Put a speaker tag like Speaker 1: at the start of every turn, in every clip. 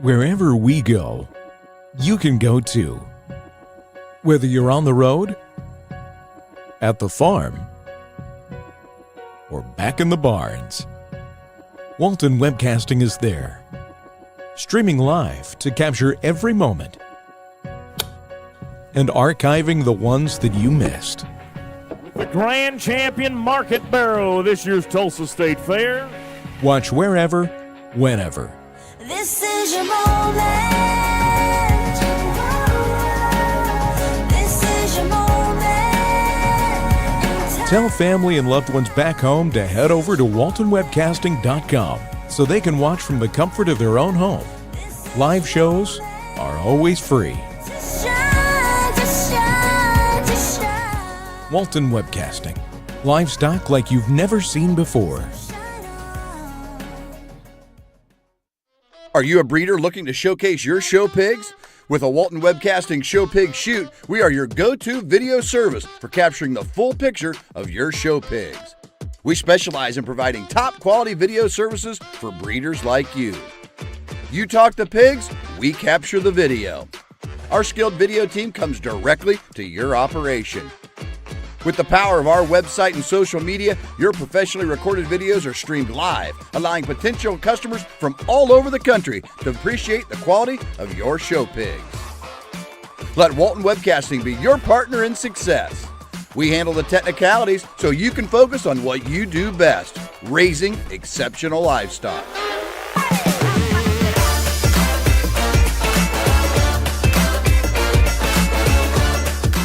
Speaker 1: Wherever we go, you can go too. Whether you're on the road, at the farm, or back in the barns, Walton Webcasting is there, streaming live to capture every moment and archiving the ones that you missed.
Speaker 2: The grand champion Market Barrow this year's Tulsa State Fair.
Speaker 1: Watch wherever, whenever.
Speaker 3: This is your moment. This is your moment.
Speaker 1: Tell family and loved ones back home to head over to waltonwebcasting.com so they can watch from the comfort of their own home. Live shows are always free.
Speaker 3: Just shine, just shine, just shine.
Speaker 1: Walton Webcasting. Livestock like you've never seen before.
Speaker 4: Are you a breeder looking to showcase your show pigs? With a Walton Webcasting Show Pig Shoot, we are your go-to video service for capturing the full picture of your show pigs. We specialize in providing top quality video services for breeders like you. You talk the pigs, we capture the video. Our skilled video team comes directly to your operation. With the power of our website and social media, your professionally recorded videos are streamed live, allowing potential customers from all over the country to appreciate the quality of your show pigs. Let Walton Webcasting be your partner in success. We handle the technicalities so you can focus on what you do best, raising exceptional livestock.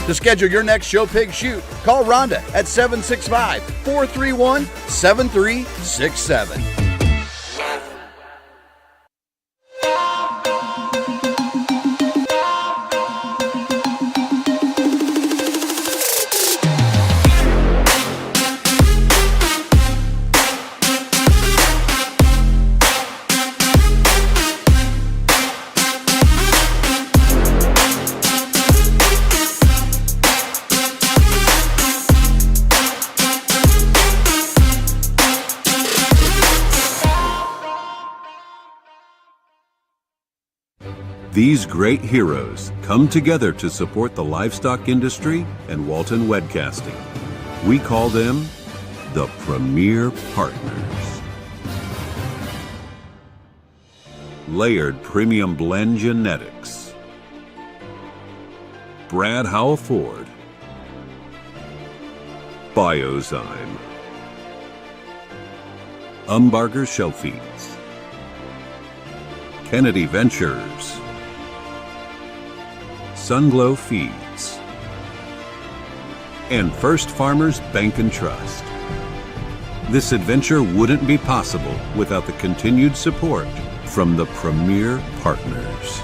Speaker 4: To schedule your next show pig shoot, call Rhonda at 765-431-7367.
Speaker 5: These great heroes come together to support the livestock industry and Walton Webcasting. We call them the Premier Partners. Layered Premium Blend Genetics, Brad Howell Ford, Biozyme, Umbarger Show Feeds, Kennedy Ventures, Sunglow Feeds, and First Farmers Bank and Trust. This adventure wouldn't be possible without the continued support from the Premier Partners.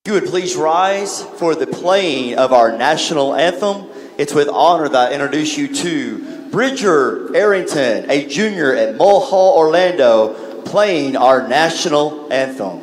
Speaker 6: If you would please rise for the playing of our national anthem. It's with honor that I introduce you to Bridger Arrington, a junior at Mulhall, Orlando, playing our national anthem.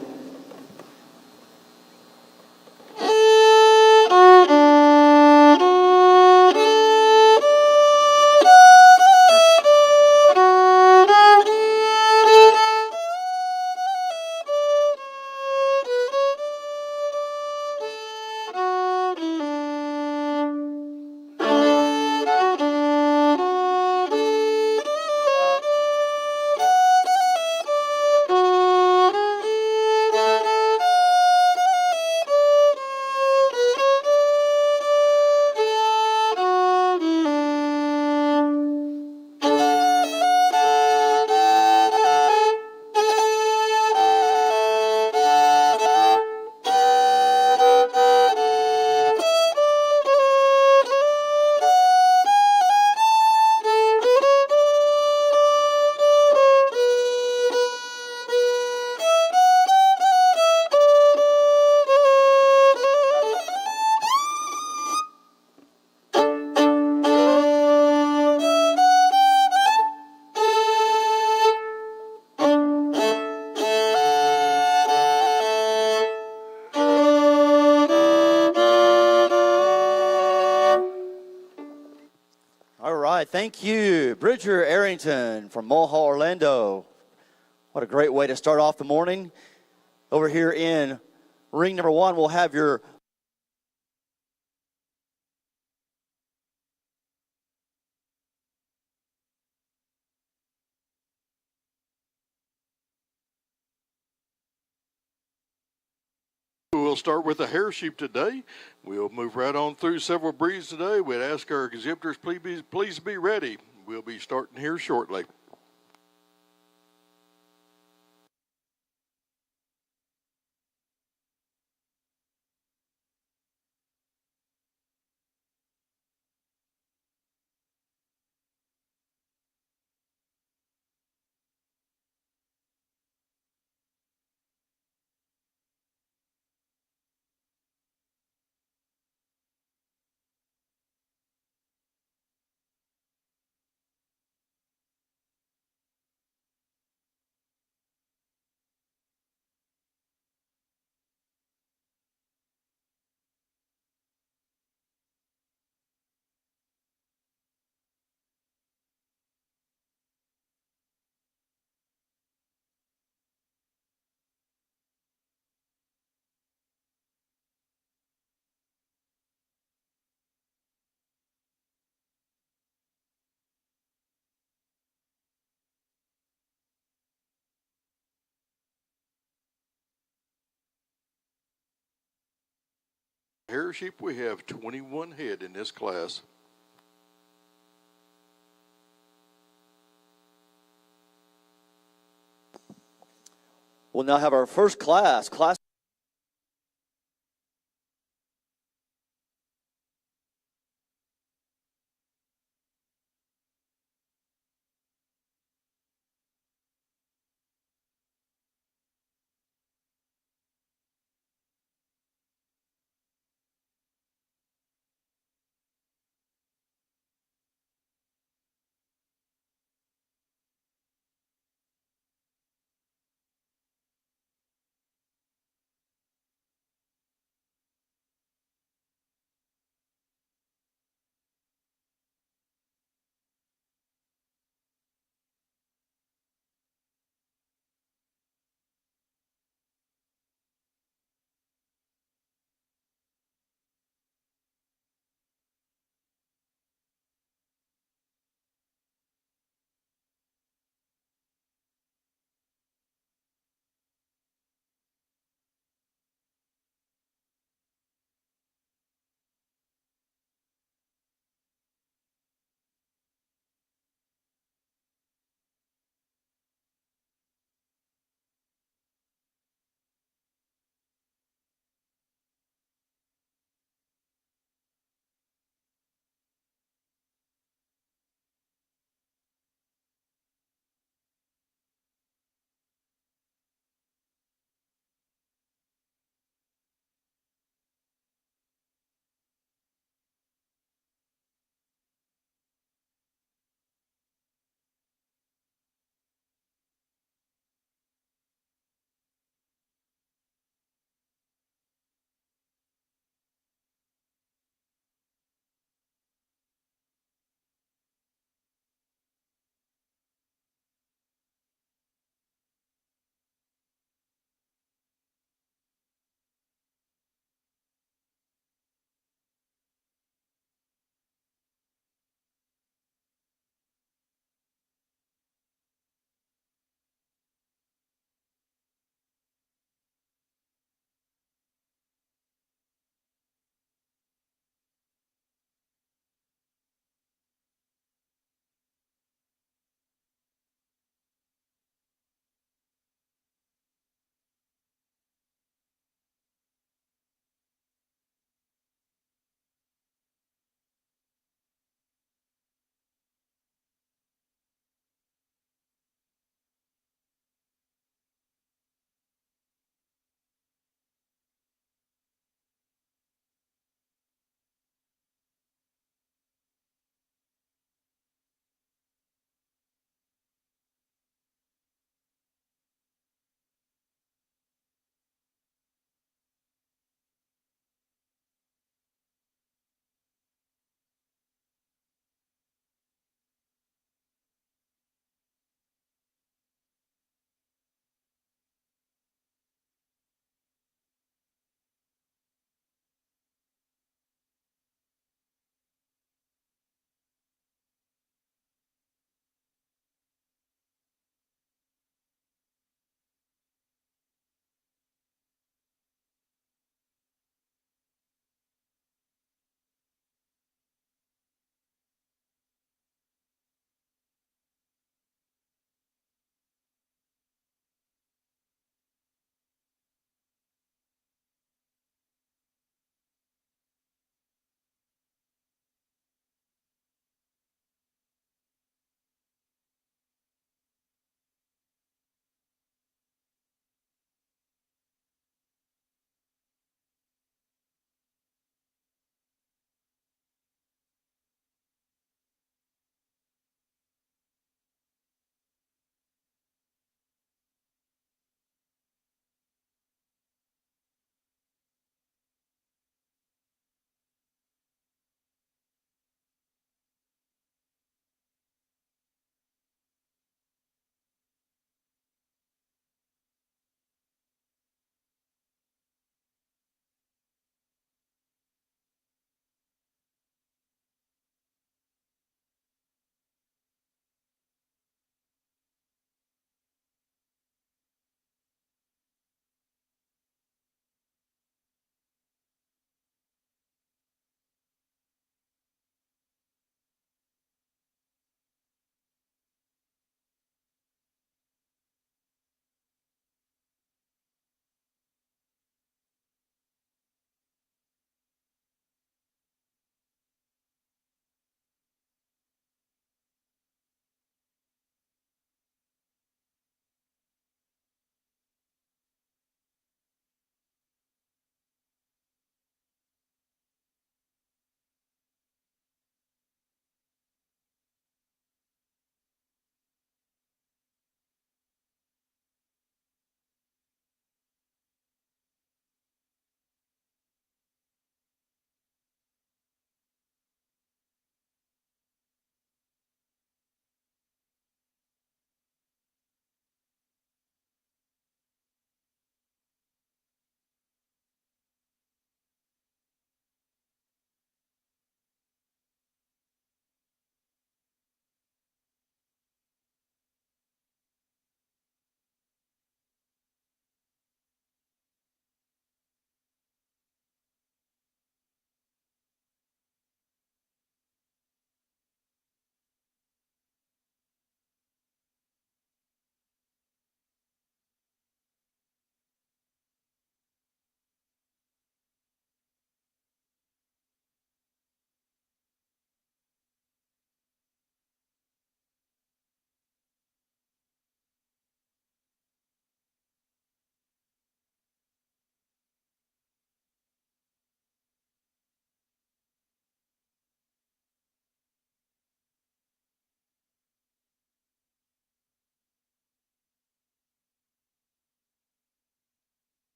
Speaker 6: right, thank you, Bridger Arrington from Mulhall, Orlando. What a great way to start off the morning. Over here in ring number 1, we'll have your
Speaker 7: We'll start with the hair sheep today. We'll move right on through several breeds today. We'd ask our exhibitors, please be ready. We'll be starting here shortly. Hair sheep, we have 21 head in this class.
Speaker 6: We'll now have our first class.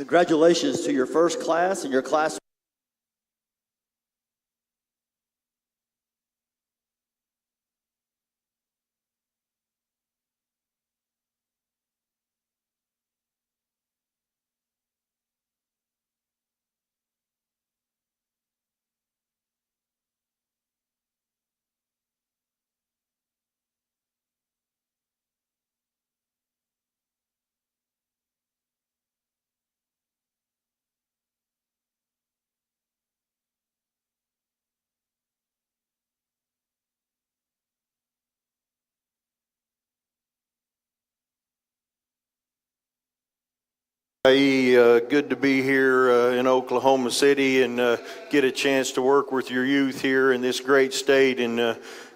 Speaker 6: Congratulations to your first class and your class.
Speaker 8: Good to be here in Oklahoma City and get a chance to work with your youth here in this great state and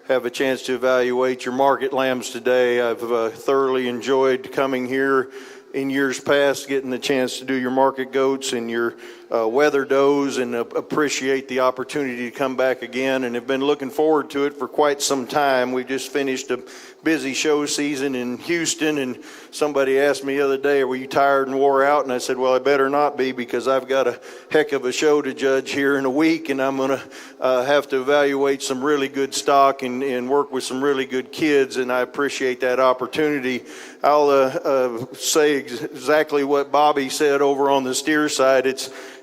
Speaker 8: have a chance to evaluate your market lambs today. I've thoroughly enjoyed coming here in years past, getting the chance to do your market goats and your weather does, and appreciate the opportunity to come back again and have been looking forward to it for quite some time. We just finished a busy show season in Houston, and somebody asked me the other day, were you tired and wore out? And I said, well, I better not be, because I've got a heck of a show to judge here in a week, and I'm going to have to evaluate some really good stock and work with some really good kids, and I appreciate that opportunity. I'll say exactly what Bobby said over on the steer side.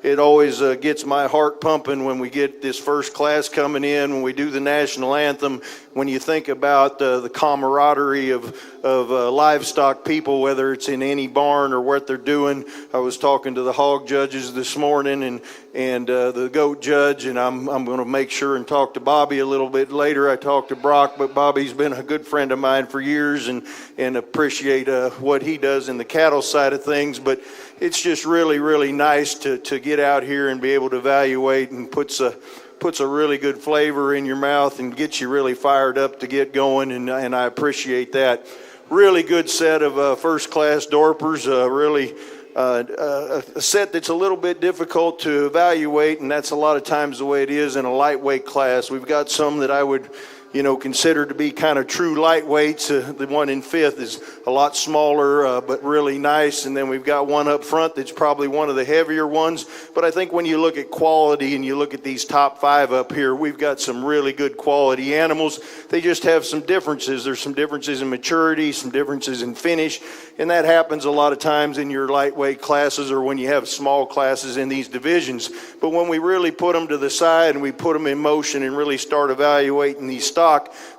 Speaker 8: It always gets my heart pumping when we get this first class coming in, when we do the national anthem, when you think about the camaraderie of livestock people, whether it's in any barn or what they're doing. I was talking to the hog judges this morning and the goat judge, and I'm going to make sure and talk to Bobby a little bit later. I talked to Brock, but Bobby's been a good friend of mine for years and appreciate what he does in the cattle side of things. But it's just really, really nice to get out here and be able to evaluate, and puts a really good flavor in your mouth and gets you really fired up to get going, and I appreciate that. Really good set of first-class Dorpers, really a set that's a little bit difficult to evaluate, and that's a lot of times the way it is in a lightweight class. We've got some that I would consider to be kind of true lightweights. The one in fifth is a lot smaller, but really nice. And then we've got one up front that's probably one of the heavier ones. But I think when you look at quality and you look at these top five up here, we've got some really good quality animals. They just have some differences. There's some differences in maturity, some differences in finish. And that happens a lot of times in your lightweight classes or when you have small classes in these divisions. But when we really put them to the side and we put them in motion and really start evaluating these stocks,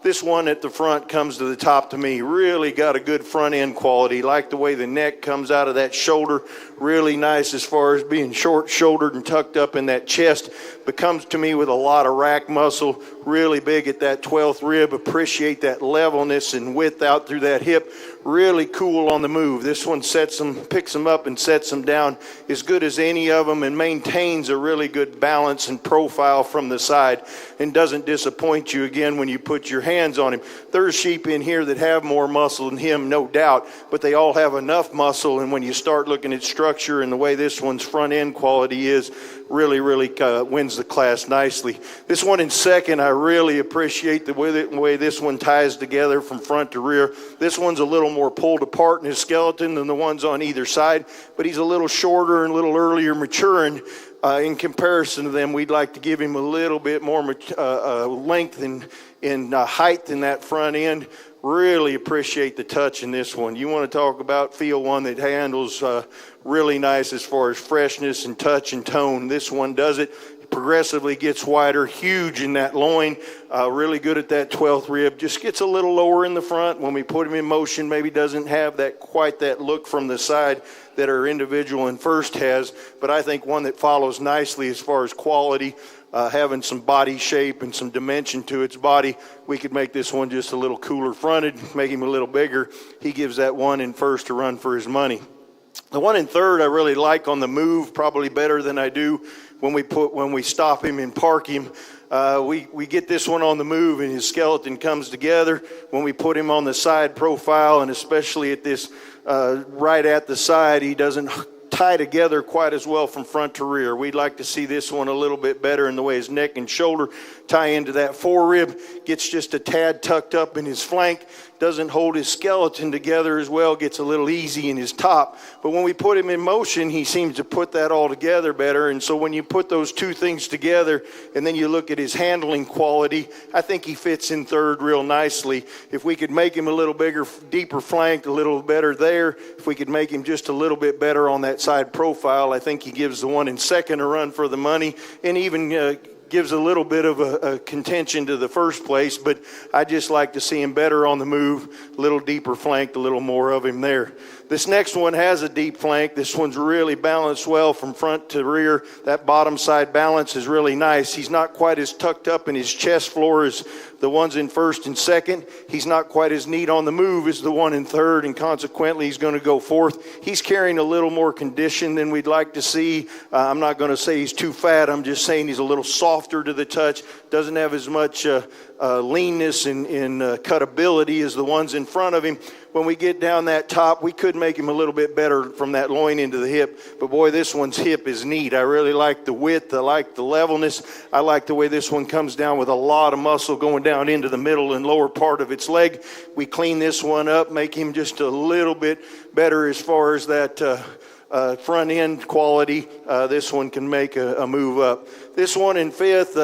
Speaker 8: this one at the front comes to the top to me. Really got a good front end quality. Like the way the neck comes out of that shoulder. Really nice as far as being short shouldered and tucked up in that chest. But comes to me with a lot of rack muscle. Really big at that 12th rib. Appreciate that levelness and width out through that hip. Really cool on the move. This one picks them up and sets them down as good as any of them, and maintains a really good balance and profile from the side and doesn't disappoint you again when you put your hands on him. There's sheep in here that have more muscle than him, no doubt, but they all have enough muscle, and when you start looking at structure and the way this one's front end quality is, really wins the class nicely. This one in second, I really appreciate the way this one ties together from front to rear. This one's a little more pulled apart in his skeleton than the ones on either side, but he's a little shorter and a little earlier maturing. In comparison to them, we'd like to give him a little bit more length and height in that front end. Really appreciate the touch in this one. You want to talk about one that handles really nice as far as freshness and touch and tone. This one does it. Progressively gets wider, huge in that loin, really good at that 12th rib. Just gets a little lower in the front. When we put him in motion, maybe doesn't have quite that look from the side that our individual in first has, but I think one that follows nicely as far as quality, having some body shape and some dimension to its body. We could make this one just a little cooler fronted, make him a little bigger. He gives that one in first a run for his money. The one in third I really like on the move, probably better than I do when we stop him and park him. We get this one on the move and his skeleton comes together. When we put him on the side profile, and especially at this right at the side, he doesn't tie together quite as well from front to rear. We'd like to see this one a little bit better in the way his neck and shoulder tie into that forerib, gets just a tad tucked up in his flank, doesn't hold his skeleton together as well, gets a little easy in his top. But when we put him in motion, he seems to put that all together better. And so when you put those two things together and then you look at his handling quality, I think he fits in third real nicely. If we could make him a little bigger, deeper flanked, a little better there, if we could make him just a little bit better on that side profile, I think he gives the one in second a run for the money, and even gives a little bit of a contention to the first place. But I just like to see him better on the move, a little deeper flanked, a little more of him there. This next one has a deep flank. This one's really balanced well from front to rear. That bottom side balance is really nice. He's not quite as tucked up in his chest floor as the ones in first and second. He's not quite as neat on the move as the one in third, and consequently he's going to go fourth. He's carrying a little more condition than we'd like to see. I'm not going to say he's too fat. I'm just saying he's a little softer to the touch. Doesn't have as much leanness and cutability as the ones in front of him. When we get down that top, we could make him a little bit better from that loin into the hip. But boy, this one's hip is neat. I really like the width. I like the levelness. I like the way this one comes down with a lot of muscle going down into the middle and lower part of its leg. We clean this one up, make him just a little bit better as far as that front end quality. This one can make a move up. This one in fifth,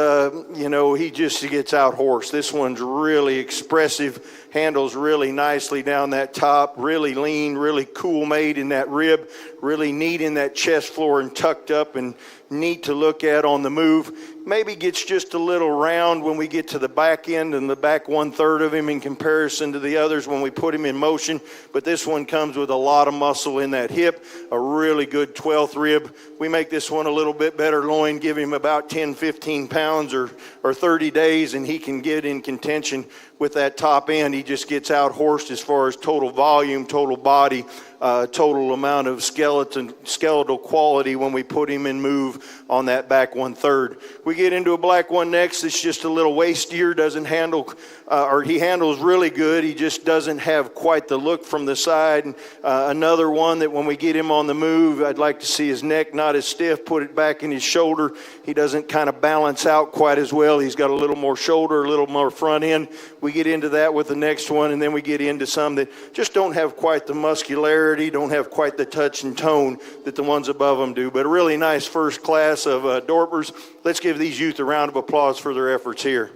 Speaker 8: he just gets out horsed. This one's really expressive, handles really nicely down that top, really lean, really cool made in that rib, really neat in that chest floor and tucked up and neat to look at on the move. Maybe gets just a little round when we get to the back end and the back 1/3 of him in comparison to the others when we put him in motion. But this one comes with a lot of muscle in that hip, a really good 12th rib. We make this one a little bit better loin, give him about 10, 15 pounds or 30 days, and he can get in contention with that top end. He just gets out horsed as far as total volume, total body, total amount of skeletal quality when we put him in move on that back 1/3. We get into a black one next. It's just a little wastier, doesn't handle, or he handles really good. He just doesn't have quite the look from the side. Another one that when we get him on the move, I'd like to see his neck not as stiff, put it back in his shoulder. He doesn't kind of balance out quite as well. He's got a little more shoulder, a little more front end. We get into that with the next one, and then we get into some that just don't have quite the muscularity, don't have quite the touch and tone that the ones above them do. But a really nice first class of Dorpers. Let's give these youth a round of applause for their efforts here.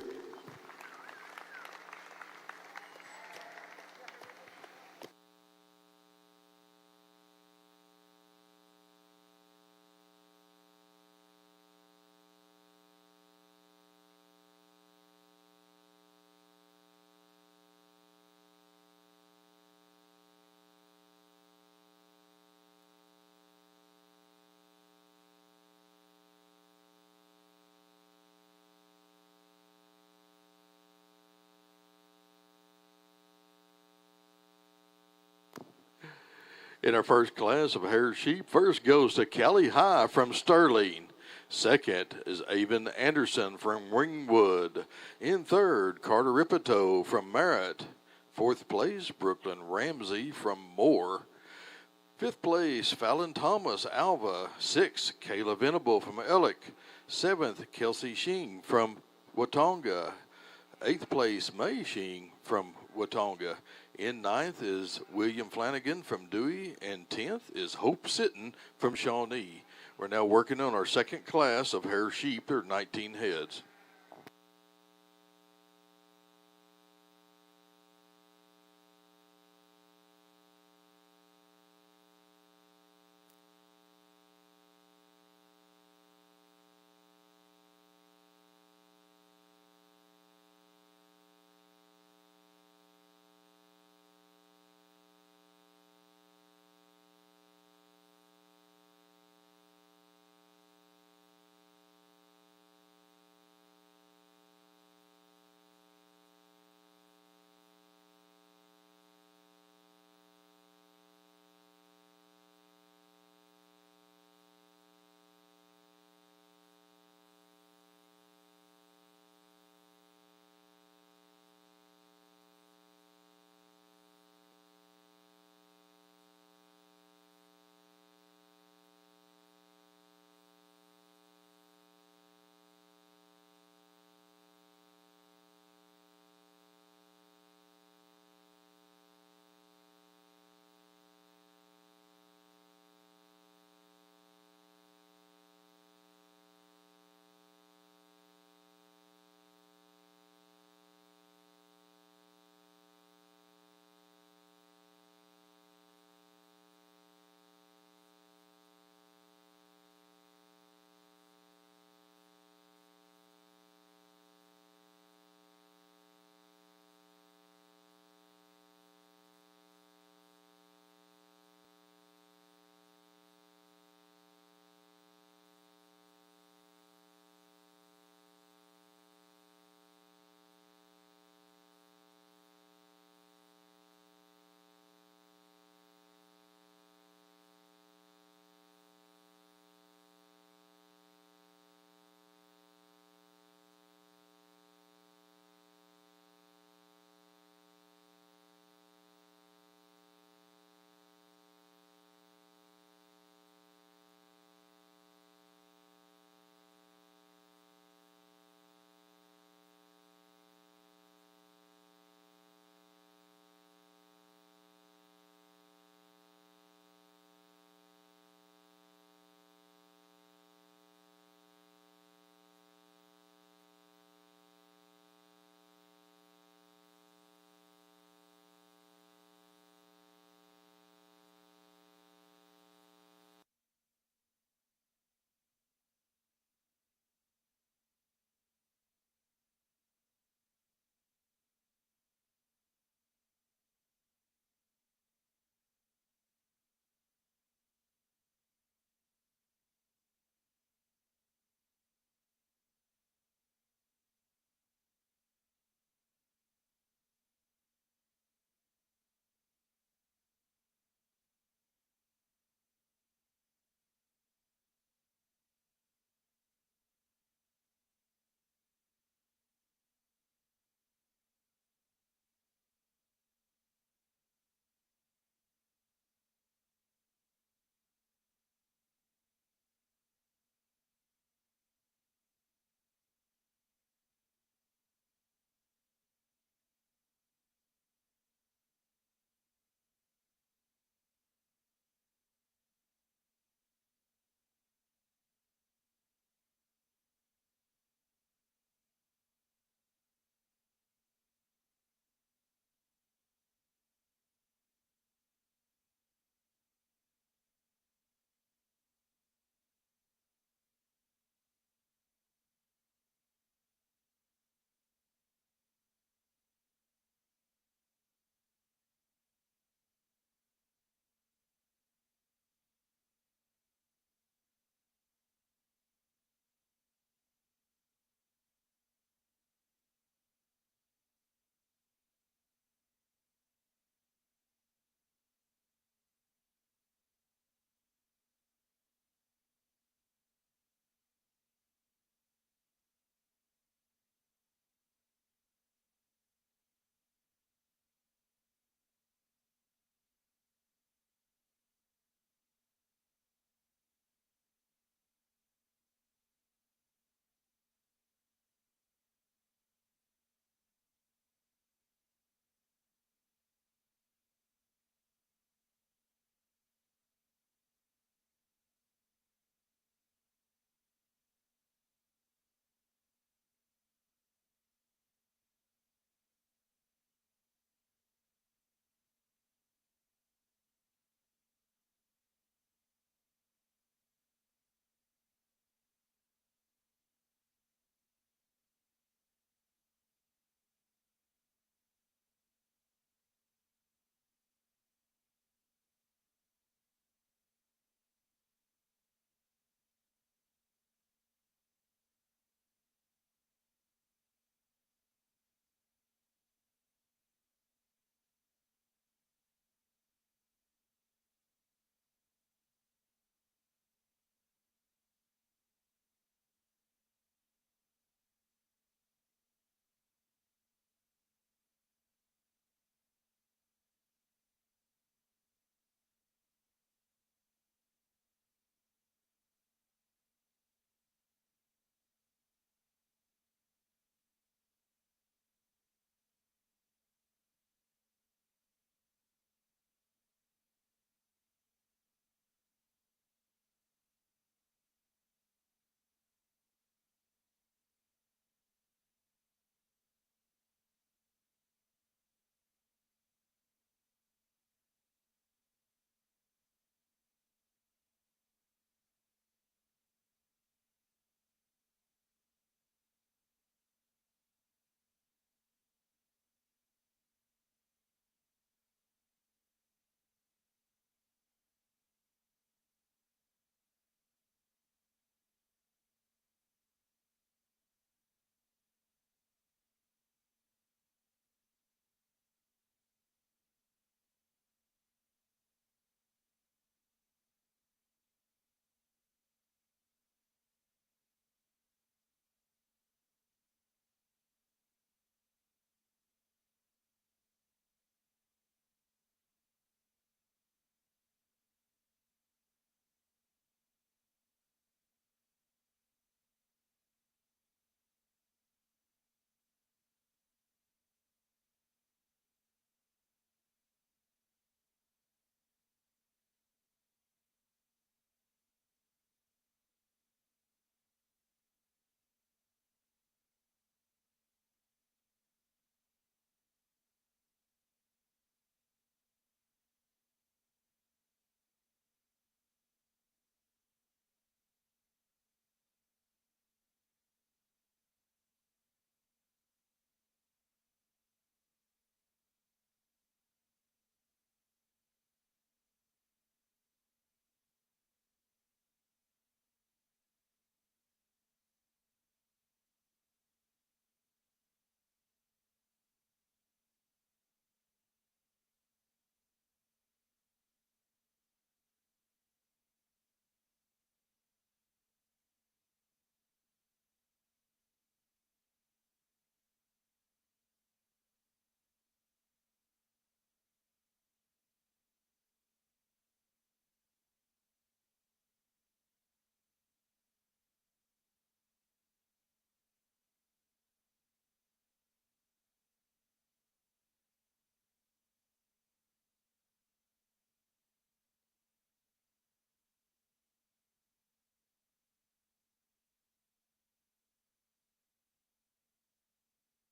Speaker 7: In our first class of hair sheep, first goes to Kelly High from Sterling. Second is Avon Anderson from Ringwood. In third, Carter Ripito from Merritt. Fourth place, Brooklyn Ramsey from Moore. Fifth place, Fallon Thomas, Alva. Sixth, Kayla Venable from Ellick. Seventh, Kelsey Shing from Watonga. Eighth place, May Shing from Watonga. In ninth is William Flanagan from Dewey, and 10th is Hope Sitton from Shawnee. We're now working on our second class of hair sheep. There are 19 heads.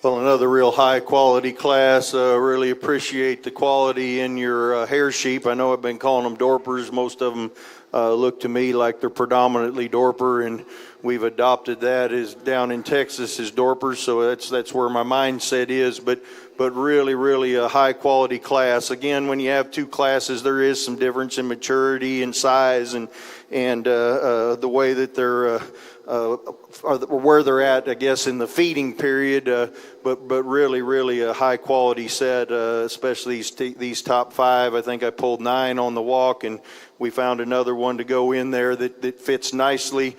Speaker 8: Well, another real high-quality class. Really appreciate the quality in your hair sheep. I know I've been calling them Dorpers. Most of them look to me like they're predominantly Dorper, and we've adopted that as down in Texas as Dorpers, so that's where my mindset is. But really a high-quality class. Again, when you have two classes, there is some difference in maturity and size and the way that they're where they're at, I guess, in the feeding period, but really a high quality set, especially these top five. I think I pulled 9 on the walk, and we found another one to go in there that fits nicely.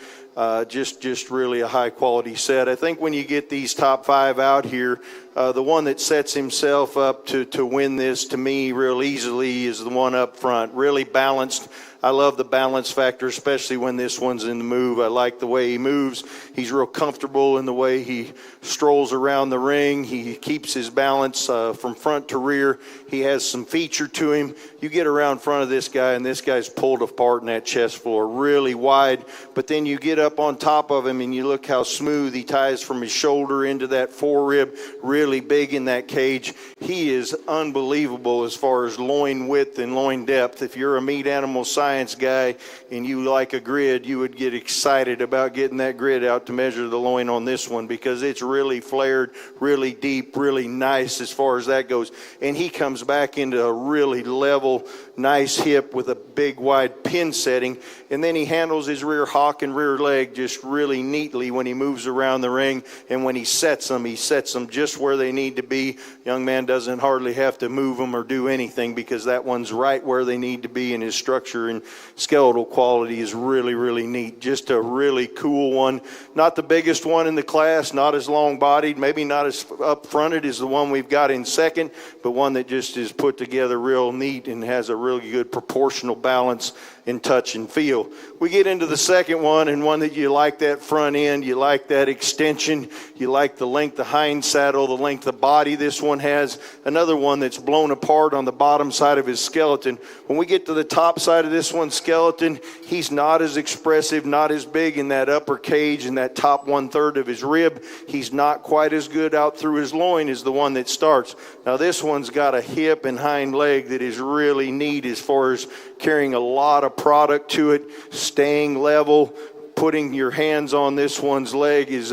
Speaker 8: Just really a high quality set. I think when you get these top 5 out here, the one that sets himself up to win this, to me, real easily is the one up front. Really balanced. I love the balance factor, especially when this one's in the move. I like the way he moves. He's real comfortable in the way he strolls around the ring. He keeps his balance from front to rear. He has some feature to him. You get around front of this guy, and this guy's pulled apart in that chest floor, really wide. But then you get up on top of him, and you look how smooth he ties from his shoulder into that forerib, really big in that cage. He is unbelievable as far as loin width and loin depth. If you're a meat animal science guy and you like a grid, you would get excited about getting that grid out to measure the loin on this one, because it's really flared, really deep, really nice as far as that goes. And he comes back into a really level, nice hip with a big wide pin setting, and then he handles his rear hock and rear leg just really neatly when he moves around the ring. And when he sets them just where they need to be. Young man doesn't hardly have to move them or do anything, because that one's right where they need to be, and his structure and skeletal quality is really neat. Just a really cool one. Not the biggest one in the class, not as long bodied, maybe not as up fronted as the one we've got in second, but one that just is put together real neat and has a really good proportional balance in touch and feel. We get into the second one, and one that you like that front end, you like that extension, you like the length of hind saddle, the length of body this one has. Another one that's blown apart on the bottom side of his skeleton. When we get to the top side of this one's skeleton, he's not as expressive, not as big in that upper cage and that top 1/3 of his rib. He's not quite as good out through his loin as the one that starts. Now this one's got a hip and hind leg that is really neat as far as carrying a lot of product to it, staying level. Putting your hands on this one's leg is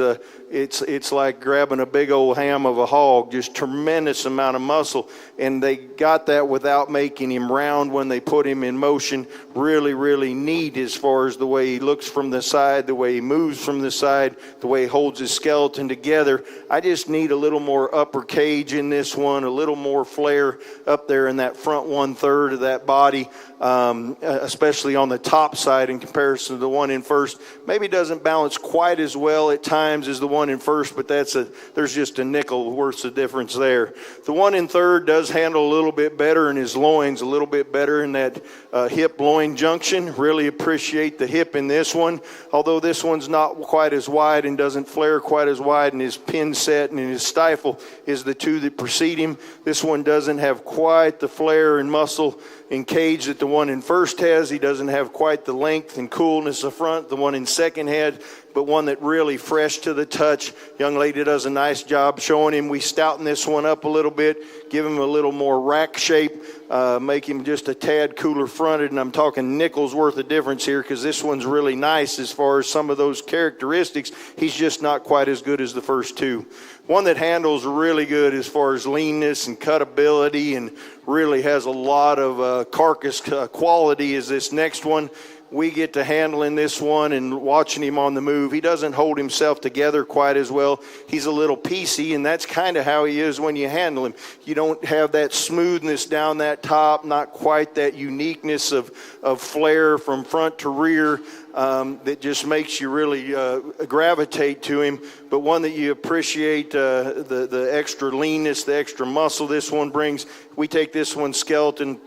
Speaker 8: it's like grabbing a big old ham of a hog. Just tremendous amount of muscle, and they got that without making him round when they put him in motion. Really neat as far as the way he looks from the side, the way he moves from the side, the way he holds his skeleton together. I just need a little more upper cage in this one, a little more flare up there in that front 1/3 of that body, especially on the top side in comparison to the one in first. Maybe doesn't balance quite as well at times as the one in first, but there's just a nickel worth of difference there. The one in third does handle a little bit better in his loins, a little bit better in that hip loin junction. Really appreciate the hip in this one, although this one's not quite as wide and doesn't flare quite as wide, and his pin set and his stifle is the two that precede him. This one doesn't have quite the flare and muscle and cage that the one in first has. He doesn't have quite the length and coolness of front the one in second had, but one that really fresh to the touch. Young lady does a nice job showing him. We stouten this one up a little bit, give him a little more rack shape, make him just a tad cooler fronted, and I'm talking nickels worth of difference here, because this one's really nice as far as some of those characteristics. He's just not quite as good as the first two. One that handles really good as far as leanness and cutability and really has a lot of carcass quality is this next one. We get to handling this one and watching him on the move. He doesn't hold himself together quite as well. He's a little piecey, and that's kind of how he is when you handle him. You don't have that smoothness down that top, not quite that uniqueness of flare from front to rear that just makes you really gravitate to him, but one that you appreciate the extra leanness, the extra muscle this one brings. We take this one's skeleton,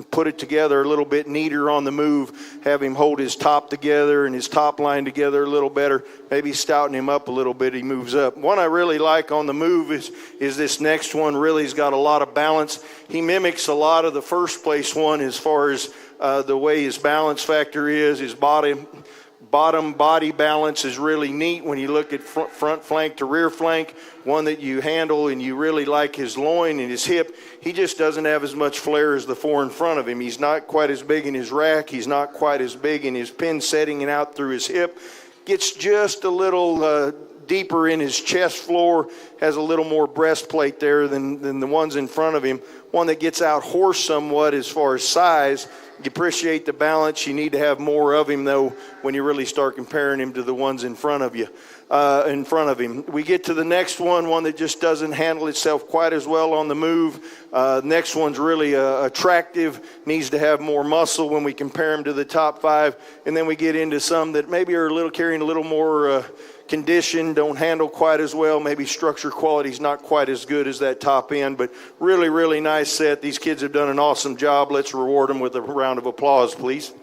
Speaker 8: put it together a little bit neater on the move, have him hold his top together and his top line together a little better, maybe stouten him up a little bit, he moves up. One I really like on the move is this next one. Really, he's got a lot of balance. He mimics a lot of the first place one as far as the way his balance factor is, his body bottom body balance is really neat when you look at front flank to rear flank, one that you handle, and you really like his loin and his hip. He just doesn't have as much flair as the four in front of him. He's not quite as big in his rack. He's not quite as big in his pin setting and out through his hip. Gets just a little deeper in his chest floor, has a little more breastplate there than the ones in front of him. One that gets out horsed somewhat as far as size. You appreciate the balance. You need to have more of him, though, when you really start comparing him to the ones in front of you. In front of him. We get to the next one that just doesn't handle itself quite as well on the move. Next one's really attractive, needs to have more muscle when we compare him to the top 5. And then we get into some that maybe are carrying a little more condition, don't handle quite as well. Maybe structure quality is not quite as good as that top end, but really, really nice set. These kids have done an awesome job. Let's reward them with a round of applause, please.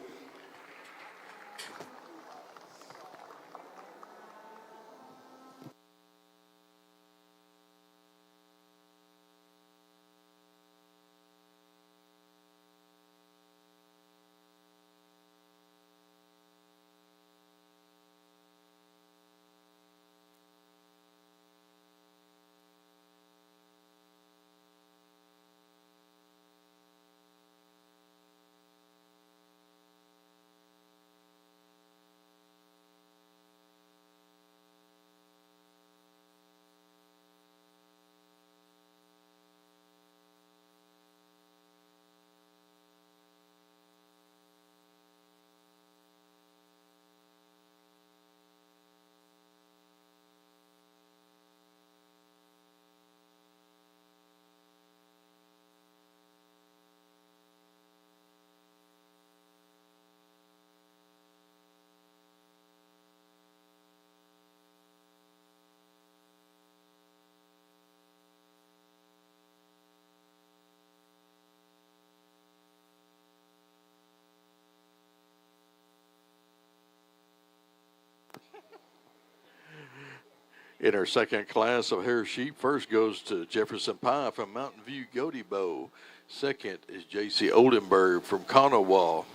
Speaker 7: In our second class of hair sheep, first goes to Jefferson Pye from Mountain View Godebo. Second is J.C. Oldenburg from Kanawha.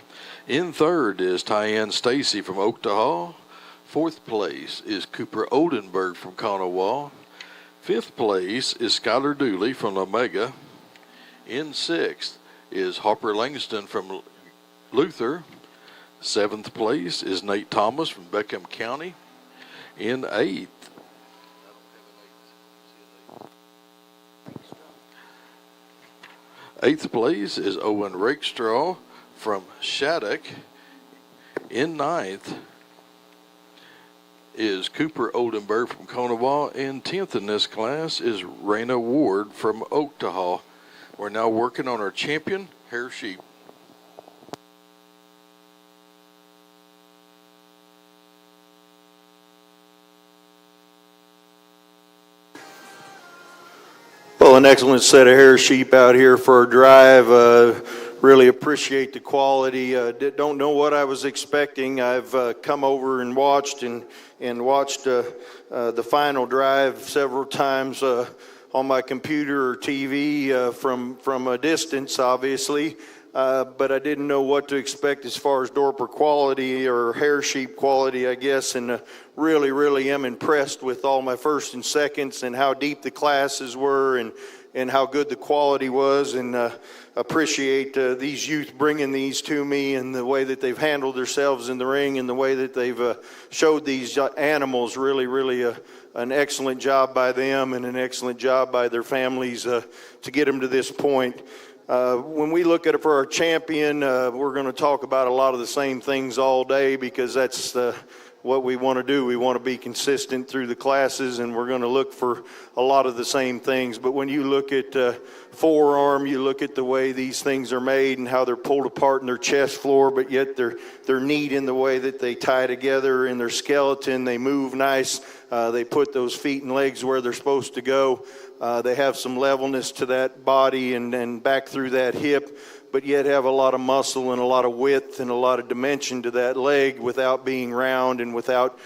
Speaker 7: In third is Tyann Stacy from Oaktahaw. Fourth place is Cooper Oldenburg from Kanawha. Fifth place is Skylar Dooley from Omega. In sixth is Harper Langston from Luther. Seventh place is Nate Thomas from Beckham County. In eighth, eighth place is Owen Rakestraw from Shattuck. In ninth is Cooper Oldenburg from Kanawha. In 10th in this class is Raina Ward from Oaktahaw. We're now working on our champion hair sheep.
Speaker 8: Well, an excellent set of hair sheep out here for our drive. Really appreciate the quality. Don't know what I was expecting. I've come over and watched the final drive several times on my computer or TV from a distance, obviously. But I didn't know what to expect as far as Dorper quality or hair sheep quality, I guess, and really, really am impressed with all my first and seconds and how deep the classes were and how good the quality was, and appreciate these youth bringing these to me and the way that they've handled themselves in the ring and the way that they've showed these animals. Really, really an excellent job by them and an excellent job by their families to get them to this point. When we look at it for our champion, we're going to talk about a lot of the same things all day because that's what we want to do. We want to be consistent through the classes, and we're going to look for a lot of the same things. But when you look at forearm, you look at the way these things are made and how they're pulled apart in their chest floor, but yet they're neat in the way that they tie together in their skeleton. They move nice. They put those feet and legs where they're supposed to go. They have some levelness to that body and back through that hip, but yet have a lot of muscle and a lot of width and a lot of dimension to that leg without being round and without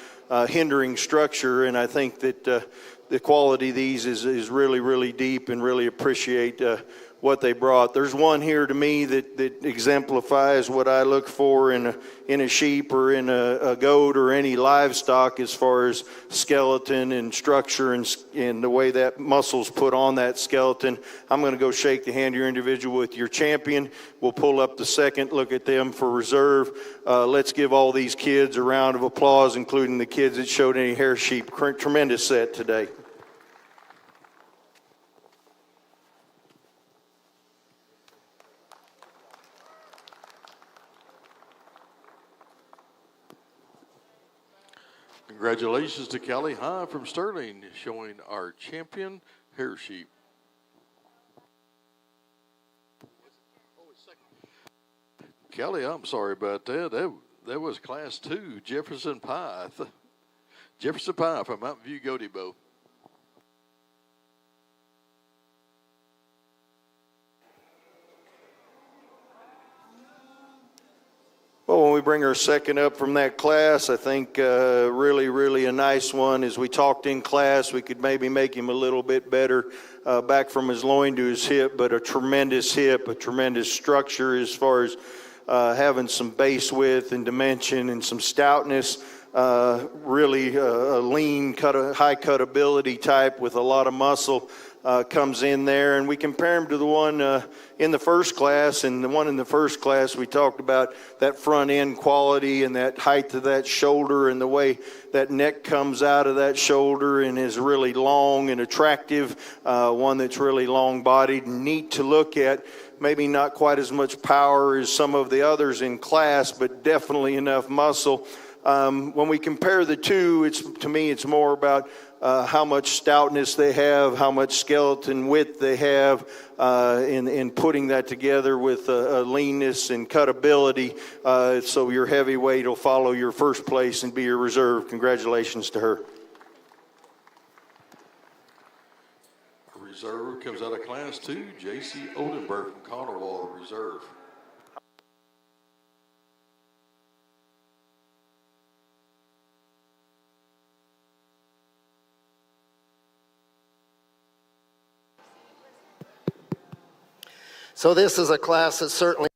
Speaker 8: hindering structure. And I think that the quality of these is really, really deep, and really appreciate what they brought. There's one here to me that exemplifies what I look for in a sheep or in a goat or any livestock as far as skeleton and structure and the way that muscle's put on that skeleton. I'm going to go shake the hand of your individual with your champion. We'll pull up the second, look at them for reserve. Let's give all these kids a round of applause, including the kids that showed any hair sheep. Tremendous set today.
Speaker 7: Congratulations to Callie High from Sterling, showing our champion hair sheep. Callie, I'm sorry about that. That was Class 2, Jefferson Pye. Jefferson Pye from Mountain View Godibo.
Speaker 8: Well, when we bring our second up from that class, I think really a nice one. As we talked in class, we could maybe make him a little bit better back from his loin to his hip, but a tremendous hip, a tremendous structure as far as having some base width and dimension and some stoutness. Really a lean, high cutability type with a lot of muscle. Comes in there, and we compare him to the one in the first class. And the one in the first class, we talked about that front end quality and that height of that shoulder and the way that neck comes out of that shoulder and is really long and attractive. One that's really long bodied and neat to look at. Maybe not quite as much power as some of the others in class, but definitely enough muscle. When we compare the two, to me, it's more about how much stoutness they have, how much skeleton width they have, in putting that together with a leanness and cutability. So your heavyweight will follow your first place and be your reserve. Congratulations to her.
Speaker 7: Reserve comes out of Class 2, J.C. Oldenburg from Connerwall, reserve.
Speaker 9: So this is a class that certainly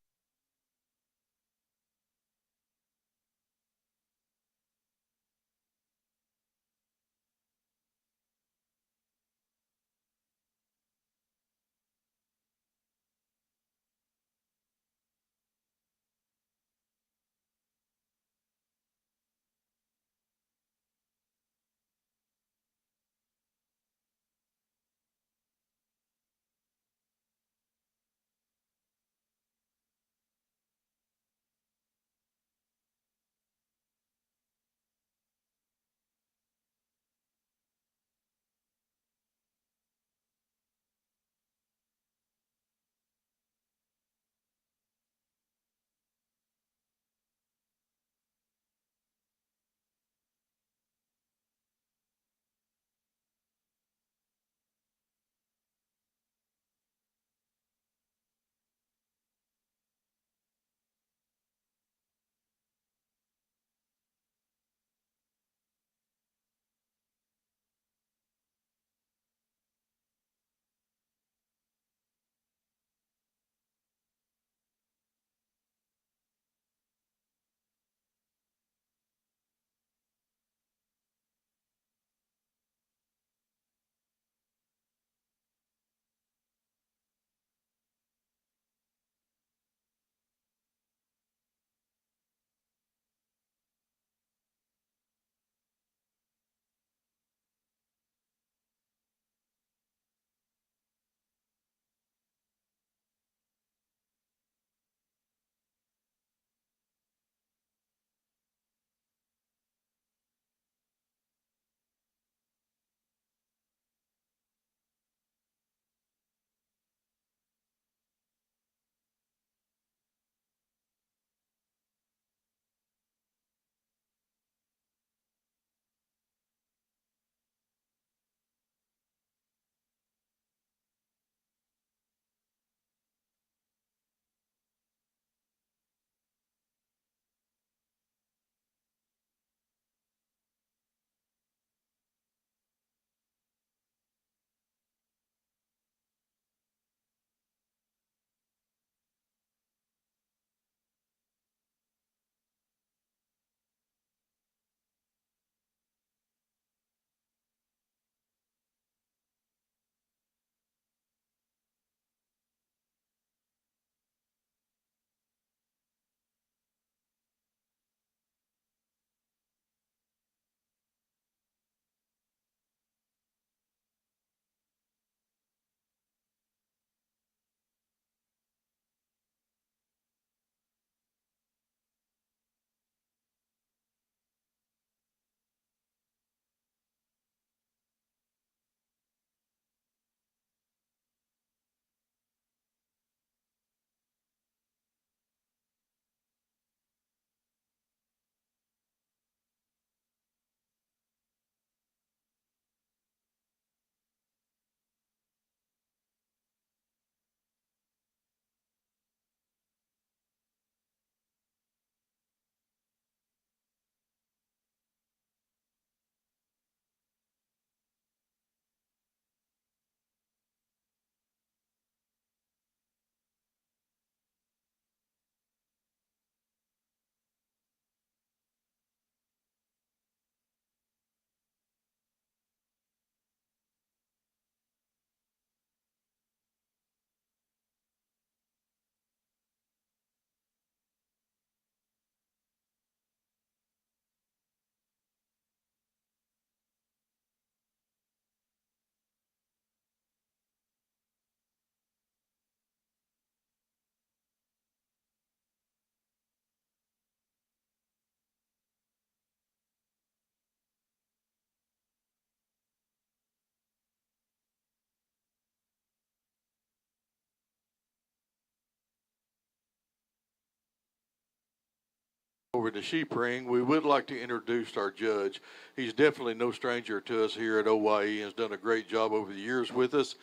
Speaker 7: Over the sheep ring, we would like to introduce our judge. He's definitely no stranger to us here at OYE and has done a great job over the years with us.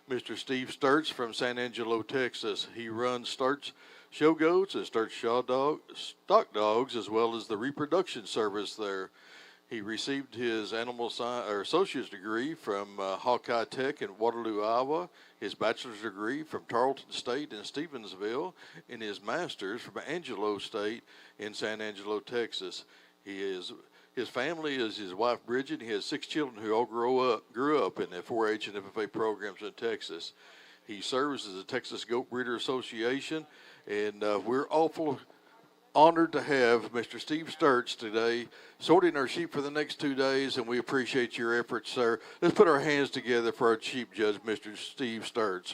Speaker 7: Mr. Steve Sturts from San Angelo, Texas. He runs Sturts Show Goats and Sturts Stock Dogs, as well as the reproduction service there. He received his animal science or associate's degree from Hawkeye Tech in Waterloo, Iowa, his bachelor's degree from Tarleton State in Stevensville, and his master's from Angelo State in San Angelo, Texas. His family is his wife Bridget. He has 6 children who all grew up in the 4-H and FFA programs in Texas. He serves as the Texas Goat Breeder Association, and we're awful honored to have Mr. Steve Sturts today sorting our sheep for the next 2 days, and we appreciate your efforts, sir. Let's put our hands together for our sheep judge, Mr. Steve Sturts.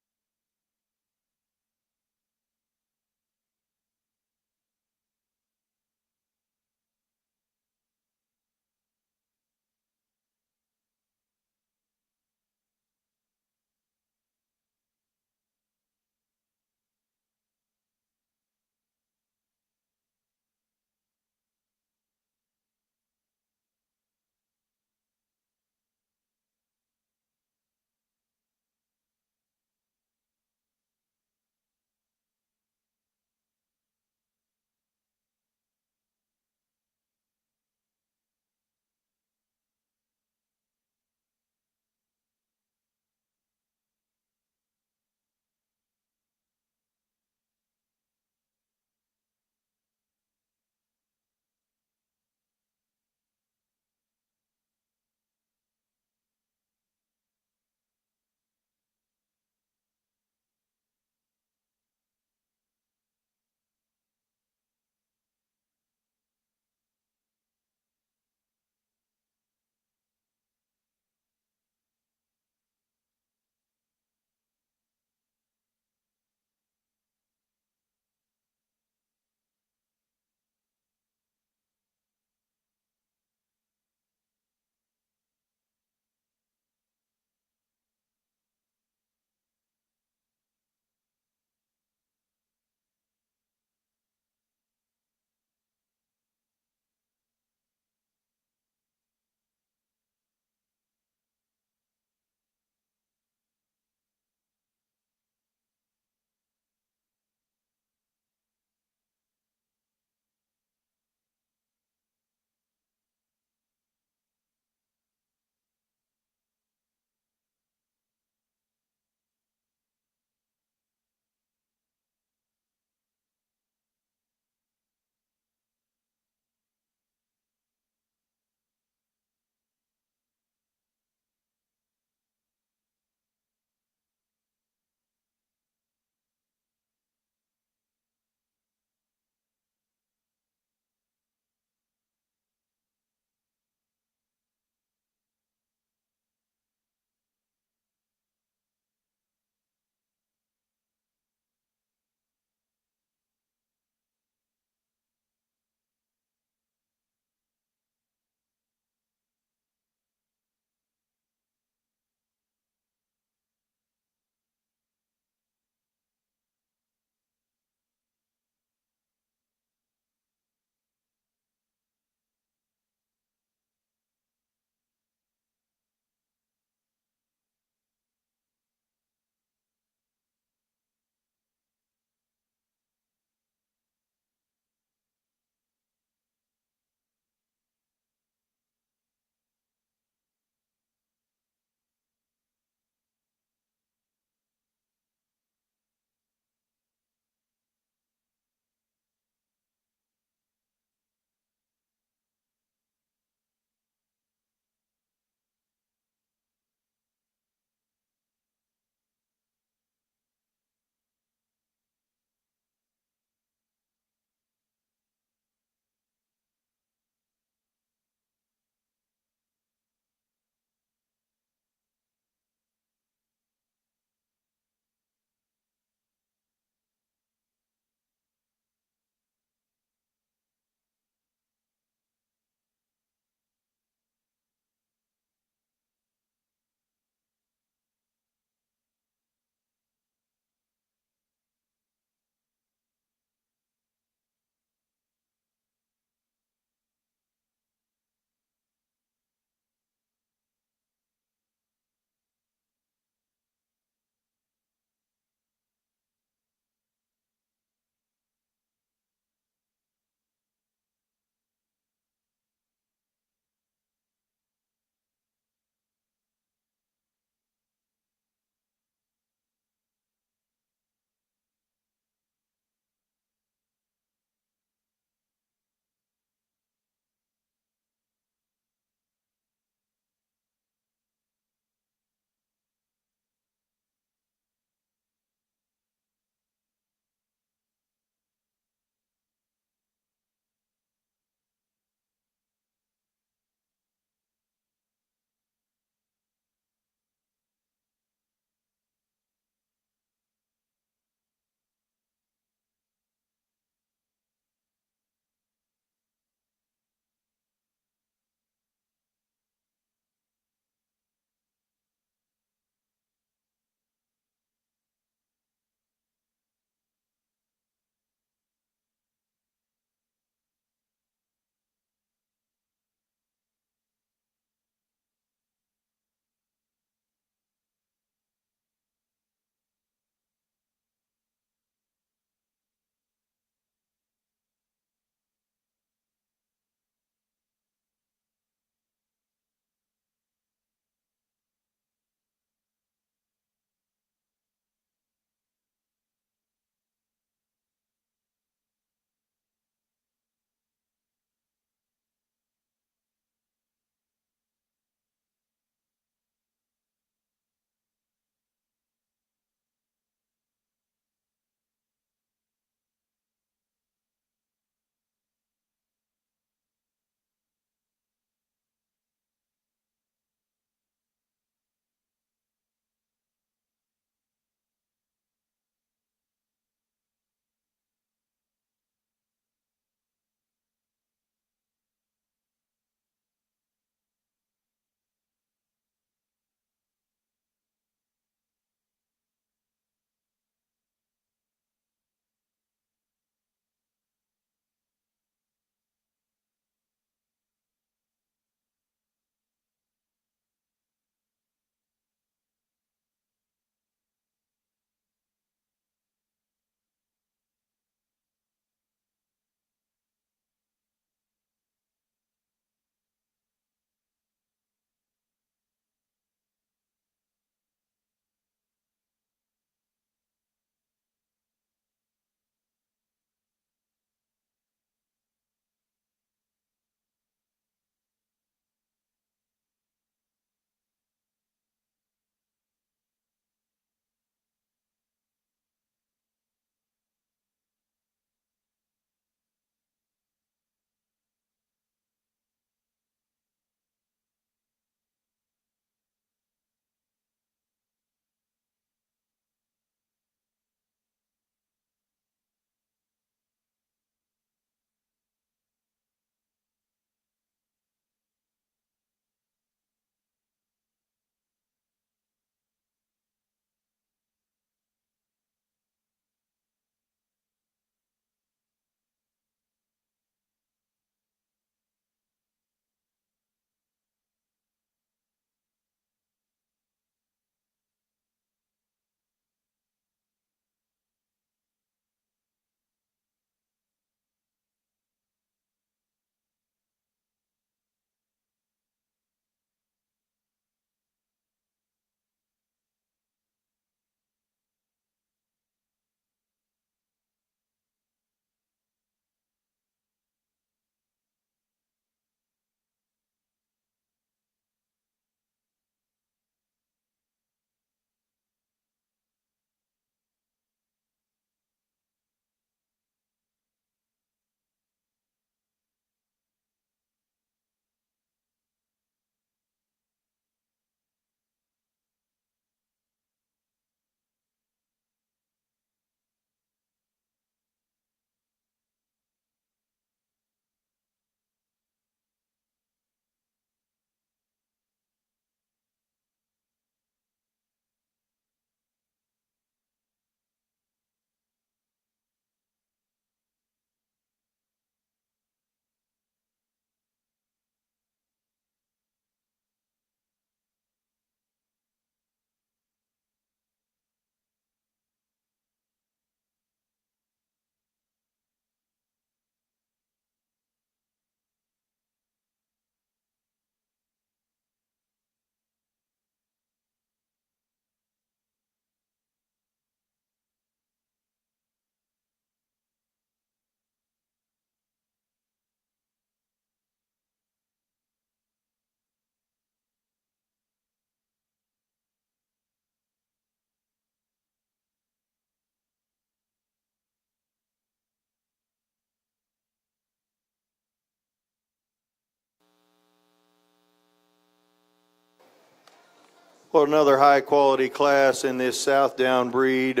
Speaker 8: Well, another high-quality class in this Southdown breed.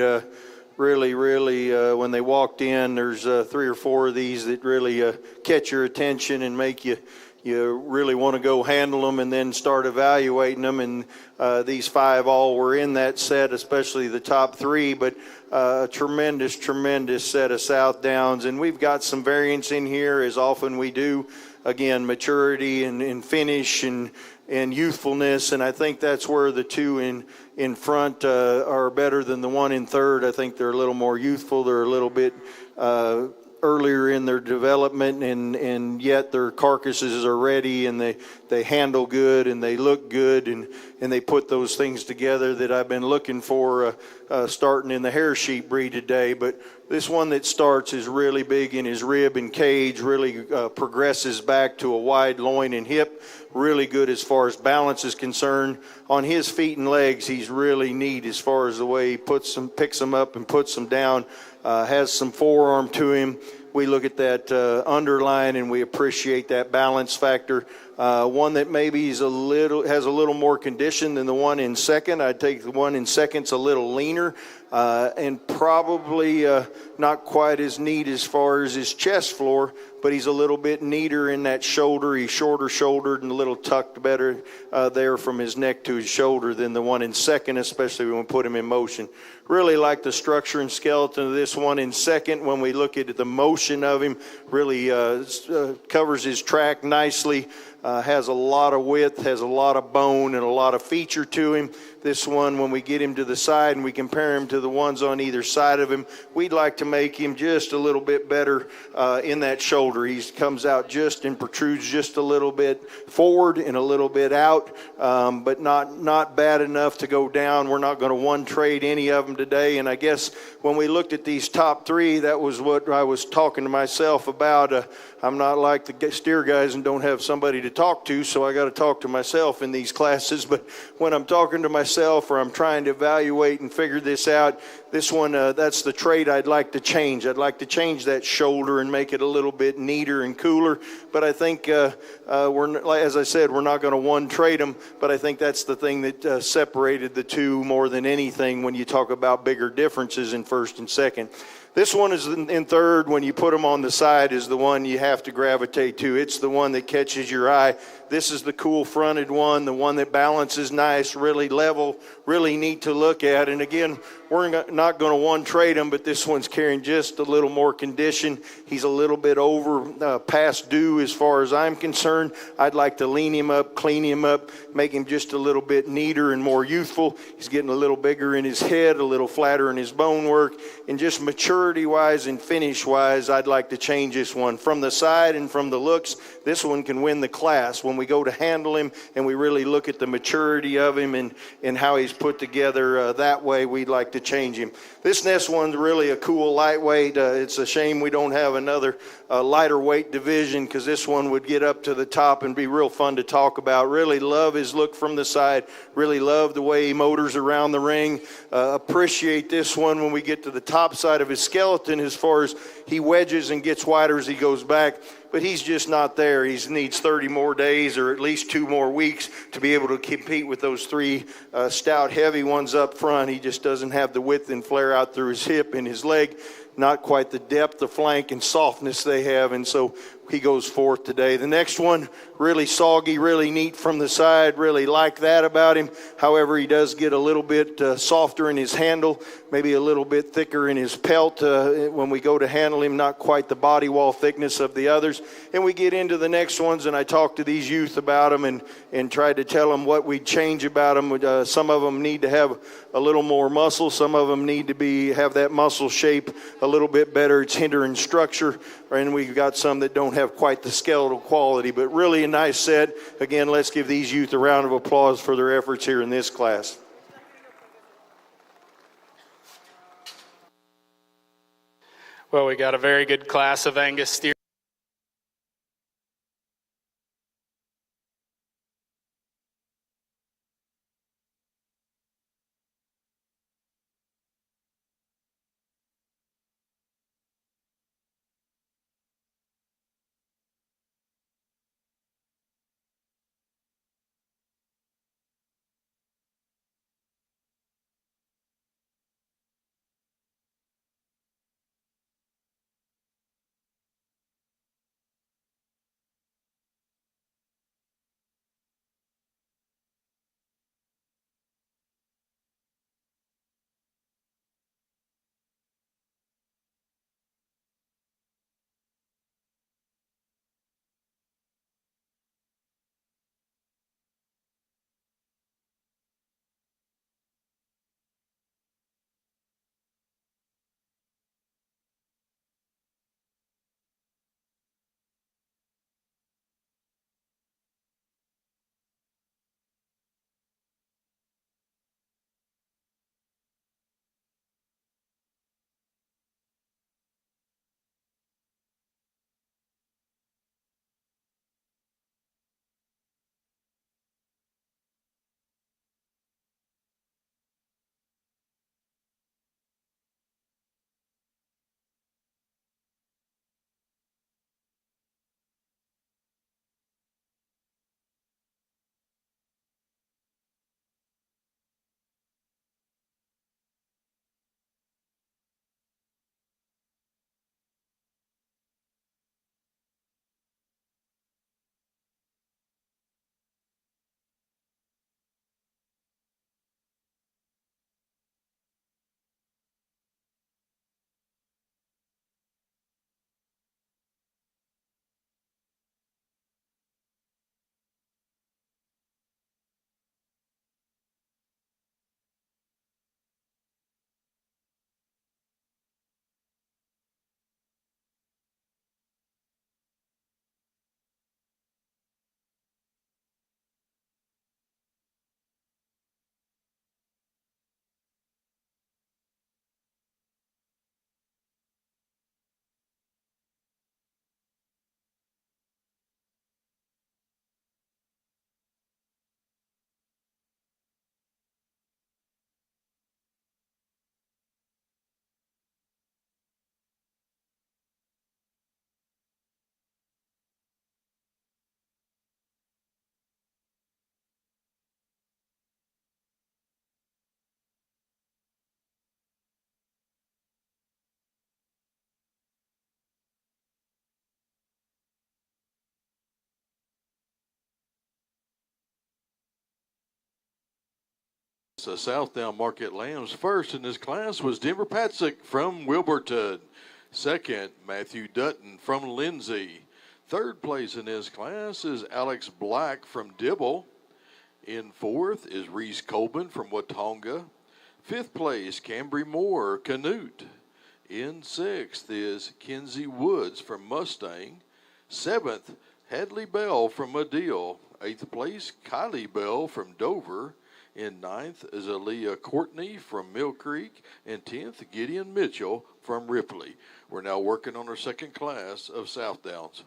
Speaker 8: Really, when they walked in, there's 3 or 4 of these that really catch your attention and make you really want to go handle them and then start evaluating them. And these 5 all were in that set, especially the top 3. But a tremendous set of Southdowns. And we've got some variants in here, as often we do. Again, maturity and finish and youthfulness, and I think that's where the 2 in front are better than the 1 in third. I think they're a little more youthful. They're a little bit earlier in their development, and yet their carcasses are ready, and they handle good, and they look good, and they put those things together that I've been looking for starting in the hair sheep breed today. But this one that starts is really big in his rib and cage, really progresses back to a wide loin and hip, really good as far as balance is concerned. On his feet and legs, he's really neat as far as the way he picks them up and puts them down. Has some forearm to him. We look at that underline and we appreciate that balance factor. One that maybe has a little more condition than the 1 in second. I'd take the 1 in second's a little leaner and probably not quite as neat as far as his chest floor, but he's a little bit neater in that shoulder. He's shorter shouldered and a little tucked better there from his neck to his shoulder than the 1 in second, especially when we put him in motion. Really like the structure and skeleton of this 1 in second. When we look at the motion of him, really covers his track nicely. Has a lot of width, has a lot of bone, and a lot of feature to him. This one, when we get him to the side and we compare him to the ones on either side of him, we'd like to make him just a little bit better in that shoulder. He comes out just and protrudes just a little bit forward and a little bit out, but not bad enough to go down. We're not going to one trade any of them today. And I guess when we looked at these top 3, that was what I was talking to myself about. I'm not like the steer guys and don't have somebody to talk to, so I got to talk to myself in these classes. But when I'm talking to myself or I'm trying to evaluate and figure this out, this one, that's the trait I'd like to change. I'd like to change that shoulder and make it a little bit neater and cooler. But I think, as I said, we're not going to one trade them. But I think that's the thing that separated the 2 more than anything when you talk about bigger differences in first and second. This one is in third. When you put them on the side is the one you have to gravitate to. It's the one that catches your eye. This is the cool fronted one, the one that balances nice, really level, really neat to look at. And again, we're not going to one trade him, but this one's carrying just a little more condition. He's a little bit over past due as far as I'm concerned. I'd like to lean him up, clean him up, make him just a little bit neater and more youthful. He's getting a little bigger in his head, a little flatter in his bone work, and just maturity-wise and finish-wise, I'd like to change this one. From the side and from the looks, this one can win the class. When we go to handle him and we really look at the maturity of him and how he's put together that way, we'd like to change him. This next one's really a cool lightweight. It's a shame we don't have another lighter weight division, because this one would get up to the top and be real fun to talk about. Really love his look from the side. Really love the way he motors around the ring. Appreciate this one when we get to the top side of his skeleton, as far as he wedges and gets wider as he goes back. But he's just not there. He needs 30 more days or at least 2 more weeks to be able to compete with those 3 stout, heavy ones up front. He just doesn't have the width and flare out through his hip and his leg. Not quite the depth of flank and softness they have, and so he goes forth today. The next one, really soggy, really neat from the side. Really like that about him. However, he does get a little bit softer in his handle, maybe a little bit thicker in his pelt when we go to handle him. Not quite the body wall thickness of the others. And we get into the next ones, and I talk to these youth about them and try to tell them what we'd change about them. Some of them need to have a little more muscle. Some of them need to have that muscle shape a little bit better. It's hindering structure. And we've got some that don't have quite the skeletal quality, but really a nice set. Again, let's give these youth a round of applause for their efforts here in this class.
Speaker 10: Well, we got a very good class of Angus steer.
Speaker 7: The Southdown Market Lambs first in this class was Denver Patsick from Wilburton. Second, Matthew Dutton from Lindsay. Third place in this class is Alex Black from Dibble. In fourth is Reese Colbin from Watonga. Fifth place, Cambry Moore, Canute. In sixth is Kenzie Woods from Mustang. Seventh, Hadley Bell from Madill. Eighth place, Kylie Bell from Dover. In ninth is Aaliyah Courtney from Mill Creek. And 10th, Gideon Mitchell from Ripley. We're now working on our second class of Southdowns.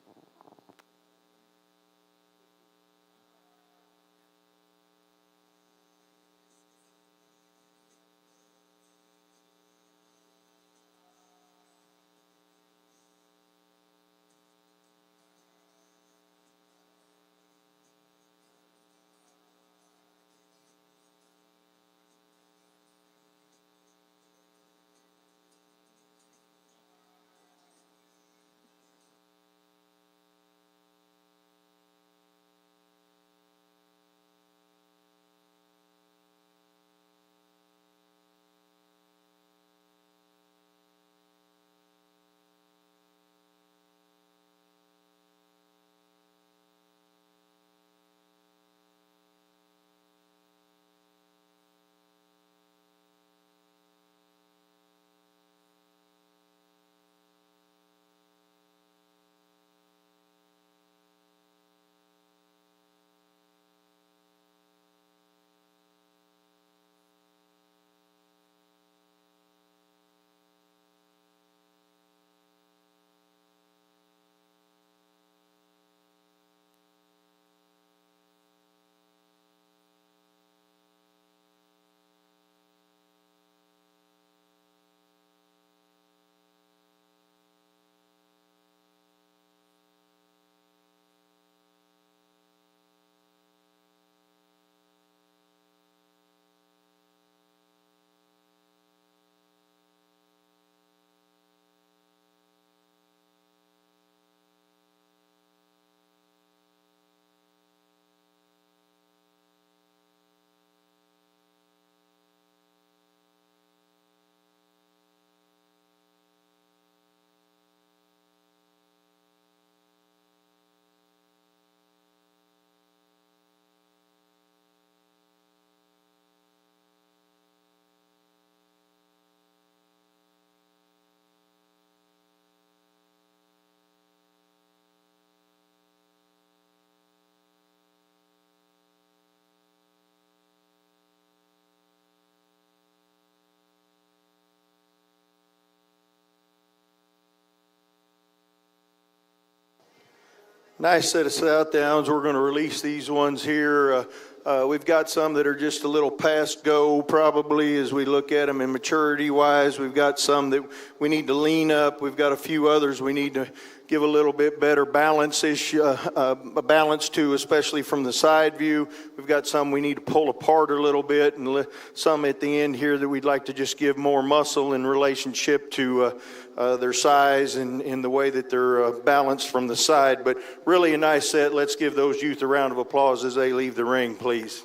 Speaker 8: Nice set of Southdowns. We're going to release these ones here. We've got some that are just a little past go probably as we look at them in maturity wise. We've got some that we need to lean up. We've got a few others we need to give a little bit better balance to, especially from the side view. We've got some we need to pull apart a little bit, and some at the end here that we'd like to just give more muscle in relationship to their size and in the way that they're balanced from the side. But really a nice set. Let's give those youth a round of applause as they leave the ring, please.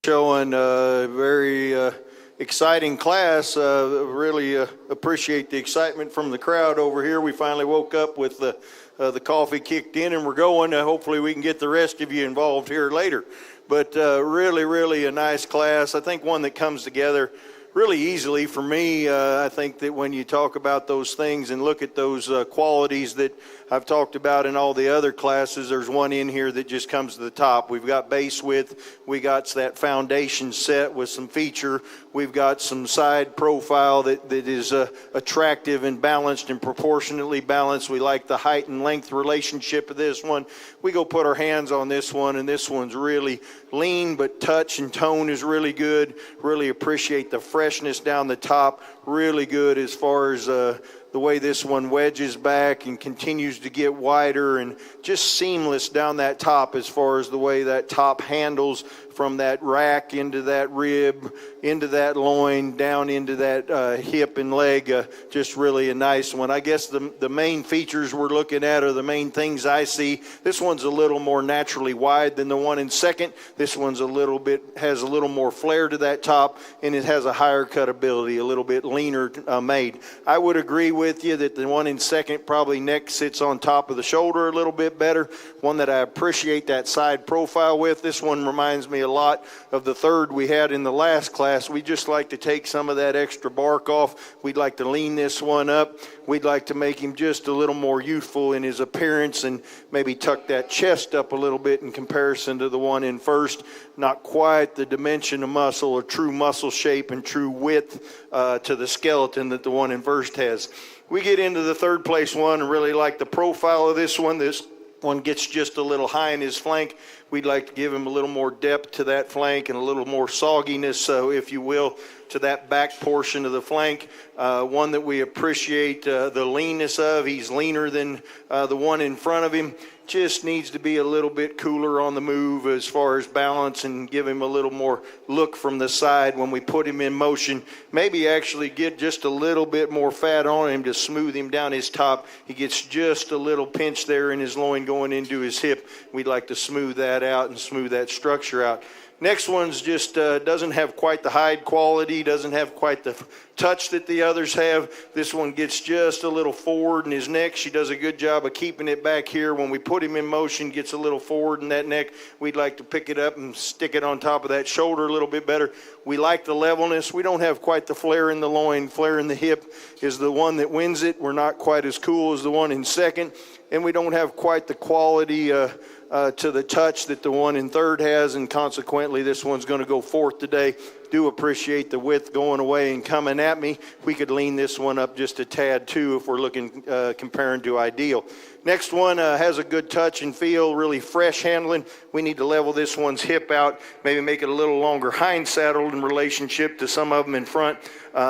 Speaker 8: Showing a very exciting class. Really appreciate the excitement from the crowd over here. We finally woke up with the coffee kicked in, and we're going. Hopefully we can get the rest of you involved here later. But really a nice class. I think one that comes together really easily for me. I think that when you talk about those things and look at those qualities that I've talked about in all the other classes, there's one in here that just comes to the top. We've got base width, we got that foundation set with some feature, we've got some side profile that is attractive and balanced and proportionately balanced. We like the height and length relationship of this one. We go put our hands on this one, and this one's really lean, but touch and tone is really good. Really appreciate the freshness down the top. Really good as far as the way this one wedges back and continues to get wider, and just seamless down that top as far as the way that top handles from that rack into that rib, into that loin, down into that hip and leg. Just really a nice one. I guess the main features we're looking at are the main things I see. This one's a little more naturally wide than the one in second. This one's has a little more flare to that top, and it has a higher cut ability, a little bit leaner made. I would agree with you that the one in second probably neck sits on top of the shoulder a little bit better. One that I appreciate that side profile with. This one reminds me a lot of the third we had in the last class. We just like to take some of that extra bark off. We'd like to lean this one up. We'd like to make him just a little more youthful in his appearance and maybe tuck that chest up a little bit in comparison to the one in first. Not quite the dimension of muscle or true muscle shape and true width to the skeleton that the one in first has. We get into the third place one and really like the profile of this one. This one gets just a little high in his flank. We'd like to give him a little more depth to that flank and a little more sogginess, so if you will, to that back portion of the flank. One that we appreciate the leanness of. He's leaner than the one in front of him. Just needs to be a little bit cooler on the move as far as balance, and give him a little more look from the side when we put him in motion. Maybe actually get just a little bit more fat on him to smooth him down his top. He gets just a little pinch there in his loin going into his hip. We'd like to smooth that out and smooth that structure out. Next one's just doesn't have quite the hide quality, doesn't have quite the touch that the others have. This one gets just a little forward in his neck. She does a good job of keeping it back here. When we put him in motion, gets a little forward in that neck. We'd like to pick it up and stick it on top of that shoulder a little bit better. We like the levelness. We don't have quite the flare in the loin. Flare in the hip is the one that wins it. We're not quite as cool as the one in second. And we don't have quite the quality to the touch that the one in third has, and consequently this one's going to go fourth today. Do appreciate the width going away and coming at me. We could lean this one up just a tad too if we're looking comparing to ideal. Next one has a good touch and feel, really fresh handling. We need to level this one's hip out, maybe make it a little longer hind saddled in relationship to some of them in front.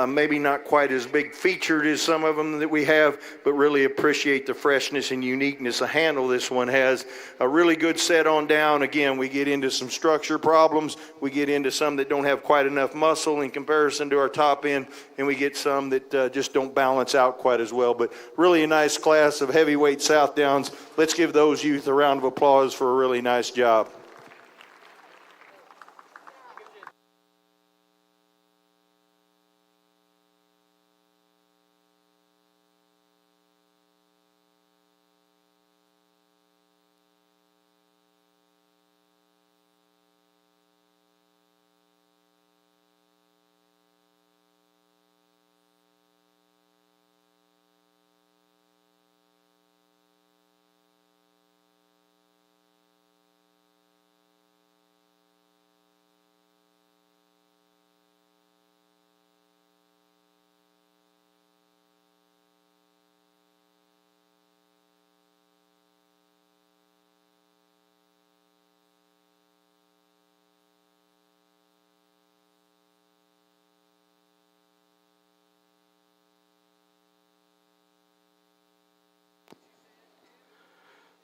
Speaker 8: Maybe not quite as big featured as some of them that we have, but really appreciate the freshness and uniqueness of handle this one has. A really good set on down. Again, we get into some structure problems. We get into some that don't have quite enough muscle in comparison to our top end, and we get some that just don't balance out quite as well. But really a nice class of heavyweight Southdowns. Let's give those youth a round of applause for a really nice job.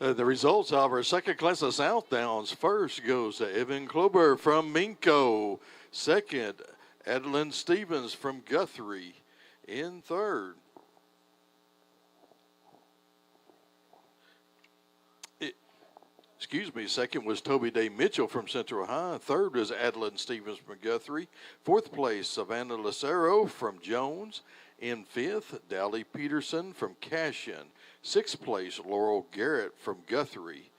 Speaker 7: The results of our second class of Southdowns. First goes to Evan Klober from Minco. Second, Adeline Stevens from Guthrie. In third, Second was Toby Day Mitchell from Central High. Third was Adeline Stevens from Guthrie. Fourth place, Savannah Lucero from Jones. In fifth, Dally Peterson from Cashion. Sixth place, Laurel Garrett from Guthrie.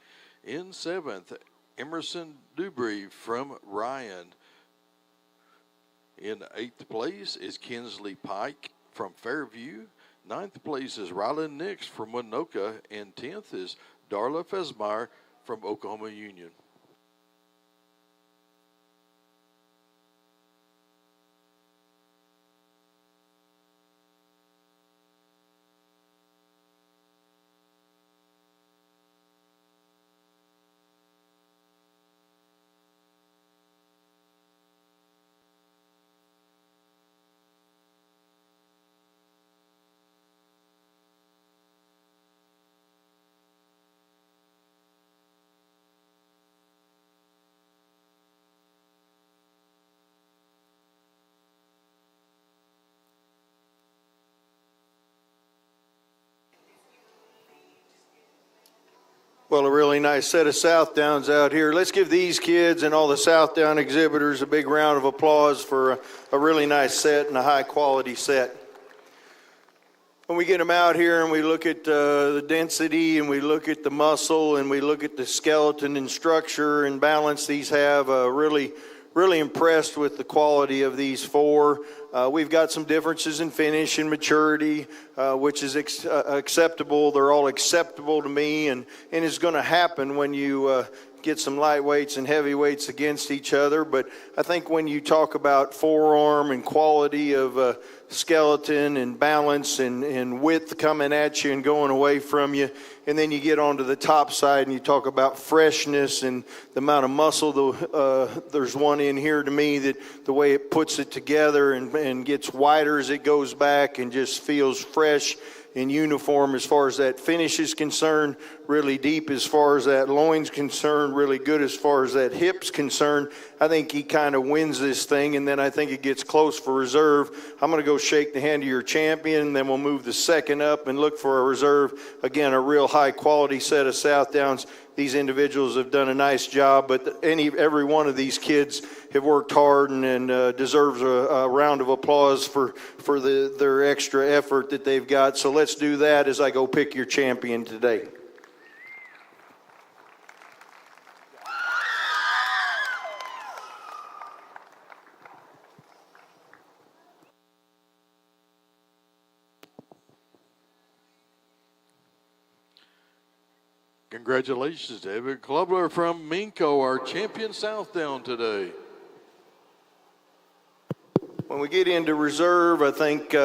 Speaker 7: In seventh, Emerson Dubry from Ryan. In eighth place is Kinsley Pike from Fairview. Ninth place is Ryland Nix from Winoka. And 10th is Darla Fesmeyer from Oklahoma Union.
Speaker 8: Well, a really nice set of Southdowns out here. Let's give these kids and all the Southdown exhibitors a big round of applause for a really nice set and a high-quality set. When we get them out here and we look at the density and we look at the muscle and we look at the skeleton and structure and balance these have, really impressed with the quality of these four. We've got some differences in finish and maturity, which is acceptable. They're all acceptable to me, and it's going to happen when you get some lightweights and heavyweights against each other. But I think when you talk about forearm and quality of skeleton and balance and width coming at you and going away from you, and then you get onto the top side and you talk about freshness and the amount of muscle. There's one in here to me that the way it puts it together and gets wider as it goes back and just feels fresh and uniform as far as that finish is concerned, really deep as far as that loin's concerned, really good as far as that hip's concerned. I think he kind of wins this thing, and then I think it gets close for reserve. I'm going to go shake the hand of your champion, and then we'll move the second up and look for a reserve. Again, a real high-quality set of Southdowns. These individuals have done a nice job, but every one of these kids have worked hard and deserves a round of applause for their extra effort that they've got. So let's do that as I go pick your champion today.
Speaker 7: Congratulations, David Klubler from Minco, our champion Southdown today.
Speaker 8: When we get into reserve, I think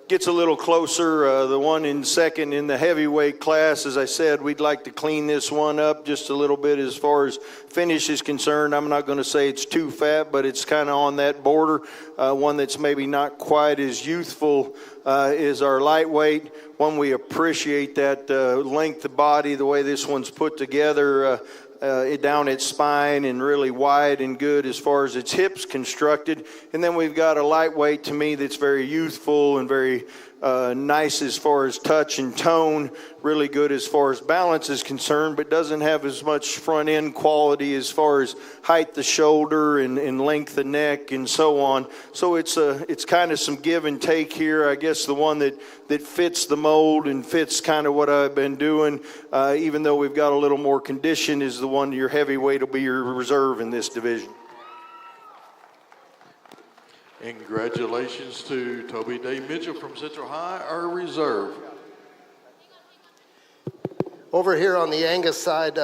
Speaker 8: gets a little closer. The one in second in the heavyweight class, as I said, we'd like to clean this one up just a little bit as far as finish is concerned. I'm not going to say it's too fat, but it's kind of on that border. One that's maybe not quite as youthful is our lightweight. One, we appreciate that length of body, the way this one's put together. Down its spine and really wide and good as far as its hips constructed. And then we've got a lightweight to me that's very youthful and very nice as far as touch and tone, really good as far as balance is concerned, but doesn't have as much front end quality as far as height the shoulder and length the neck and so on. So it's kind of some give and take here. I guess the one that fits the mold and fits kind of what I've been doing, even though we've got a little more condition, is the one your heavyweight will be your reserve in this division.
Speaker 7: And congratulations to Toby Day Mitchell from Central High, our reserve.
Speaker 9: Over here on the Angus side,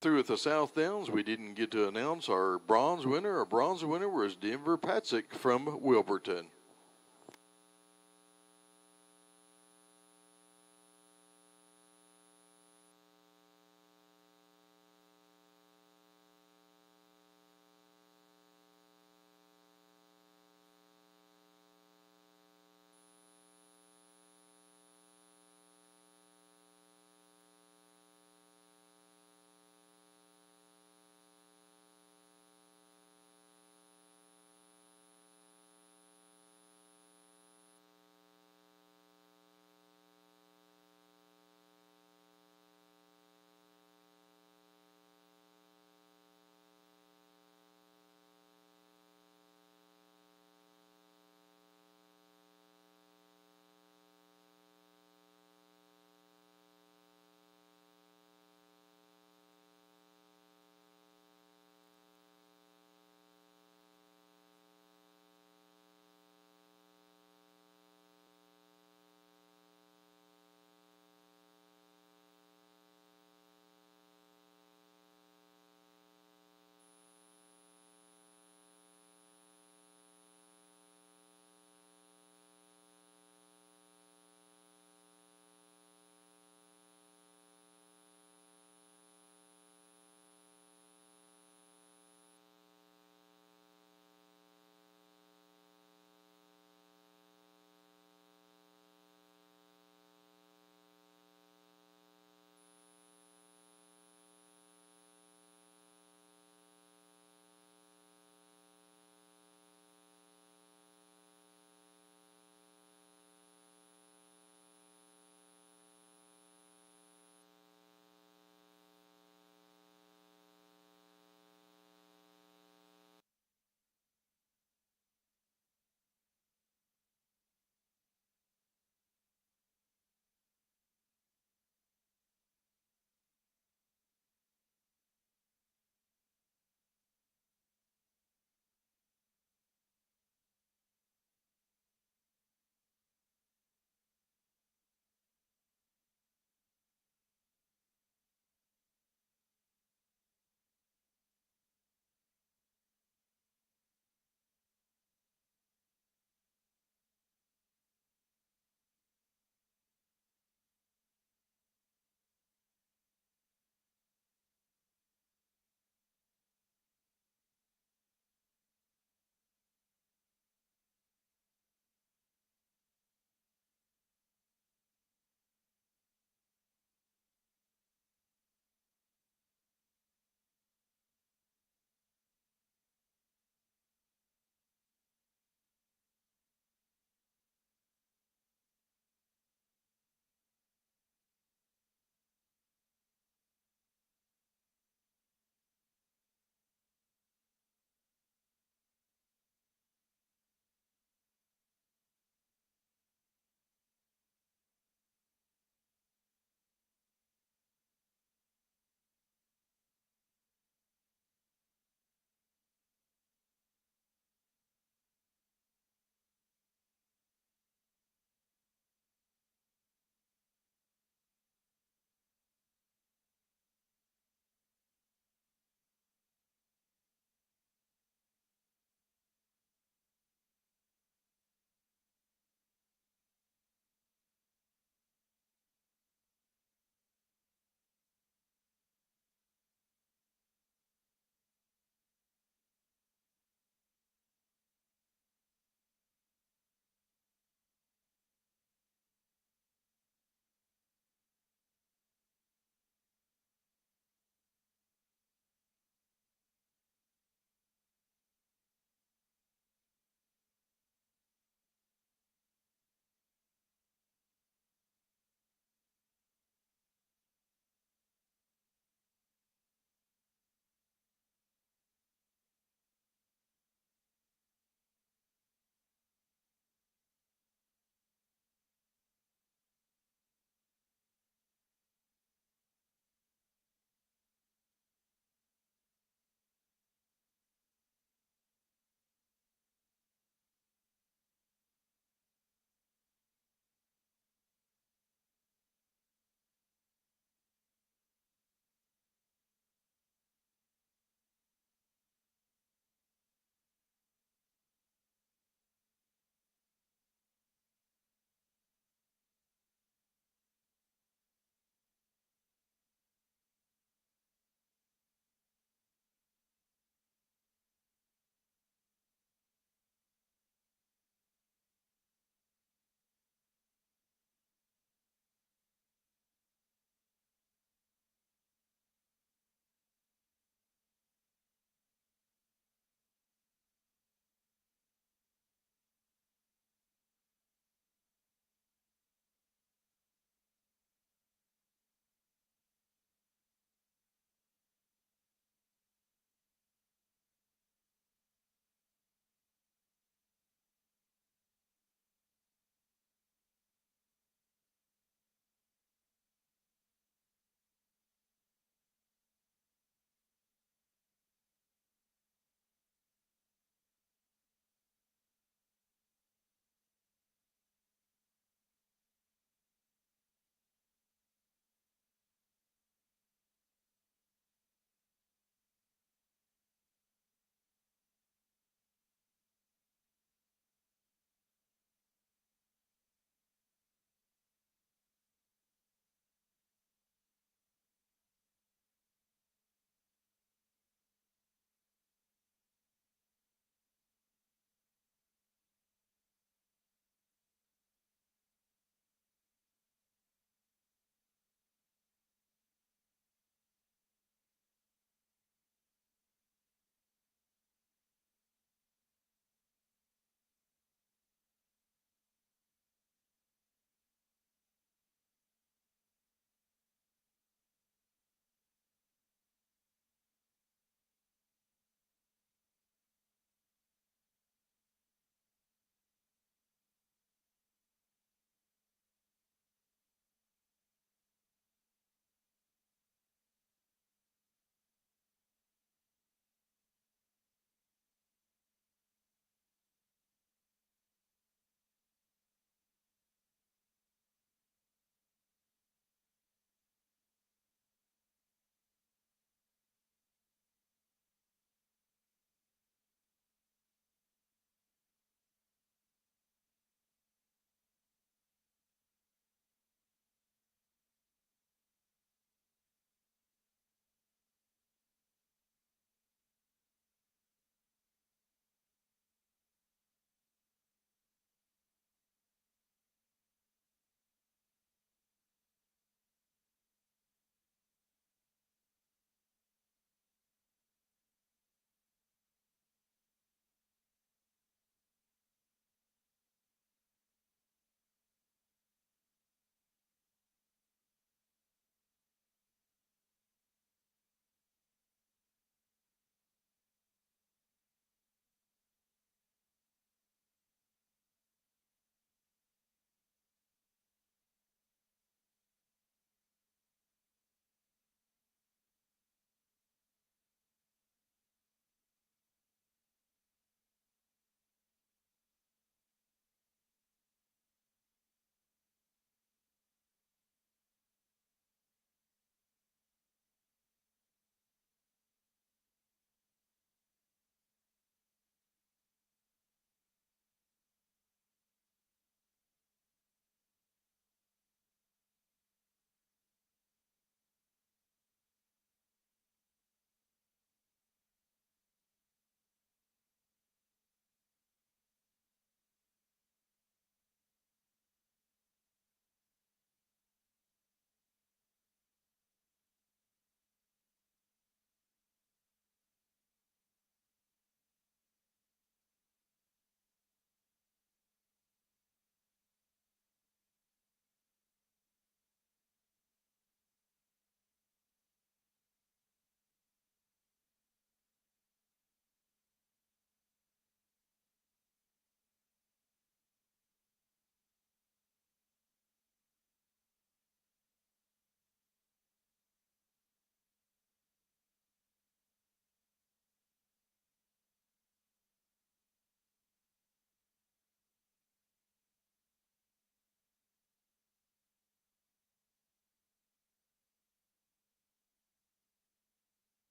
Speaker 7: Through at the Southdowns, we didn't get to announce our bronze winner. Our bronze winner was Denver Patzik from Wilburton.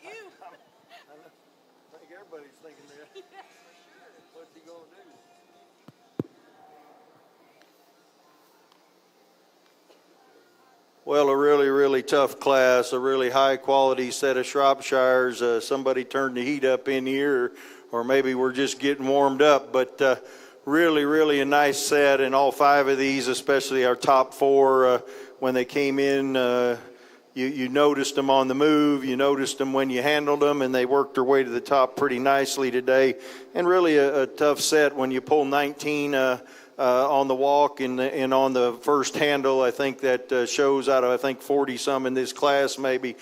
Speaker 8: I think everybody's thinking that. What's he going to do? Well, a really, really tough class, a really high-quality set of Shropshires. Somebody turned the heat up in here, or maybe we're just getting warmed up. But really, really a nice set, and all 5 of these, especially our top 4, when they came in, you noticed them on the move, you noticed them when you handled them, and they worked their way to the top pretty nicely today. And really a tough set when you pull 19 on the walk and on the first handle. I think that shows out of, 40-some in this class maybe,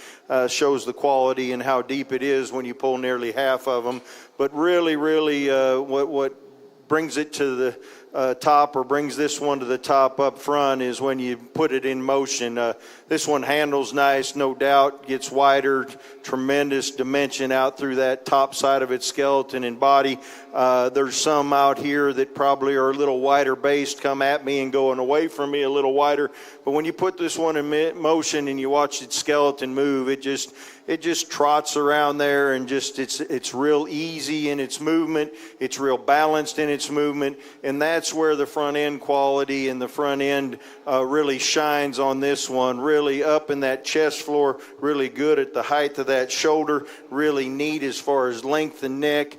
Speaker 8: shows the quality and how deep it is when you pull nearly half of them. But really, really what brings it to the top, or brings this one to the top up front, is when you put it in motion. This one handles nice, no doubt, gets wider, tremendous dimension out through that top side of its skeleton and body. There's some out here that probably are a little wider based, come at me and going away from me a little wider. But when you put this one in motion and you watch its skeleton move, it just trots around there, and just it's real easy in its movement. It's real balanced in its movement, and that's where the front end quality and the front end really shines on this one. Really up in that chest floor, really good at the height of that shoulder, really neat as far as length and neck.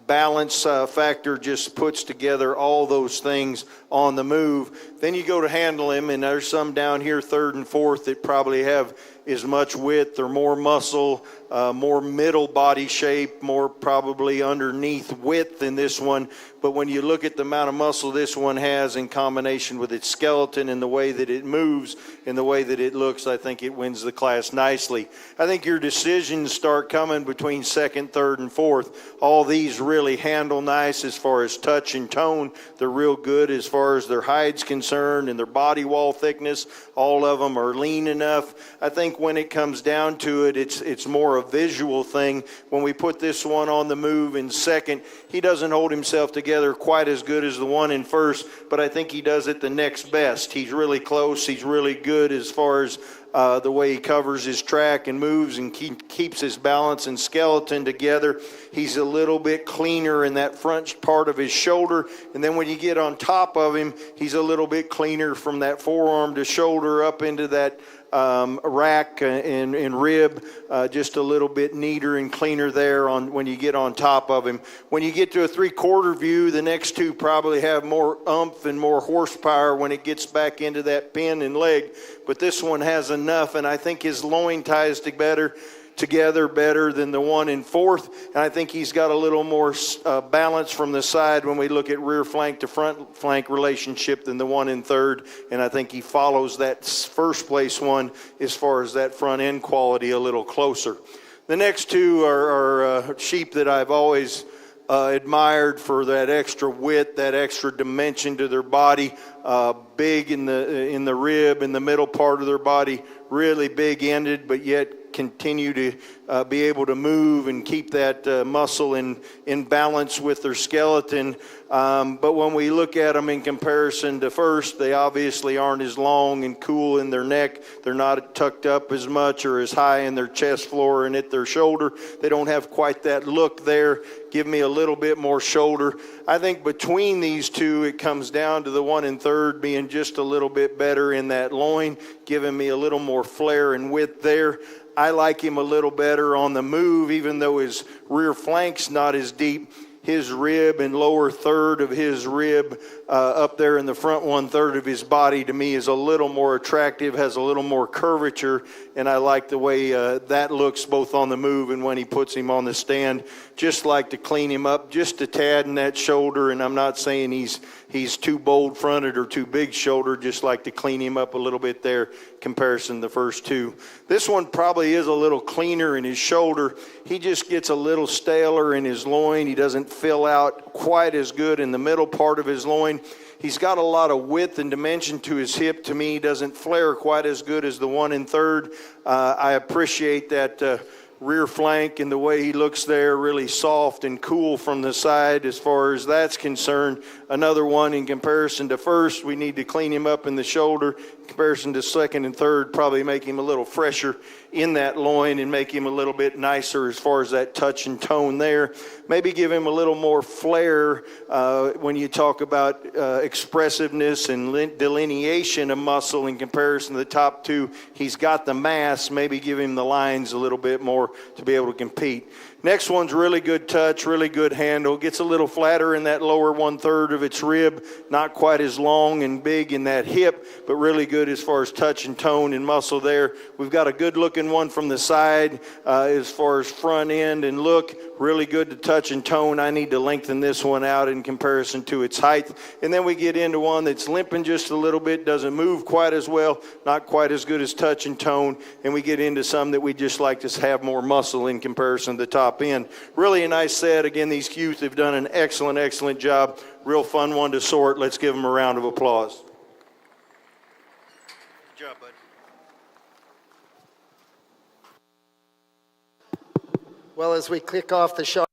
Speaker 8: Balance factor just puts together all those things on the move. Then you go to handle him, and there's some down here, 3rd and 4th, that probably have as much width or more muscle, more middle body shape, more probably underneath width than this one. But when you look at the amount of muscle this one has in combination with its skeleton and the way that it moves and the way that it looks, I think it wins the class nicely. I think your decisions start coming between 2nd, 3rd, and 4th. All these really handle nice as far as touch and tone. They're real good as far as their hide's concerned and their body wall thickness. All of them are lean enough. I think when it comes down to it, it's more a visual thing. When we put this one on the move in 2nd, he doesn't hold himself together quite as good as the one in 1st, but I think he does it the next best. He's really close. He's really good as far as the way he covers his track and moves and keeps his balance and skeleton together. He's a little bit cleaner in that front part of his shoulder, and then when you get on top of him, he's a little bit cleaner from that forearm to shoulder up into that rack and rib, just a little bit neater and cleaner there on when you get on top of him. When you get to a 3/4 view, the next two probably have more oomph and more horsepower when it gets back into that pin and leg, but this one has enough, and I think his loin ties together better than the one in 4th, and I think he's got a little more balance from the side when we look at rear flank to front flank relationship than the one in 3rd, and I think he follows that first place one as far as that front end quality a little closer. The next two are sheep that I've always admired for that extra width, that extra dimension to their body, big in the rib, in the middle part of their body, really big-ended, but yet continue to be able to move and keep that muscle in balance with their skeleton. But when we look at them in comparison to 1st, they obviously aren't as long and cool in their neck. They're not tucked up as much or as high in their chest floor and at their shoulder. They don't have quite that look there. Give me a little bit more shoulder. I think between these two, it comes down to the one in 3rd being just a little bit better in that loin, giving me a little more flare and width there. I like him a little better on the move, even though his rear flank's not as deep. His rib and lower 3rd of his rib up there in the front 1/3 of his body, to me, is a little more attractive, has a little more curvature, and I like the way that looks both on the move and when he puts him on the stand. Just like to clean him up just a tad in that shoulder, and I'm not saying he's too bold fronted or too big shoulder, just like to clean him up a little bit there comparison to the first two. This one probably is a little cleaner in his shoulder. He just gets a little staler in his loin. He doesn't fill out quite as good in the middle part of his loin. He's got a lot of width and dimension to his hip. To me, he doesn't flare quite as good as the one in 3rd. I appreciate that rear flank and the way he looks there, really soft and cool from the side as far as that's concerned. Another one in comparison to first, we need to clean him up in the shoulder. In comparison to second and third, probably make him a little fresher in that loin and make him a little bit nicer as far as that touch and tone there. Maybe give him a little more flair when you talk about expressiveness and delineation of muscle in comparison to the top two. He's got the mass. Maybe give him the lines a little bit more to be able to compete. Next one's really good touch, really good handle. Gets a little flatter in that lower 1/3 of its rib. Not quite as long and big in that hip, but really good as far as touch and tone and muscle there. We've got a good looking one from the side as far as front end and look. Really good to touch and tone. I need to lengthen this one out in comparison to its height. And then we get into one that's limping just a little bit, doesn't move quite as well, not quite as good as touch and tone. And we get into some that we just like to have more muscle in comparison to the top end. Really a nice set. Again, these youth have done an excellent, excellent job. Real fun one to sort. Let's give them a round of applause. Good job, bud.
Speaker 9: Well, as we kick off the show,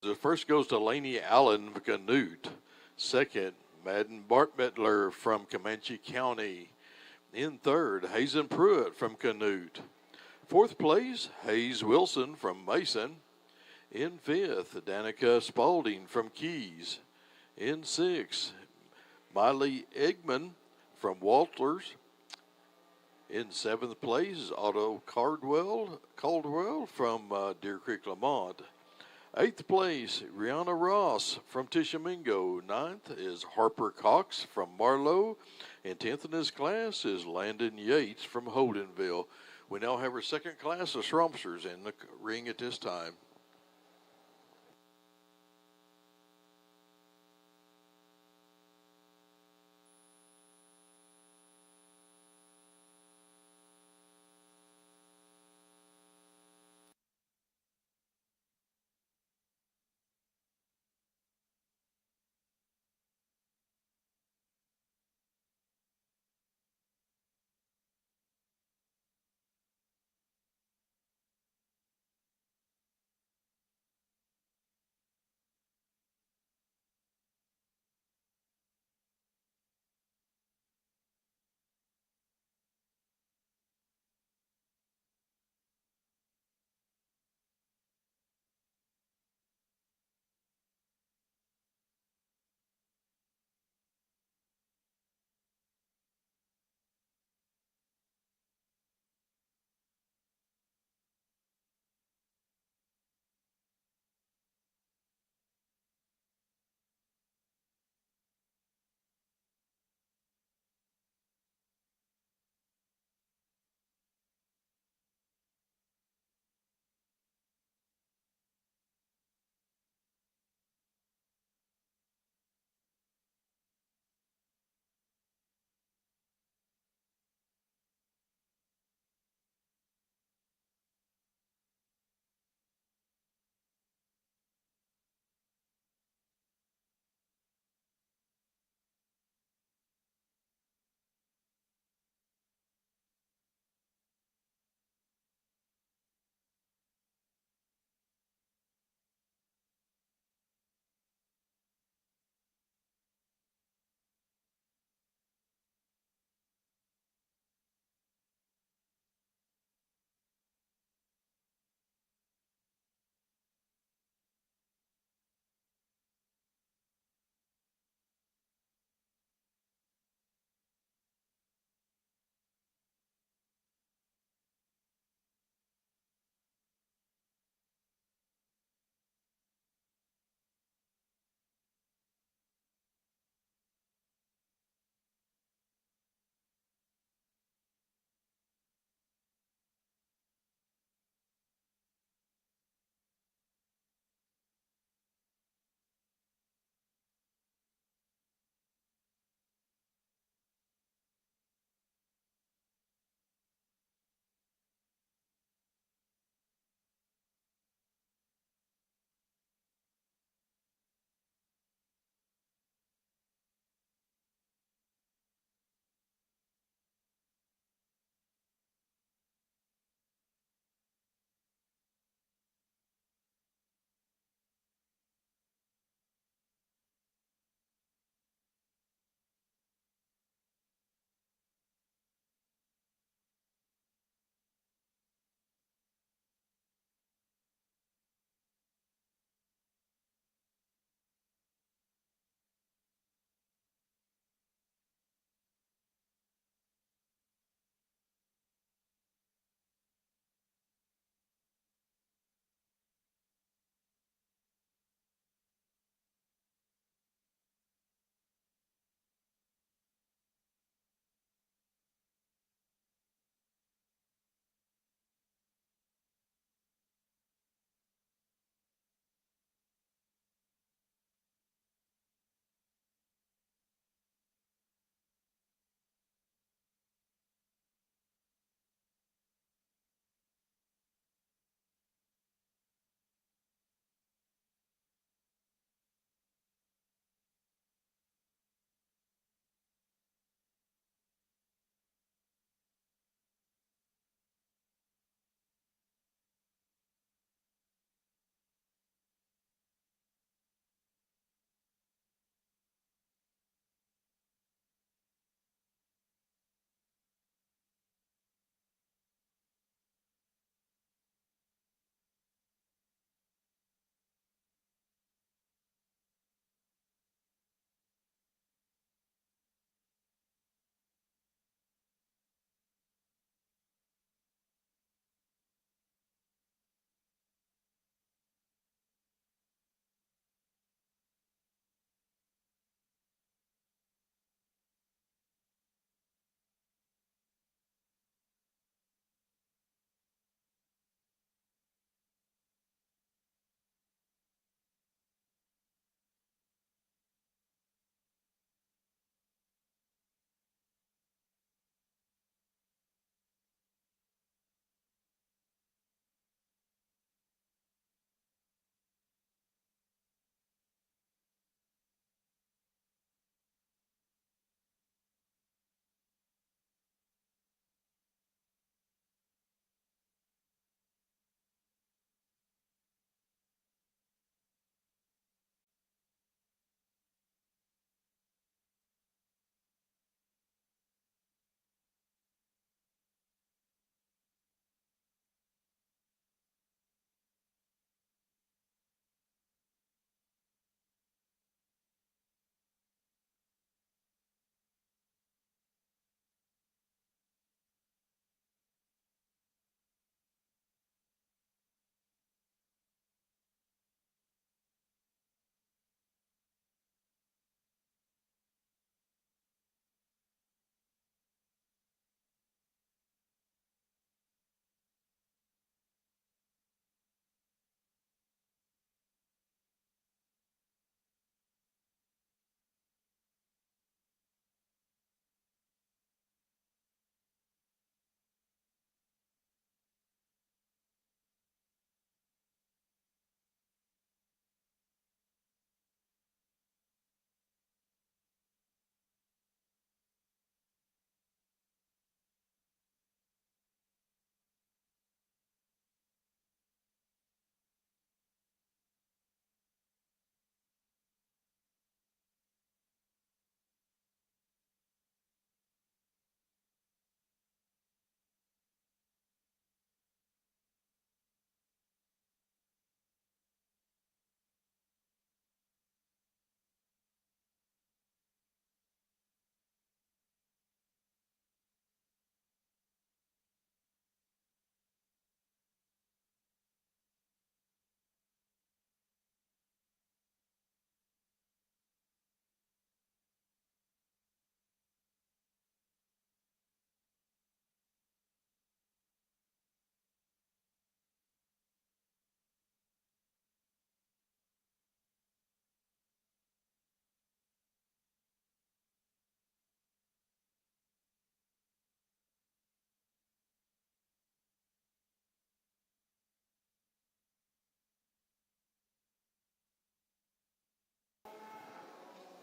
Speaker 7: The first goes to Laney Allen of Canute. Second, Madden Bartmettler from Comanche County. In third, Hazen Pruitt from Canute. Fourth place, Hayes Wilson from Mason. In fifth, Danica Spalding from Keys. In sixth, Miley Eggman from Walters. In seventh place, Otto Caldwell from Deer Creek, Lamont. Eighth place, Rihanna Ross from Tishomingo. Ninth is Harper Cox from Marlow. And 10th in this class is Landon Yates from Holdenville. We now have our second class of Shropshires in the ring at this time.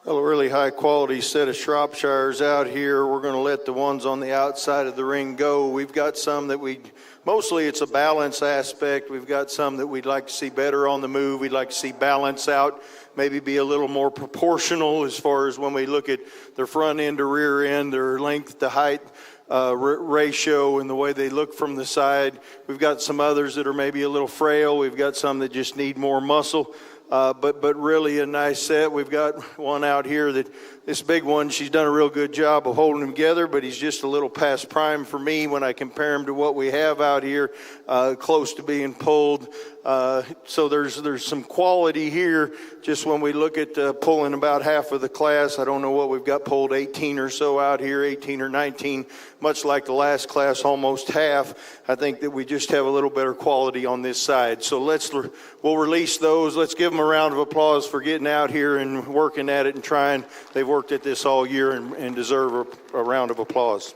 Speaker 8: Well, a really high quality set of Shropshires out here. We're going to let the ones on the outside of the ring go. We've got some that mostly it's a balance aspect. We've got some that we'd like to see better on the move. We'd like to see balance out, maybe be a little more proportional as far as when we look at their front end to rear end, their length to height ratio and the way they look from the side. We've got some others that are maybe a little frail. We've got some that just need more muscle. But really a nice set. We've got one out here that this big one, she's done a real good job of holding him together, but he's just a little past prime for me when I compare him to what we have out here, close to being pulled. So there's some quality here. Just when we look at pulling about half of the class, I don't know what we've got pulled, 18 or so out here, 18 or 19, much like the last class, almost half. I think that we just have a little better quality on this side. So we'll release those. Let's give them a round of applause for getting out here and working at it and trying. They've worked at this all year and deserve a round of applause.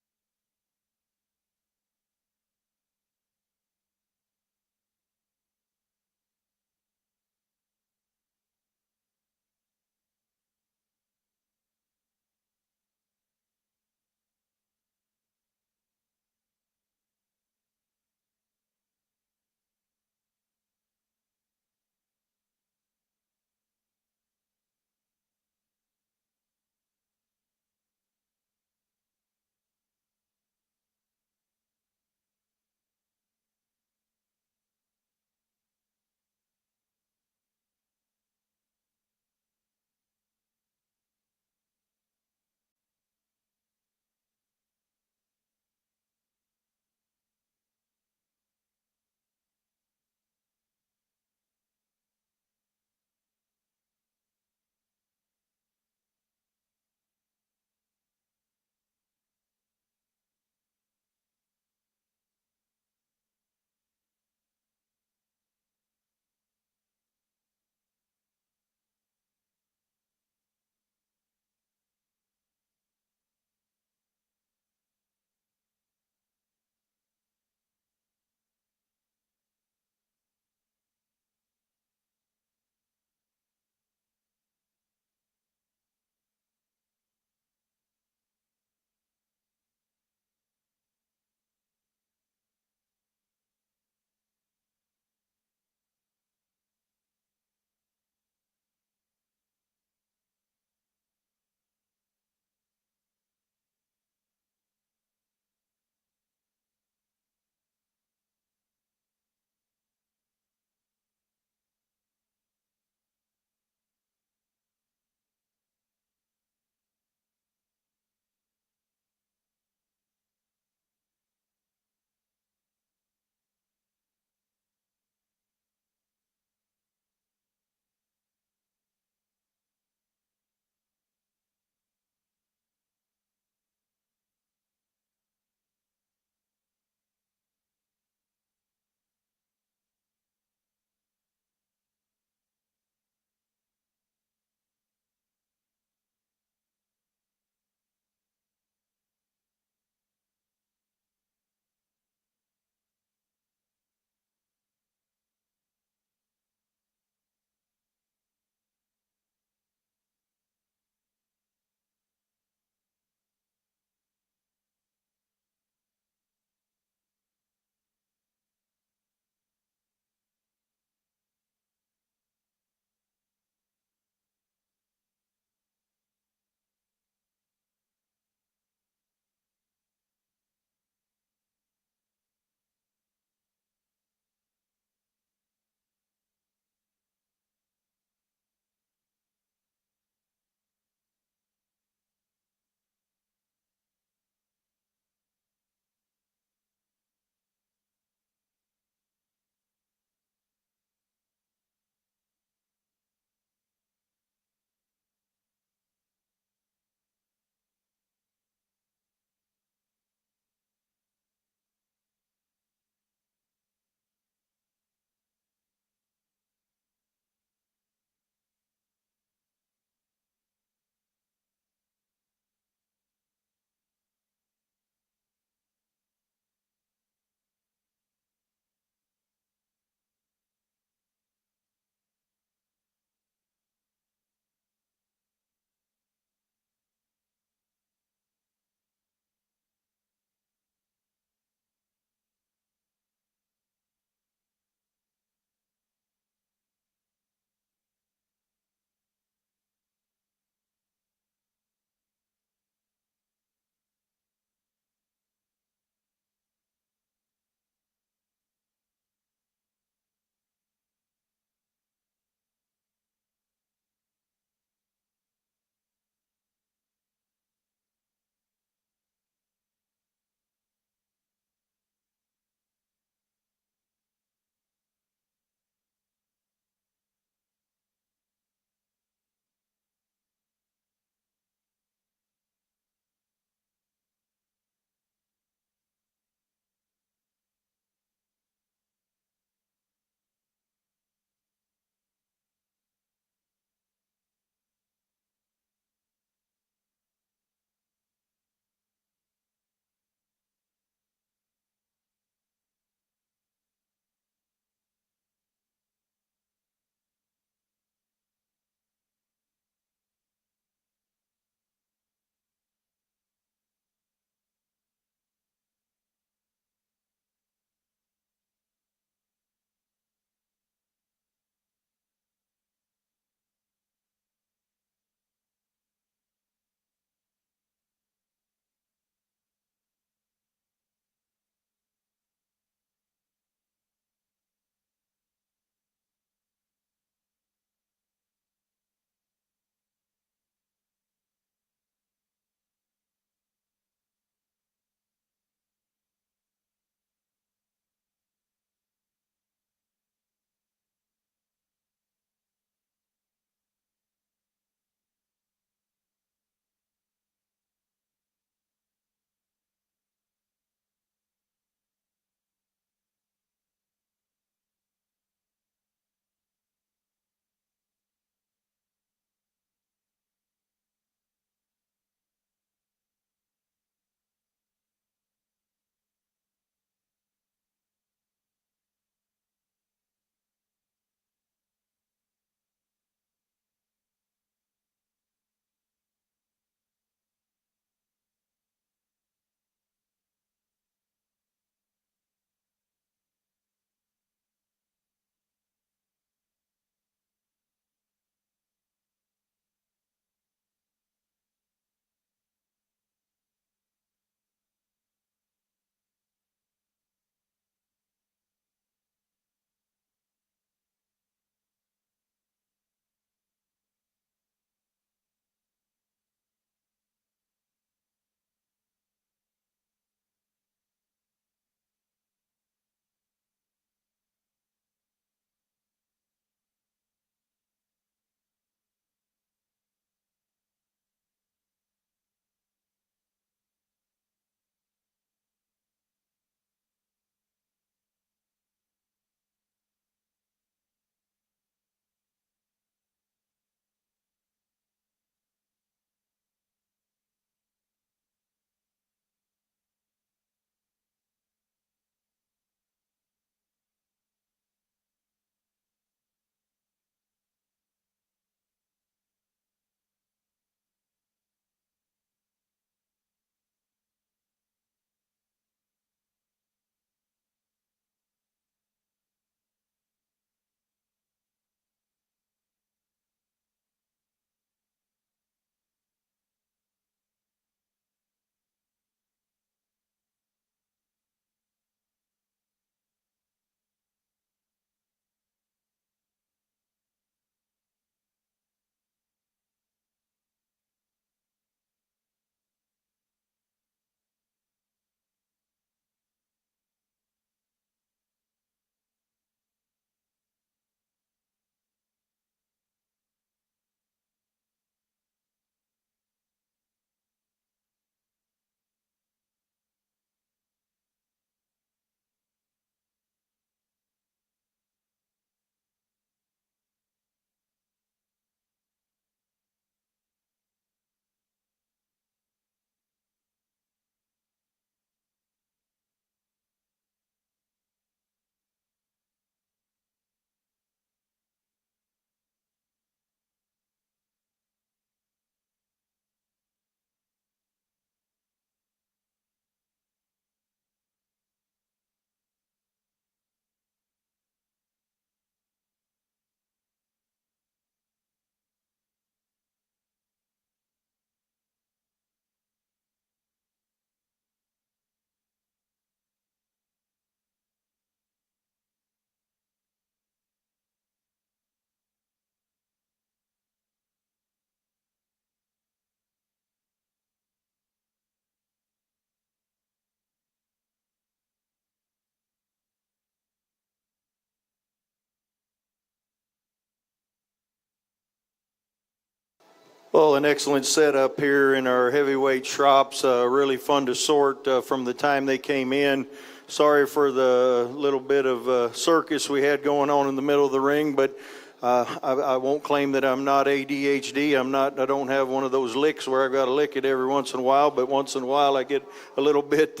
Speaker 8: Well, an excellent setup here in our heavyweight shops. Really fun to sort from the time they came in. Sorry for the little bit of circus we had going on in the middle of the ring, but I won't claim that I'm not ADHD. I don't have one of those licks where I've got to lick it every once in a while, but once in a while I get a little bit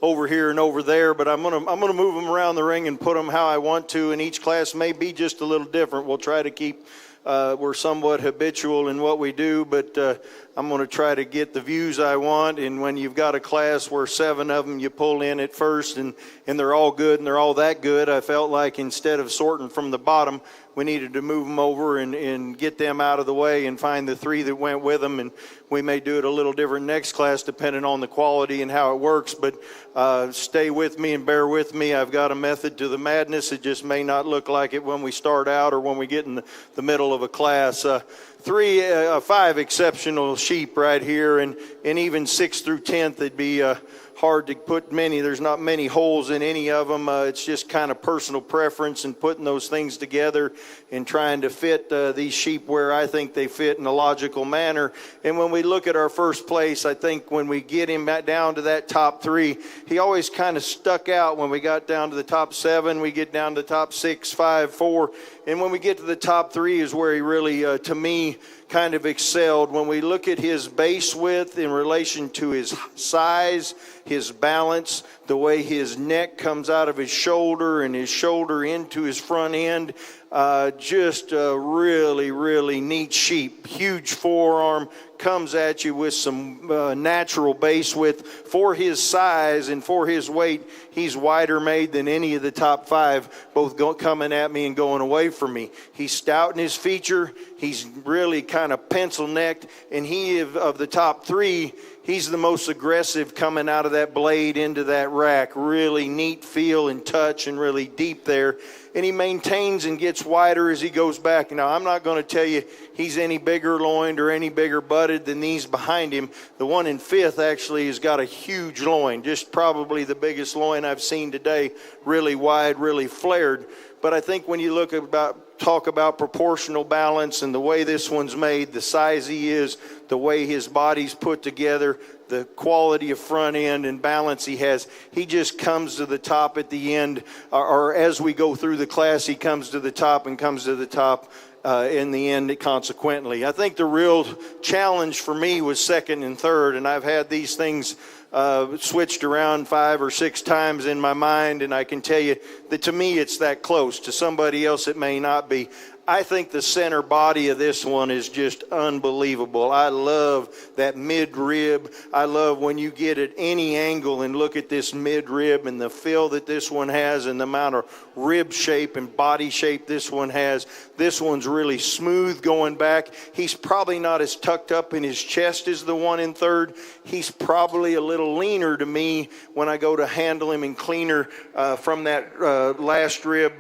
Speaker 8: over here and over there, but I'm gonna move them around the ring and put them how I want to, and each class may be just a little different. We'll try to keep we're somewhat habitual in what we do, but I'm going to try to get the views I want. And when you've got a class where 7 of them you pull in at first and they're all good and they're all that good, I felt like instead of sorting from the bottom, we needed to move them over and get them out of the way and find the 3 that went with them. And we may do it a little different next class depending on the quality and how it works. But stay with me and bear with me. I've got a method to the madness. It just may not look like it when we start out or when we get in the middle of a class. 5 exceptional sheep right here, and even 6th through 10th, it'd be hard to put many. There's not many holes in any of them. It's just kind of personal preference and putting those things together and trying to fit these sheep where I think they fit in a logical manner. And when we look at our first place, I think when we get him back down to that top 3, he always kind of stuck out. When we got down to the top 7, we get down to the top 6, 5, 4. And when we get to the top 3 is where he really, to me, kind of excelled. When we look at his base width in relation to his size, his balance, the way his neck comes out of his shoulder and his shoulder into his front end, just a really, really neat sheep. Huge forearm, comes at you with some natural base width. For his size and for his weight, he's wider made than any of the top 5, both coming at me and going away from me. He's stout in his feature. He's really kind of pencil-necked, and he, of the top 3, he's the most aggressive coming out of that blade into that rack. Really neat feel and touch and really deep there. And he maintains and gets wider as he goes back. Now, I'm not going to tell you he's any bigger loined or any bigger butted than these behind him. The one in 5th actually has got a huge loin, just probably the biggest loin I've seen today, really wide, really flared. But I think when you talk about proportional balance and the way this one's made, the size he is, the way his body's put together, the quality of front end and balance he has, he just comes to the top at the end, or as we go through the class, he comes to the top and comes to the top in the end consequently. I think the real challenge for me was 2nd and 3rd, and I've had these things switched around 5 or 6 times in my mind, and I can tell you that to me it's that close. To somebody else it may not be. I think the center body of this one is just unbelievable. I love that mid-rib. I love when you get at any angle and look at this mid-rib and the feel that this one has and the amount of rib shape and body shape this one has. This one's really smooth going back. He's probably not as tucked up in his chest as the one in 3rd. He's probably a little leaner to me when I go to handle him and cleaner from that last rib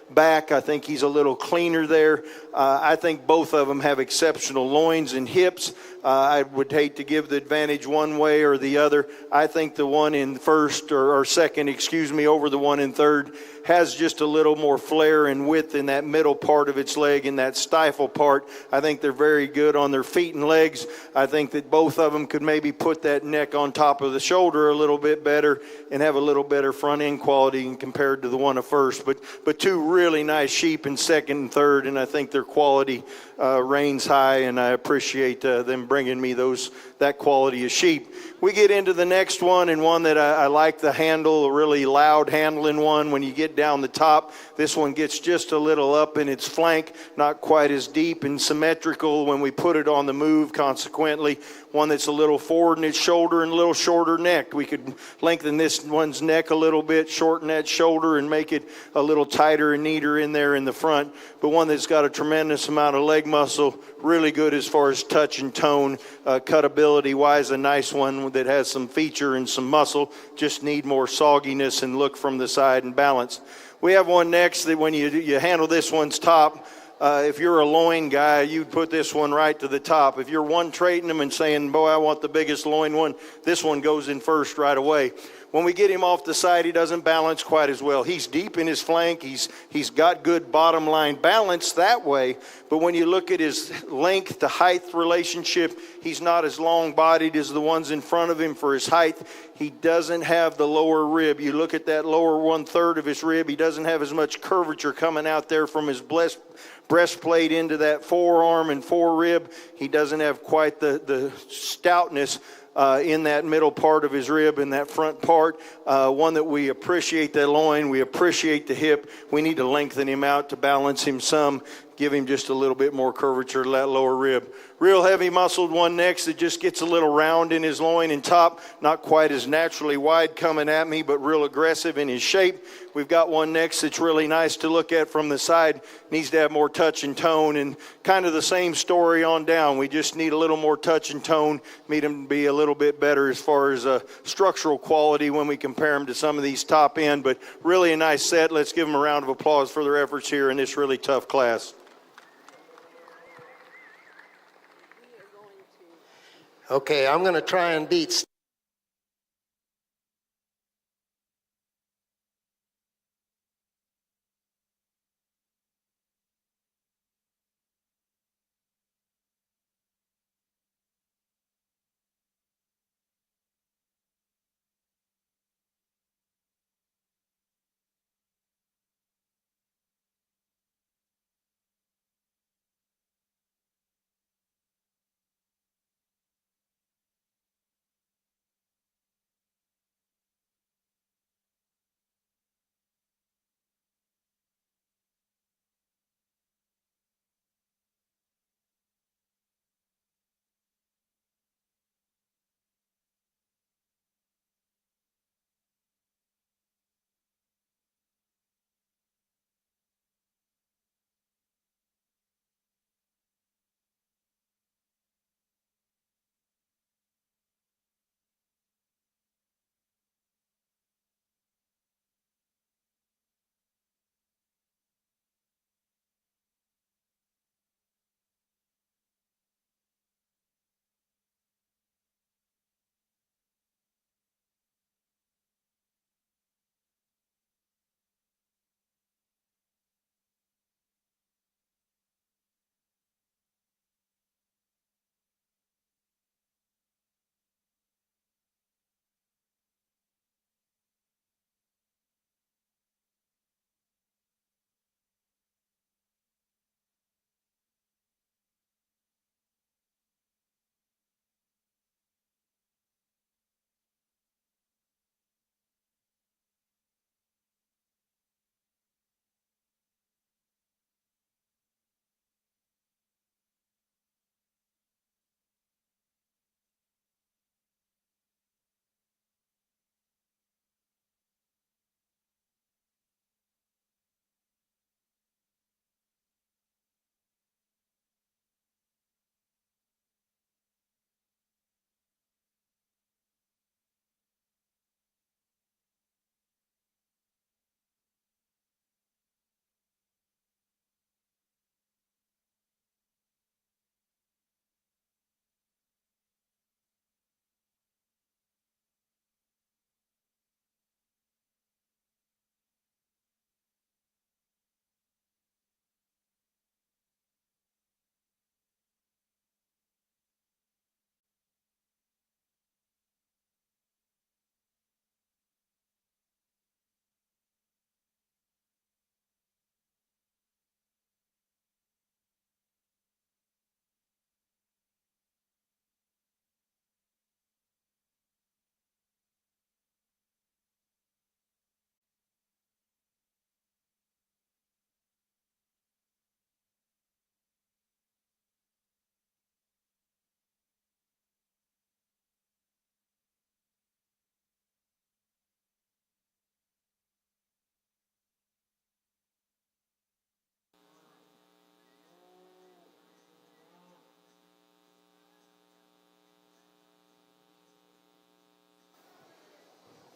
Speaker 8: back. I think he's a little cleaner there. I think both of them have exceptional loins and hips. I would hate to give the advantage one way or the other. I think the one in 1st or 2nd, over the one in 3rd has just a little more flare and width in that middle part of its leg and that stifle part. I think they're very good on their feet and legs. I think that both of them could maybe put that neck on top of the shoulder a little bit better and have a little better front end quality compared to the one of 1st. But 2 really nice sheep in 2nd and 3rd, and I think their quality reigns high, and I appreciate them bringing me that quality of sheep. We get into the next one, and one that I like the handle, a really loud handling one. When you get down the top, this one gets just a little up in its flank, not quite as deep and symmetrical when we put it on the move, consequently. One that's a little forward in its shoulder and a little shorter neck. We could lengthen this one's neck a little bit, shorten that shoulder, and make it a little tighter and neater in there in the front. But one that's got a tremendous amount of leg muscle, really good as far as touch and tone, cutability-wise, a nice one that has some feature and some muscle, just need more sogginess and look from the side and balance. We have one next that when you handle this one's top, if you're a loin guy, you'd put this one right to the top. If you're one trading them and saying, boy, I want the biggest loin one, this one goes in 1st right away. when we get him off the side, he doesn't balance quite as well. He's deep in his flank. He's got good bottom line balance that way. But when you look at his length to height relationship, he's not as long-bodied as the ones in front of him for his height. He doesn't have the lower rib. You look at that lower 1/3 of his rib, he doesn't have as much curvature coming out there from his breastplate into that forearm and forerib. He doesn't have quite the stoutness in that middle part of his rib and that front part. One that we appreciate that loin, we appreciate the hip. We need to lengthen him out to balance him some, give him just a little bit more curvature to that lower rib. Real heavy muscled one next that just gets a little round in his loin and top, not quite as naturally wide coming at me, but real aggressive in his shape. We've got one next that's really nice to look at from the side, needs to have more touch and tone, and kind of the same story on down. We just need a little more touch and tone, need him to be a little bit better as far as structural quality when we compare him to some of these top end, but really a nice set. Let's give them a round of applause for their efforts here in this really tough class.
Speaker 9: Okay, I'm going to try and beat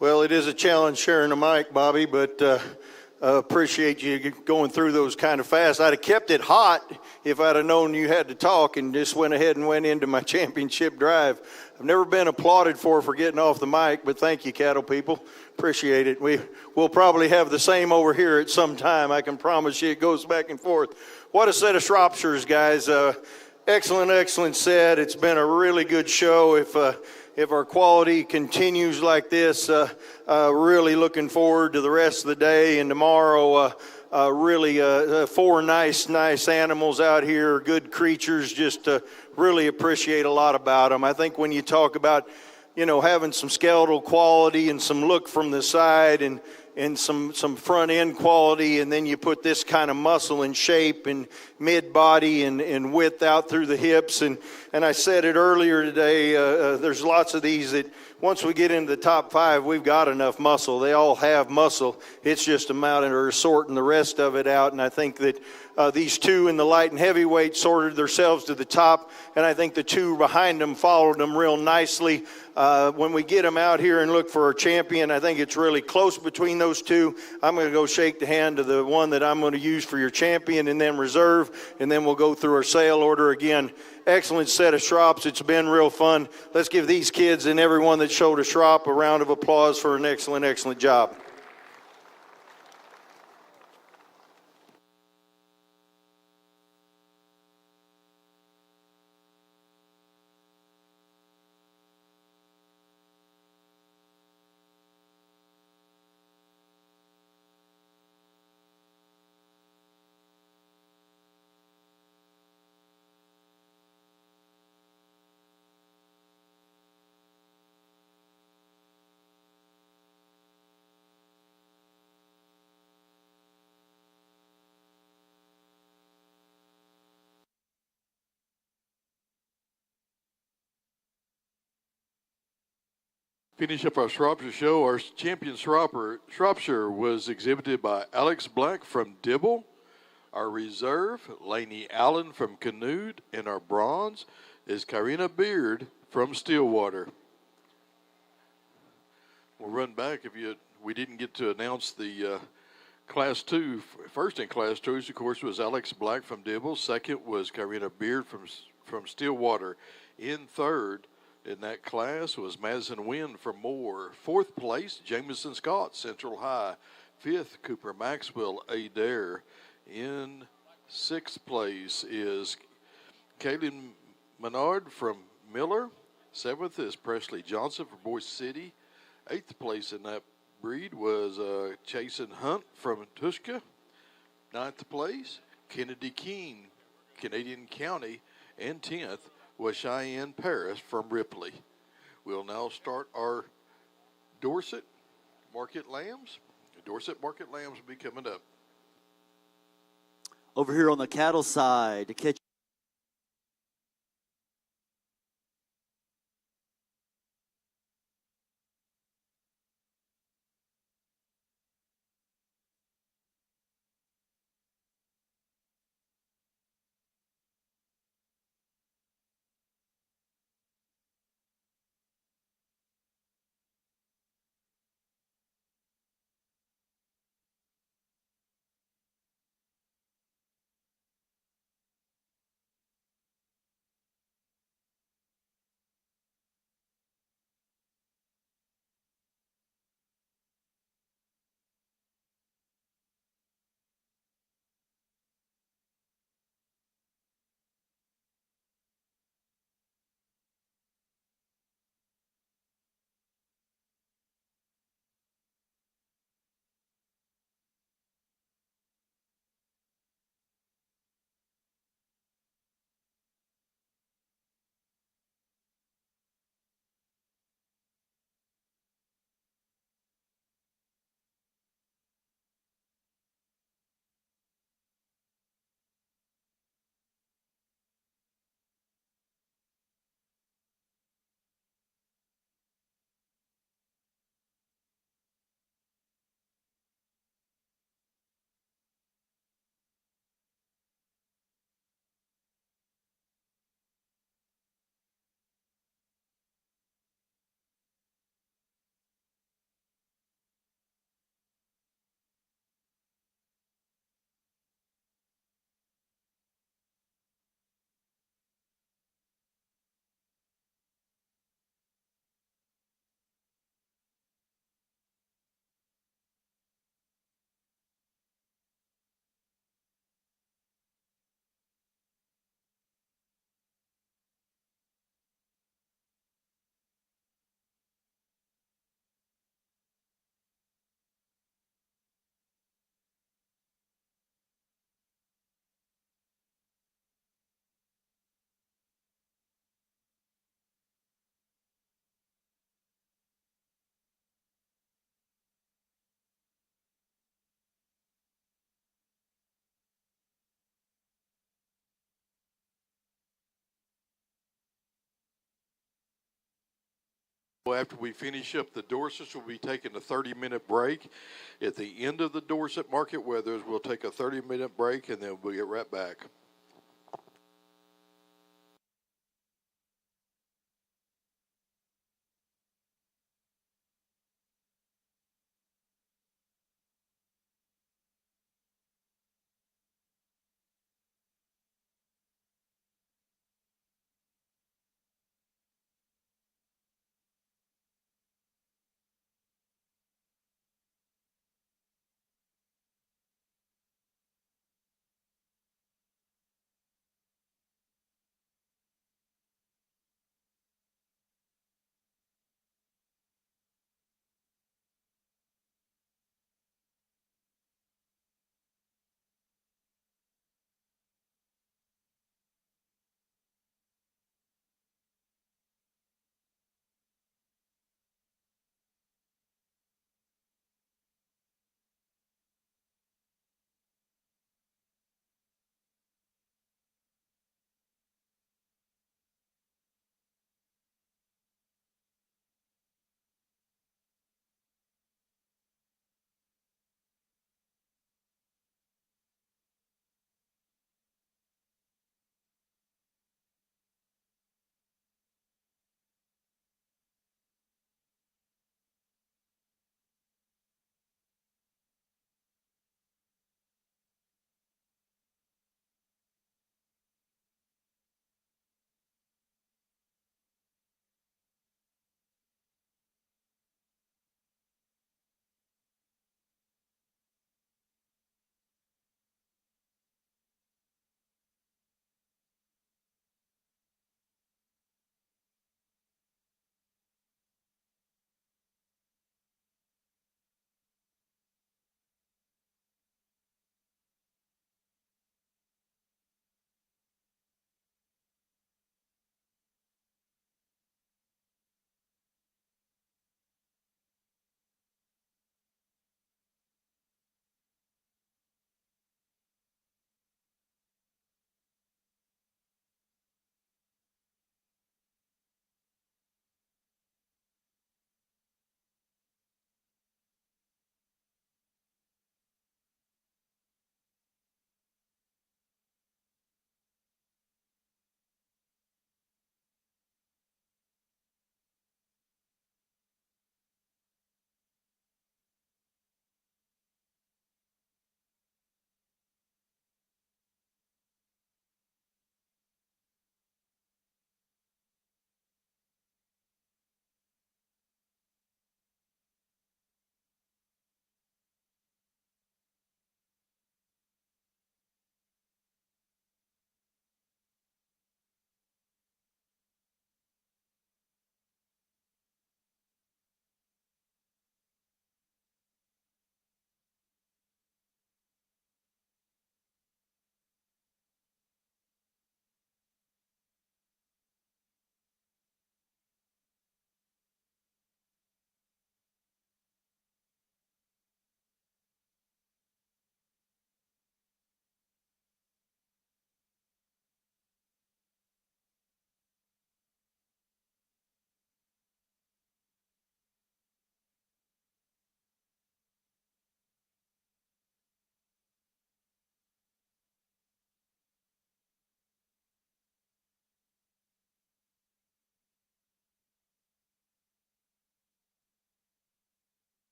Speaker 8: Well, it is a challenge sharing the mic, Bobby, but appreciate you going through those kind of fast. I'd have kept it hot if I'd have known you had to talk and just went ahead and went into my championship drive. I've never been applauded for getting off the mic, but thank you, cattle people. Appreciate it. We'll probably have the same over here at some time. I can promise you it goes back and forth. What a set of Shropshires, guys. Excellent set. It's been a really good show. If our quality continues like this, really looking forward to the rest of the day and tomorrow. Really 4 nice animals out here, good creatures. Just really appreciate a lot about them. I think when you talk about, having some skeletal quality and some look from the side and some front end quality, and then you put this kind of muscle and shape and mid body and width out through the hips, and I said it earlier today, there's lots of these that once we get into the top 5, we've got enough muscle. They all have muscle. It's just a matter of sorting the rest of it out, and I think that these 2 in the light and heavyweight sorted themselves to the top, and I think the 2 behind them followed them real nicely. When we get them out here and look for our champion, I think it's really close between those 2. I'm going to go shake the hand of the one that I'm going to use for your champion and then reserve, and then we'll go through our sale order again. Excellent set of Shrops. It's been real fun. Let's give these kids and everyone that showed a Shrop a round of applause for an excellent job.
Speaker 7: Finish up our Shropshire show. Our champion Shropshire was exhibited by Alex Black from Dibble. Our reserve, Laney Allen from Canute. And our bronze is Karina Beard from Stillwater. We'll run back. We didn't get to announce the Class 2. First in Class 2, of course, was Alex Black from Dibble. Second was Karina Beard from Stillwater. In third, in that class was Madison Wynn from Moore. Fourth place, Jameson Scott, Central High. Fifth, Cooper Maxwell, Adair. In sixth place is Kaylin Menard from Miller. Seventh is Presley Johnson from Boise City. Eighth place in that breed was Chasen Hunt from Tuska. Ninth place, Kennedy Keene, Canadian County. And 10th was Cheyenne Paris from Ripley. We'll now start our Dorset Market Lambs. Dorset Market Lambs will be coming up.
Speaker 6: Over here on the cattle side, to catch
Speaker 7: Well, after we finish up the Dorsets, we'll be taking a 30-minute break. At the end of the Dorset Market Weathers, we'll take a 30-minute break, and then we'll get right back.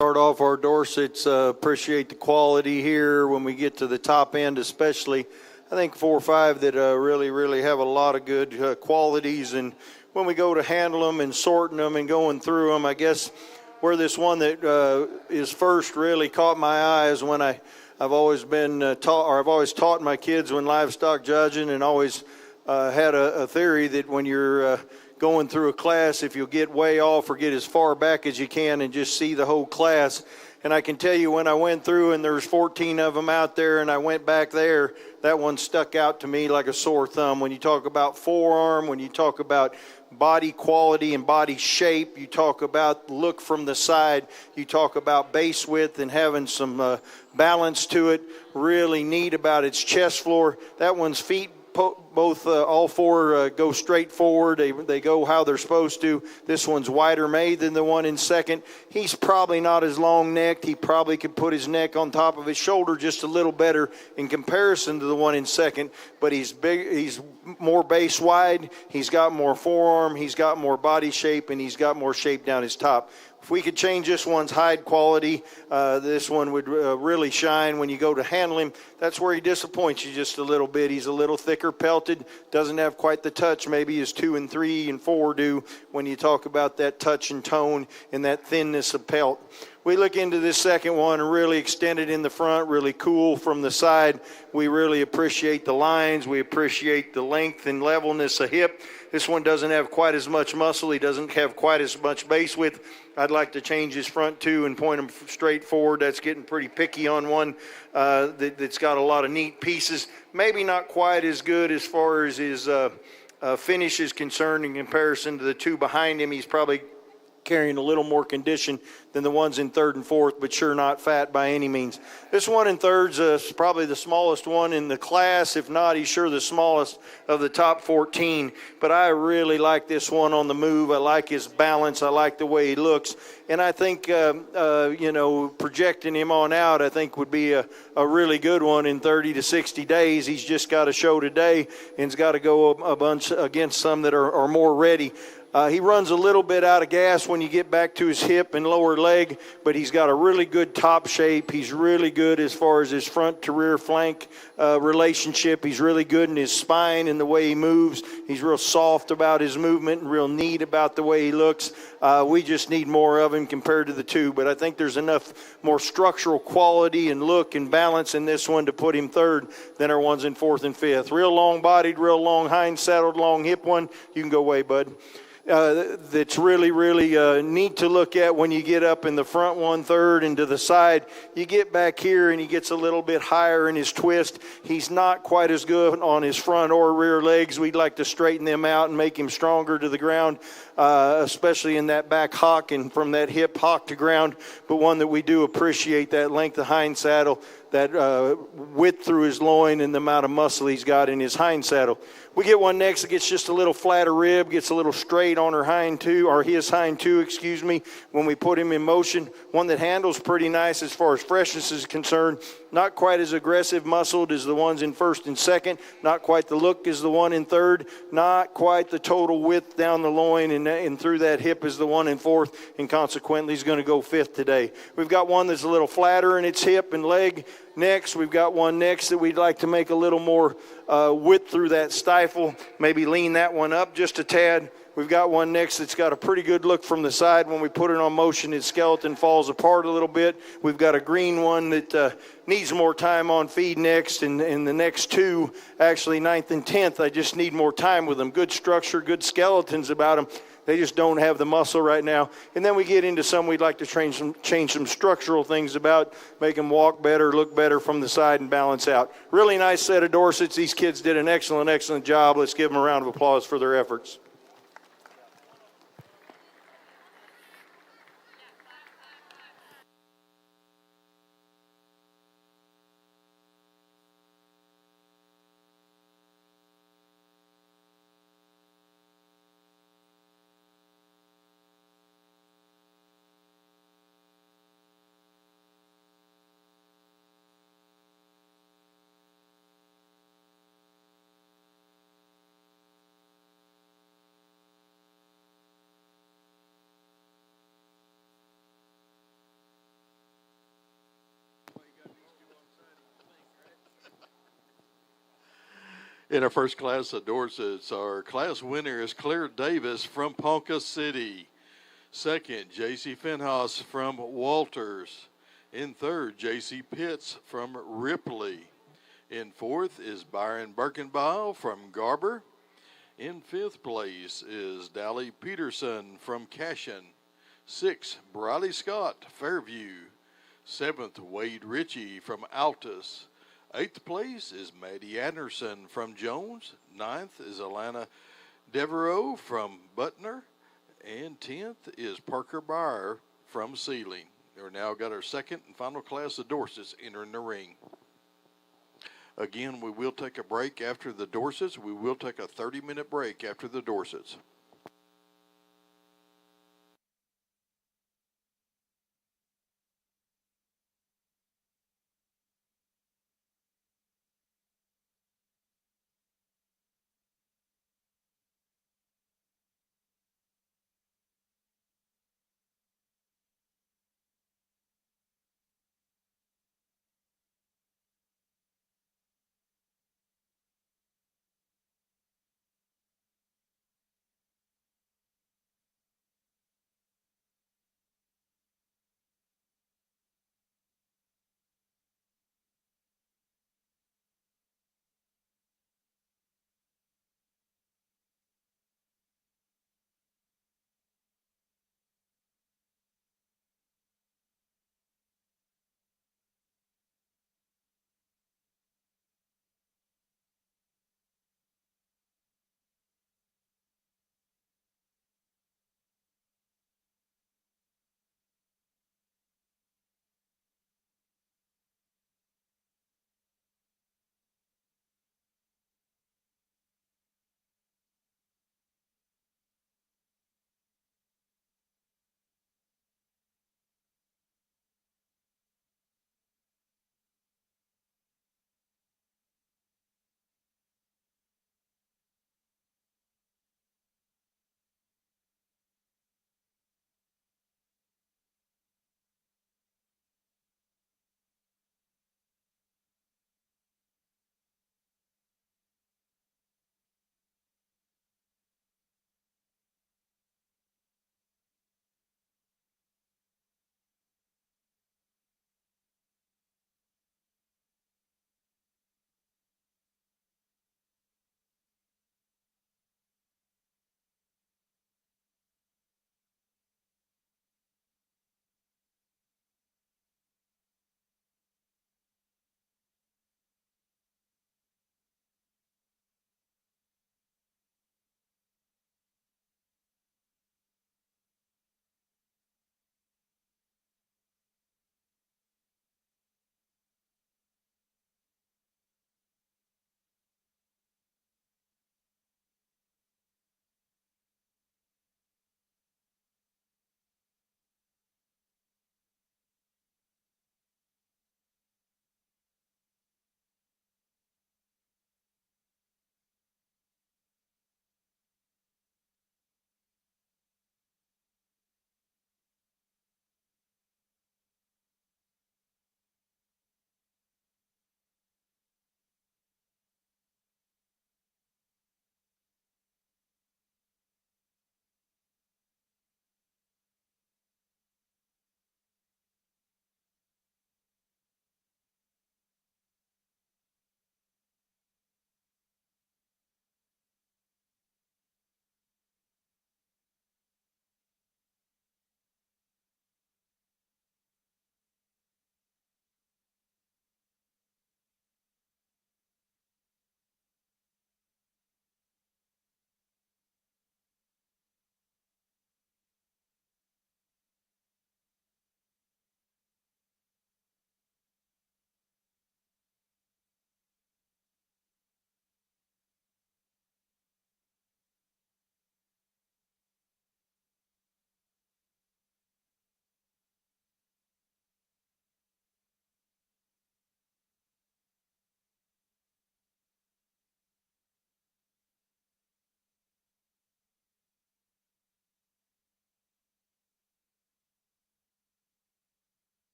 Speaker 8: Start off our Dorsets, appreciate the quality here when we get to the top end especially. I think 4 or 5 that really have a lot of good qualities, and when we go to handle them and sorting them and going through them, I guess where this one that is first really caught my eye is when I've always been taught, or I've always taught my kids when livestock judging, and always had a theory that when you're going through a class, if you'll get way off or get as far back as you can and just see the whole class. And I can tell you when I went through and there's 14 of them out there and I went back there, that one stuck out to me like a sore thumb. When you talk about forearm, when you talk about body quality and body shape, you talk about look from the side, you talk about base width and having some balance to it, really neat about its chest floor. That one's feet both all 4 go straight forward. They go how they're supposed to. This one's wider made than the one in second. He's probably not as long necked. He probably could put his neck on top of his shoulder just a little better in comparison to the one in second, but he's big. He's more base wide. He's got more forearm. He's got more body shape, and he's got more shape down his top. If we could change this one's hide quality, this one would really shine when you go to handle him. That's where he disappoints you just a little bit. He's a little thicker pelted, doesn't have quite the touch maybe as 2 and 3 and 4 do when you talk about that touch and tone and that thinness of pelt. We look into this second one and really extended in the front, really cool from the side. We really appreciate the lines. We appreciate the length and levelness of hip. This one doesn't have quite as much muscle. He doesn't have quite as much base width. I'd like to change his front too and point him straight forward. That's getting pretty picky on one that's got a lot of neat pieces. Maybe not quite as good as far as his finish is concerned in comparison to the 2 behind him. He's probably carrying a little more condition than the ones in 3rd and 4th, but sure not fat by any means. This one in 3rd's is probably the smallest one in the class. If not, he's sure the smallest of the top 14. But I really like this one on the move. I like his balance. I like the way he looks. And I think, projecting him on out, I think would be a really good one in 30 to 60 days. He's just got to show today and's got to go a bunch against some that are more ready. He runs a little bit out of gas when you get back to his hip and lower leg, but he's got a really good top shape. He's really good as far as his front to rear flank relationship. He's really good in his spine and the way he moves. He's real soft about his movement and real neat about the way he looks. We just need more of him compared to the 2, but I think there's enough more structural quality and look and balance in this one to put him 3rd than our ones in 4th and 5th. Real long-bodied, real long hind saddled, long hip one. You can go away, bud. That's really neat to look at when you get up in the front 1/3 and to the side. You get back here and he gets a little bit higher in his twist. He's not quite as good on his front or rear legs. We'd like to straighten them out and make him stronger to the ground, especially in that back hock and from that hip hock to ground. But one that we do appreciate, that length of hind saddle, that width through his loin and the amount of muscle he's got in his hind saddle. We get one next that gets just a little flatter rib, gets a little straight on her hind too, or his hind too, when we put him in motion. One that handles pretty nice as far as freshness is concerned. Not quite as aggressive muscled as the ones in 1st and 2nd. Not quite the look as the one in 3rd. Not quite the total width down the loin and through that hip as the one in 4th. And consequently, he's going to go 5th today. We've got one that's a little flatter in its hip and leg. Next, we've got one next that we'd like to make a little more width through that stifle. Maybe lean that one up just a tad. We've got one next that's got a pretty good look from the side. When we put it on motion, its skeleton falls apart a little bit. We've got a green one that needs more time on feed next, and the next 2, actually 9th and 10th, I just need more time with them. Good structure, good skeletons about them. They just don't have the muscle right now. And then we get into some we'd like to change some structural things about, make them walk better, look better from the side, and balance out. Really nice set of Dorsets. These kids did an excellent job. Let's give them a round of applause for their efforts.
Speaker 7: In our first class of Dorset, our class winner is Claire Davis from Ponca City. Second, J.C. Finhouse from Walters. In third, J.C. Pitts from Ripley. In fourth is Byron Birkenbaugh from Garber. In fifth place is Dally Peterson from Cashin. Sixth, Briley Scott, Fairview. Seventh, Wade Ritchie from Altus. Eighth place is Maddie Anderson from Jones. Ninth is Alana Devereaux from Butner. And 10th is Parker Byer from Sealing. We've now got our second and final class of Dorsets entering the ring. Again, we will take a break after the Dorsets. We will take a 30-minute break after the Dorsets.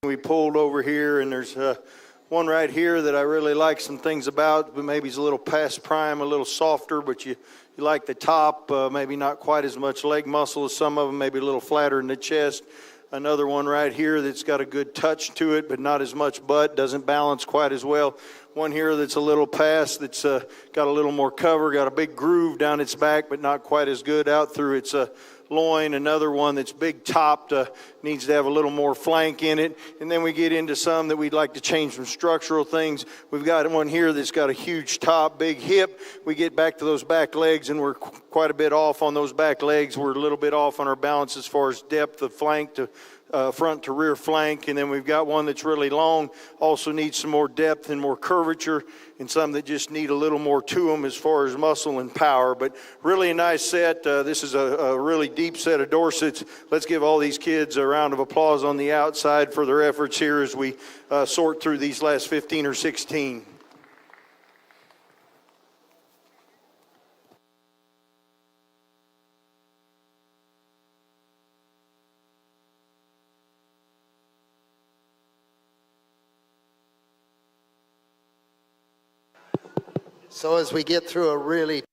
Speaker 8: We pulled over here, and there's one right here that I really like some things about, but maybe it's a little past prime, a little softer, but you like the top, maybe not quite as much leg muscle as some of them, maybe a little flatter in the chest. Another one right here that's got a good touch to it, but not as much butt, doesn't balance quite as well. One here that's a little past, that's got a little more cover, got a big groove down its back, but not quite as good out through its loin. Another one that's big topped, needs to have a little more flank in it. And then we get into some that we'd like to change some structural things. We've got one here that's got a huge top, big hip. We get back to those back legs, and we're quite a bit off on those back legs. We're a little bit off on our balance as far as depth of flank to front to rear flank. And then we've got one that's really long, also needs some more depth and more curvature, and some that just need a little more to them as far as muscle and power. But really a nice set. This is a really deep set of Dorsets. Let's give all these kids a round of applause on the outside for their efforts here as we sort through these last 15 or 16.
Speaker 9: So as we get through a really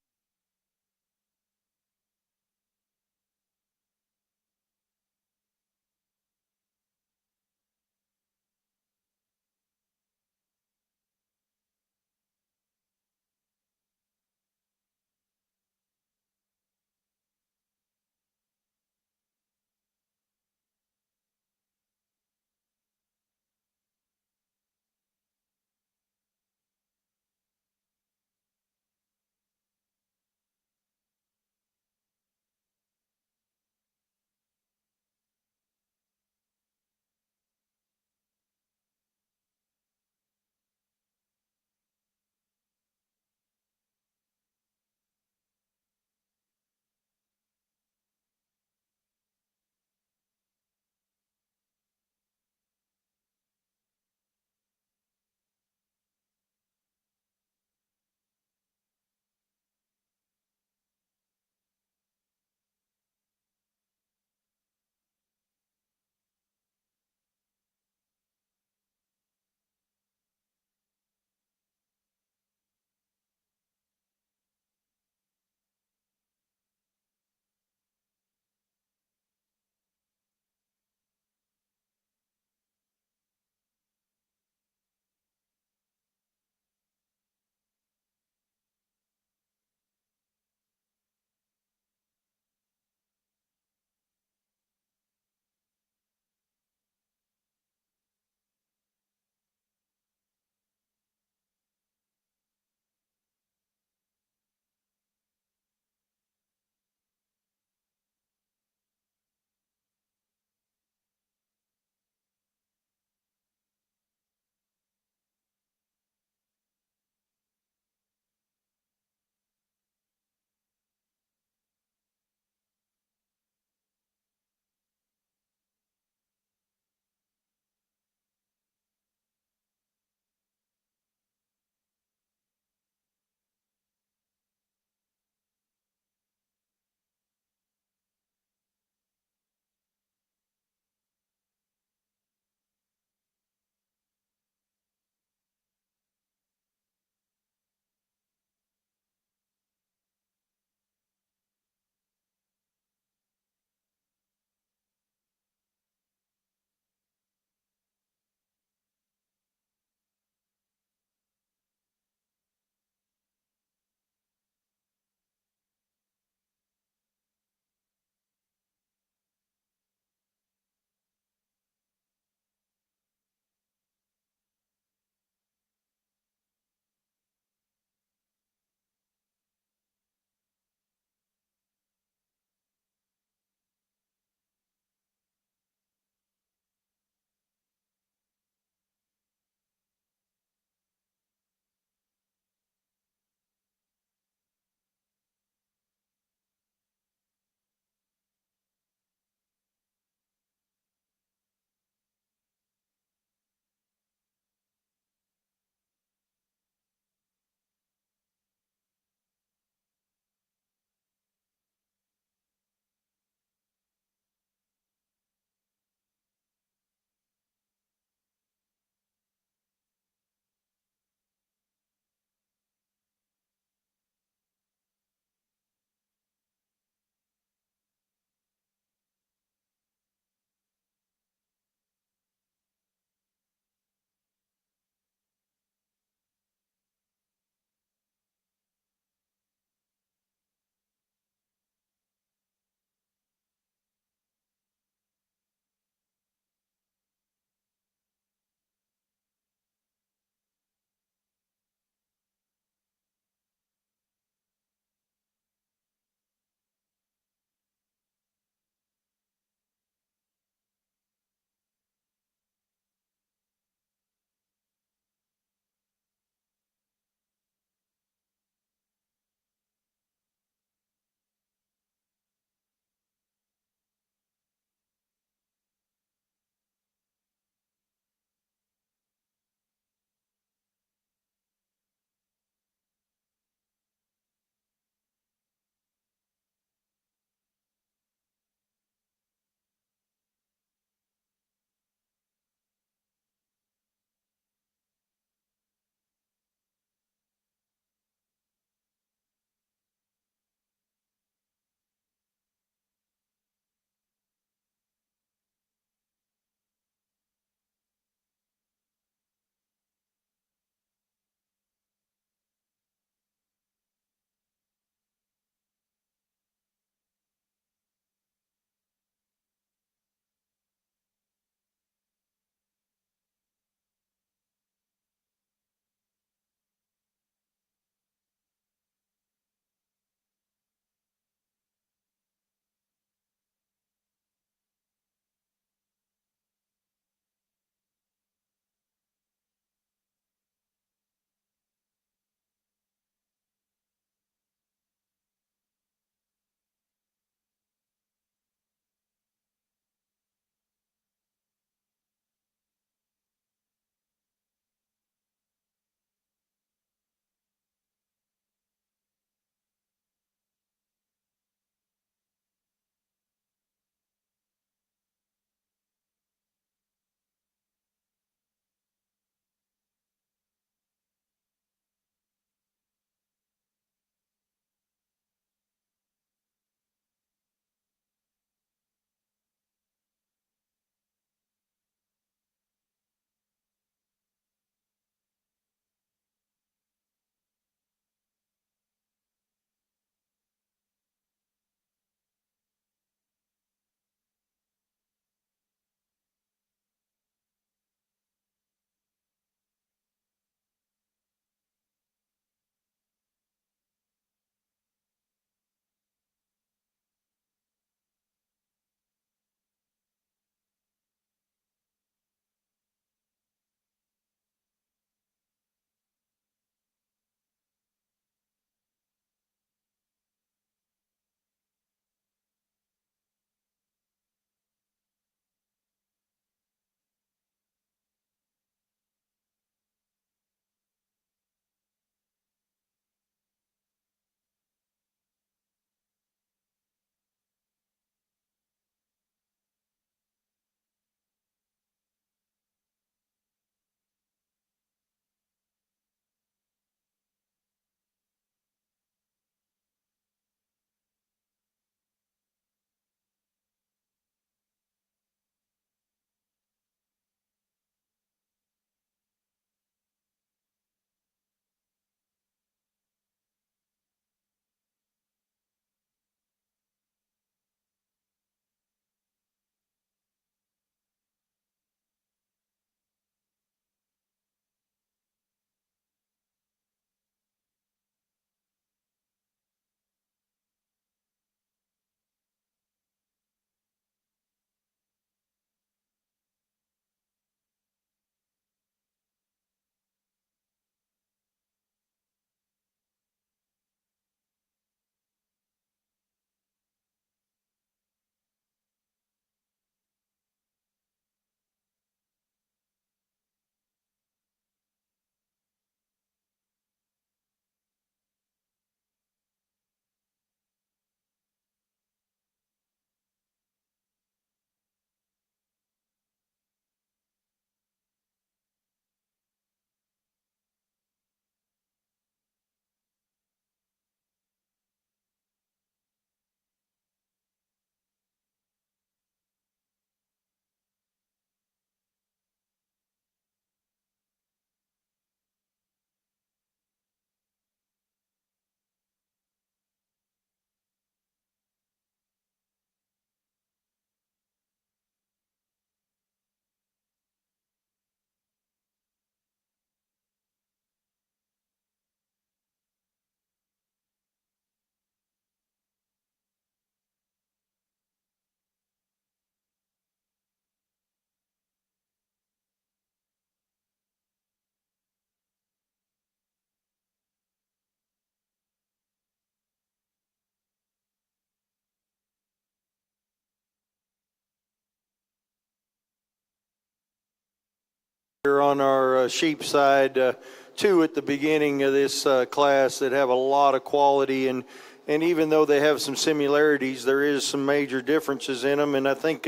Speaker 8: here on our sheep side, two at the beginning of this class that have a lot of quality, and even though they have some similarities, there is some major differences in them. And I think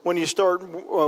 Speaker 8: when you start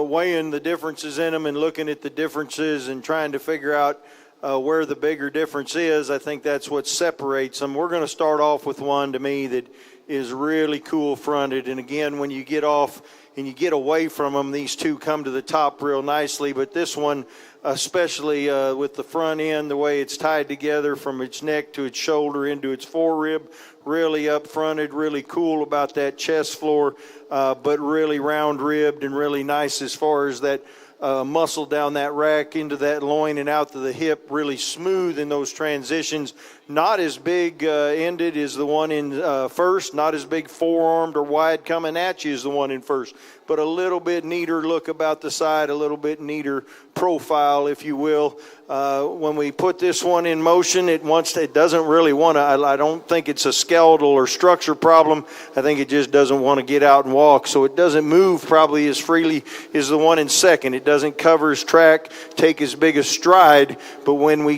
Speaker 8: weighing the differences in them and looking at the differences and trying to figure out where the bigger difference is, I think that's what separates them. We're going to start off with one, to me, that is really cool fronted. And again, when you get off and you get away from them, these two come to the top real nicely. But this one, especially with the front end, the way it's tied together from its neck to its shoulder into its forerib, really up fronted, really cool about that chest floor, but really round ribbed and really nice as far as that muscle down that rack into that loin and out to the hip, really smooth in those transitions. Not as big ended as the one in first, not as big forearmed or wide coming at you as the one in first, but a little bit neater look about the side, a little bit neater profile, if you will. When we put this one in motion, it doesn't really want to, I don't think it's a skeletal or structure problem. I think it just doesn't want to get out and walk. So it doesn't move probably as freely as the one in second. It doesn't cover his track, take as big a stride. But when we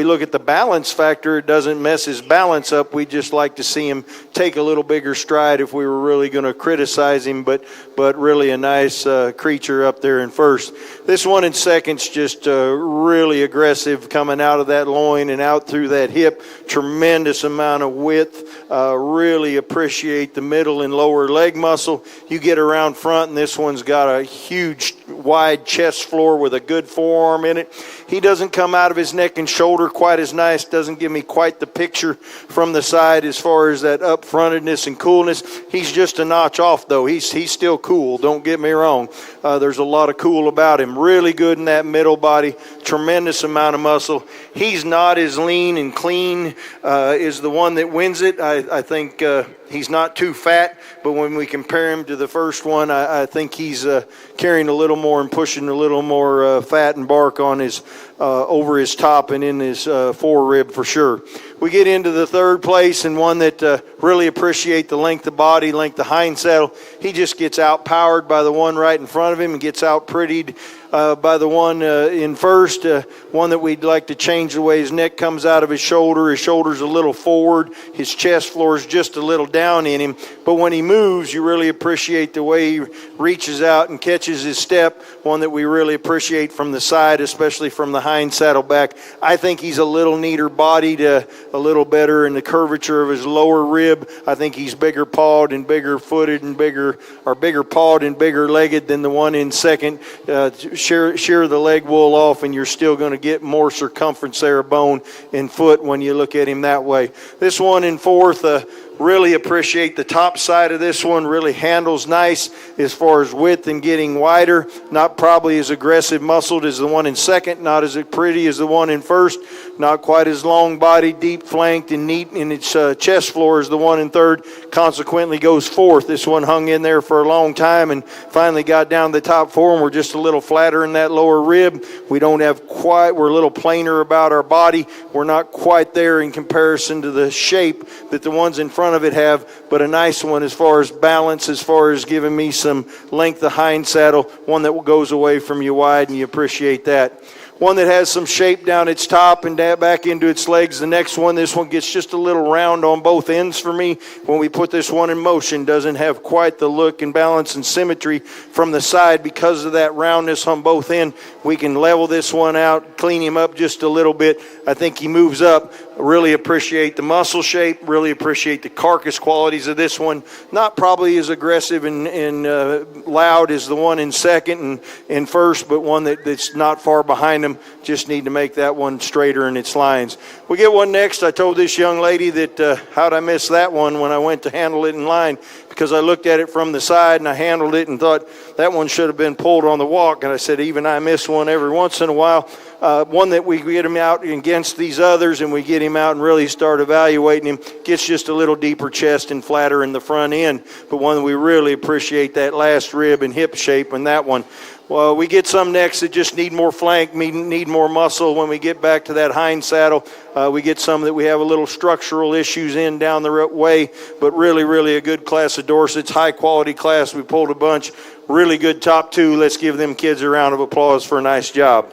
Speaker 8: look at the balance factor, it doesn't mess his balance up. We just like to see him take a little bigger stride if we were really going to criticize him. But really a nice creature up there in first. This one in second's just really aggressive coming out of that loin and out through that hip. Tremendous amount of width. Really appreciate the middle and lower leg muscle. You get around front, and this one's got a huge wide chest floor with a good forearm in it. He doesn't come out of his neck and shoulder quite as nice, doesn't give me quite the picture from the side as far as that up-frontedness and coolness. He's just a notch off, though. He's still cool, don't get me wrong. There's a lot of cool about him. Really good in that middle body, tremendous amount of muscle. He's not as lean and clean as the one that wins it. I think he's not too fat, but when we compare him to the first one, I think he's carrying a little more and pushing a little more fat and bark on his over his top and in his forerib for sure. We get into the third place, and one that really appreciate the length of body, length of hind saddle. He just gets outpowered by the one right in front of him and gets out-prettied by the one in first. One that we'd like to change the way his neck comes out of his shoulder. His shoulder's a little forward. His chest floor is just a little down in him. But when he moves, you really appreciate the way he reaches out and catches his step. One that we really appreciate from the side, especially from the hind saddle back. I think he's a little neater bodied, a little better in the curvature of his lower rib. I think he's bigger pawed and bigger footed and bigger pawed and bigger legged than the one in second. Shear the leg wool off, and you're still going to get more circumference there, bone and foot, when you look at him that way. This one in fourth, really appreciate the top side of this one. Really handles nice as far as width and getting wider. Not probably as aggressive muscled as the one in second. Not as pretty as the one in first. Not quite as long bodied, deep flanked, and neat in its chest floor as the one in third. Consequently goes fourth. This one hung in there for a long time and finally got down to the top four, and we're just a little flatter in that lower rib. We're a little plainer about our body. We're not quite there in comparison to the shape that the ones in front of it have, but a nice one as far as balance, as far as giving me some length of hind saddle, one that goes away from you wide, and you appreciate that. One that has some shape down its top and back into its legs. The next one, this one gets just a little round on both ends for me. When we put this one in motion, doesn't have quite the look and balance and symmetry from the side because of that roundness on both ends. We can level this one out, clean him up just a little bit. I think he moves up. Really appreciate the muscle shape, really appreciate the carcass qualities of this one. Not probably as aggressive and loud as the one in second and in first, but one that's not far behind them. Just need to make that one straighter in its lines. We get one next. I told this young lady that how'd I miss that one when I went to handle it in line, because I looked at it from the side and I handled it and thought that one should have been pulled on the walk. And I said, even I miss one every once in a while. One that we get him out against these others, and we get him out and really start evaluating him, gets just a little deeper chest and flatter in the front end, but one that we really appreciate that last rib and hip shape in that one. Well, we get some necks that just need more flank, need more muscle. When we get back to that hind saddle, we get some that we have a little structural issues in down the way, but really a good class of Dorsets, high quality class. We pulled a bunch, really good top two. Let's give them kids a round of applause for a nice job.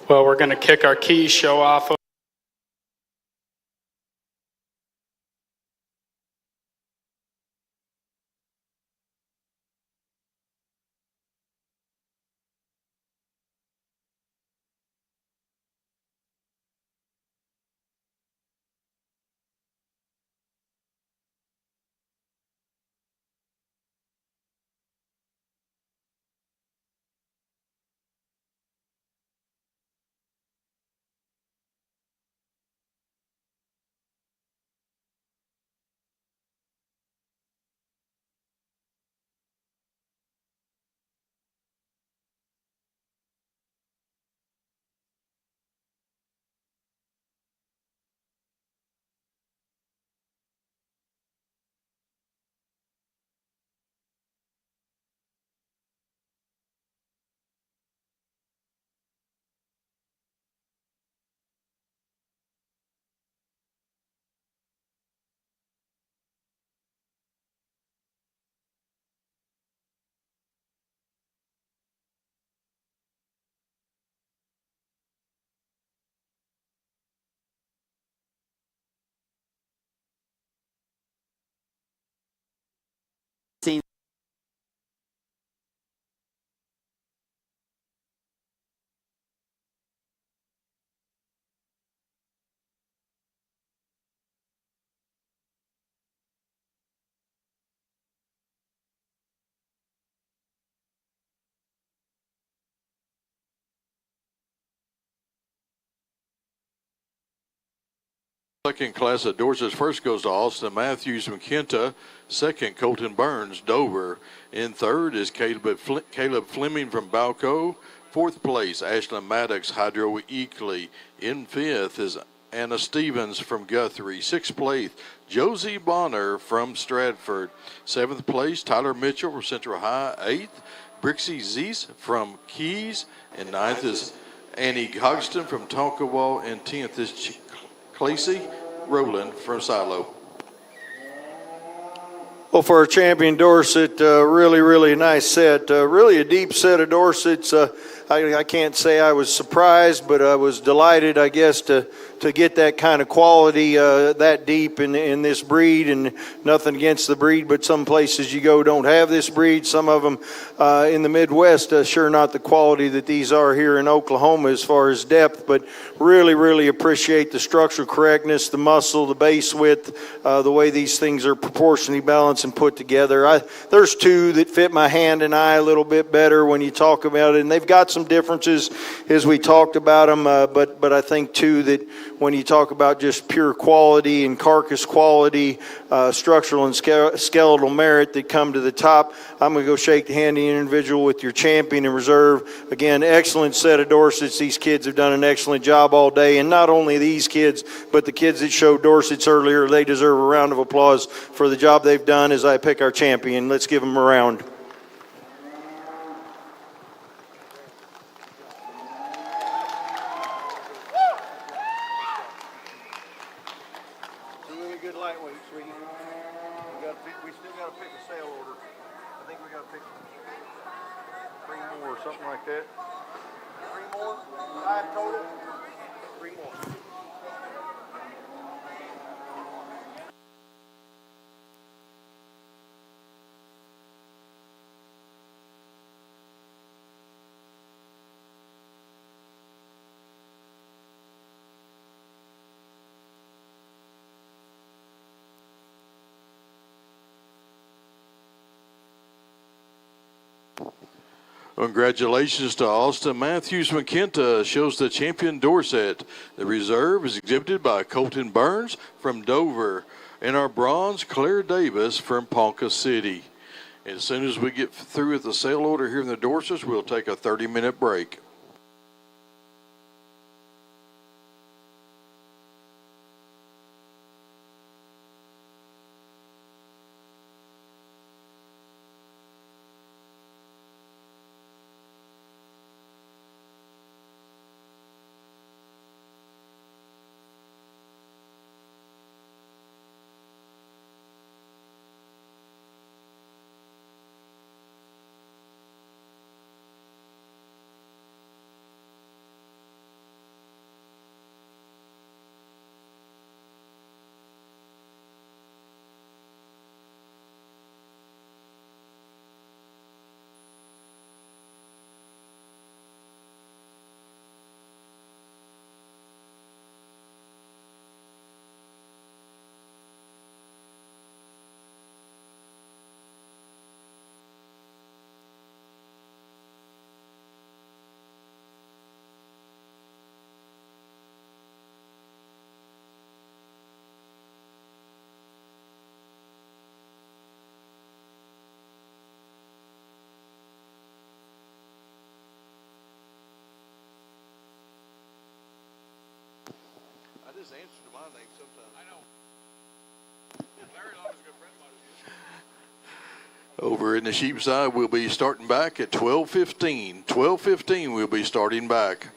Speaker 10: Well, we're going to kick our key show off.
Speaker 7: Second class at Dorset first goes to Austin Matthews McKinta. Second, Colton Burns, Dover. In third is Caleb Fleming from Balco. Fourth place, Ashlyn Maddox, Hydro Eakley. In fifth is Anna Stevens from Guthrie. Sixth place, Josie Bonner from Stratford. Seventh place, Tyler Mitchell from Central High. Eighth, Brixie Zeese from Keys. And ninth is Annie Hogston from Tonkawa. And 10th is Clacy Rowland from Silo.
Speaker 8: Well, for our champion Dorset, really nice set. Really a deep set of Dorsets. I can't say I was surprised, but I was delighted, I guess, to get that kind of quality that deep in this breed. And nothing against the breed, but some places you go don't have this breed. Some of them in the Midwest, sure not the quality that these are here in Oklahoma as far as depth, but really appreciate the structural correctness, the muscle, the base width, the way these things are proportionally balanced and put together. There's two that fit my hand and eye a little bit better when you talk about it, and they've got some differences as we talked about them, but I think too that when you talk about just pure quality and carcass quality, structural and skeletal merit that come to the top, I'm going to go shake the hand of the individual with your champion in reserve. Again, excellent set of Dorsets. These kids have done an excellent job all day, and not only these kids, but the kids that showed Dorsets earlier, they deserve a round of applause for the job they've done as I pick our champion. Let's give them a round.
Speaker 7: Congratulations to Austin Matthews McKinta, shows the champion Dorset. The reserve is exhibited by Colton Burns from Dover, and our bronze, Claire Davis from Ponca City. And as soon as we get through with the sale order here in the Dorsets, we'll take a 30-minute break. just answer to my name sometimes. I know. Larry's always a good friend of mine. Over in the sheep side, we'll be starting back at 12:15. 12:15, we'll be starting back.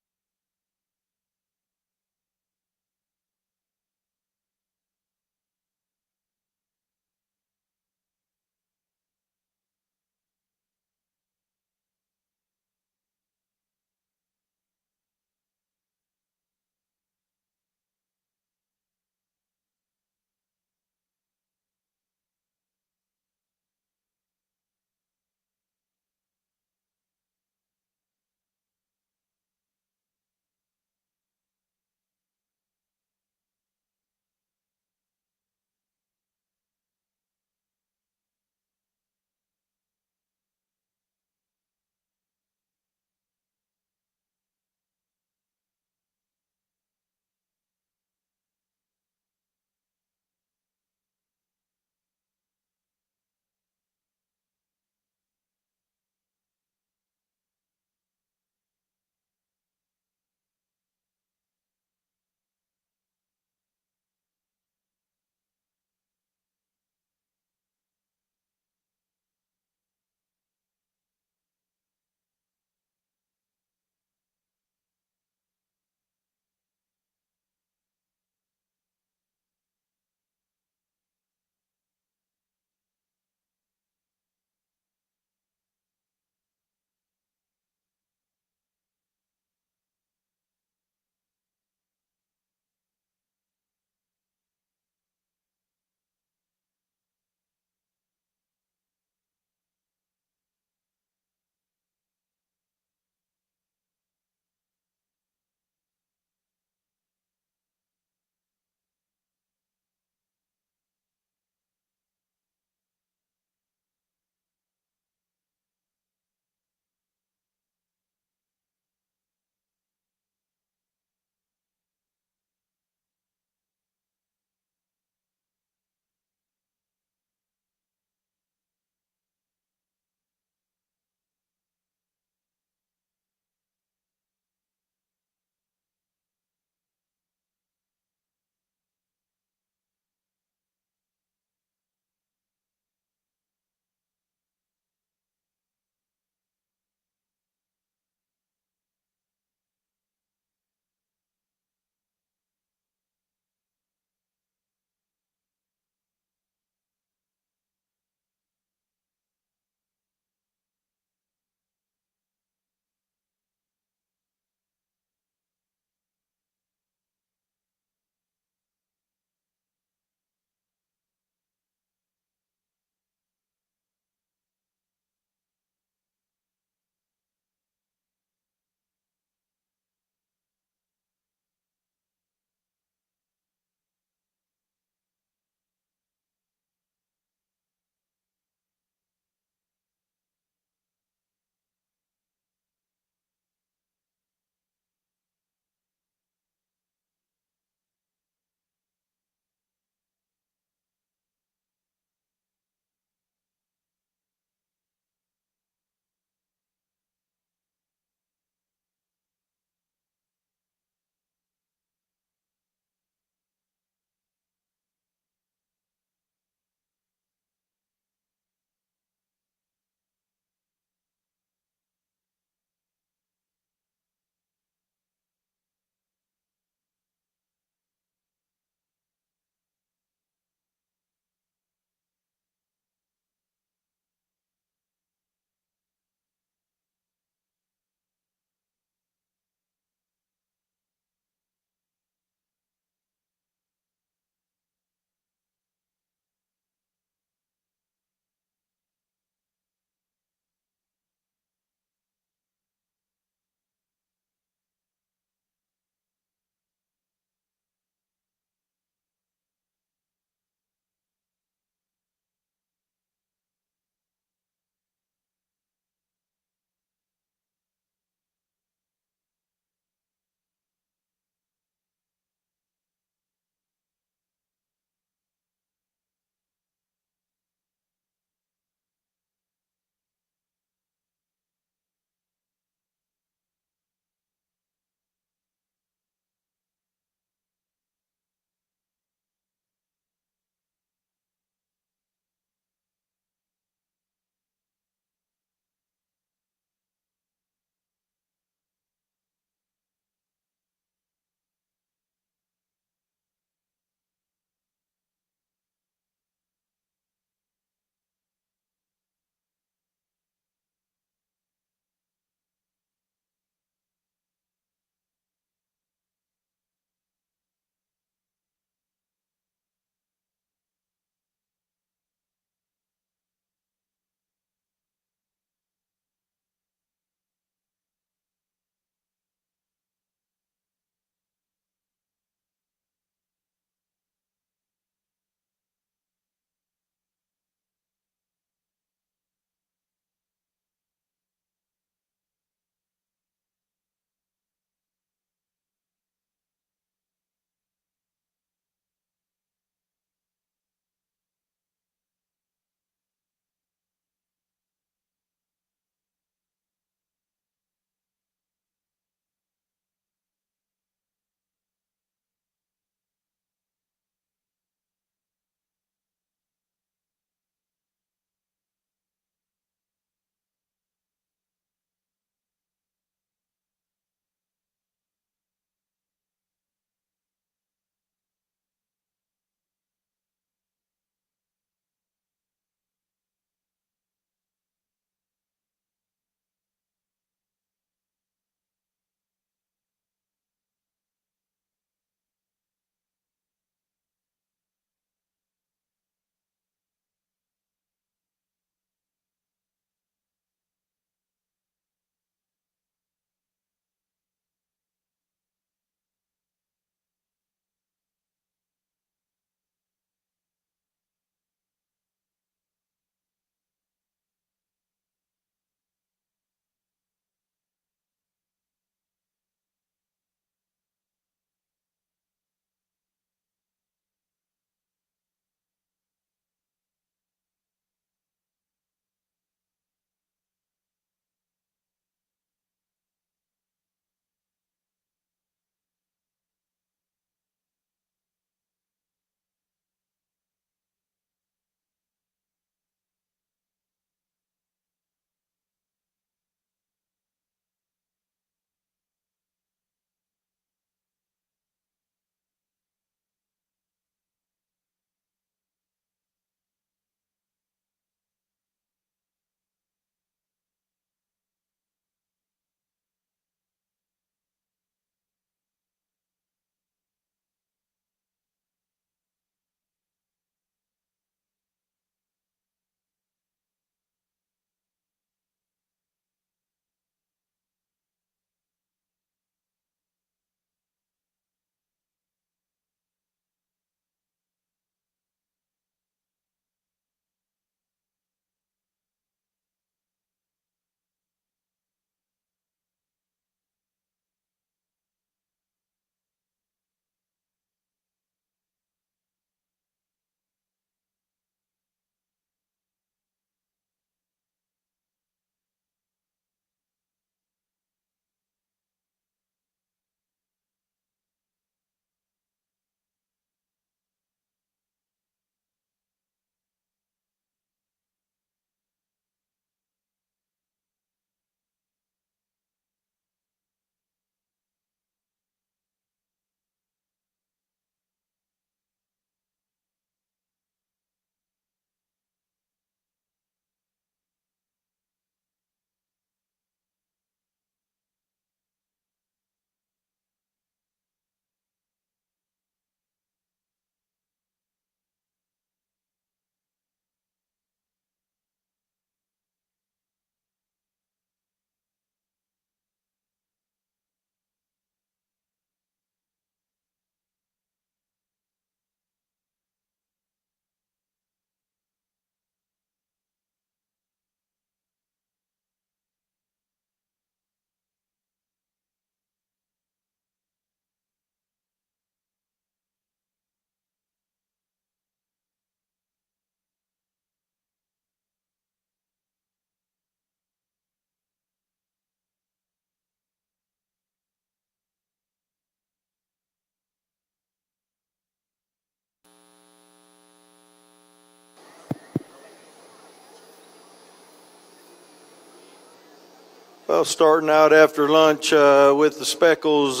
Speaker 8: Well, starting out after lunch with the speckles,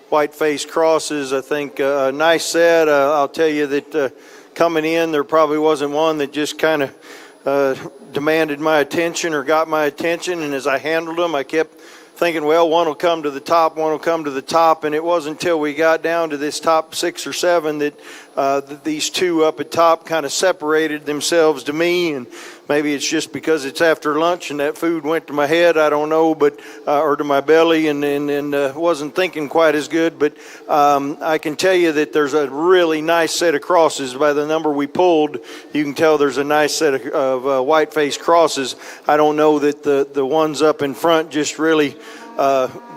Speaker 8: white-faced crosses, I think a nice set. I'll tell you that coming in, there probably wasn't one that just kind of demanded my attention or got my attention. And as I handled them, I kept thinking, well, one will come to the top, one will come to the top. And it wasn't until we got down to this top 6 or 7 that these two up at top kind of separated themselves to me. And maybe it's just because it's after lunch and that food went to my head, I don't know, but or to my belly, and wasn't thinking quite as good. But I can tell you that there's a really nice set of crosses. By the number we pulled, you can tell there's a nice set of white-faced crosses. I don't know that the ones up in front just really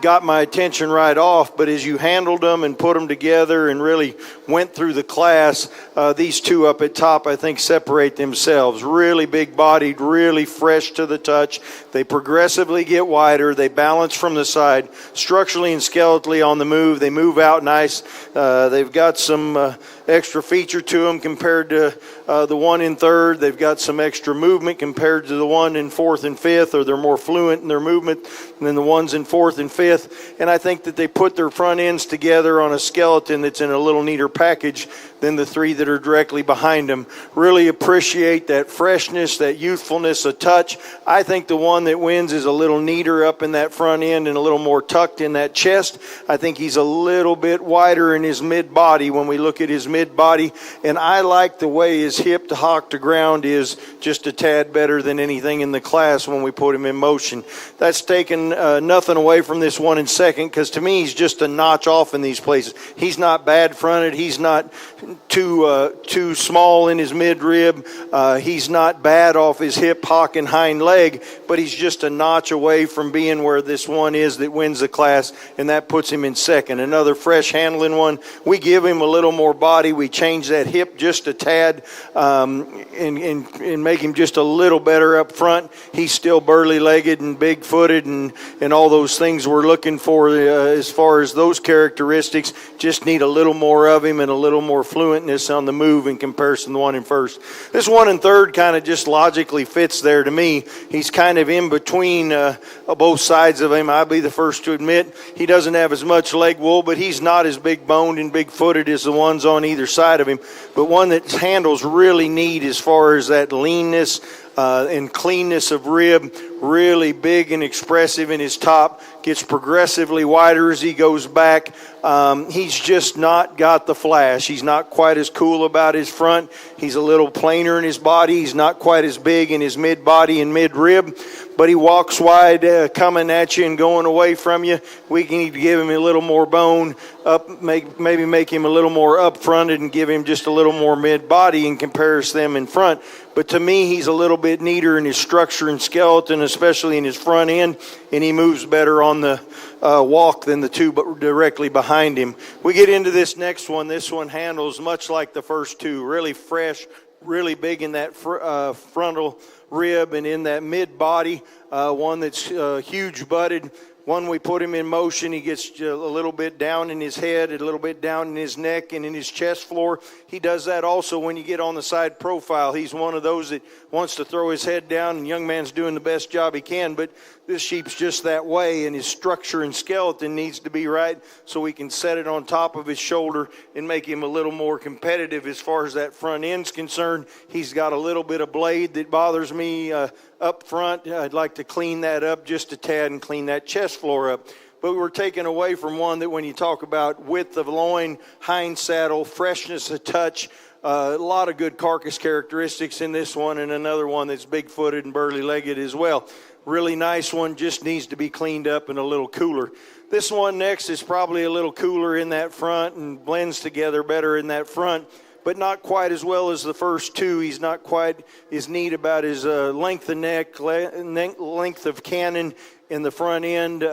Speaker 8: got my attention right off, but as you handled them and put them together and really went through the class, these two up at top, I think, separate themselves. Really big-bodied, really fresh to the touch. They progressively get wider. They balance from the side, structurally and skeletally on the move. They move out nice. They've got some extra feature to them compared to the one in third. They've got some extra movement compared to the one in fourth and fifth, or they're more fluent in their movement than the ones in fourth and fifth. And I think that they put their front ends together on a skeleton that's in a little neater package than the three that are directly behind them. Really appreciate that freshness, that youthfulness of touch. I think the one that wins is a little neater up in that front end and a little more tucked in that chest. I think he's a little bit wider in his mid-body when we look at his mid-body. And I like the way his hip to hock to ground is just a tad better than anything in the class when we put him in motion. That's taken nothing away from this one in second, because to me he's just a notch off in these places. He's not bad fronted. He's not too small in his mid-rib. He's not bad off his hip, hock, and hind leg, but he's just a notch away from being where this one is that wins the class, and that puts him in second. Another fresh handling one. We give him a little more body. We change that hip just a tad and make him just a little better up front. He's still burly-legged and big-footed and all those things we're looking for as far as those characteristics. Just need a little more of him and a little more fluentness on the move in comparison to the one in first. This one in third kind of just logically fits there to me. He's kind of in between both sides of him. I'll be the first to admit he doesn't have as much leg wool, but he's not as big-boned and big-footed as the ones on either side of him. But one that handles really neat as far as that leanness and cleanness of rib, really big and expressive in his top, gets progressively wider as he goes back. He's just not got the flash. He's not quite as cool about his front. He's a little plainer in his body. He's not quite as big in his mid-body and mid-rib, but he walks wide, coming at you and going away from you. We need to give him a little more bone, maybe make him a little more up-fronted and give him just a little more mid-body in comparison to them in front. But to me, he's a little bit neater in his structure and skeleton, especially in his front end, and he moves better on the walk than the two directly behind him. We get into this next one. This one handles much like the first two, really fresh, really big in that frontal rib and in that mid-body, one that's huge-butted. One, we put him in motion, he gets a little bit down in his head, a little bit down in his neck and in his chest floor. He does that also when you get on the side profile. He's one of those that wants to throw his head down, and young man's doing the best job he can, but this sheep's just that way, and his structure and skeleton needs to be right so we can set it on top of his shoulder and make him a little more competitive as far as that front end's concerned. He's got a little bit of blade that bothers me up front. I'd like to clean that up just a tad and clean that chest floor up. But we're taken away from one that when you talk about width of loin, hind saddle, freshness of touch, a lot of good carcass characteristics in this one, and another one that's big-footed and burly-legged as well. Really nice one, just needs to be cleaned up and a little cooler. This one next is probably a little cooler in that front and blends together better in that front, but not quite as well as the first two. He's not quite as neat about his length of neck, length of cannon in the front end.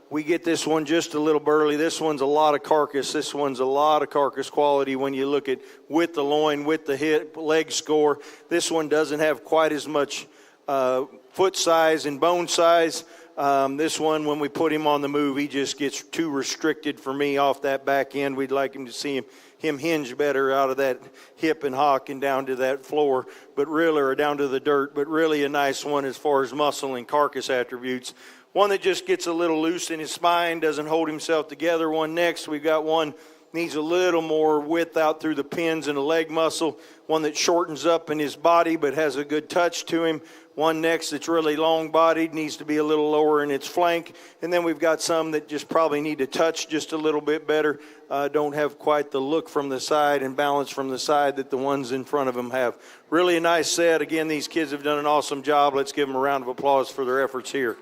Speaker 8: We get this one just a little burly. This one's a lot of carcass. This one's a lot of carcass quality when you look at with the loin, with the hip, leg score. This one doesn't have quite as much foot size and bone size. This one, when we put him on the move, he just gets too restricted for me off that back end. We'd like him to see him hinge better out of that hip and hock and down to that floor, but really, or down to the dirt, but really a nice one as far as muscle and carcass attributes. One that just gets a little loose in his spine, doesn't hold himself together. One next, we've got one needs a little more width out through the pins and the leg muscle. One that shortens up in his body but has a good touch to him. One next that's really long-bodied, needs to be a little lower in its flank. And then we've got some that just probably need to touch just a little bit better. Don't have quite the look from the side and balance from the side that the ones in front of them have. Really a nice set. Again, these kids have done an awesome job. Let's give them a round of applause for their efforts here.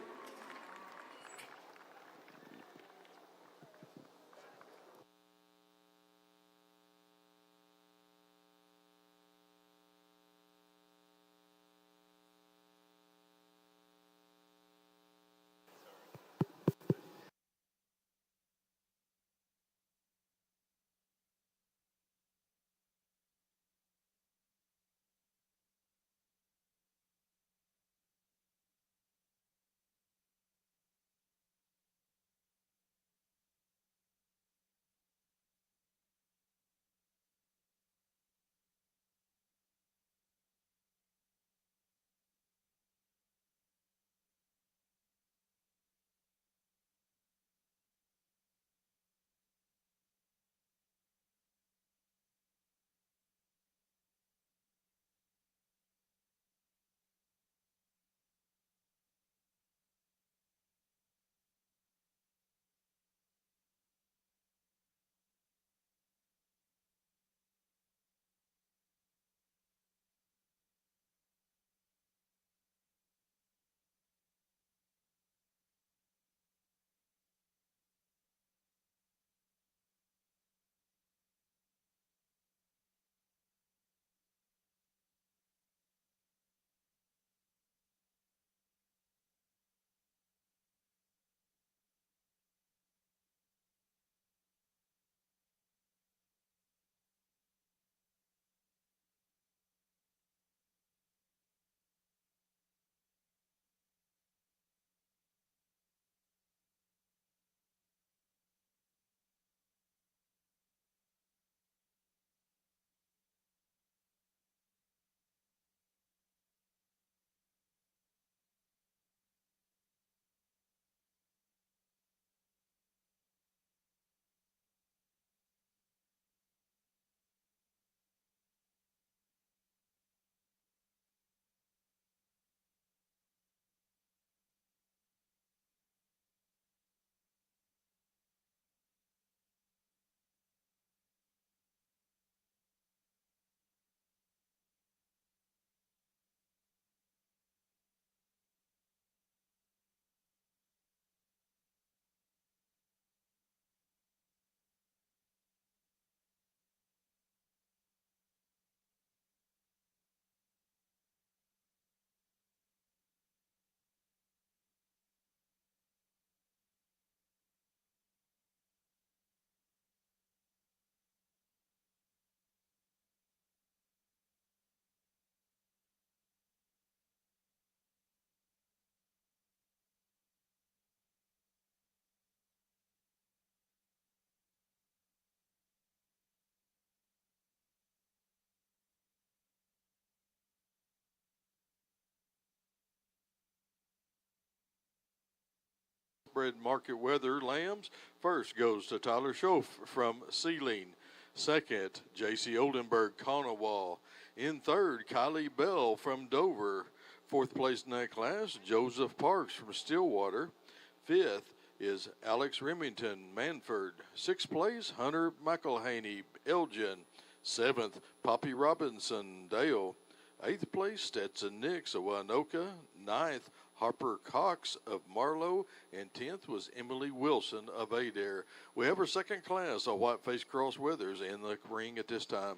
Speaker 7: Bred market weather lambs. First goes to Tyler Schoaf from Sealing. Second, J.C. Oldenburg, Conowall. In third, Kylie Bell from Dover. Fourth place in that class, Joseph Parks from Stillwater. Fifth is Alex Remington, Manford. Sixth place, Hunter McElhaney, Elgin. Seventh, Poppy Robinson, Dale. Eighth place, Stetson Nix of Winoka. Ninth, Harper Cox of Marlow, and 10th was Emily Wilson of Adair. We have our second class of white-faced cross wethers in the ring at this time.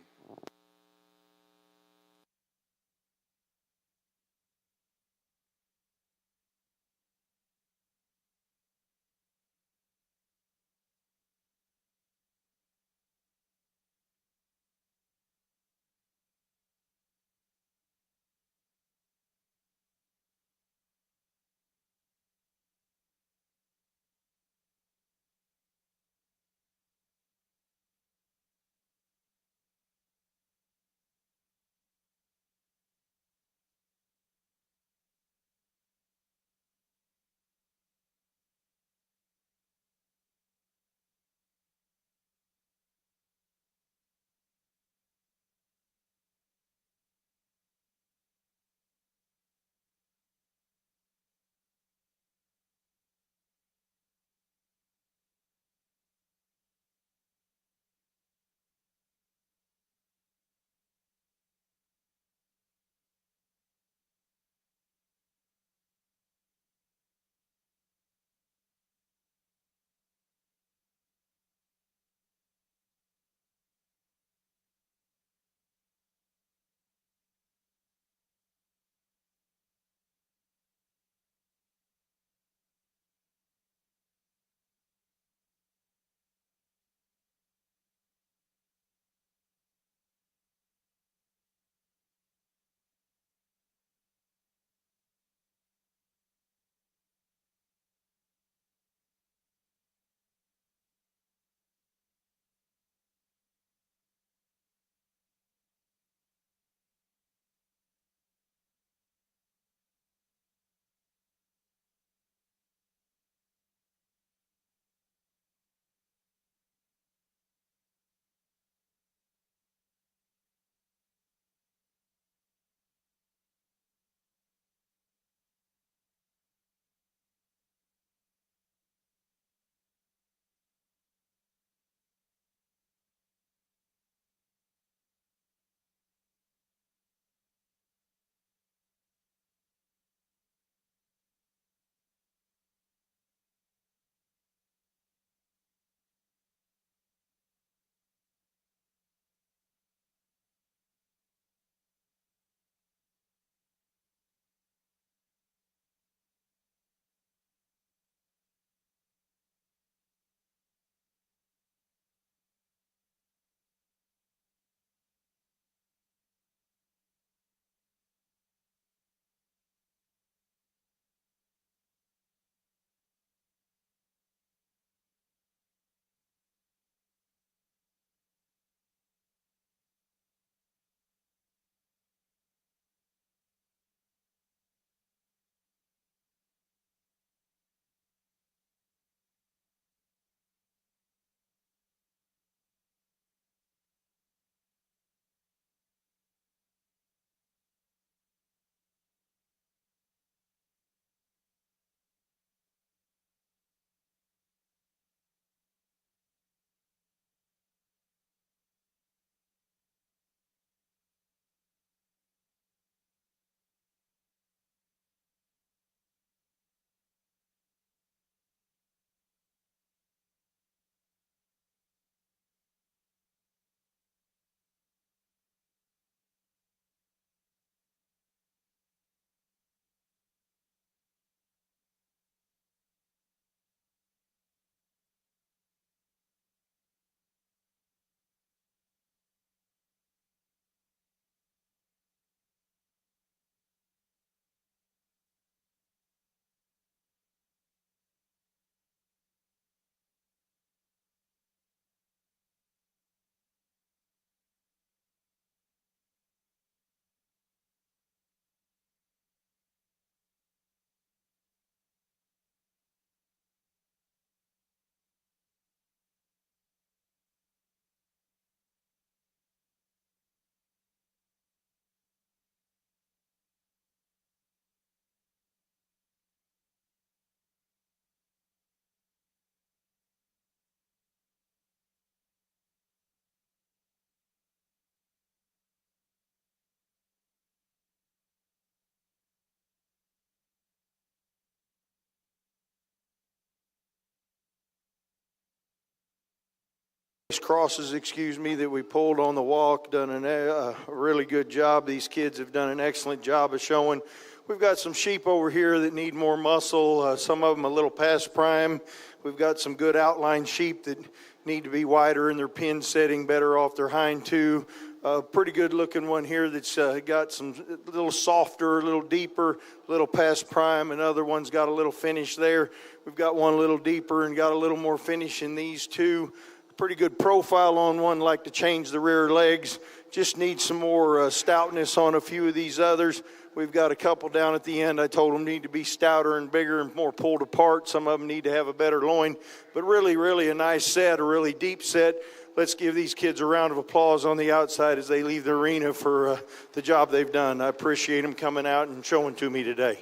Speaker 8: crosses, that we pulled on the walk, done a really good job. These kids have done an excellent job of showing. We've got some sheep over here that need more muscle, some of them a little past prime. We've got some good outline sheep that need to be wider in their pin setting, better off their hind two. Pretty good looking one here that's got some a little softer, a little deeper, a little past prime. Another one's got a little finish there. We've got one a little deeper and got a little more finish in these two. Pretty good profile on one, like to change the rear legs. Just need some more stoutness on a few of these others. We've got a couple down at the end I told them need to be stouter and bigger and more pulled apart. Some of them need to have a better loin. But really, really a nice set, a really deep set. Let's give these kids a round of applause on the outside as they leave the arena for the job they've done. I appreciate them coming out and showing to me today.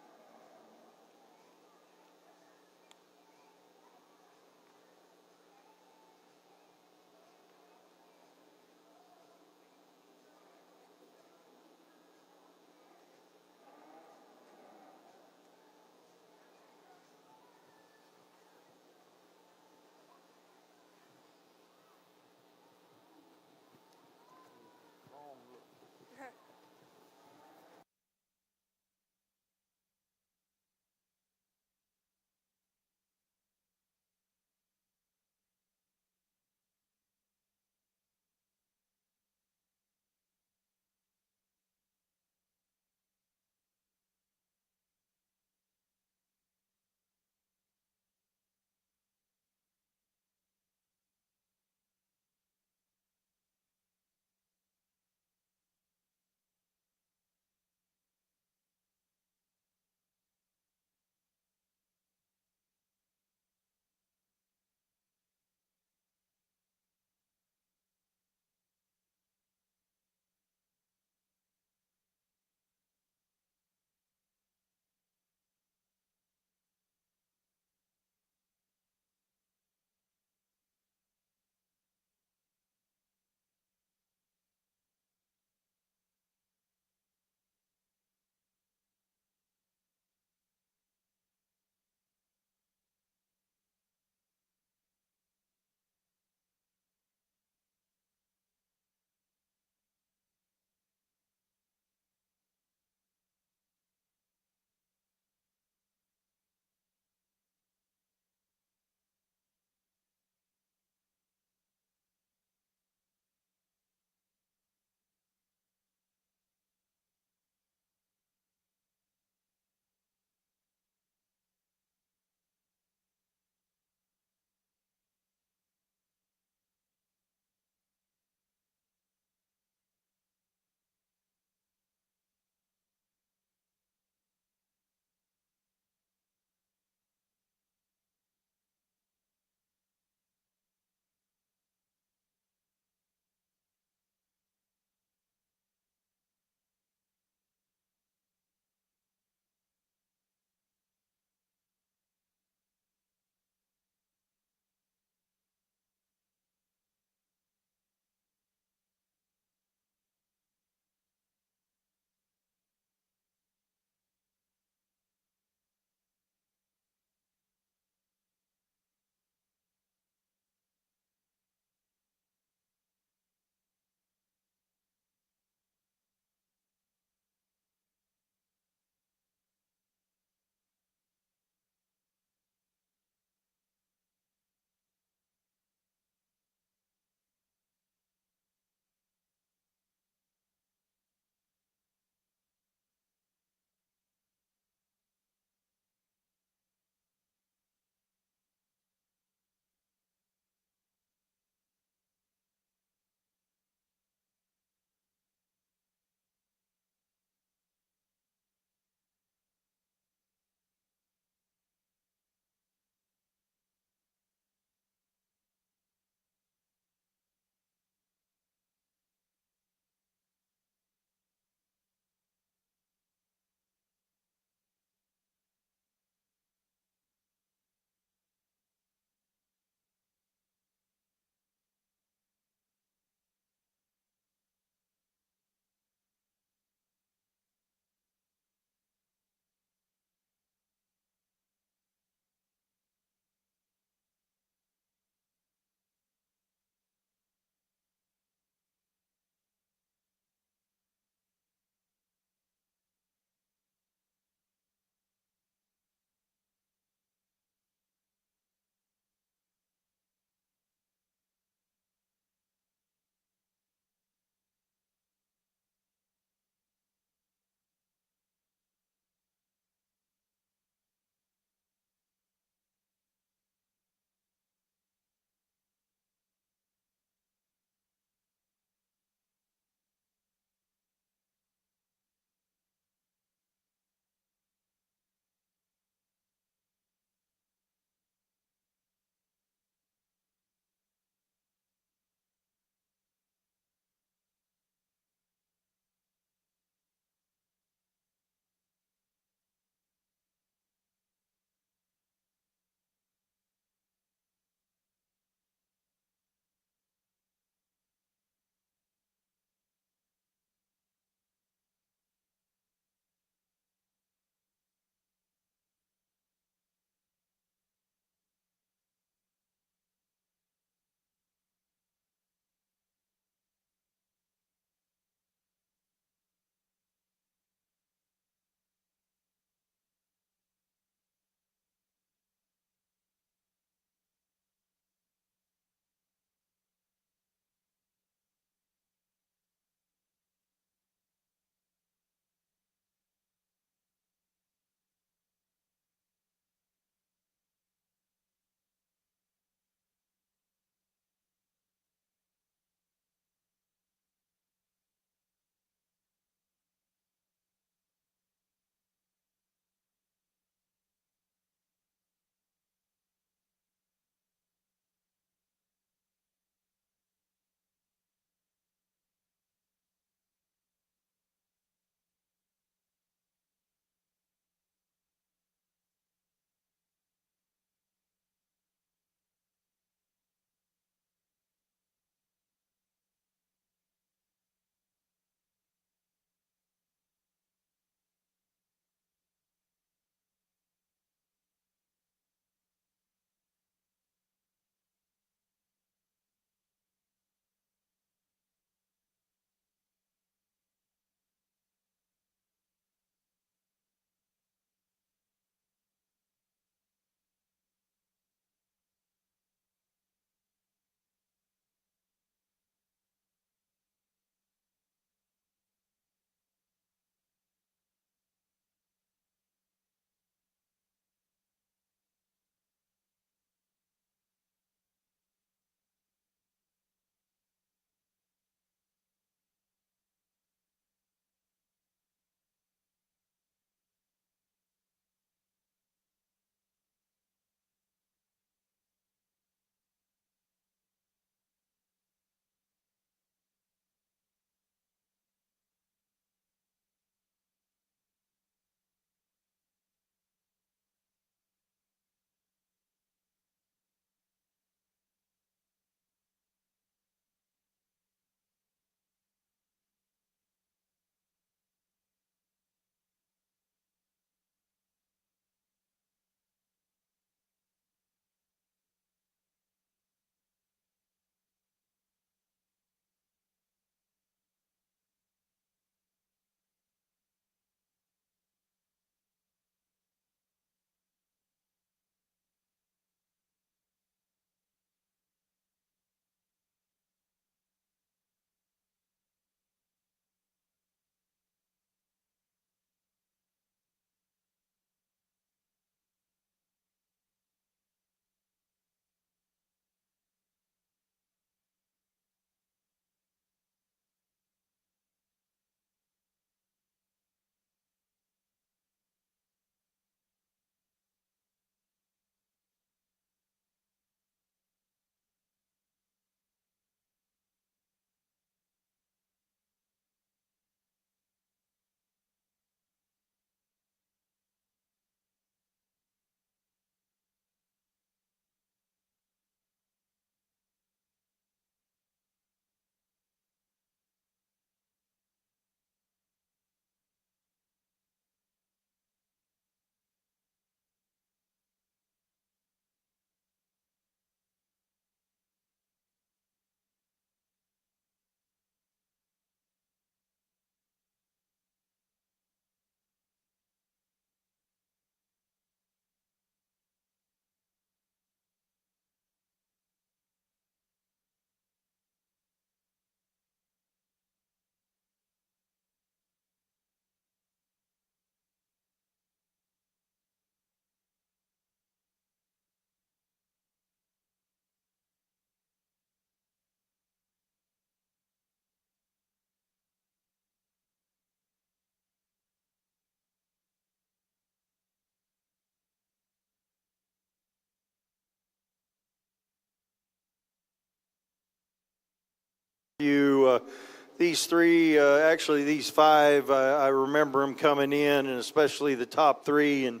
Speaker 8: These three, actually these five, I remember them coming in, and especially the top three, and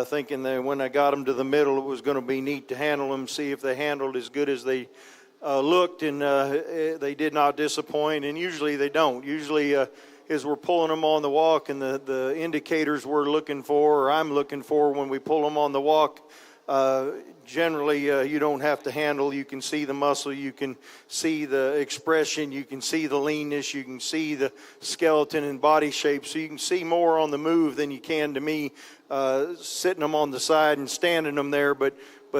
Speaker 8: thinking that when I got them to the middle, it was going to be neat to handle them, see if they handled as good as they looked, and they did not disappoint, and usually they don't. Usually as we're pulling them on the walk, and the indicators we're looking for, or I'm looking for when we pull them on the walk, generally you don't have to handle. You can see the muscle, you can see the expression, you can see the leanness, you can see the skeleton and body shape, so you can see more on the move than you can to me sitting them on the side and standing them there, but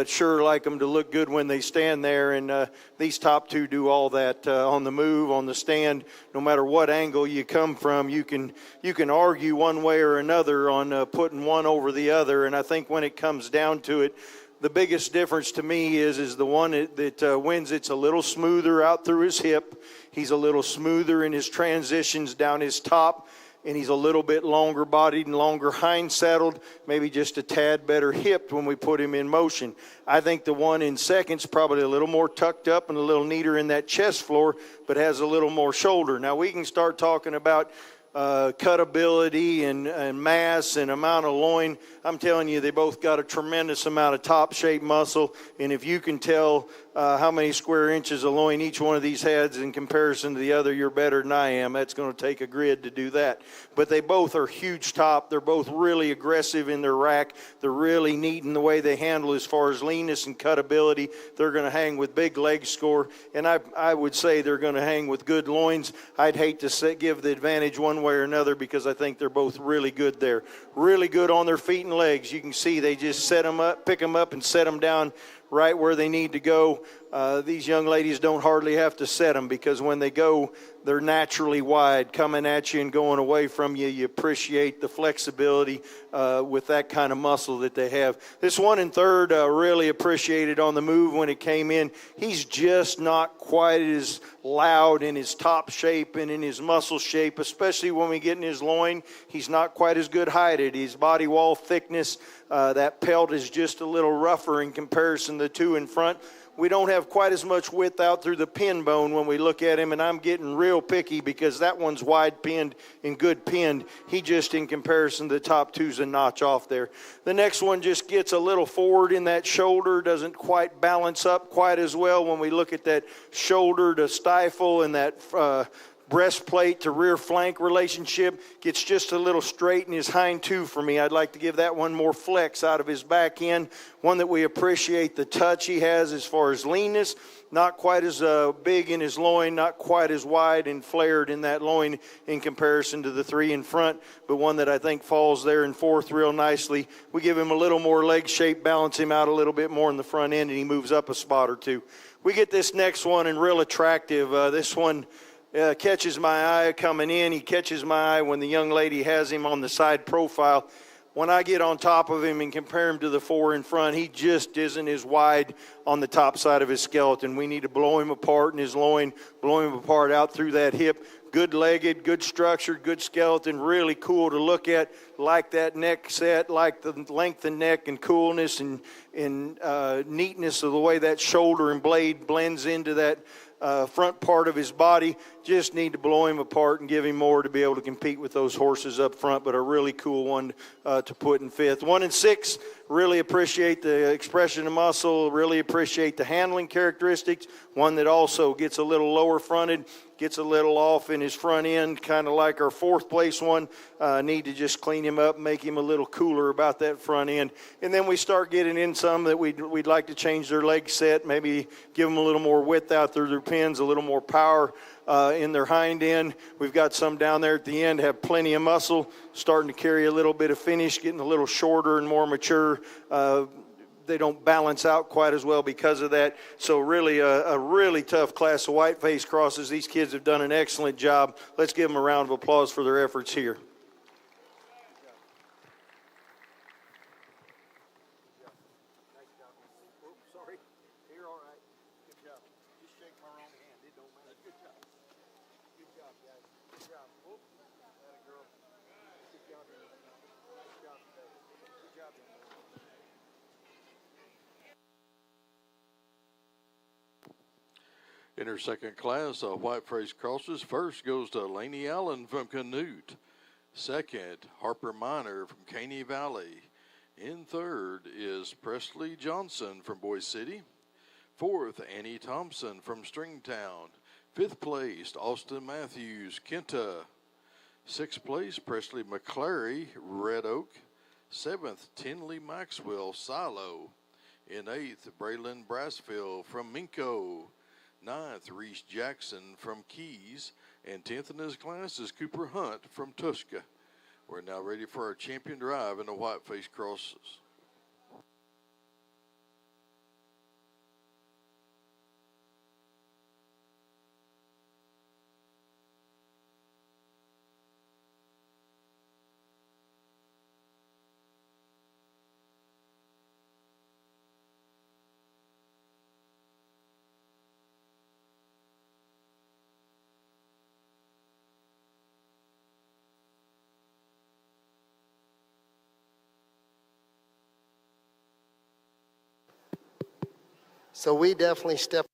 Speaker 8: sure like them to look good when they stand there, and these top two do all that on the move, on the stand. No matter what angle you come from, you can argue one way or another on putting one over the other, and I think when it comes down to it, the biggest difference to me is the one that wins. It's a little smoother out through his hip. He's a little smoother in his transitions down his top, and he's a little bit longer bodied and longer hind saddled, maybe just a tad better hipped when we put him in motion. I think the one in second's probably a little more tucked up and a little neater in that chest floor, but has a little more shoulder. Now we can start talking about cutability and mass and amount of loin. I'm telling you, they both got a tremendous amount of top shape muscle, and if you can tell how many square inches of loin each one of these has in comparison to the other, you're better than I am. That's going to take a grid to do that. But they both are huge top. They're both really aggressive in their rack. They're really neat in the way they handle as far as leanness and cutability. They're going to hang with big leg score, and I would say they're going to hang with good loins. I'd hate to give the advantage one way or another, because I think they're both really good there. Really good on their feet and legs. You can see they just set them up, pick them up and set them down right where they need to go. These young ladies don't hardly have to set them, because when they go, they're naturally wide, coming at you and going away from you. You appreciate the flexibility with that kind of muscle that they have. This one in third, really appreciated on the move when it came in. He's just not quite as loud in his top shape and in his muscle shape, especially when we get in his loin. He's not quite as good heighted. His body wall thickness, that pelt is just a little rougher in comparison to the two in front. We don't have quite as much width out through the pin bone when we look at him, and I'm getting real picky because that one's wide pinned and good pinned. He just, in comparison to the top two's a notch off there. The next one just gets a little forward in that shoulder, doesn't quite balance up quite as well when we look at that shoulder to stifle and that breastplate to rear flank relationship. Gets just a little straight in his hind two for me. I'd like to give that one more flex out of his back end. One that we appreciate the touch he has as far as leanness. Not quite as big in his loin, not quite as wide and flared in that loin in comparison to the three in front, but one that I think falls there in fourth real nicely. We give him a little more leg shape, balance him out a little bit more in the front end, and he moves up a spot or two. We get this next one, and real attractive. This one catches my eye coming in. He catches my eye when the young lady has him on the side profile. When I get on top of him and compare him to the four in front, he just isn't as wide on the top side of his skeleton. We need to blow him apart in his loin, blow him apart out through that hip. Good-legged, good structured, good skeleton, really cool to look at. Like that neck set, like the length of neck and coolness and neatness of the way that shoulder and blade blends into that front part of his body. Just need to blow him apart and give him more to be able to compete with those horses up front, but a really cool one to put in fifth. 1 and 6, really appreciate the expression of muscle, really appreciate the handling characteristics. One that also gets a little lower fronted, gets a little off in his front end, kind of like our fourth place one. Need to just clean him up, make him a little cooler about that front end. And then we start getting in some that we'd like to change their leg set, maybe give them a little more width out through their pins, a little more power in their hind end. We've got some down there at the end, have plenty of muscle, starting to carry a little bit of finish, getting a little shorter and more mature. They don't balance out quite as well because of that. So really a really tough class of whiteface crosses. These kids have done an excellent job. Let's give them a round of applause for their efforts here.
Speaker 7: In her second class of white-faced crosses, first goes to Laney Allen from Canute. Second, Harper Minor from Caney Valley. In third is Presley Johnson from Boise City. Fourth, Annie Thompson from Stringtown. Fifth place, Austin Matthews, Kenta. Sixth place, Presley McClary, Red Oak. Seventh, Tinley Maxwell, Silo. In eighth, Braylon Brassfield from Minko. Ninth, Reese Jackson from Keys. And 10th in his class is Cooper Hunt from Tusca. We're now ready for our champion drive in the white-faced crosses.
Speaker 9: So we definitely step.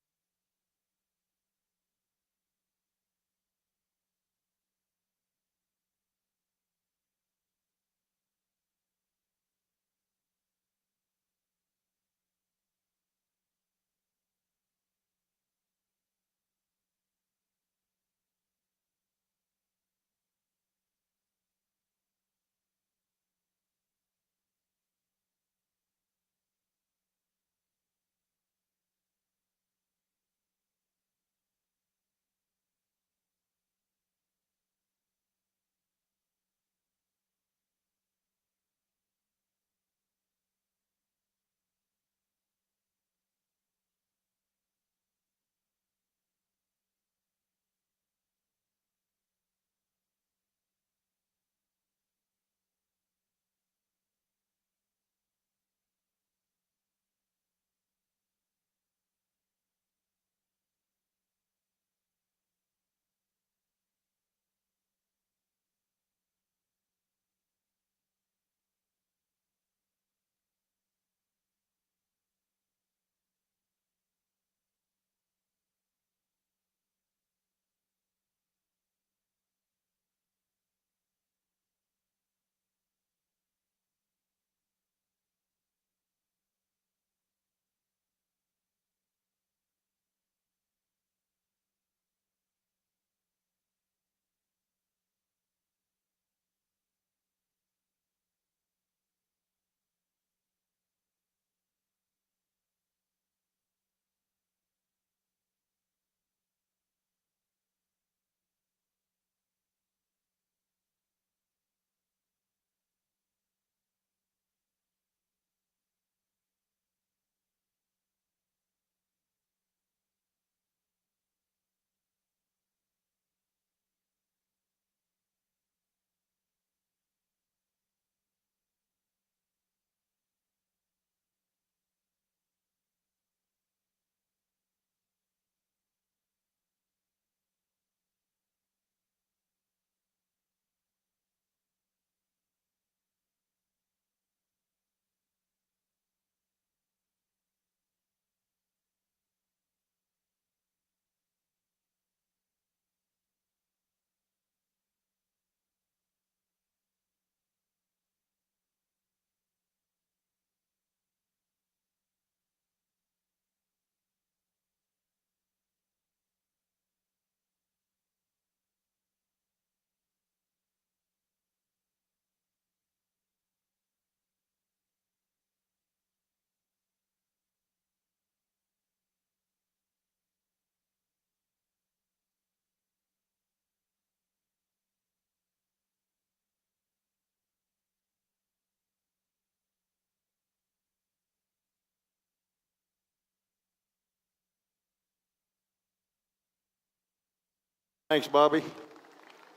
Speaker 8: Thanks, Bobby.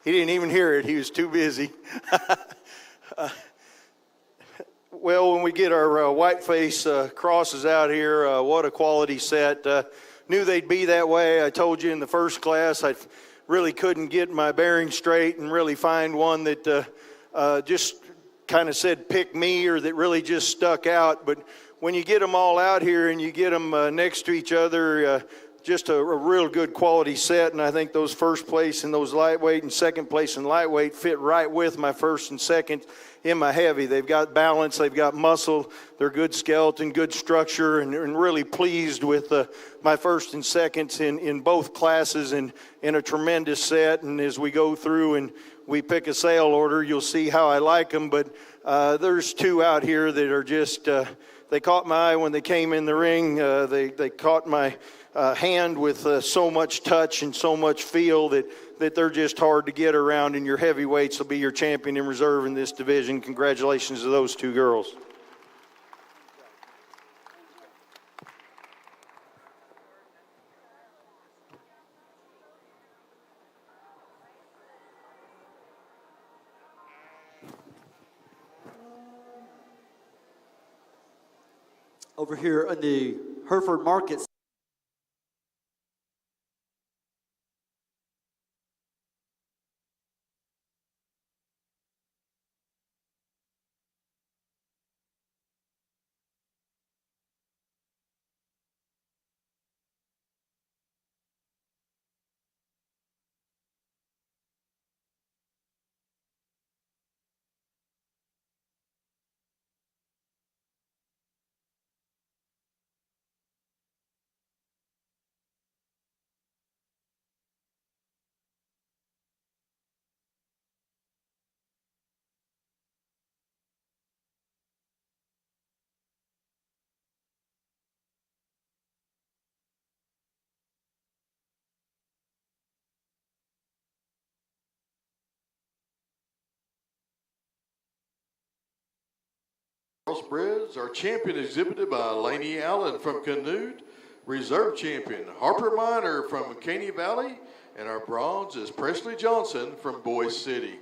Speaker 8: He didn't even hear it. He was too busy. Well, when we get our white face crosses out here, what a quality set. Knew they'd be that way. I told you in the first class I really couldn't get my bearing straight and really find one that just kind of said pick me or that really just stuck out. But when you get them all out here and you get them next to each other, just a real good quality set, and I think those first place in those lightweight and second place in lightweight fit right with my first and second in my heavy. They've got balance, they've got muscle, they're good skeleton, good structure, and really pleased with my first and seconds in both classes and in a tremendous set. And as we go through and we pick a sale order, you'll see how I like them. But there's two out here that are just, they caught my eye when they came in the ring. They caught my hand with so much touch and so much feel that they're just hard to get around, and your heavyweights will be your champion in reserve in this division. Congratulations to those two girls.
Speaker 6: Over here in the Hereford Market.
Speaker 7: Crossbreds, our champion exhibited by Laney Allen from Canute, reserve champion Harper Minor from Caney Valley, and our bronze is Presley Johnson from Boise City.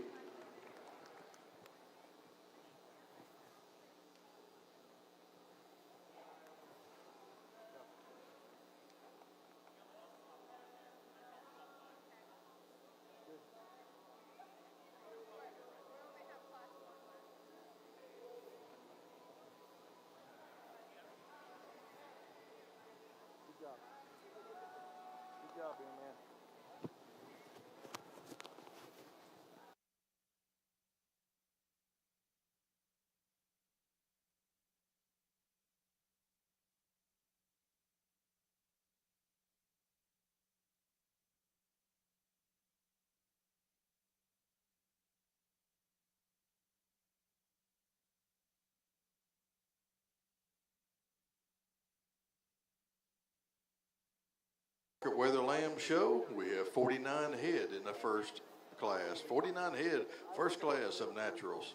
Speaker 7: Weather Lamb Show, we have 49 head in the first class. 49 head, first class of naturals.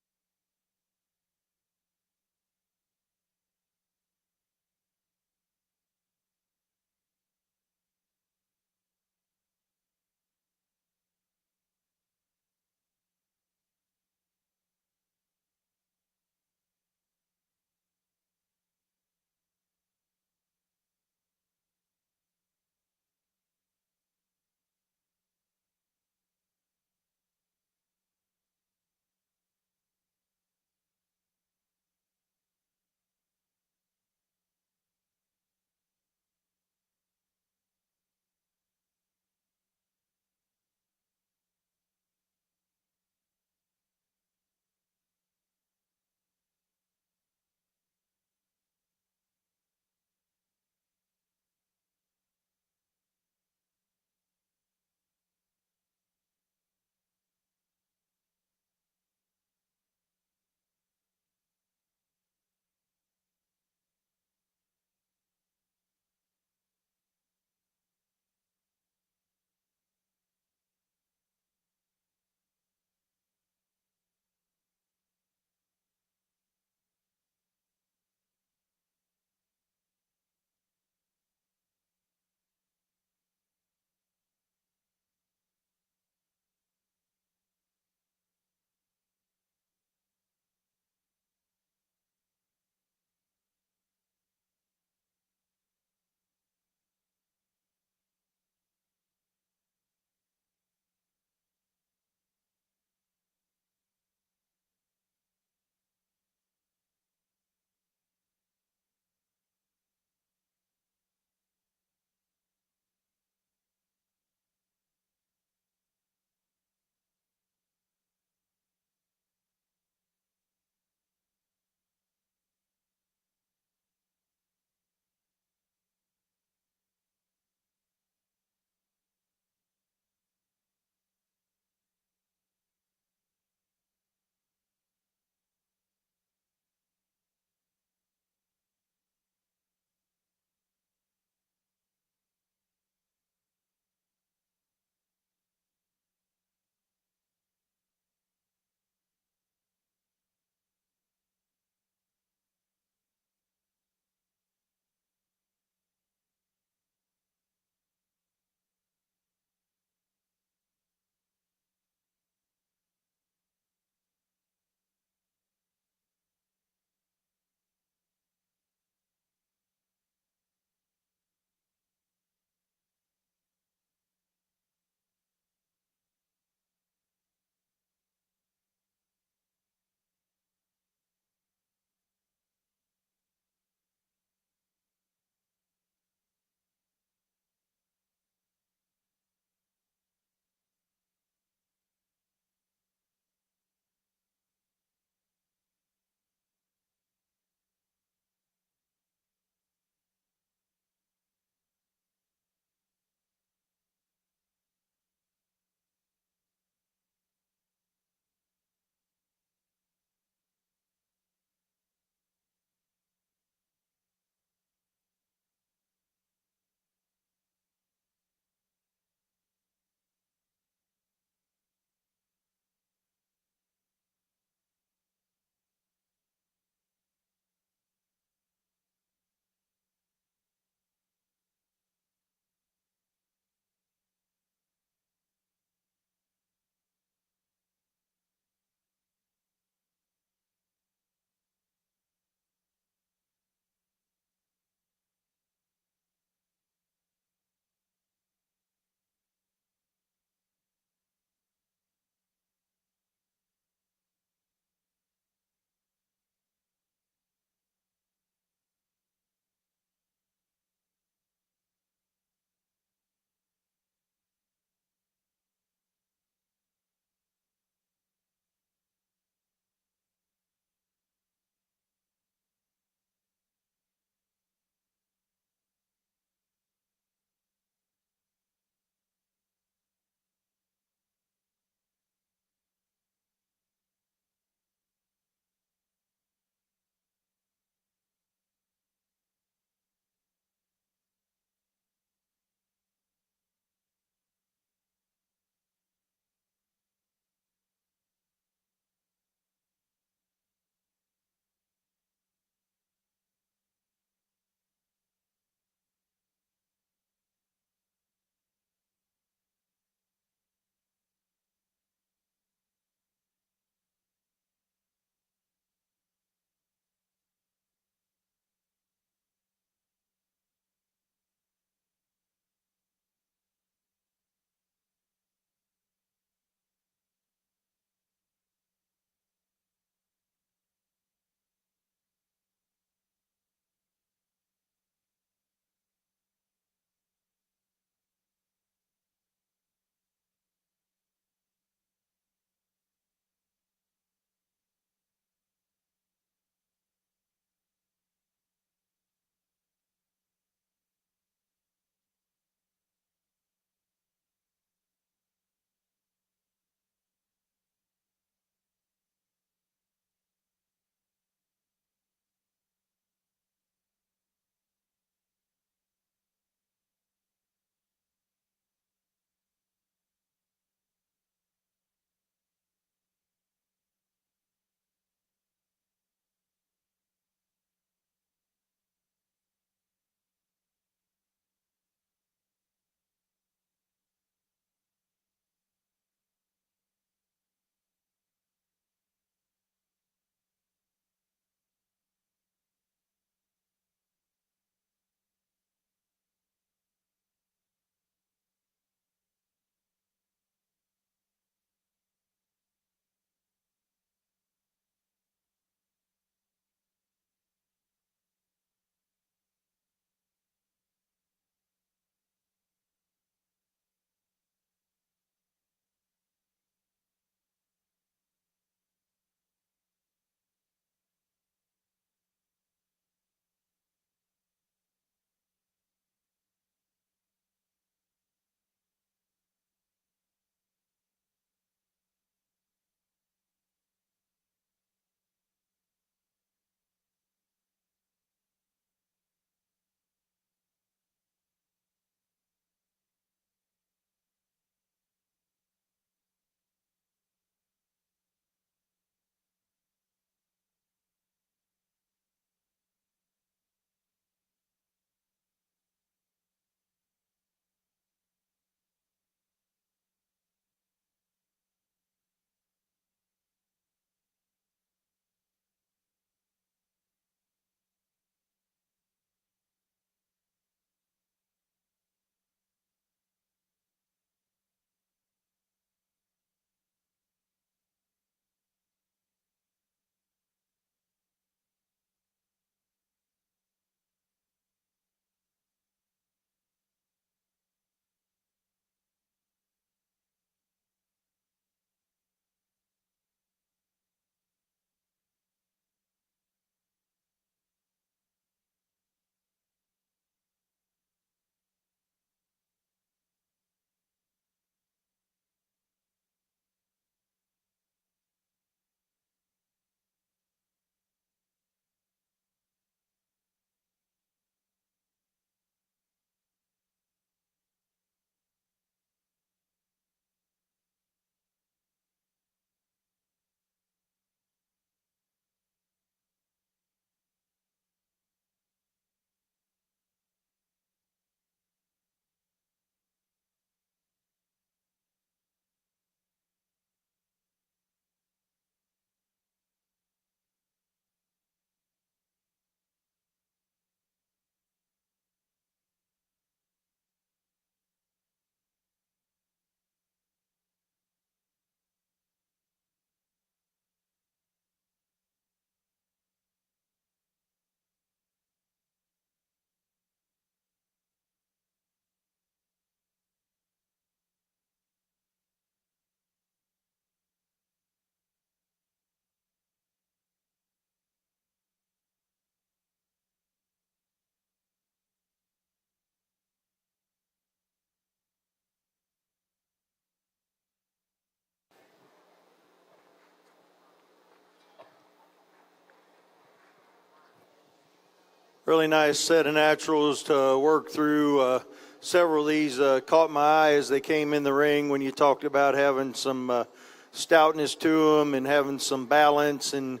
Speaker 8: Really nice set of naturals to work through. Several of these caught my eye as they came in the ring when you talked about having some stoutness to them and having some balance and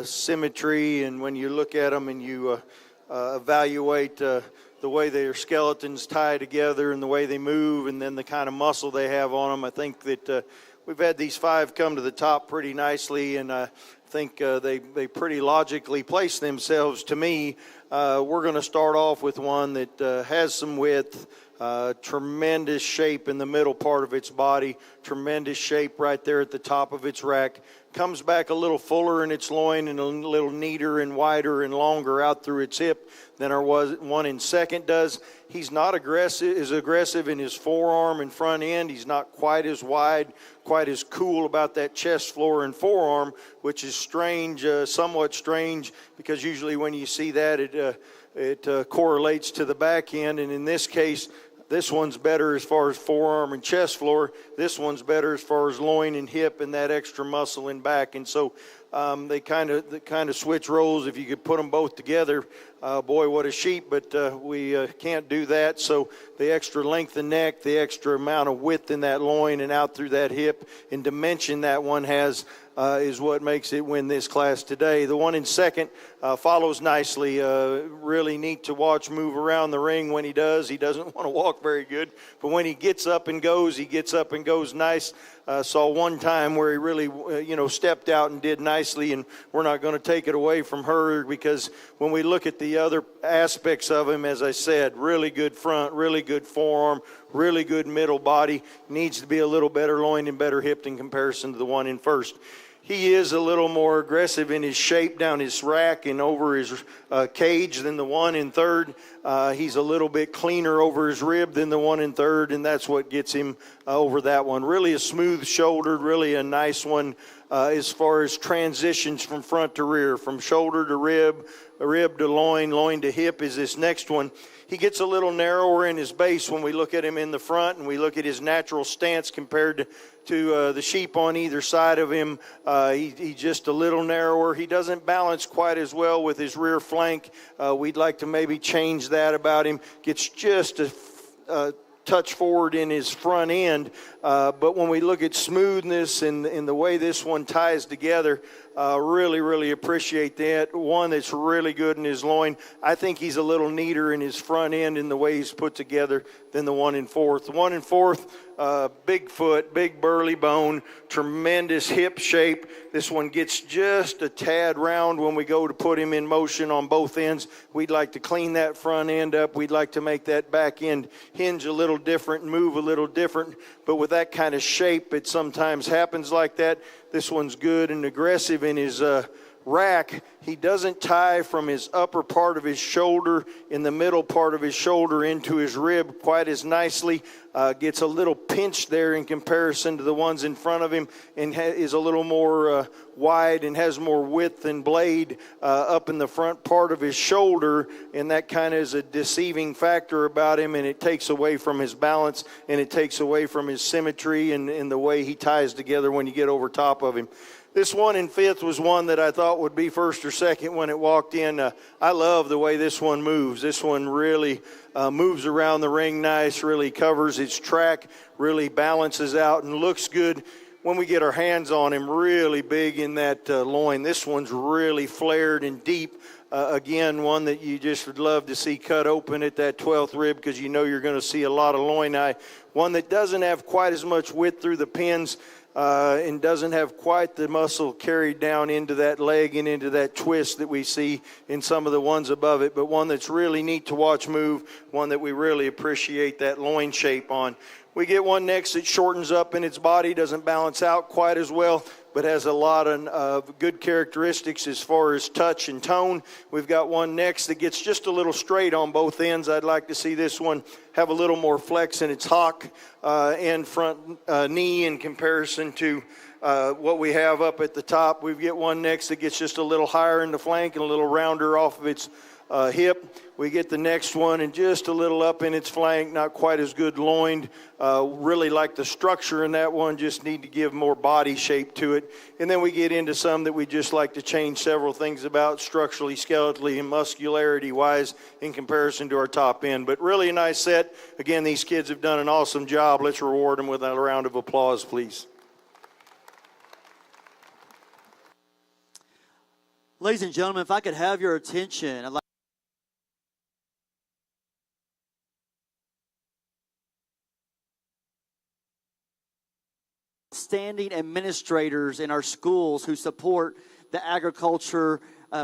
Speaker 8: symmetry. And when you look at them and you evaluate the way their skeletons tie together and the way they move and then the kind of muscle they have on them, I think that we've had these 5 come to the top pretty nicely, and I think they pretty logically place themselves to me. We're going to start off with one that has some width, tremendous shape in the middle part of its body, tremendous shape right there at the top of its rack. Comes back a little fuller in its loin and a little neater and wider and longer out through its hip than our one in second does. He's not aggressive in his forearm and front end. He's not quite as wide, quite as cool about that chest floor and forearm, which is strange, somewhat strange, because usually when you see that, it correlates to the back end. And in this case, this one's better as far as forearm and chest floor. This one's better as far as loin and hip and that extra muscle in back. And so they kind of switch roles. If you could put them both together, boy, what a sheep. But we can't do that. So the extra length of neck, the extra amount of width in that loin and out through that hip and dimension that one has is what makes it win this class today. The one in second follows nicely. Really neat to watch move around the ring when he does. He doesn't want to walk very good, but when he gets up and goes, he gets up and goes nice. Saw one time where he really, stepped out and did nicely, and we're not going to take it away from her because when we look at the other aspects of him, as I said, really good front, really good forearm, really good middle body, needs to be a little better loin and better hipped in comparison to the one in first. He is a little more aggressive in his shape down his rack and over his cage than the one in third. He's a little bit cleaner over his rib than the one in third, and that's what gets him over that one. Really a smooth shouldered, really a nice one as far as transitions from front to rear, from shoulder to rib, rib to loin, loin to hip is this next one. He gets a little narrower in his base when we look at him in the front and we look at his natural stance compared to the sheep on either side of him. He's just a little narrower. He doesn't balance quite as well with his rear flank. We'd like to maybe change that about him. Gets just a touch forward in his front end. But when we look at smoothness and the way this one ties together, really appreciate that. One that's really good in his loin. I think he's a little neater in his front end in the way he's put together than the one in fourth. The one in fourth, big foot, big burly bone, tremendous hip shape. This one gets just a tad round when we go to put him in motion on both ends. We'd like to clean that front end up. We'd like to make that back end hinge a little different, move a little different. But with that kind of shape, it sometimes happens like that. This one's good and aggressive in his rack. He doesn't tie from his upper part of his shoulder in the middle part of his shoulder into his rib quite as nicely. Gets a little pinched there in comparison to the ones in front of him and is a little more wide and has more width and blade up in the front part of his shoulder, and that kind of is a deceiving factor about him, and it takes away from his balance and it takes away from his symmetry and the way he ties together when you get over top of him. This one in fifth was one that I thought would be first or second when it walked in. I love the way this one moves. This one really moves around the ring nice, really covers its track, really balances out and looks good. When we get our hands on him, really big in that loin. This one's really flared and deep. Again, one that you just would love to see cut open at that 12th rib because you know you're going to see a lot of loin eye. One that doesn't have quite as much width through the pins. And doesn't have quite the muscle carried down into that leg and into that twist that we see in some of the ones above it, but one that's really neat to watch move, one that we really appreciate that loin shape on. We get one next that shortens up in its body, doesn't balance out quite as well, but has a lot of good characteristics as far as touch and tone. We've got one next that gets just a little straight on both ends. I'd like to see this one have a little more flex in its hock and front knee in comparison to what we have up at the top. We get one next that gets just a little higher in the flank and a little rounder off of its hip. We get the next one and just a little up in its flank, not quite as good loined. Really like the structure in that one, just need to give more body shape to it. And then we get into some that we just like to change several things about structurally, skeletally, and muscularity-wise in comparison to our top end. But really a nice set. Again, these kids have done an awesome job. Let's reward them with a round of applause, please.
Speaker 6: Ladies and gentlemen, if I could have your attention, I'd like standing administrators in our schools who support the agriculture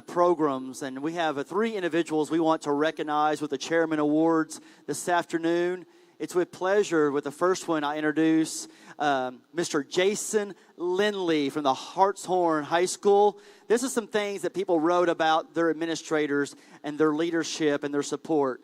Speaker 6: programs. And we have 3 individuals we want to recognize with the Chairman Awards this afternoon. It's with pleasure, with the first one, I introduce Mr. Jason Lindley from the Hartshorn High School. This is some things that people wrote about their administrators and their leadership and their support.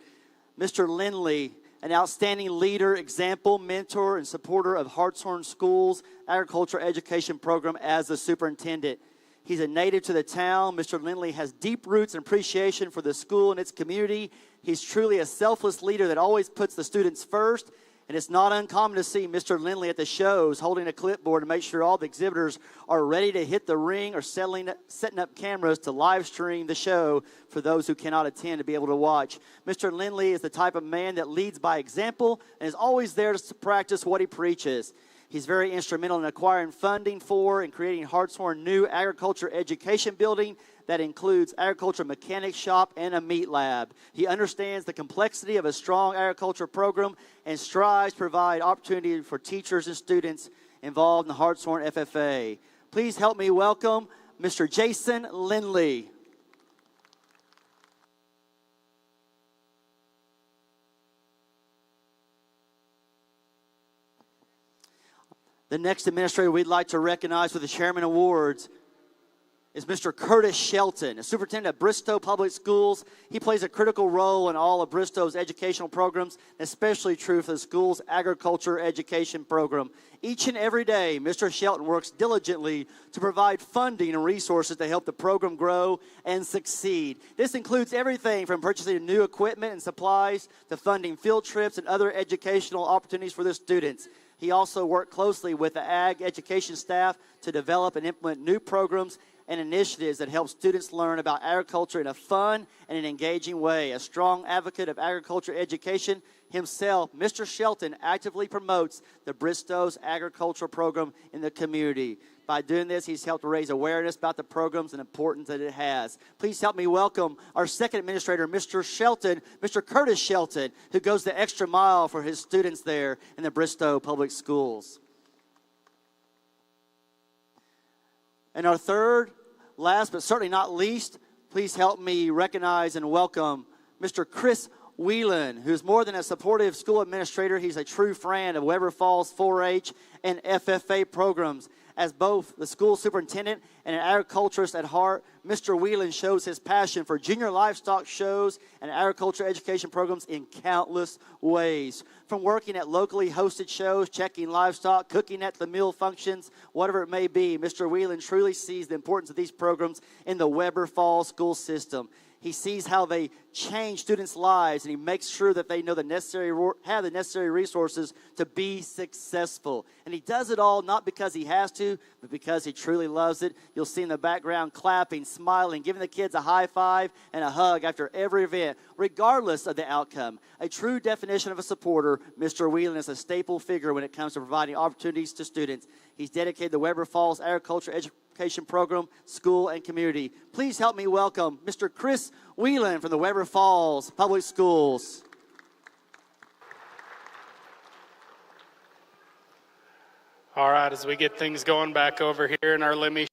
Speaker 6: Mr. Lindley, an outstanding leader, example, mentor, and supporter of Hartshorn School's agriculture education program as the superintendent. He's a native to the town. Mr. Lindley has deep roots and appreciation for the school and its community. He's truly a selfless leader that always puts the students first. And it's not uncommon to see Mr. Lindley at the shows holding a clipboard to make sure all the exhibitors are ready to hit the ring or setting up cameras to live stream the show for those who cannot attend to be able to watch. Mr. Lindley is the type of man that leads by example and is always there to practice what he preaches. He's very instrumental in acquiring funding for and creating Hartshorn new agriculture education building that includes agriculture mechanic shop and a meat lab. He understands the complexity of a strong agriculture program and strives to provide opportunity for teachers and students involved in the Hartshorn FFA. Please help me welcome Mr. Jason Lindley. The next administrator we'd like to recognize with the Chairman Awards is Mr. Curtis Shelton, a superintendent at Bristow Public Schools. He plays a critical role in all of Bristow's educational programs, especially true for the school's agriculture education program. Each and every day, Mr. Shelton works diligently to provide funding and resources to help the program grow and succeed. This includes everything from purchasing new equipment and supplies to funding field trips and other educational opportunities for the students. He also worked closely with the ag education staff to develop and implement new programs and initiatives that help students learn about agriculture in a fun and an engaging way. A strong advocate of agriculture education himself, Mr. Shelton actively promotes the Bristow's agriculture program in the community. By doing this, he's helped raise awareness about the programs and importance that it has. Please help me welcome our second administrator, Mr. Shelton, Mr. Curtis Shelton, who goes the extra mile for his students there in the Bristow Public Schools. And our third, last but certainly not least, please help me recognize and welcome Mr. Chris Whelan, who's more than a supportive school administrator. He's a true friend of Weber Falls 4-H and FFA programs. As both the school superintendent and an agriculturist at heart, Mr. Whelan shows his passion for junior livestock shows and agriculture education programs in countless ways. From working at locally hosted shows, checking livestock, cooking at the meal functions, whatever it may be, Mr. Whelan truly sees the importance of these programs in the Weber Falls school system. He sees how they change students' lives, and he makes sure that they know have the necessary resources to be successful. And he does it all not because he has to, but because he truly loves it. You'll see in the background clapping, smiling, giving the kids a high five and a hug after every event, regardless of the outcome. A true definition of a supporter, Mr. Whelan is a staple figure when it comes to providing opportunities to students. He's dedicated the Weber Falls Agriculture Education Program, school, and community. Please help me welcome Mr. Chris Whelan from the Weber Falls Public Schools.
Speaker 10: All right, as we get things going back over here in our Lemmy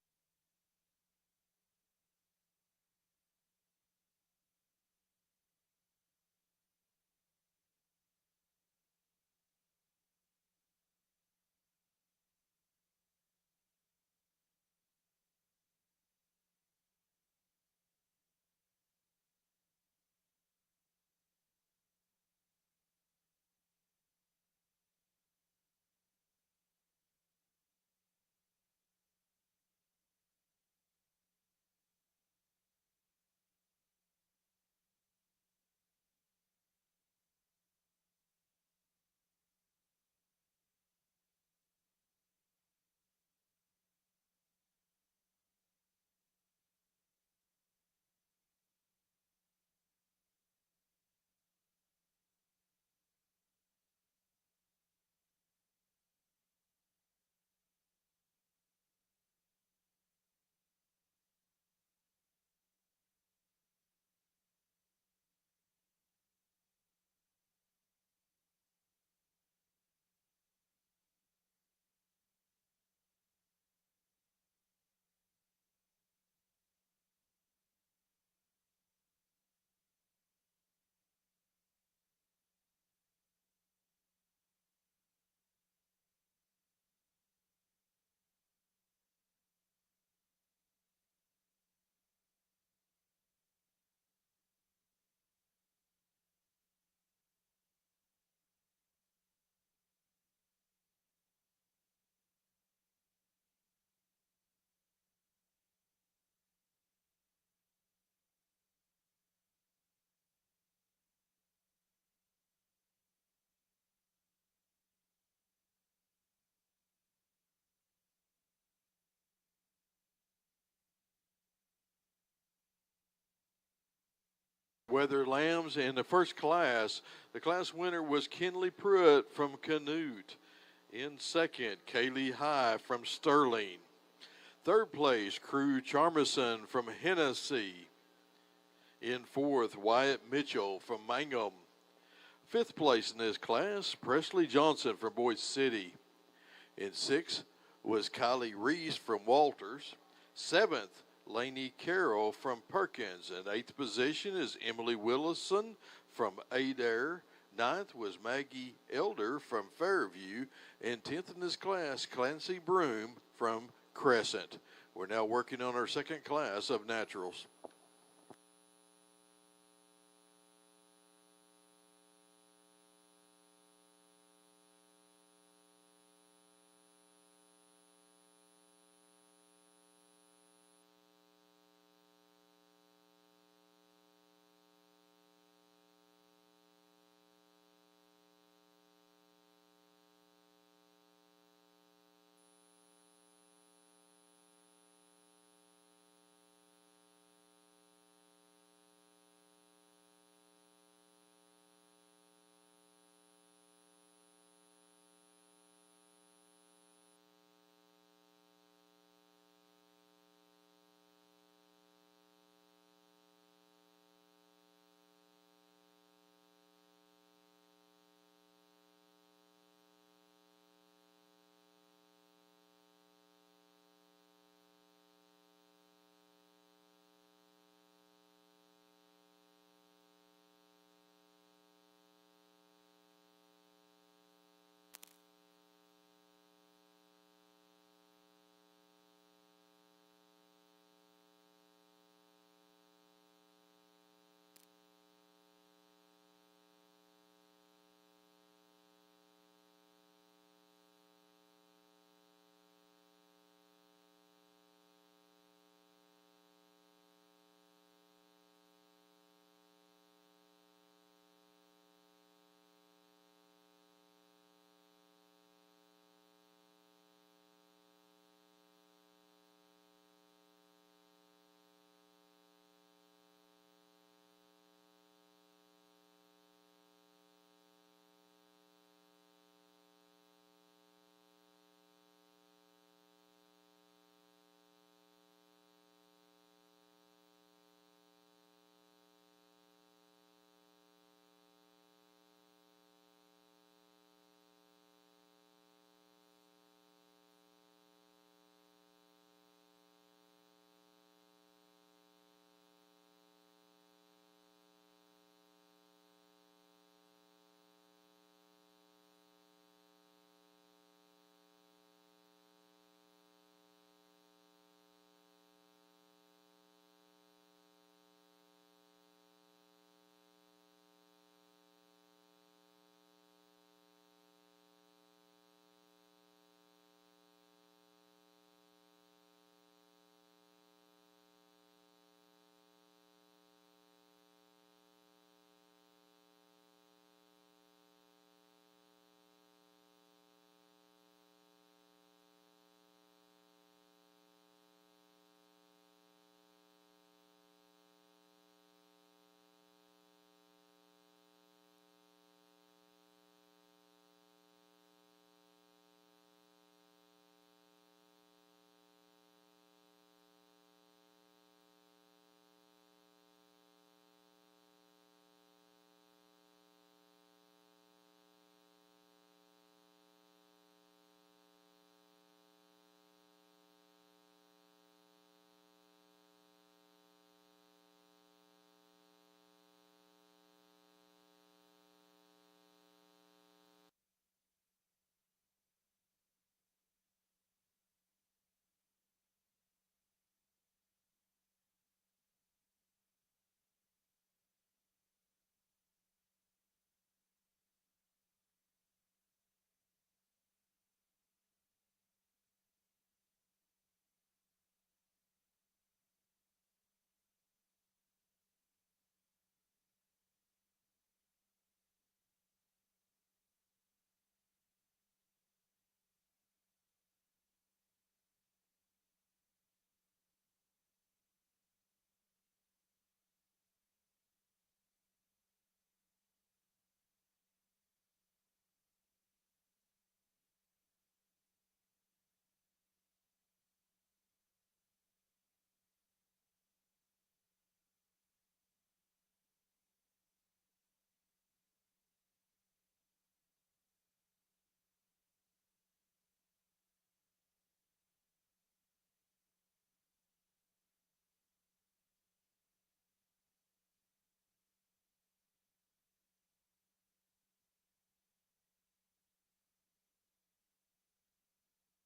Speaker 7: Weather lambs in the first class. The class winner was Kinley Pruitt from Canute. In second, Kaylee High from Sterling. Third place, Crew Charmison from Hennessy. In fourth, Wyatt Mitchell from Mangum. Fifth place in this class, Presley Johnson from Boise City. In sixth was Kylie Reese from Walters. Seventh, Lainey Carroll from Perkins. In eighth position is Emily Willison from Adair. Ninth was Maggie Elder from Fairview. And 10th in this class, Clancy Broom from Crescent. We're now working on our second class of naturals.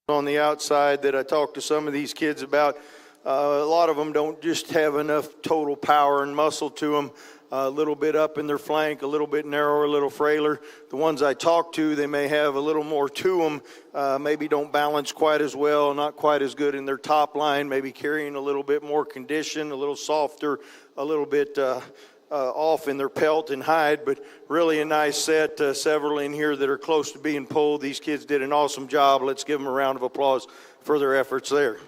Speaker 8: on the outside that I talked to some of these kids about. A lot of them don't just have enough total power and muscle to them. A little bit up in their flank, a little bit narrower, a little frailer. The ones I talk to, they may have a little more to them, maybe don't balance quite as well, not quite as good in their top line, maybe carrying a little bit more condition, a little softer, a little bit off in their pelt and hide, but really a nice set. Several in here that are close to being pulled. These kids did an awesome job. Let's give them a round of applause for their efforts there.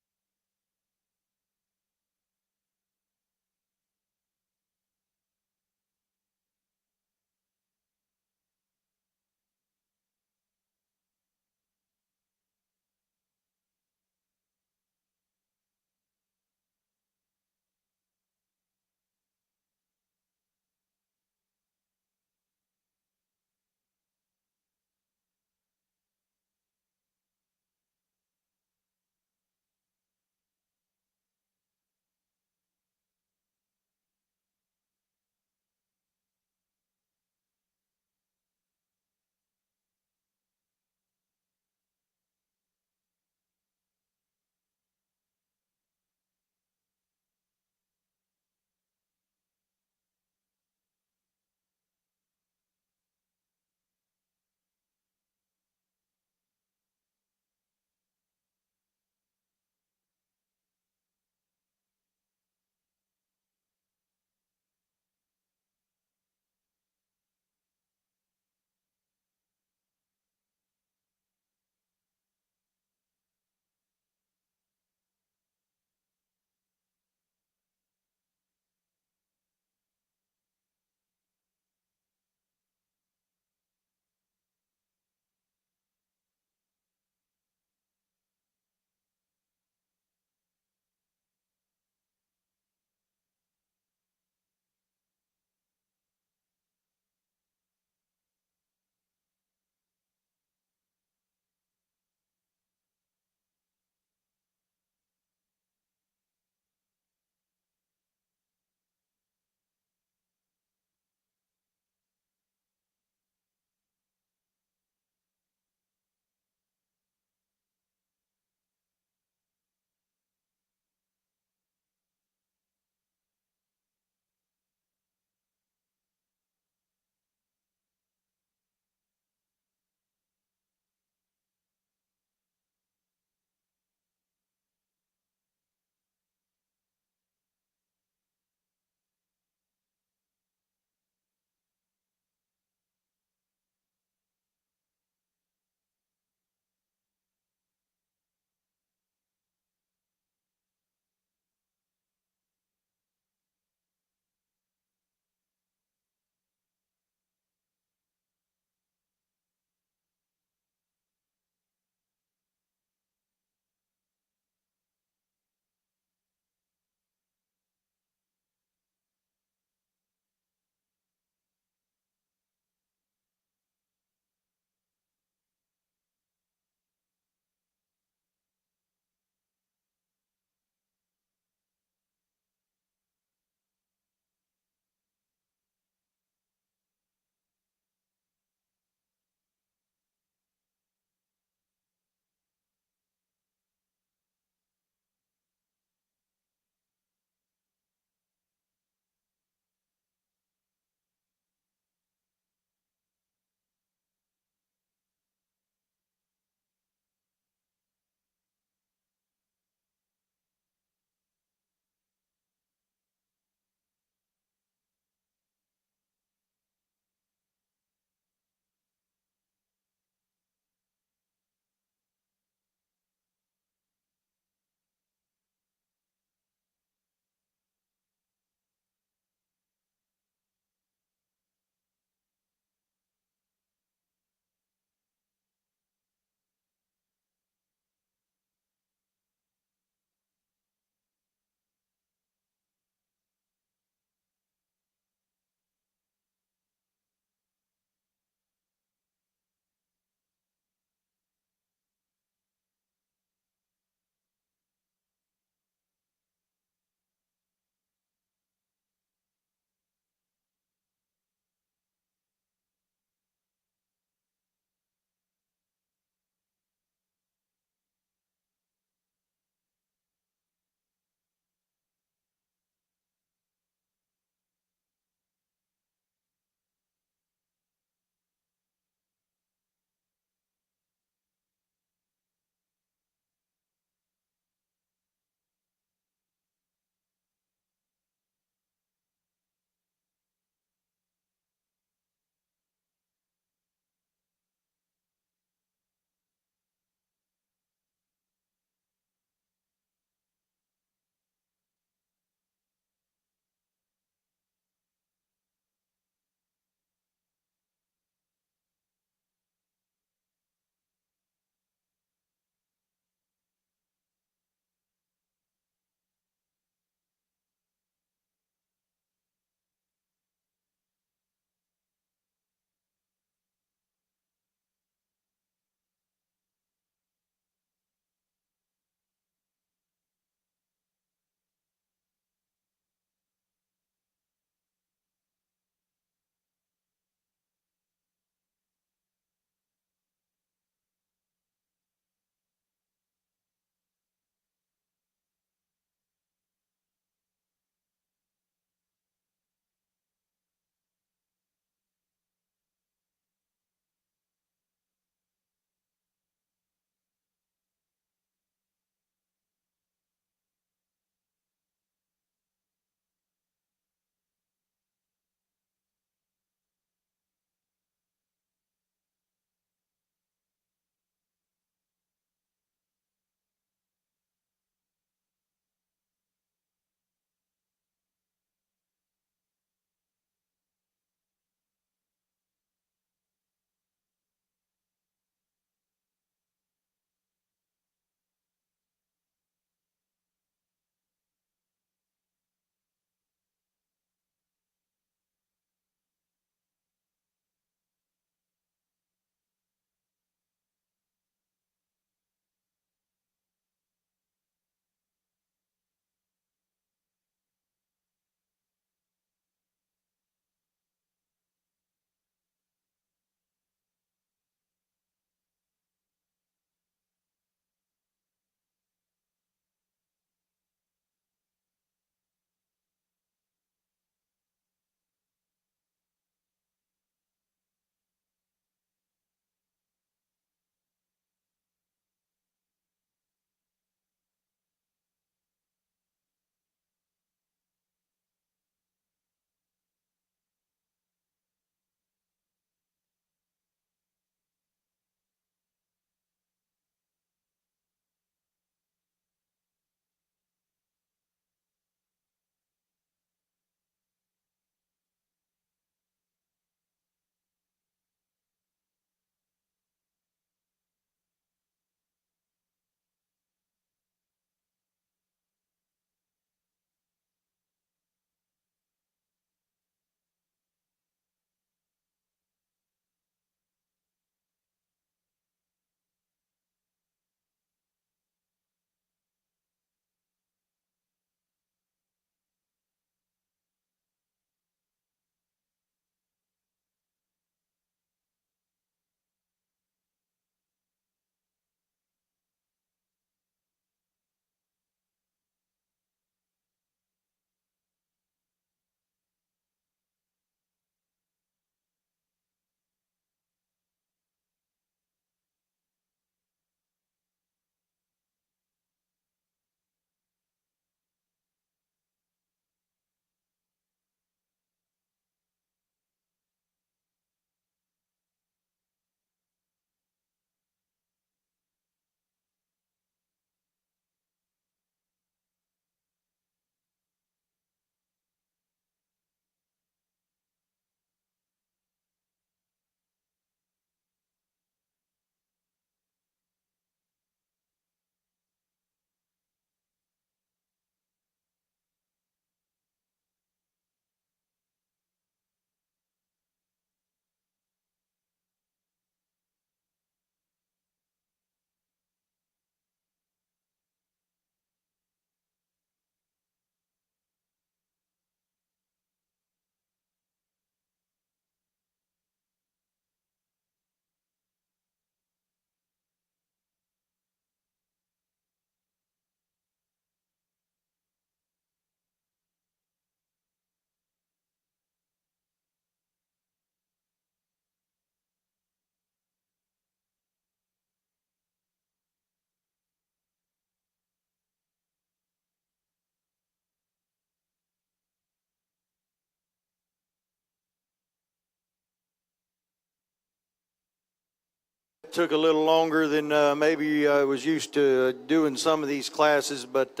Speaker 8: took a little longer than maybe I was used to doing some of these classes, but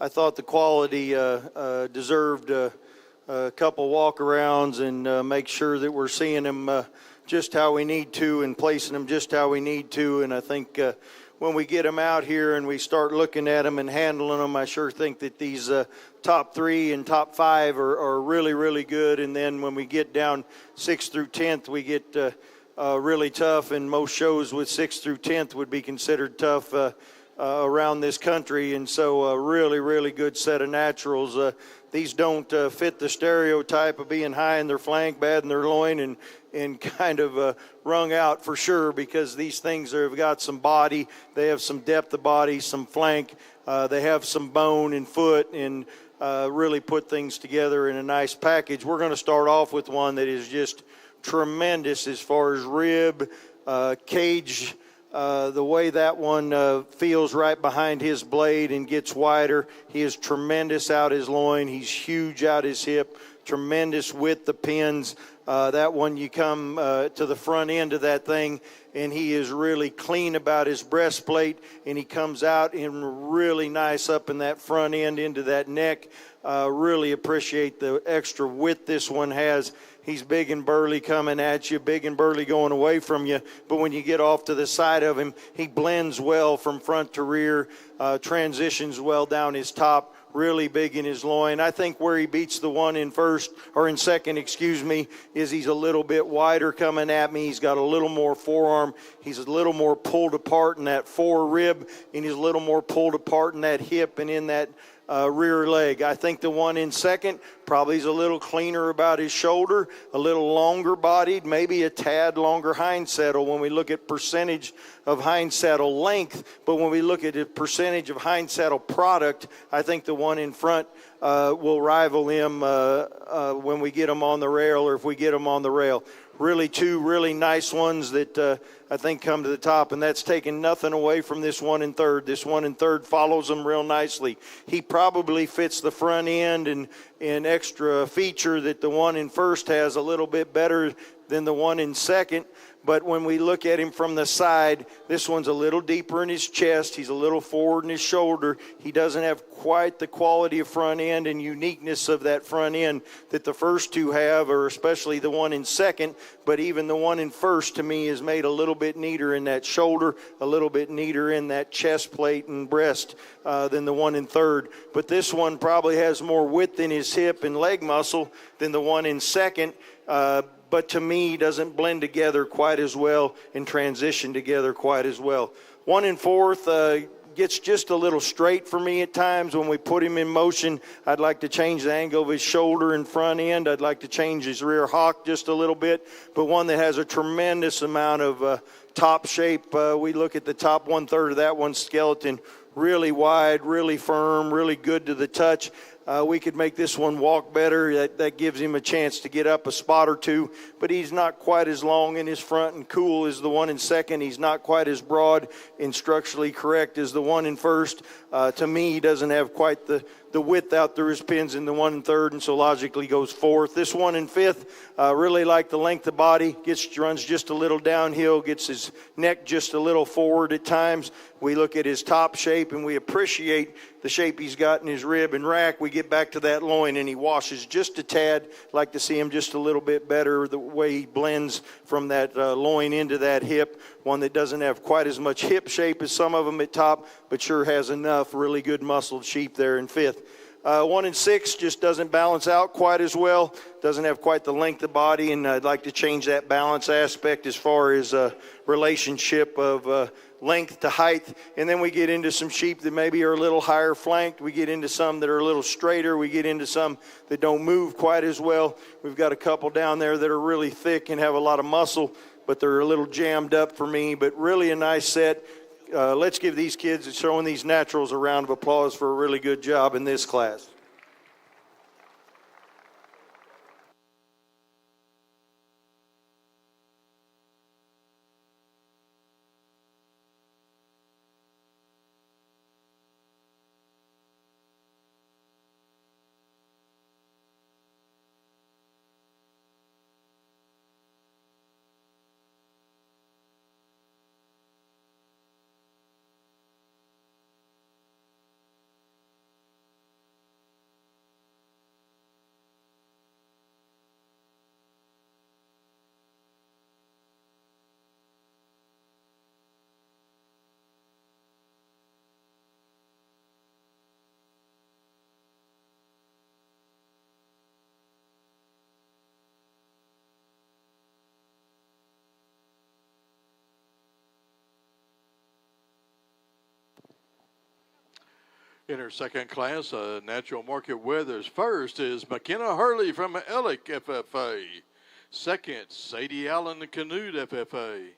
Speaker 8: I thought the quality deserved a couple walk-arounds and make sure that we're seeing them just how we need to and placing them just how we need to. And I think when we get them out here and we start looking at them and handling them, I sure think that these top 3 and top 5 are really, really good. And then when we get down 6th through 10th, we get really tough, and most shows with 6th through 10th would be considered tough around this country. And so a really, really good set of naturals. These don't fit the stereotype of being high in their flank, bad in their loin, and kind of wrung out for sure, because these things have got some body. They have some depth of body, some flank. They have some bone and foot, and really put things together in a nice package. We're going to start off with one that is just tremendous as far as rib, cage, the way that one feels right behind his blade and gets wider. He is tremendous out his loin. He's huge out his hip, tremendous with the pins. That one, you come to the front end of that thing, and he is really clean about his breastplate, and he comes out and really nice up in that front end into that neck. Really appreciate the extra width this one has. He's big and burly coming at you, big and burly going away from you. But when you get off to the side of him, he blends well from front to rear, transitions well down his top, really big in his loin. I think where he beats the one in second, is he's a little bit wider coming at me. He's got a little more forearm. He's a little more pulled apart in that fore rib, and he's a little more pulled apart in that hip and in that rear leg. I think the one in second probably is a little cleaner about his shoulder, a little longer bodied, maybe a tad longer hind saddle when we look at percentage of hind saddle length. But when we look at the percentage of hind saddle product, I think the one in front will rival him when we get him on the rail, or if we get him on the rail. Really two really nice ones that I think come to the top, and that's taking nothing away from this one in third. This one in third follows him real nicely. He probably fits the front end and extra feature that the one in first has a little bit better than the one in second. But when we look at him from the side, this one's a little deeper in his chest. He's a little forward in his shoulder. He doesn't have quite the quality of front end and uniqueness of that front end that the first two have, or especially the one in second. But even the one in first, to me, is made a little bit neater in that shoulder, a little bit neater in that chest plate and breast than the one in third. But this one probably has more width in his hip and leg muscle than the one in second. But to me, doesn't blend together quite as well and transition together quite as well. One in fourth gets just a little straight for me at times. When we put him in motion, I'd like to change the angle of his shoulder and front end. I'd like to change his rear hock just a little bit. But one that has a tremendous amount of top shape. We look at the top 1/3 of that one skeleton, really wide, really firm, really good to the touch. We could make this one walk better. That gives him a chance to get up a spot or two, but he's not quite as long in his front and cool as the one in second. He's not quite as broad and structurally correct as the one in first. To me, he doesn't have quite the width out through his pins in the one in third, and so logically goes fourth. This one in fifth, really like the length of body, runs just a little downhill, gets his neck just a little forward at times. We look at his top shape and we appreciate the shape he's got in his rib and rack. We get back to that loin and he washes just a tad. Like to see him just a little bit better, the way he blends from that loin into that hip. One that doesn't have quite as much hip shape as some of them at top, but sure has enough really good muscled sheep there in fifth. One in six just doesn't balance out quite as well, doesn't have quite the length of body, and I'd like to change that balance aspect as far as relationship of length to height. And then we get into some sheep that maybe are a little higher flanked. We get into some that are a little straighter. We get into some that don't move quite as well. We've got a couple down there that are really thick and have a lot of muscle, but they're a little jammed up for me, but really a nice set. Let's give these kids showing these naturals a round of applause for a really good job in this class.
Speaker 7: In her second class, Natural Market Weathers. First is McKenna Hurley from Ellick FFA. Second, Sadie Allen Canute FFA.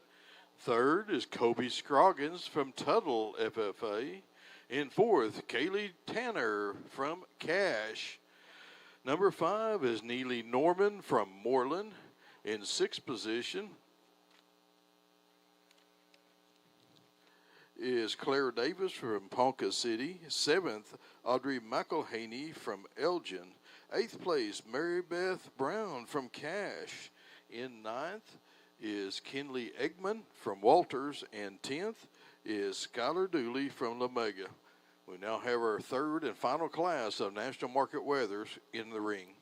Speaker 7: Third is Kobe Scroggins from Tuttle FFA. In fourth, Kaylee Tanner from Cash. Number 5 is Neely Norman from Moreland. In sixth position is Claire Davis from Ponca City. Seventh, Audrey McElhaney from Elgin. Eighth place, Mary Beth Brown from Cash. In ninth is Kinley Eggman from Walters. And 10th is Skylar Dooley from La Mega. We now have our third and final class of National Market Weathers in the ring.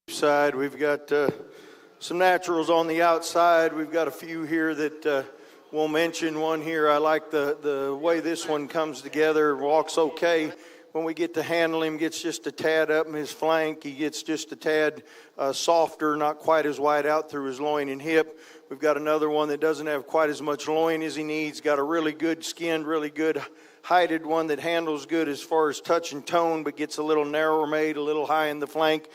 Speaker 8: side. We've got some naturals on the outside. We've got a few here that we'll mention. One here, I like the way this one comes together, walks okay. When we get to handle him, gets just a tad up in his flank. He gets just a tad softer, not quite as wide out through his loin and hip. We've got another one that doesn't have quite as much loin as he needs. Got a really good skinned, really good heighted one that handles good as far as touch and tone, but gets a little narrower made, a little high in the flank.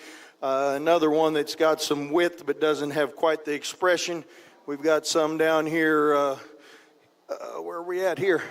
Speaker 8: Another one that's got some width but doesn't have quite the expression. We've got some down here. Where are we at here?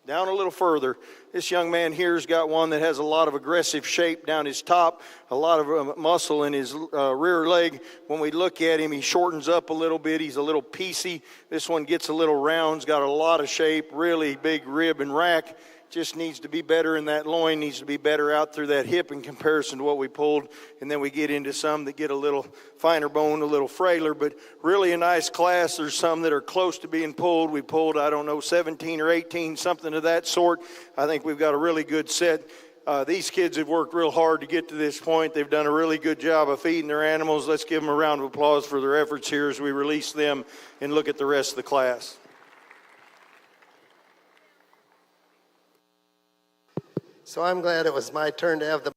Speaker 8: Down a little further. This young man here's got one that has a lot of aggressive shape down his top, a lot of muscle in his rear leg. When we look at him, he shortens up a little bit. He's a little piecey. This one gets a little round. He's got a lot of shape, really big rib and rack. Just needs to be better in that loin, needs to be better out through that hip in comparison to what we pulled. And then we get into some that get a little finer bone, a little frailer, but really a nice class. There's some that are close to being pulled. We pulled, 17 or 18, something of that sort. I think we've got a really good set. These kids have worked real hard to get to this point. They've done a really good job of feeding their animals. Let's give them a round of applause for their efforts here as we release them and look at the rest of the class.
Speaker 9: So I'm glad it was my turn to have the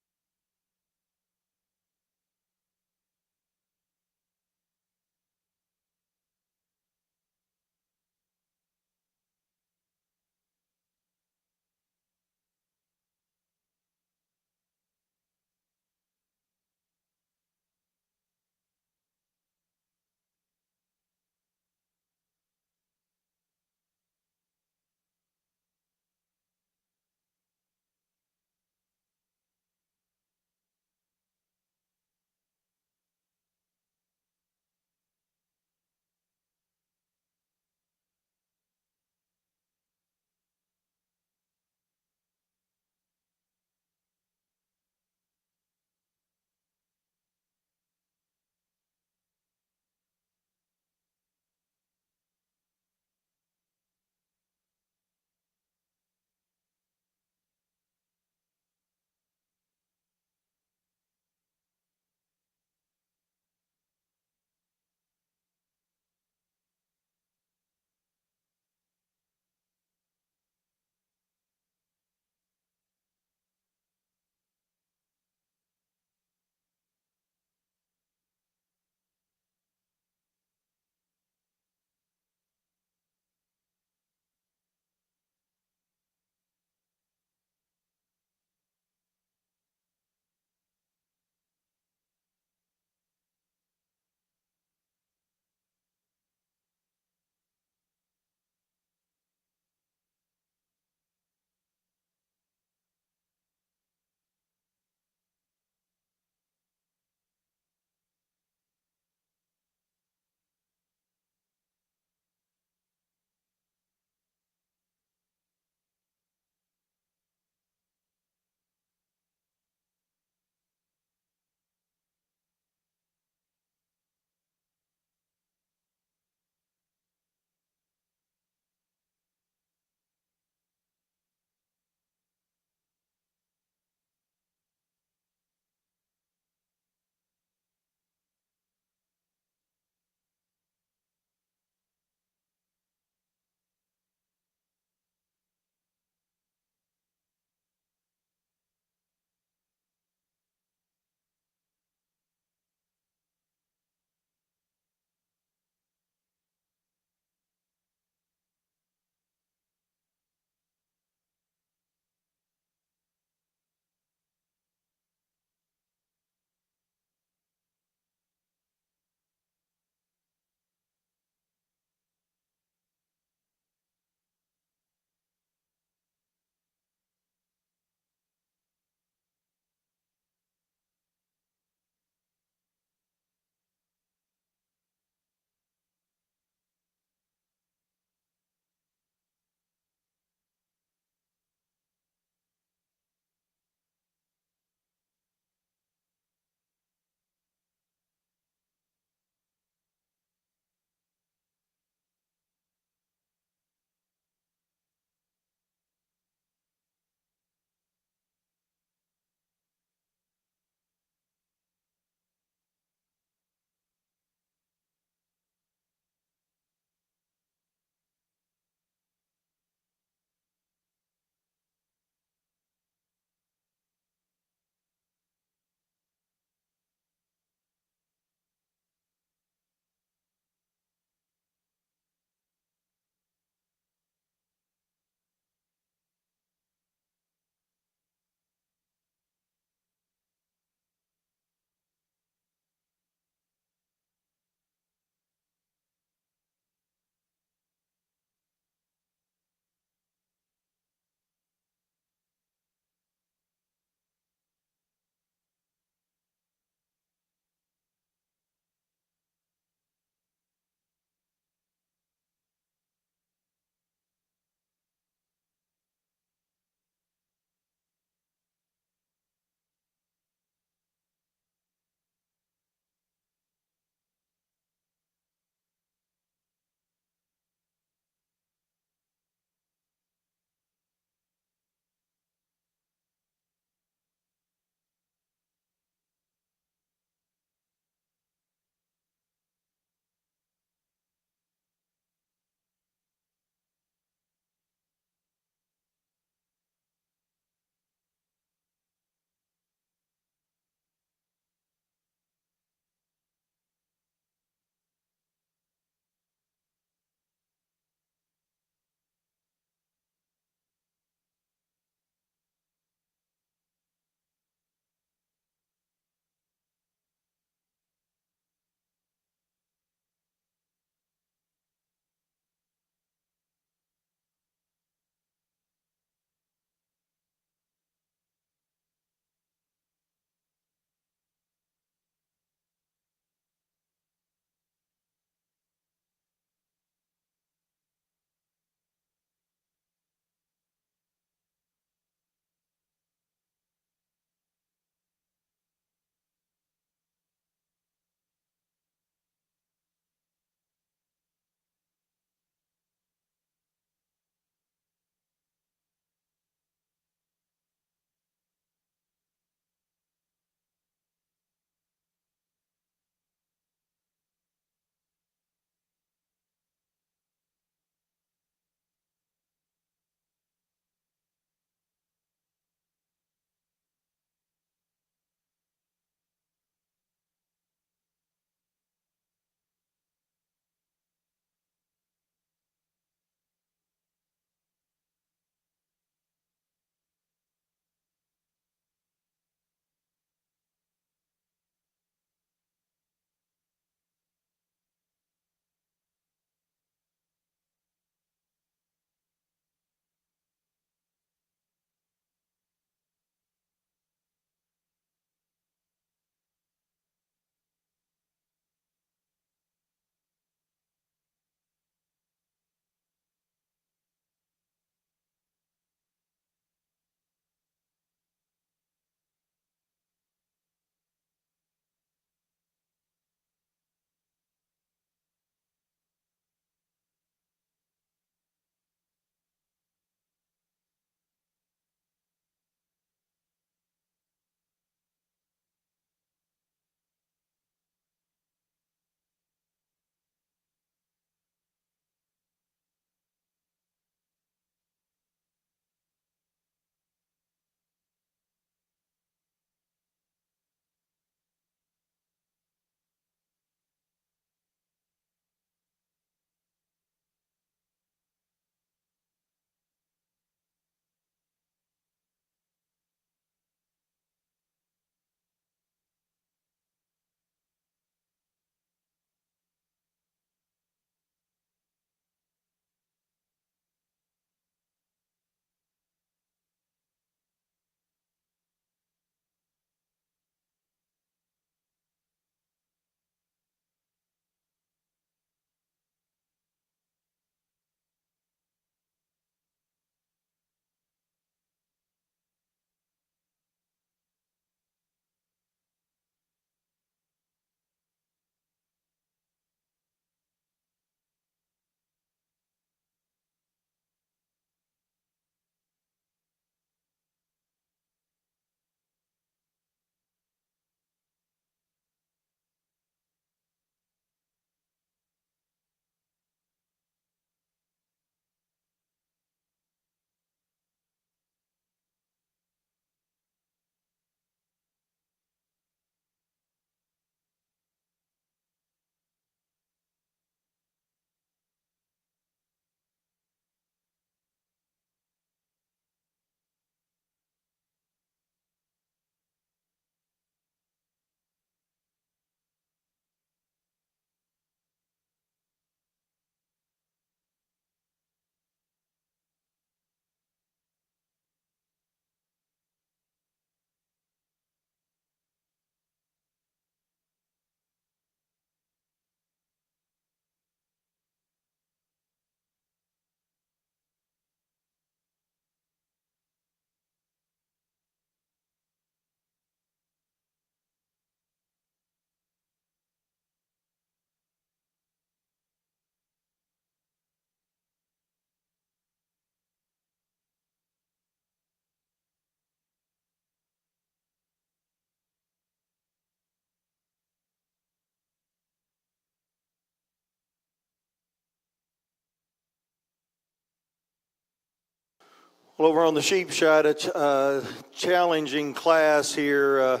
Speaker 8: Well, over on the sheep side, a challenging class here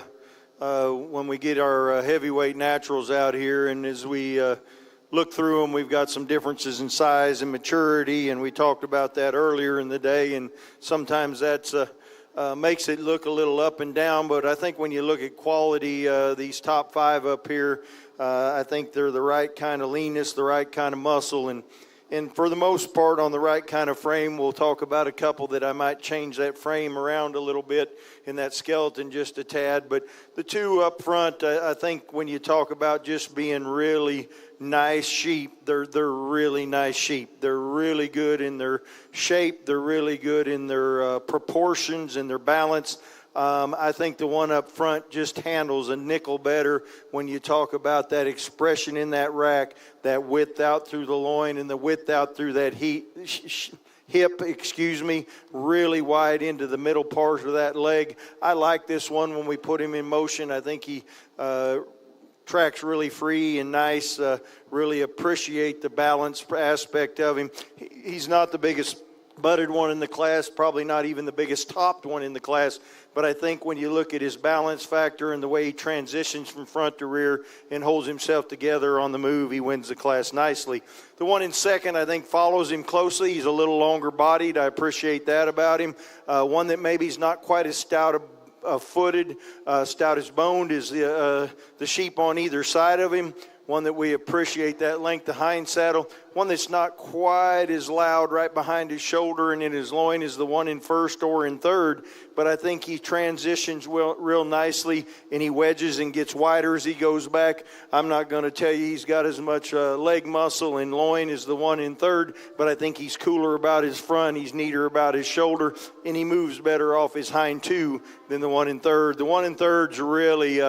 Speaker 8: when we get our heavyweight naturals out here. And as we look through them, we've got some differences in size and maturity, and we talked about that earlier in the day. And sometimes that's makes it look a little up and down, but I think when you look at quality, these top 5 up here, I think they're the right kind of leanness, the right kind of muscle, and for the most part on the right kind of frame. We'll talk about a couple that I might change that frame around a little bit in that skeleton just a tad. But the 2 up front, I think when you talk about just being really nice sheep, they're really nice sheep. They're really good in their shape. They're really good in their proportions and their balance. I think the one up front just handles a nickel better when you talk about that expression in that rack, that width out through the loin and the width out through that hip, really wide into the middle part of that leg. I like this one when we put him in motion. I think he tracks really free and nice. Really appreciate the balance aspect of him. He's not the biggest butted one in the class, probably not even the biggest topped one in the class, but I think when you look at his balance factor and the way he transitions from front to rear and holds himself together on the move, he wins the class nicely. The one in second, I think, follows him closely. He's a little longer bodied. I appreciate that about him. One that maybe is not quite as stout footed, stout as boned as the sheep on either side of him. One that we appreciate that length of hind saddle. One that's not quite as loud right behind his shoulder and in his loin as the one in first or in third, but I think he transitions real nicely, and he wedges and gets wider as he goes back. I'm not going to tell you he's got as much leg muscle and loin as the one in third, but I think he's cooler about his front, he's neater about his shoulder, and he moves better off his hind two than the one in third. The one in third's really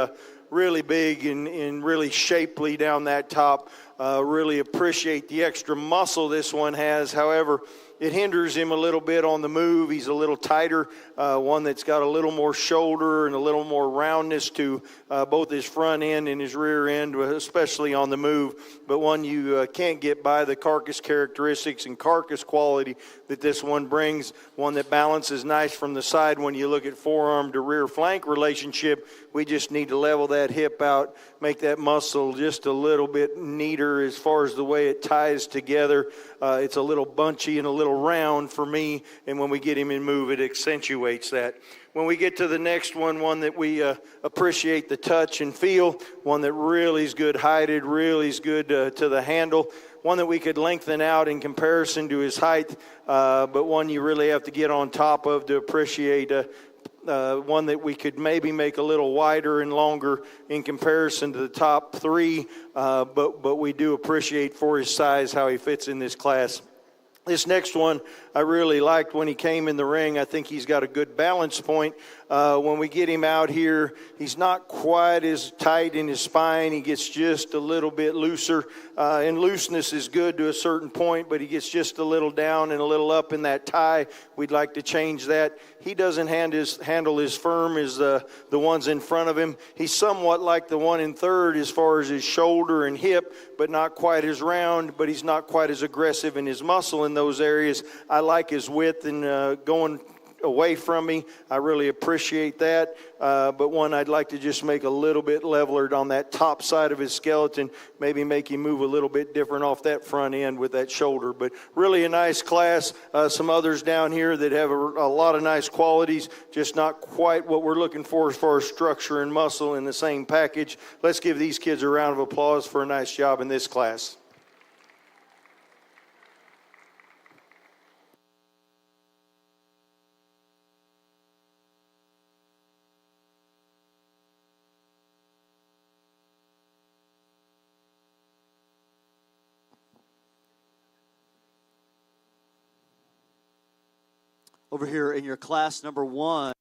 Speaker 8: big and really shapely down that top. Really appreciate the extra muscle this one has. However, it hinders him a little bit on the move. He's a little tighter, one that's got a little more shoulder and a little more roundness to both his front end and his rear end, especially on the move. But one you can't get by the carcass characteristics and carcass quality that this one brings. One that balances nice from the side when you look at forearm to rear flank relationship. We just need to level that hip out, make that muscle just a little bit neater as far as the way it ties together. It's a little bunchy and a little round for me, and when we get him in move, it accentuates that. When we get to the next one that we appreciate the touch and feel, one that really is good heighted, really is good to the handle, one that we could lengthen out in comparison to his height, but one you really have to get on top of to appreciate. One that we could maybe make a little wider and longer in comparison to the top 3, but we do appreciate for his size how he fits in this class. This next one I really liked when he came in the ring. I think he's got a good balance point. When we get him out here, he's not quite as tight in his spine. He gets just a little bit looser. And looseness is good to a certain point, but he gets just a little down and a little up in that tie. We'd like to change that. He doesn't handle as firm as the ones in front of him. He's somewhat like the one in third as far as his shoulder and hip, but not quite as round, but he's not quite as aggressive in his muscle in those areas. I like his width and going away from me. I really appreciate that, but one I'd like to just make a little bit leveler on that top side of his skeleton, maybe make him move a little bit different off that front end with that shoulder. But really a nice class. Some others down here that have a lot of nice qualities, just not quite what we're looking for as far as structure and muscle in the same package. Let's give these kids a round of applause for a nice job in this class.
Speaker 11: Over here in your class number 1.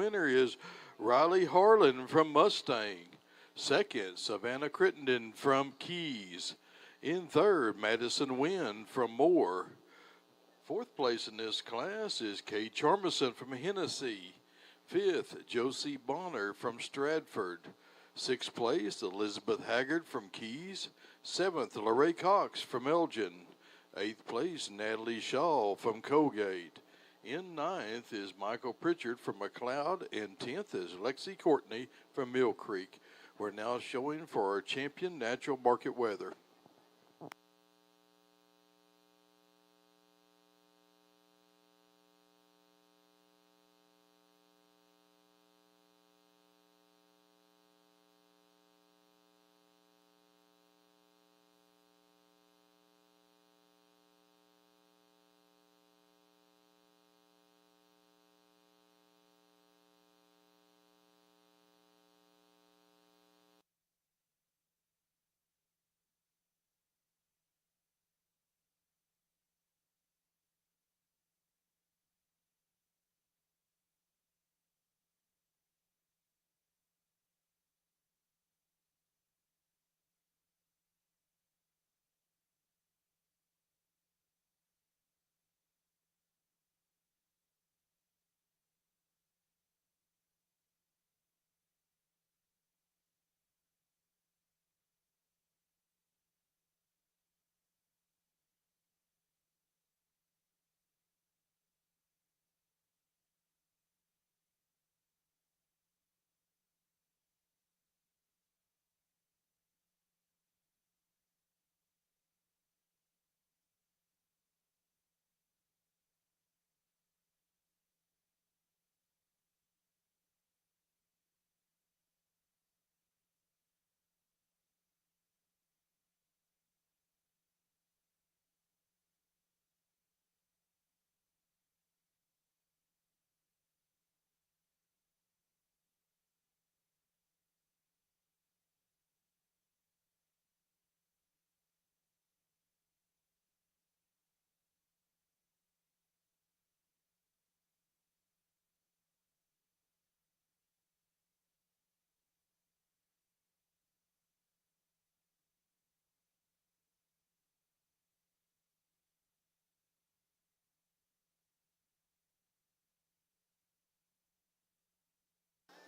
Speaker 7: Winner is Riley Harlan from Mustang. Second, Savannah Crittenden from Keys. In third, Madison Wynn from Moore. Fourth place in this class is Kay Charmison from Hennessy. Fifth, Josie Bonner from Stratford. Sixth place, Elizabeth Haggard from Keys. Seventh, Lorraine Cox from Elgin. Eighth place, Natalie Shaw from Colgate. In ninth is Michael Pritchard from McLeod, and 10th is Lexi Courtney from Mill Creek. We're now showing for our champion natural market weather.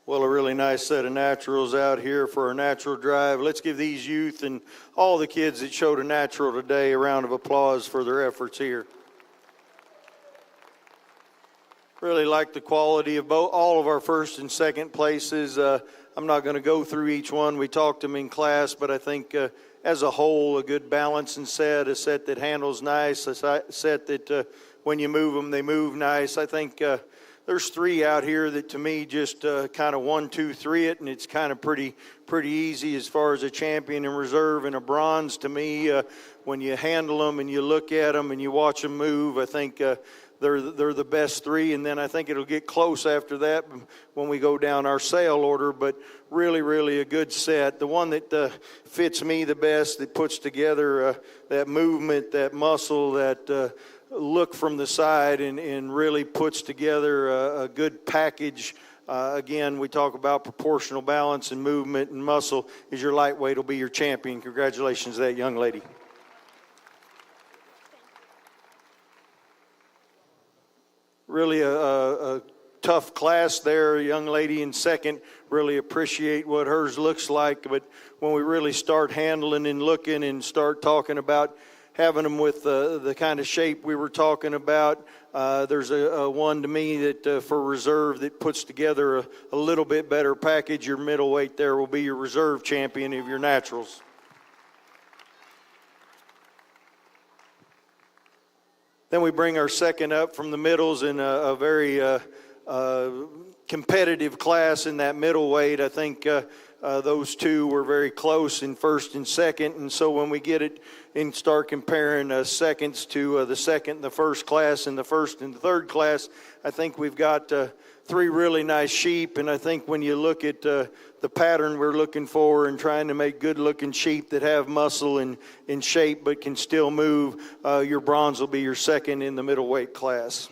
Speaker 8: Well, a really nice set of naturals out here for our natural drive. Let's give these youth and all the kids that showed a natural today a round of applause for their efforts here. Really like the quality of all of our first and second places. I'm not going to go through each one. We talked them in class, but I think as a whole, a good balance and set, a set that handles nice, a set that when you move them, they move nice. I think there's three out here that to me just kind of 1, 2, 3 it, and it's kind of pretty easy as far as a champion and reserve and a bronze. To me, when you handle them and you look at them and you watch them move, I think they're the best three, and then I think it'll get close after that when we go down our sale order, but really a good set. The one that fits me the best, that puts together that movement, that muscle, that look from the side and really puts together a good package. Again, we talk about proportional balance and movement and muscle. Is your lightweight will be your champion. Congratulations to that young lady. Really a tough class there, a young lady in second. Really appreciate what hers looks like, but when we really start handling and looking and start talking about having them with the kind of shape we were talking about, there's a one to me that for reserve that puts together a little bit better package. Your middleweight there will be your reserve champion of your naturals. Then we bring our second up from the middles in a very competitive class in that middleweight. I think those two were very close in first and second, and so when we get it and start comparing seconds to the second and the first class and the first and the third class, I think we've got three really nice sheep. And I think when you look at the pattern we're looking for and trying to make good looking sheep that have muscle and shape but can still move, your bronze will be your second in the middleweight class.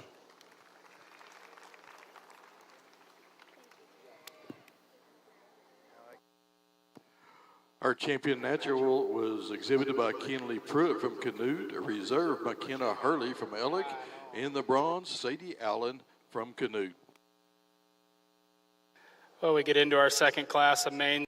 Speaker 7: Our champion natural was exhibited by Kenley Pruitt from Canute, reserve McKenna Hurley from Ellick, and the bronze Sadie Allen from Canute.
Speaker 10: Well, we get into our second class of main.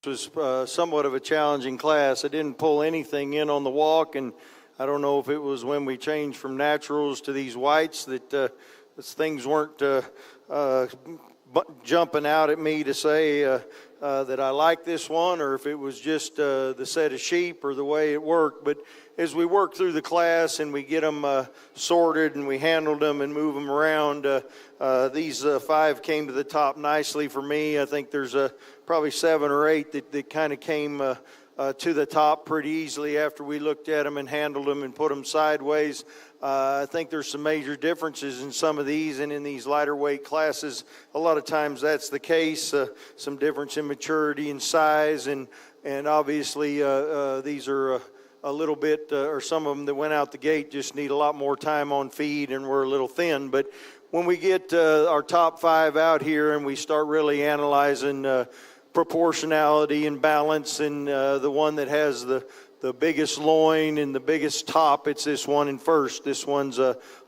Speaker 8: was somewhat of a challenging class. I didn't pull anything in on the walk, and I don't know if it was when we changed from naturals to these whites that things weren't jumping out at me to say that I like this one, or if it was just the set of sheep or the way it worked. But as we work through the class and we get them sorted and we handled them and move them around, these 5 came to the top nicely for me. I think there's probably 7 or 8 that kind of came to the top pretty easily after we looked at them and handled them and put them sideways. I think there's some major differences in some of these and in these lighter weight classes. A lot of times that's the case, some difference in maturity and size, and obviously these are a little bit, or some of them that went out the gate just need a lot more time on feed and we're a little thin. But when we get our top 5 out here and we start really analyzing proportionality and balance, and the one that has the biggest loin and the biggest top, it's this one in first. This one's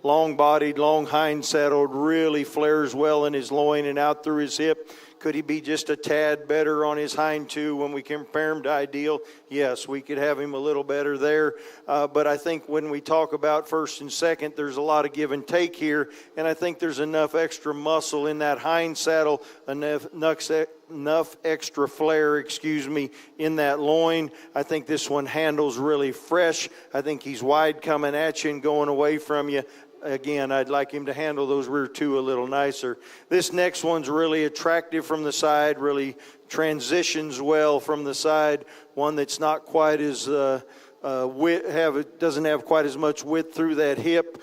Speaker 8: long-bodied, long hind-saddled, really flares well in his loin and out through his hip. Could he be just a tad better on his hind two when we compare him to Ideal? Yes, we could have him a little better there. But I think when we talk about first and second, there's a lot of give and take here. And I think there's enough extra muscle in that hind saddle, enough extra flare, in that loin. I think this one handles really fresh. I think he's wide coming at you and going away from you. Again, I'd like him to handle those rear 2 a little nicer. This next one's really attractive from the side, really transitions well from the side. One that's not quite as doesn't have quite as much width through that hip,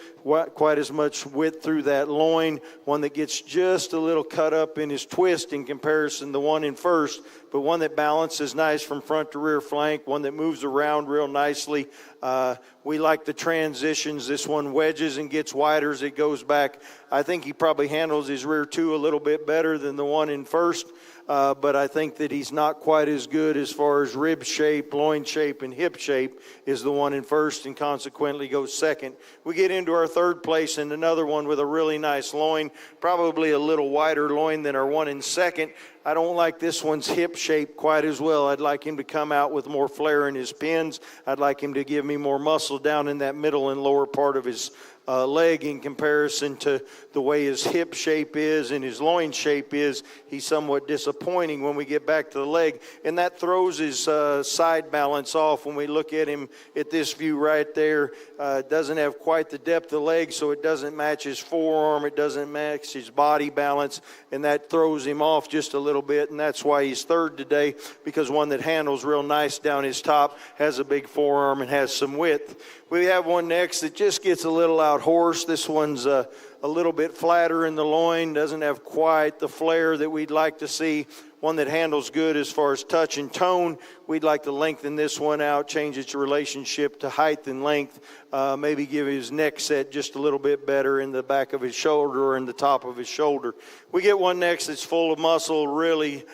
Speaker 8: quite as much width through that loin. One that gets just a little cut up in his twist in comparison to the one in first, but one that balances nice from front to rear flank, one that moves around real nicely. We like the transitions. This one wedges and gets wider as it goes back. I think he probably handles his rear 2 a little bit better than the one in first. But I think that he's not quite as good as far as rib shape, loin shape, and hip shape is the one in first, and consequently goes second. We get into our third place, and another one with a really nice loin, probably a little wider loin than our one in second. I don't like this one's hip shape quite as well. I'd like him to come out with more flare in his pins. I'd like him to give me more muscle down in that middle and lower part of his leg in comparison to the way his hip shape is and his loin shape is. He's somewhat disappointing when we get back to the leg, and that throws his side balance off when we look at him at this view right there. Doesn't have quite the depth of leg, so it doesn't match his forearm, it doesn't match his body balance, and that throws him off just a little bit, and that's why he's third today, because one that handles real nice down his top, has a big forearm, and has some width. We have one next that just gets a little out horse. This one's a little bit flatter in the loin, doesn't have quite the flare that we'd like to see. One that handles good as far as touch and tone. We'd like to lengthen this one out, change its relationship to height and length, maybe give his neck set just a little bit better in the back of his shoulder or in the top of his shoulder. We get one next that's full of muscle, really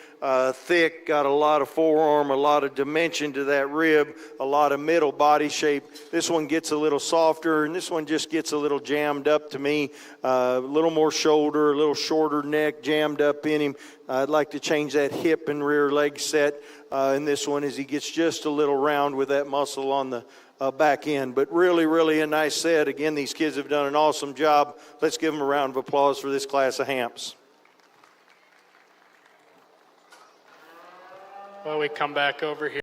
Speaker 8: thick, got a lot of forearm, a lot of dimension to that rib, a lot of middle body shape. This one gets a little softer, and this one just gets a little jammed up to me. A little more shoulder, a little shorter neck jammed up in him. I'd like to change that hip and rear leg set in this one as he gets just a little round with that muscle on the back end. But really, really a nice set. Again, these kids have done an awesome job. Let's give them a round of applause for this class of Hamps.
Speaker 10: Well, we come back over here.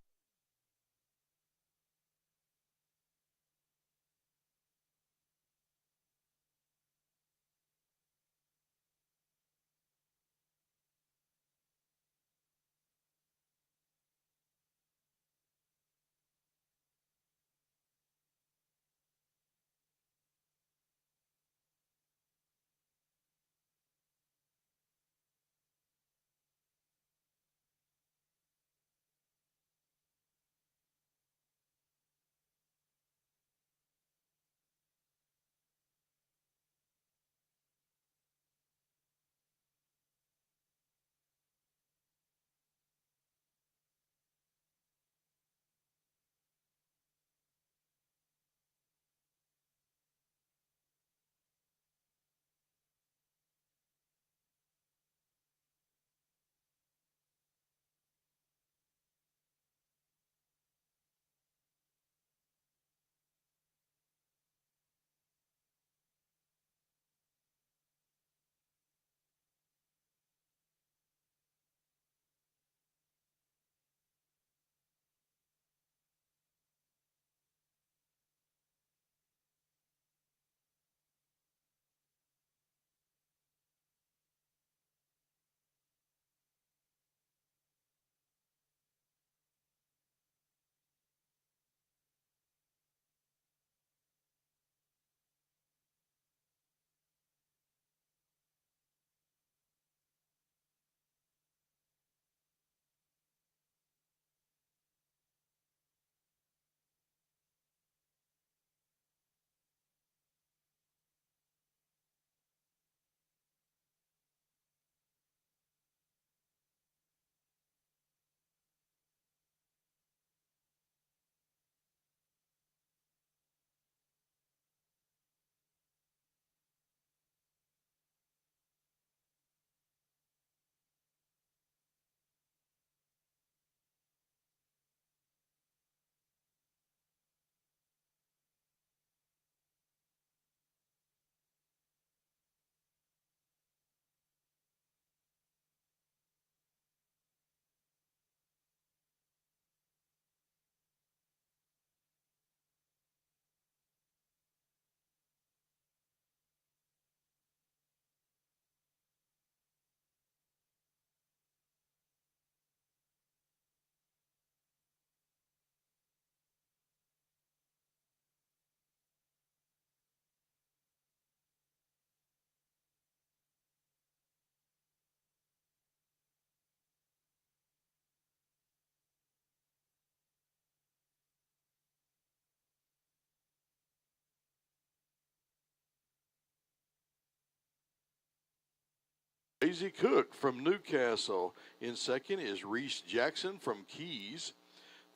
Speaker 7: Daisy Cook from Newcastle. In second is Reese Jackson from Keys.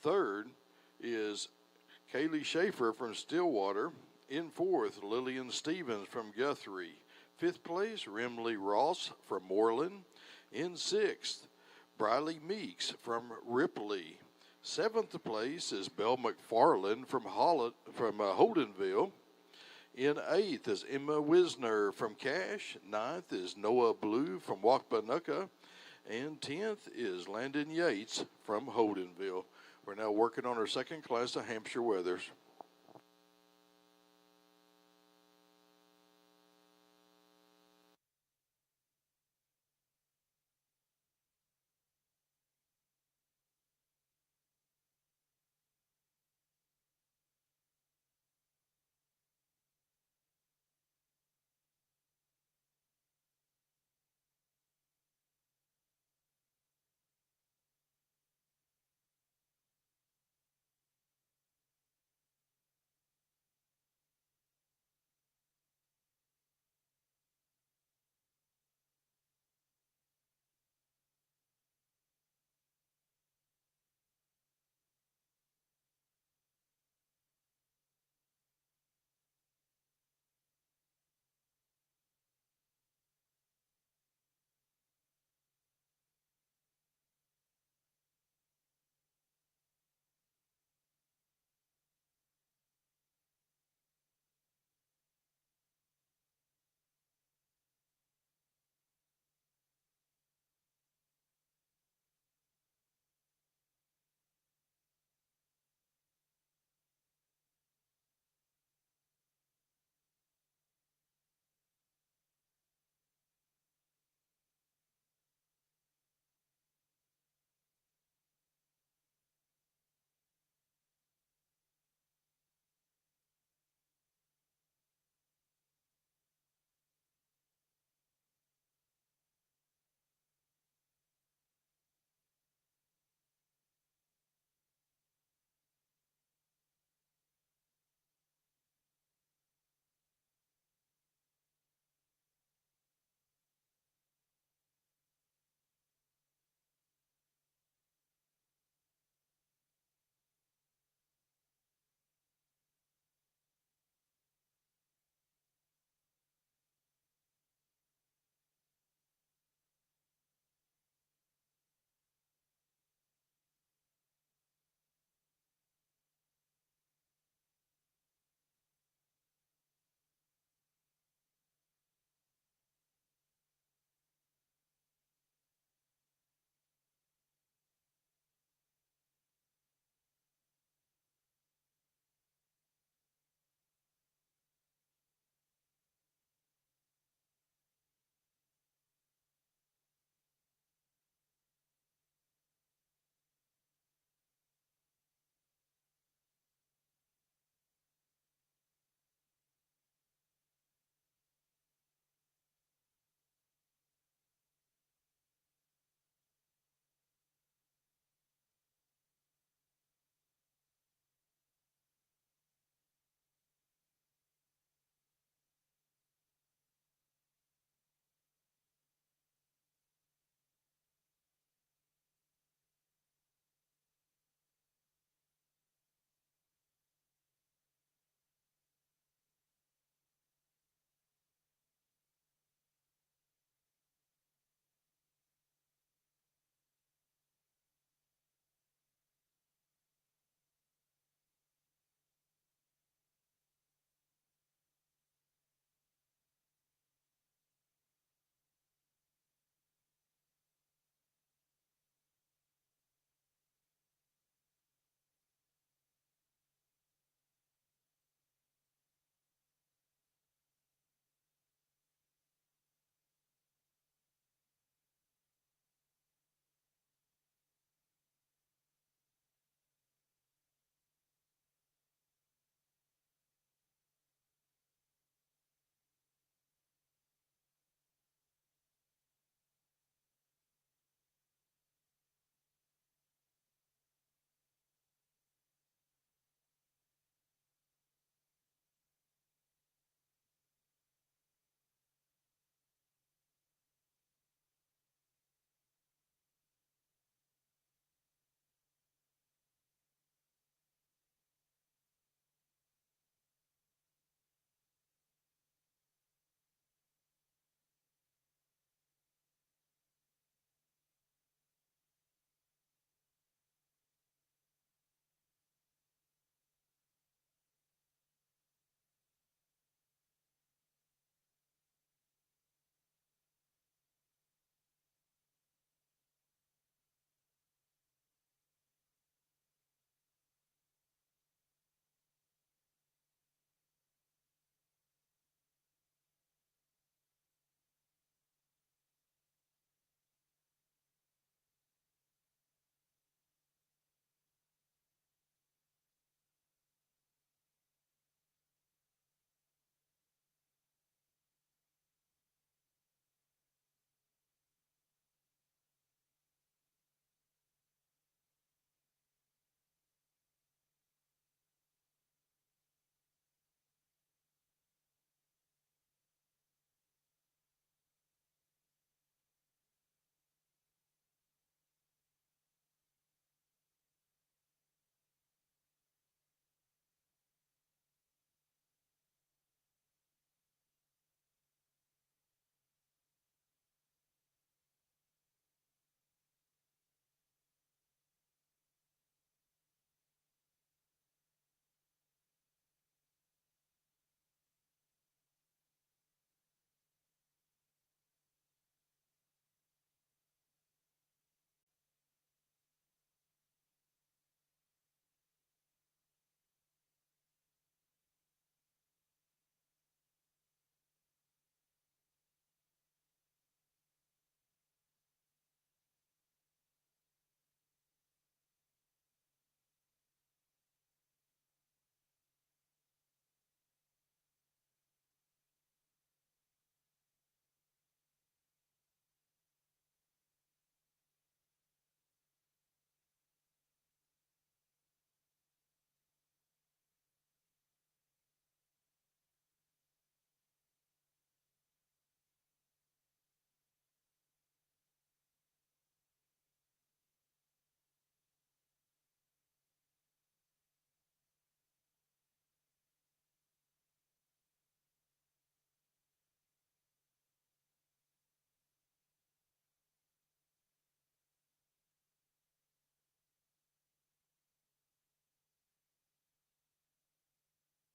Speaker 7: Third is Kaylee Schaefer from Stillwater. In fourth, Lillian Stevens from Guthrie. Fifth place, Rimley Ross from Moreland. In sixth, Briley Meeks from Ripley. Seventh place is Belle McFarland from Holdenville. In eighth is Emma Wisner from Cache. Ninth is Noah Blue from Wapanucka. And 10th is Landon Yates from Holdenville. We're now working on our second class of Hampshire Weathers.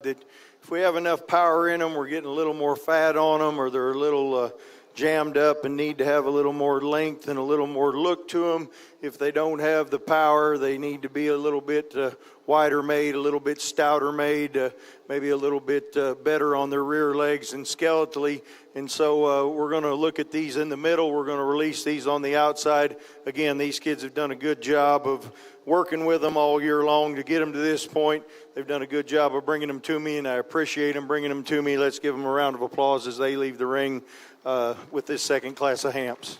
Speaker 8: that if we have enough power in them, we're getting a little more fat on them, or they're a little jammed up and need to have a little more length and a little more look to them. If they don't have the power, they need to be a little bit wider made, a little bit stouter made, maybe a little bit better on their rear legs and skeletally. And so we're going to look at these in the middle. We're going to release these on the outside. Again, these kids have done a good job of working with them all year long to get them to this point. They've done a good job of bringing them to me, and I appreciate them bringing them to me. Let's give them a round of applause as they leave the ring with this second class of Hamps.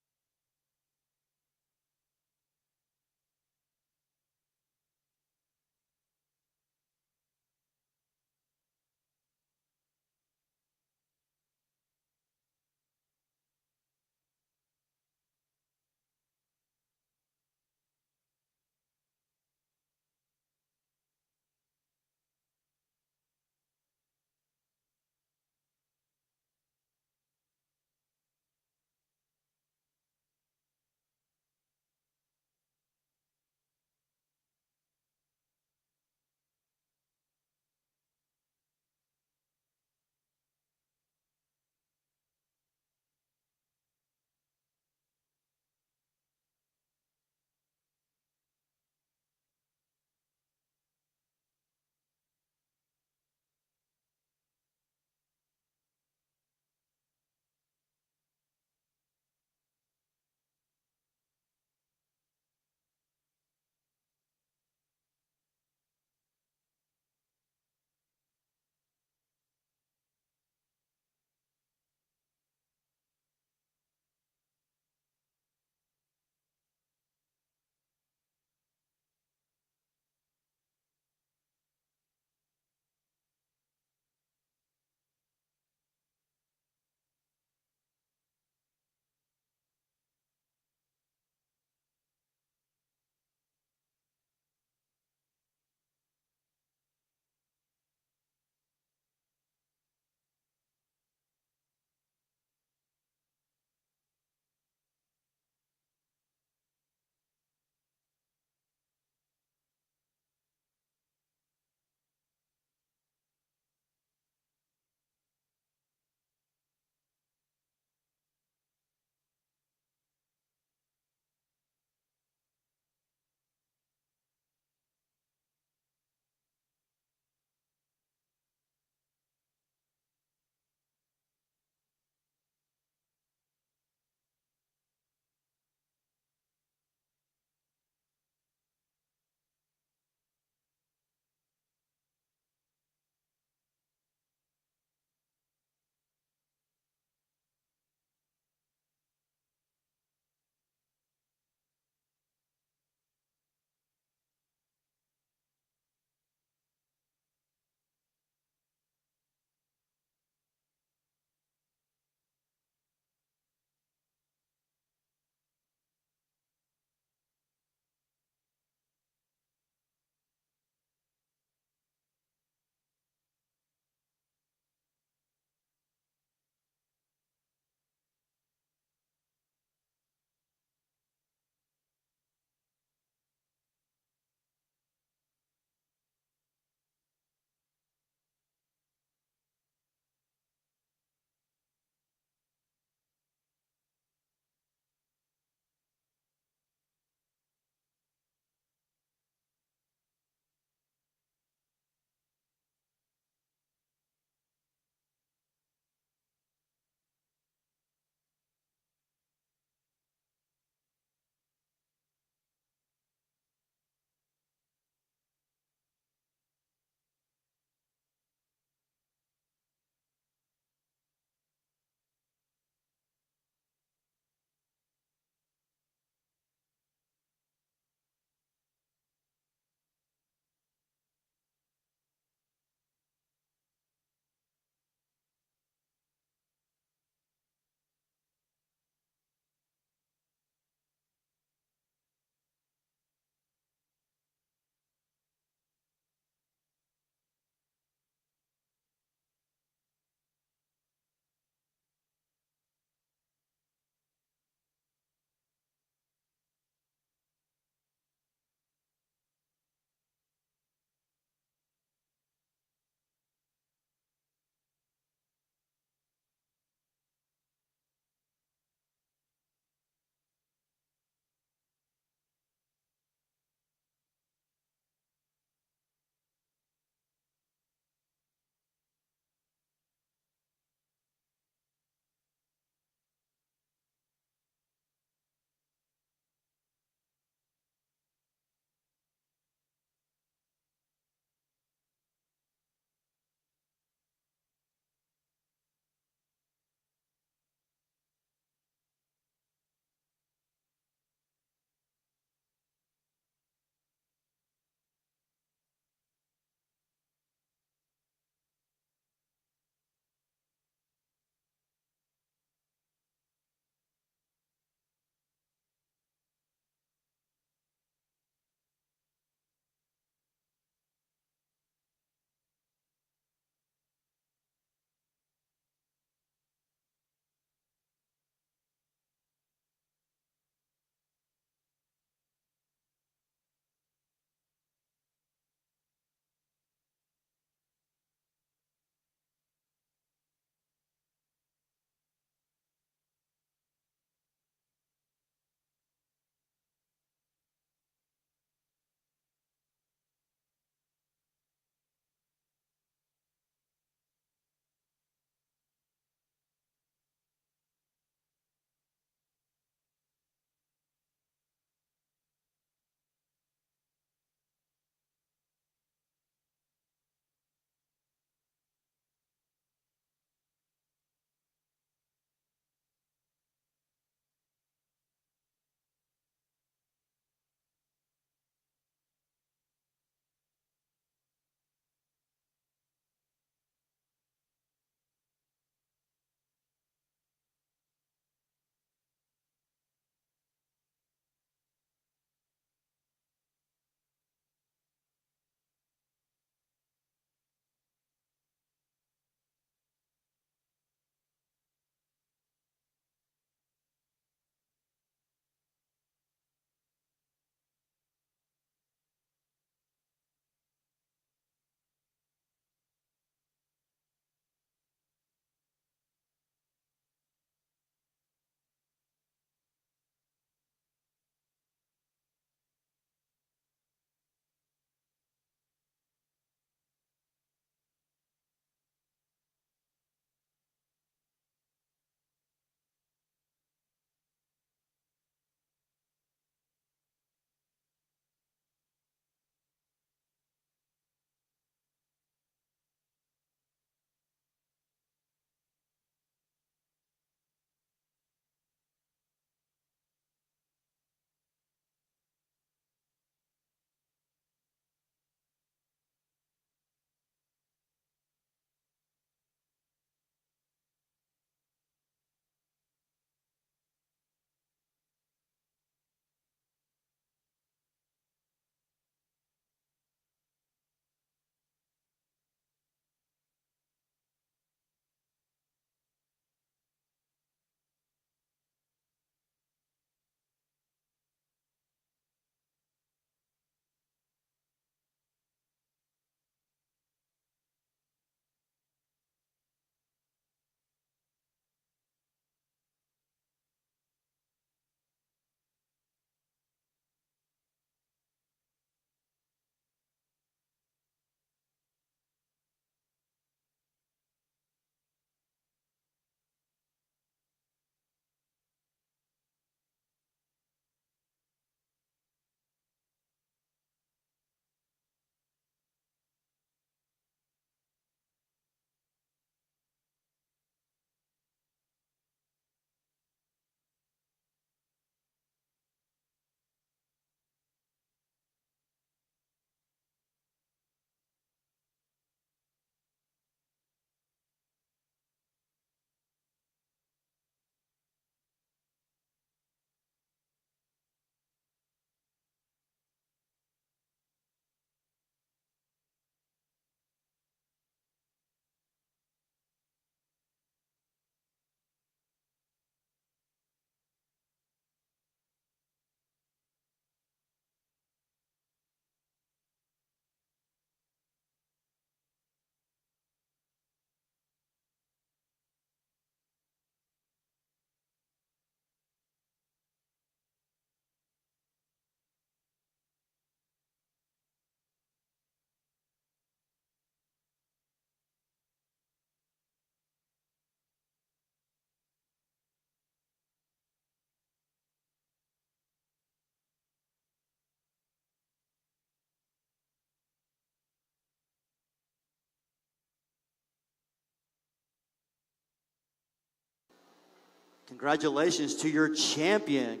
Speaker 11: Congratulations to your champion.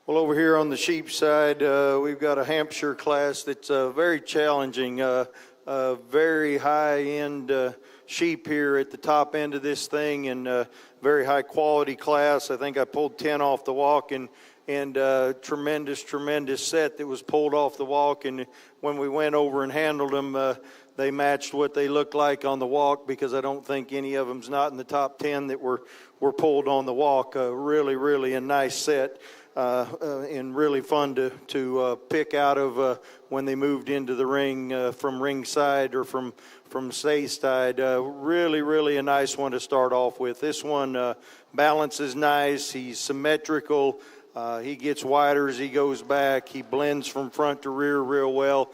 Speaker 8: Well, over here on the sheep side, we've got a Hampshire class that's very challenging, very high-end sheep here at the top end of this thing, and very high-quality class. I think I pulled 10 off the walk, and tremendous set that was pulled off the walk. And when we went over and handled them, they matched what they looked like on the walk, because I don't think any of them's not in the top 10 that were pulled on the walk. Really a nice set. And really fun to pick out of when they moved into the ring from ringside or from side. Really a nice one to start off with. This one balance is nice. He's symmetrical. He gets wider as he goes back. He blends from front to rear real well.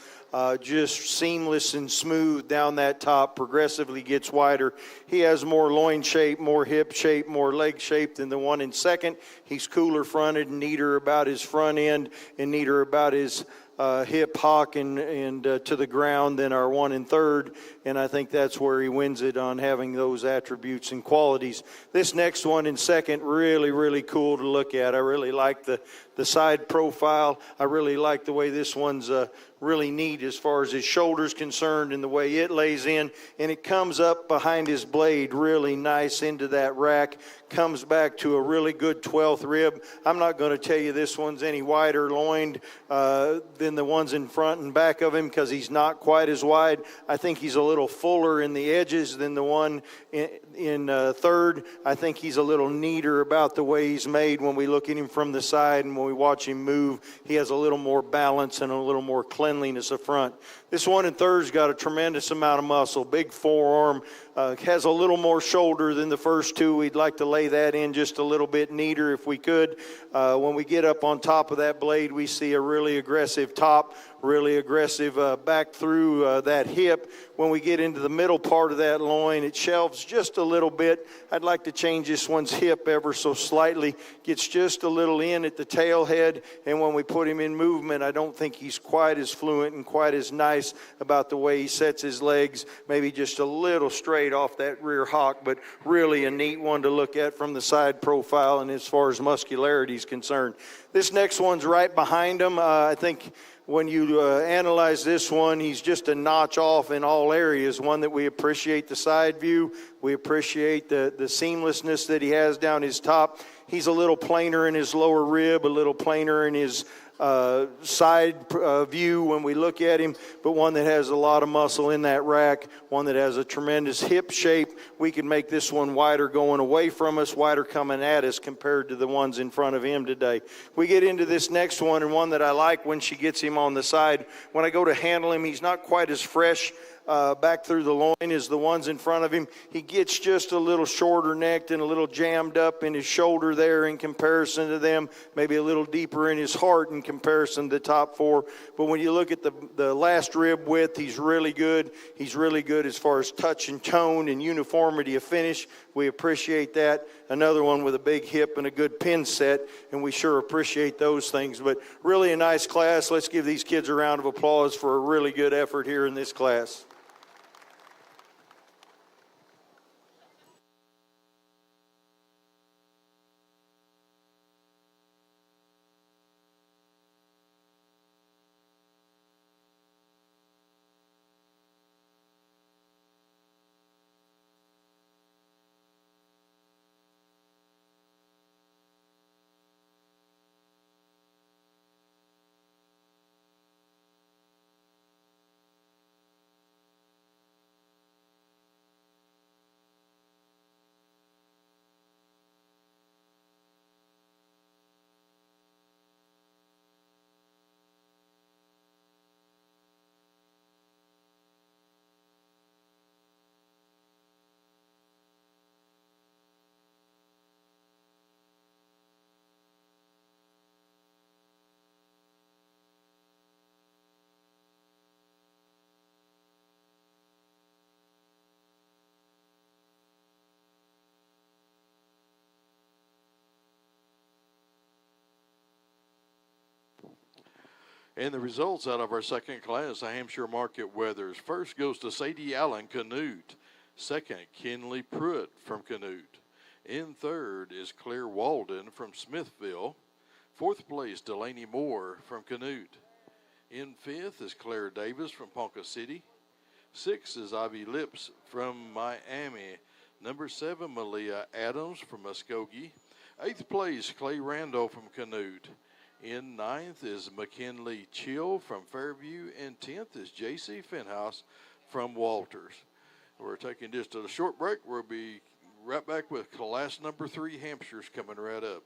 Speaker 8: Just seamless and smooth down that top, progressively gets wider. He has more loin shape, more hip shape, more leg shape than the one in second. He's cooler fronted and neater about his front end and neater about his hip hock and to the ground than our one in third, and I think that's where he wins it, on having those attributes and qualities. This next one in second, really cool to look at. I really like the side profile. I really like the way this one's really neat as far as his shoulder's concerned and the way it lays in, and it comes up behind his blade really nice into that rack, comes back to a really good 12th rib. I'm not going to tell you this one's any wider loined than the ones in front and back of him, because he's not quite as wide. I think he's a little fuller in the edges than the one in third. I think he's a little neater about the way he's made when we look at him from the side, and when we watch him move, he has a little more balance and a little more cleanliness up front. This one in third's got a tremendous amount of muscle, big forearm, has a little more shoulder than the first two. We'd like to lay that in just a little bit neater if we could. When we get up on top of that blade, we see a really aggressive top, really aggressive back through that hip. When we get into the middle part of that loin, it shelves just a little bit. I'd like to change this one's hip ever so slightly. Gets just a little in at the tail head, and when we put him in movement, I don't think he's quite as fluent and quite as nice about the way he sets his legs, maybe just a little straight off that rear hock, but really a neat one to look at from the side profile and as far as muscularity is concerned. This next one's right behind him. I think when you analyze this one, he's just a notch off in all areas, one that we appreciate the side view. We appreciate the seamlessness that he has down his top. He's a little plainer in his lower rib, a little plainer in his side view when we look at him, but one that has a lot of muscle in that rack, one that has a tremendous hip shape. We can make this one wider going away from us, wider coming at us compared to the ones in front of him today. We get into this next one, and one that I like when she gets him on the side. When I go to handle him, he's not quite as fresh back through the loin as the ones in front of him. He gets just a little shorter necked and a little jammed up in his shoulder there in comparison to them, maybe a little deeper in his heart in comparison to the top four. But when you look at the last rib width, he's really good. He's really good as far as touch and tone and uniformity of finish. We appreciate that. Another one with a big hip and a good pin set, and we sure appreciate those things. But really a nice class. Let's give these kids a round of applause for a really good effort here in this class.
Speaker 7: And the results out of our second class, the Hampshire Market Weathers. First goes to Sadie Allen, Canute. Second, Kinley Pruitt from Canute. In third is Claire Walden from Smithville. Fourth place, Delaney Moore from Canute. In fifth is Claire Davis from Ponca City. Sixth is Ivy Lips from Miami. Number 7, Malia Adams from Muskogee. Eighth place, Clay Randall from Canute. In ninth is McKinley Chill from Fairview. And 10th is J.C. Finhouse from Walters. We're taking just a short break. We'll be right back with class number 3 Hampshire's coming right up.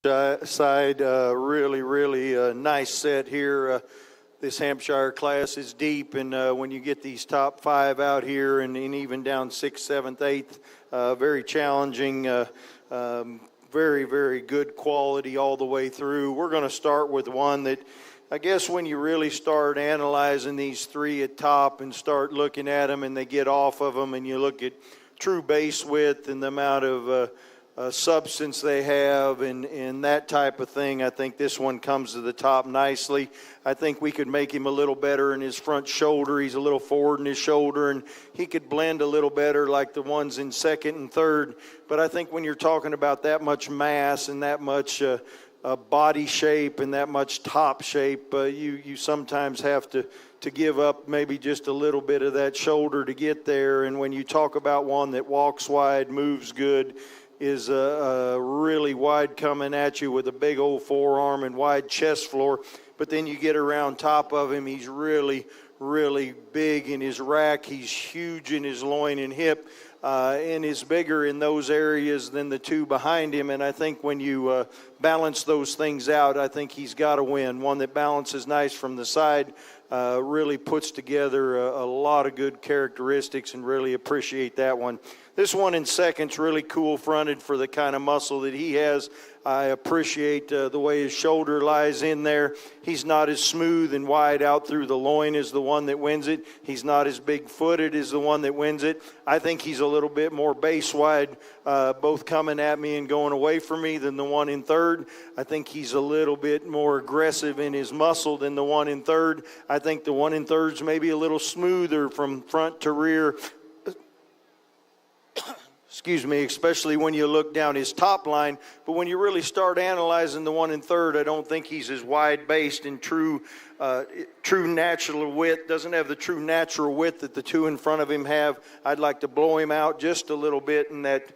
Speaker 8: side. Really nice set here. This Hampshire class is deep, and when you get these top five out here and even down 6th, 7th, 8th, very challenging, very good quality all the way through. We're going to start with one that I guess when you really start analyzing these three at top and start looking at them and they get off of them and you look at true base width and the amount of substance they have and that type of thing, I think this one comes to the top nicely. I think we could make him a little better in his front shoulder. He's a little forward in his shoulder, and he could blend a little better like the ones in 2nd and 3rd. But I think when you're talking about that much mass and that much body shape and that much top shape, you sometimes have to give up maybe just a little bit of that shoulder to get there. And when you talk about one that walks wide, moves good, is really wide coming at you with a big old forearm and wide chest floor, but then you get around top of him, he's really big in his rack, he's huge in his loin and hip, and is bigger in those areas than the two behind him. And I think when you balance those things out, I think he's got to win. One that balances nice from the side, really puts together a lot of good characteristics, and really appreciate that one. This one in 2nd's really cool fronted for the kind of muscle that he has. I appreciate the way his shoulder lies in there. He's not as smooth and wide out through the loin as the one that wins it. He's not as big-footed as the one that wins it. I think he's a little bit more base-wide, both coming at me and going away from me, than the one in 3rd. I think he's a little bit more aggressive in his muscle than the one in 3rd. I think the one in 3rd's maybe a little smoother from front to rear. Excuse me, especially when you look down his top line. But when you really start analyzing the one in 3rd, I don't think he's as wide-based and true natural width. Doesn't have the true natural width that the two in front of him have. I'd like to blow him out just a little bit in that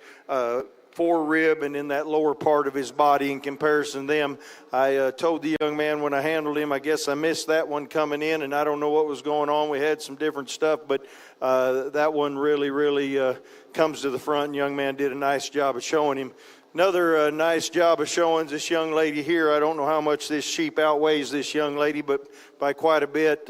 Speaker 8: forerib and in that lower part of his body in comparison to them. I told the young man when I handled him, I guess I missed that one coming in, and I don't know what was going on. We had some different stuff, but that one really comes to the front, and young man did a nice job of showing him. Another nice job of showing this young lady here. I don't know how much this sheep outweighs this young lady, but by quite a bit.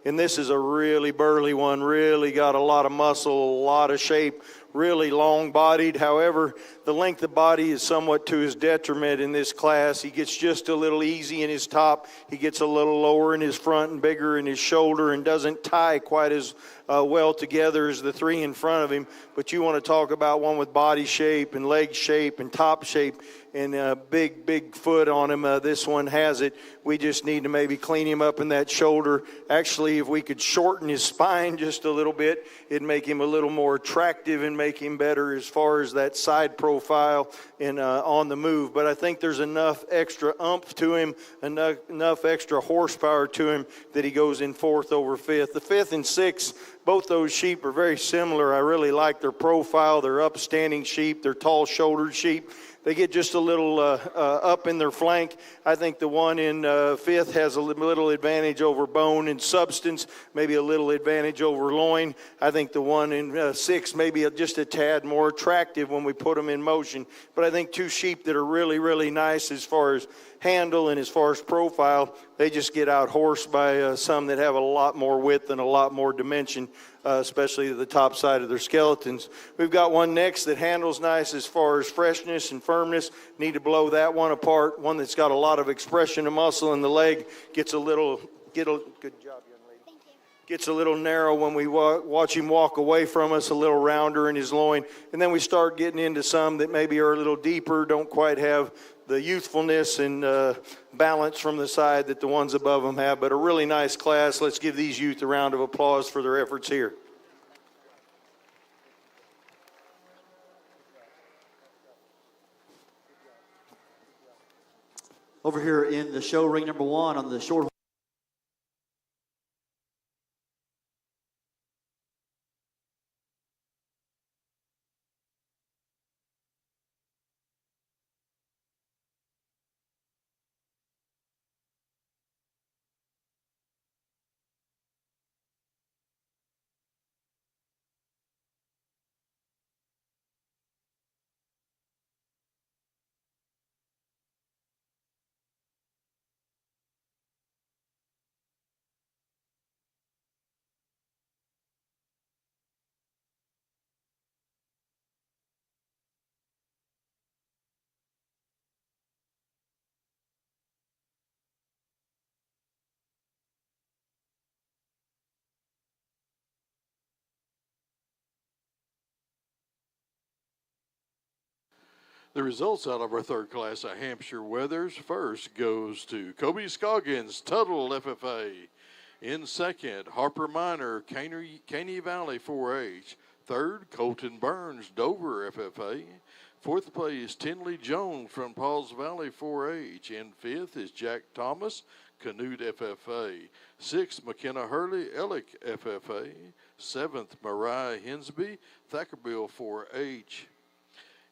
Speaker 8: And this is a really burly one, really got a lot of muscle, a lot of shape, really long-bodied. However, the length of body is somewhat to his detriment in this class. He gets just a little easy in his top. He gets a little lower in his front and bigger in his shoulder, and doesn't tie quite as well together as the three in front of him. But you want to talk about one with body shape and leg shape and top shape and big foot on him. This one has it. We just need to maybe clean him up in that shoulder. Actually, if we could shorten his spine just a little bit, it'd make him a little more attractive and make him better as far as that side profile and on the move. But I think there's enough extra oomph to him, enough extra horsepower to him that he goes in 4th over 5th. The 5th and 6th, both those sheep are very similar. I really like their profile. They're upstanding sheep. They're tall-shouldered sheep. They get just a little up in their flank. I think the one in 5th has a little advantage over bone and substance, maybe a little advantage over loin. I think the one in 6th maybe just a tad more attractive when we put them in motion. But I think two sheep that are really nice as far as handle and as far as profile, they just get out horsed by some that have a lot more width and a lot more dimension, especially the top side of their skeletons. We've got one next that handles nice as far as freshness and firmness. Need to blow that one apart. One that's got a lot of expression of muscle in the leg. Good job, young lady. Gets a little narrow when we watch him walk away from us, a little rounder in his loin. And then we start getting into some that maybe are a little deeper, don't quite have the youthfulness and balance from the side that the ones above them have. But a really nice class. Let's give these youth a round of applause for their efforts here.
Speaker 11: Over here in the show ring number 1 on the short
Speaker 7: The results out of our third class of Hampshire Weathers first goes to Kobe Scoggins, Tuttle FFA. In second, Harper Minor, Caney Valley 4-H. Third, Colton Burns, Dover FFA. Fourth place, Tinley Jones from Pauls Valley 4-H. In fifth is Jack Thomas, Canute FFA. Sixth, McKenna Hurley, Ellick FFA. Seventh, Mariah Hensby, Thackerville 4-H.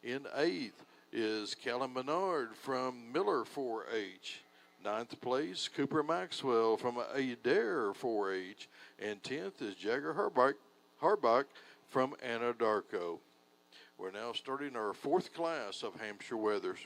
Speaker 7: In eighth is Callum Menard from Miller 4-H. Ninth place, Cooper Maxwell from Adair 4-H. And 10th is Jagger Harbach from Anadarko. We're now starting our fourth class of Hampshire Weathers.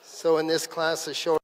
Speaker 9: So in this class of short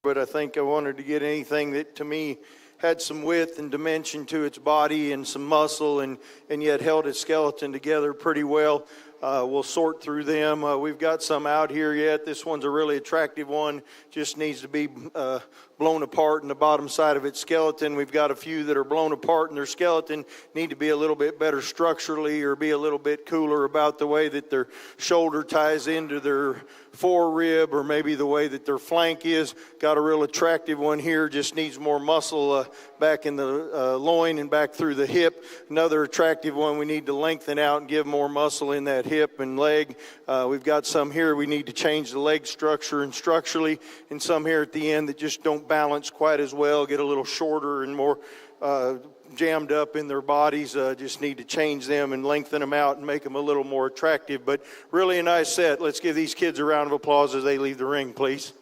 Speaker 8: but I think I wanted to get anything that to me had some width and dimension to its body and some muscle and yet held its skeleton together pretty well. We'll sort through them. We've got some out here yet. This one's a really attractive one. Just needs to be blown apart in the bottom side of its skeleton. We've got a few that are blown apart in their skeleton, need to be a little bit better structurally or be a little bit cooler about the way that their shoulder ties into their forerib or maybe the way that their flank is. Got a real attractive one here, just needs more muscle back in the loin and back through the hip. Another attractive one we need to lengthen out and give more muscle in that hip and leg. We've got some here we need to change the leg structure and structurally, and some here at the end that just don't balance quite as well, get a little shorter and more jammed up in their bodies. Just need to change them and lengthen them out and make them a little more attractive. But really a nice set. Let's give these kids a round of applause as they leave the ring, please.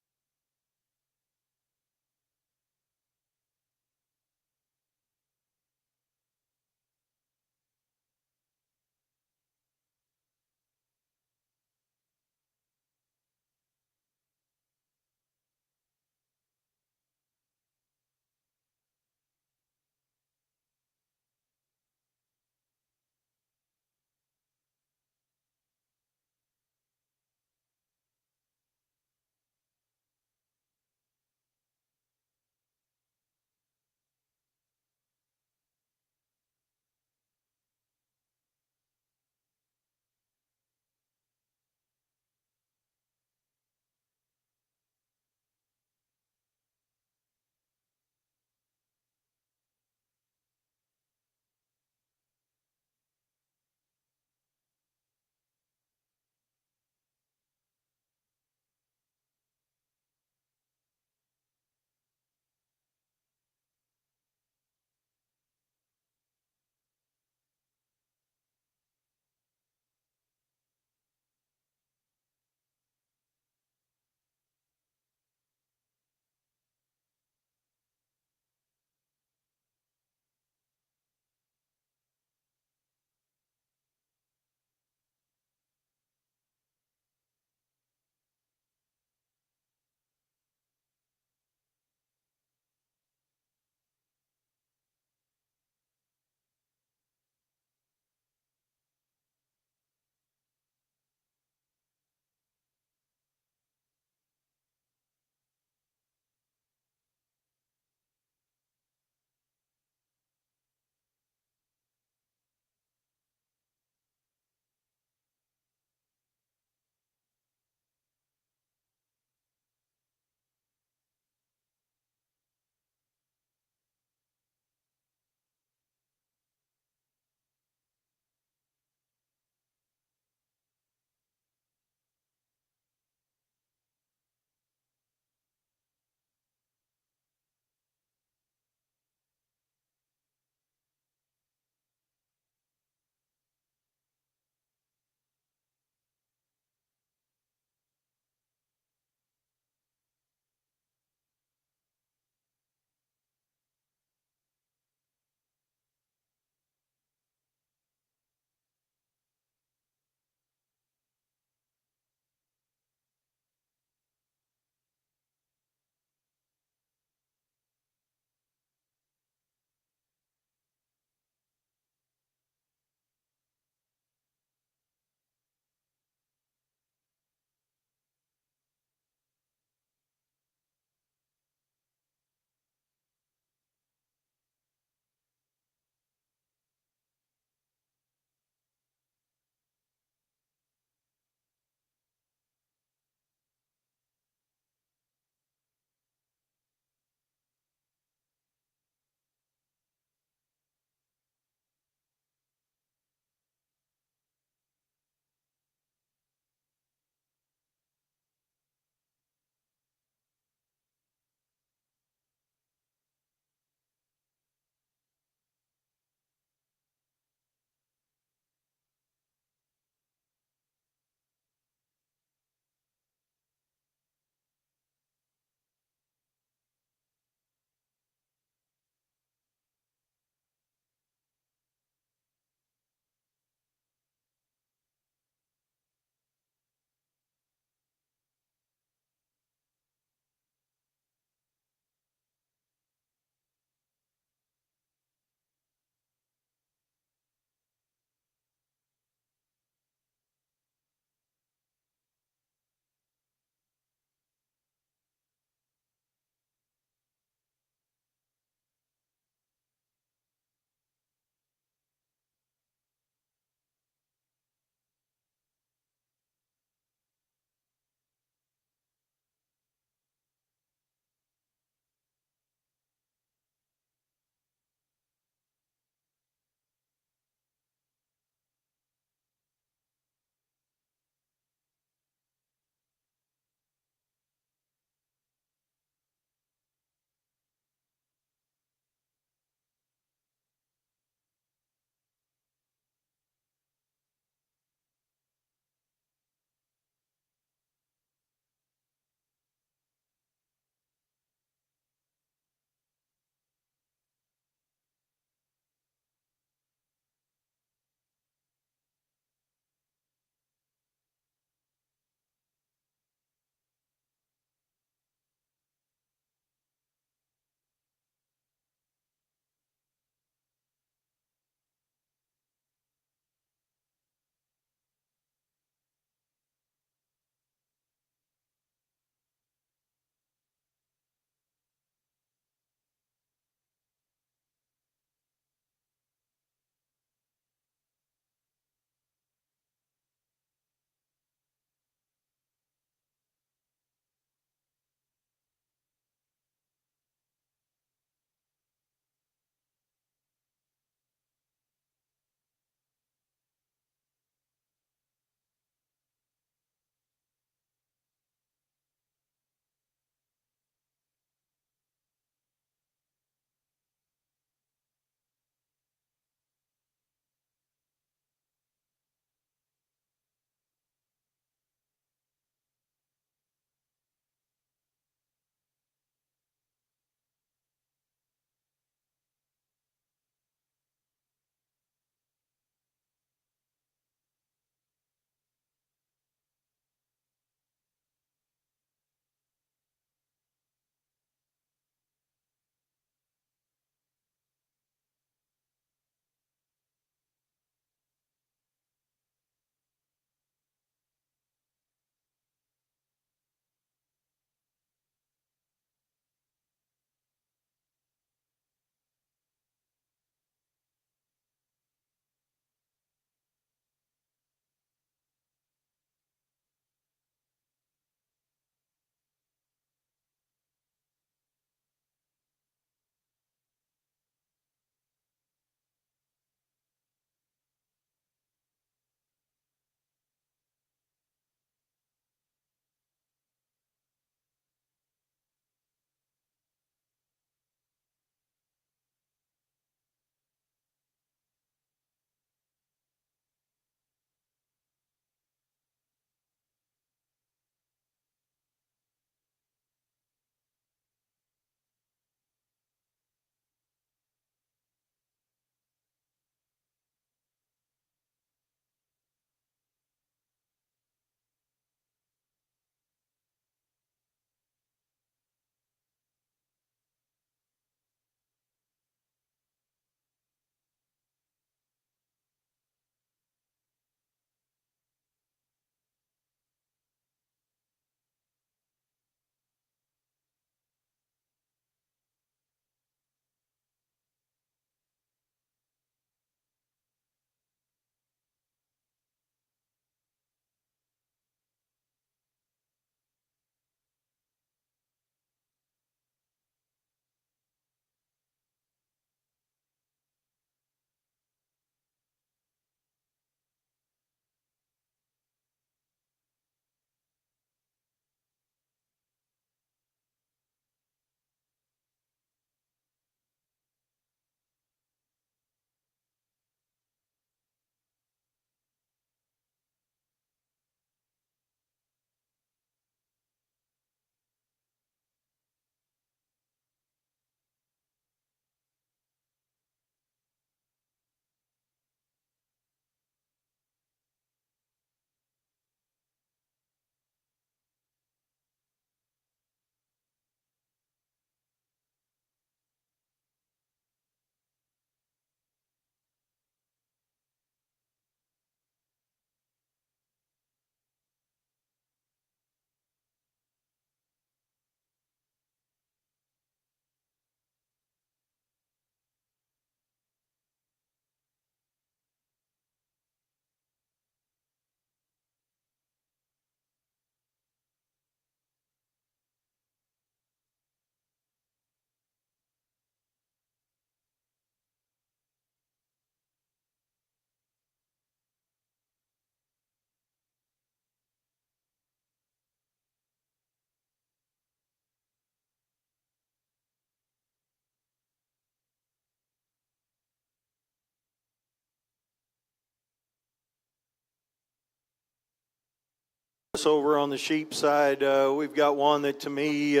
Speaker 8: Over on the sheep side, we've got one that to me,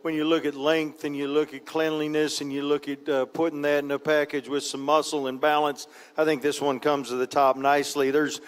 Speaker 8: when you look at length and you look at cleanliness and you look at putting that in a package with some muscle and balance, I think this one comes to the top nicely. There's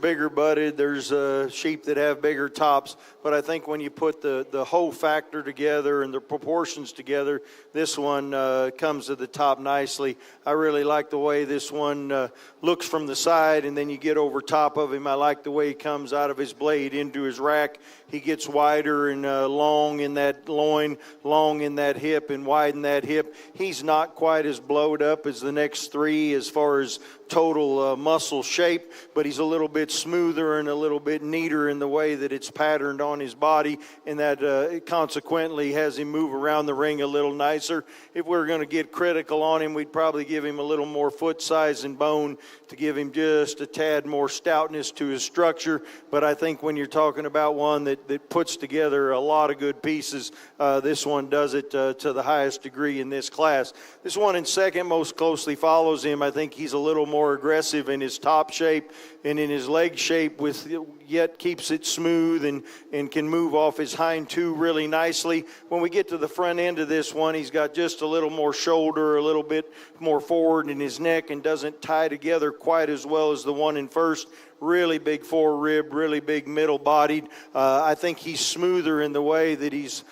Speaker 8: bigger butted, there's sheep that have bigger tops, but I think when you put the whole factor together and the proportions together, this one comes to the top nicely. I really like the way this one looks from the side, and then you get over top of him. I like the way he comes out of his blade into his rack. He gets wider and long in that loin, long in that hip, and wide in that hip. He's not quite as blowed up as the next three as far as total muscle shape, but he's a little bit smoother and a little bit neater in the way that it's patterned on his body, and that it consequently has him move around the ring a little nicer. If we're going to get critical on him, we'd probably give him a little more foot size and bone to give him just a tad more stoutness to his structure. But I think when you're talking about one that puts together a lot of good pieces, this one does it to the highest degree in this class. This one in second most closely follows him. I think he's a little more aggressive in his top shape and in his leg shape, with yet keeps it smooth and can move off his hind two really nicely. When we get to the front end of this one, he's got just a little more shoulder, a little bit more forward in his neck, and doesn't tie together quite as well as the one in first. Really big fore-rib, really big middle-bodied. I think he's smoother in the way that he's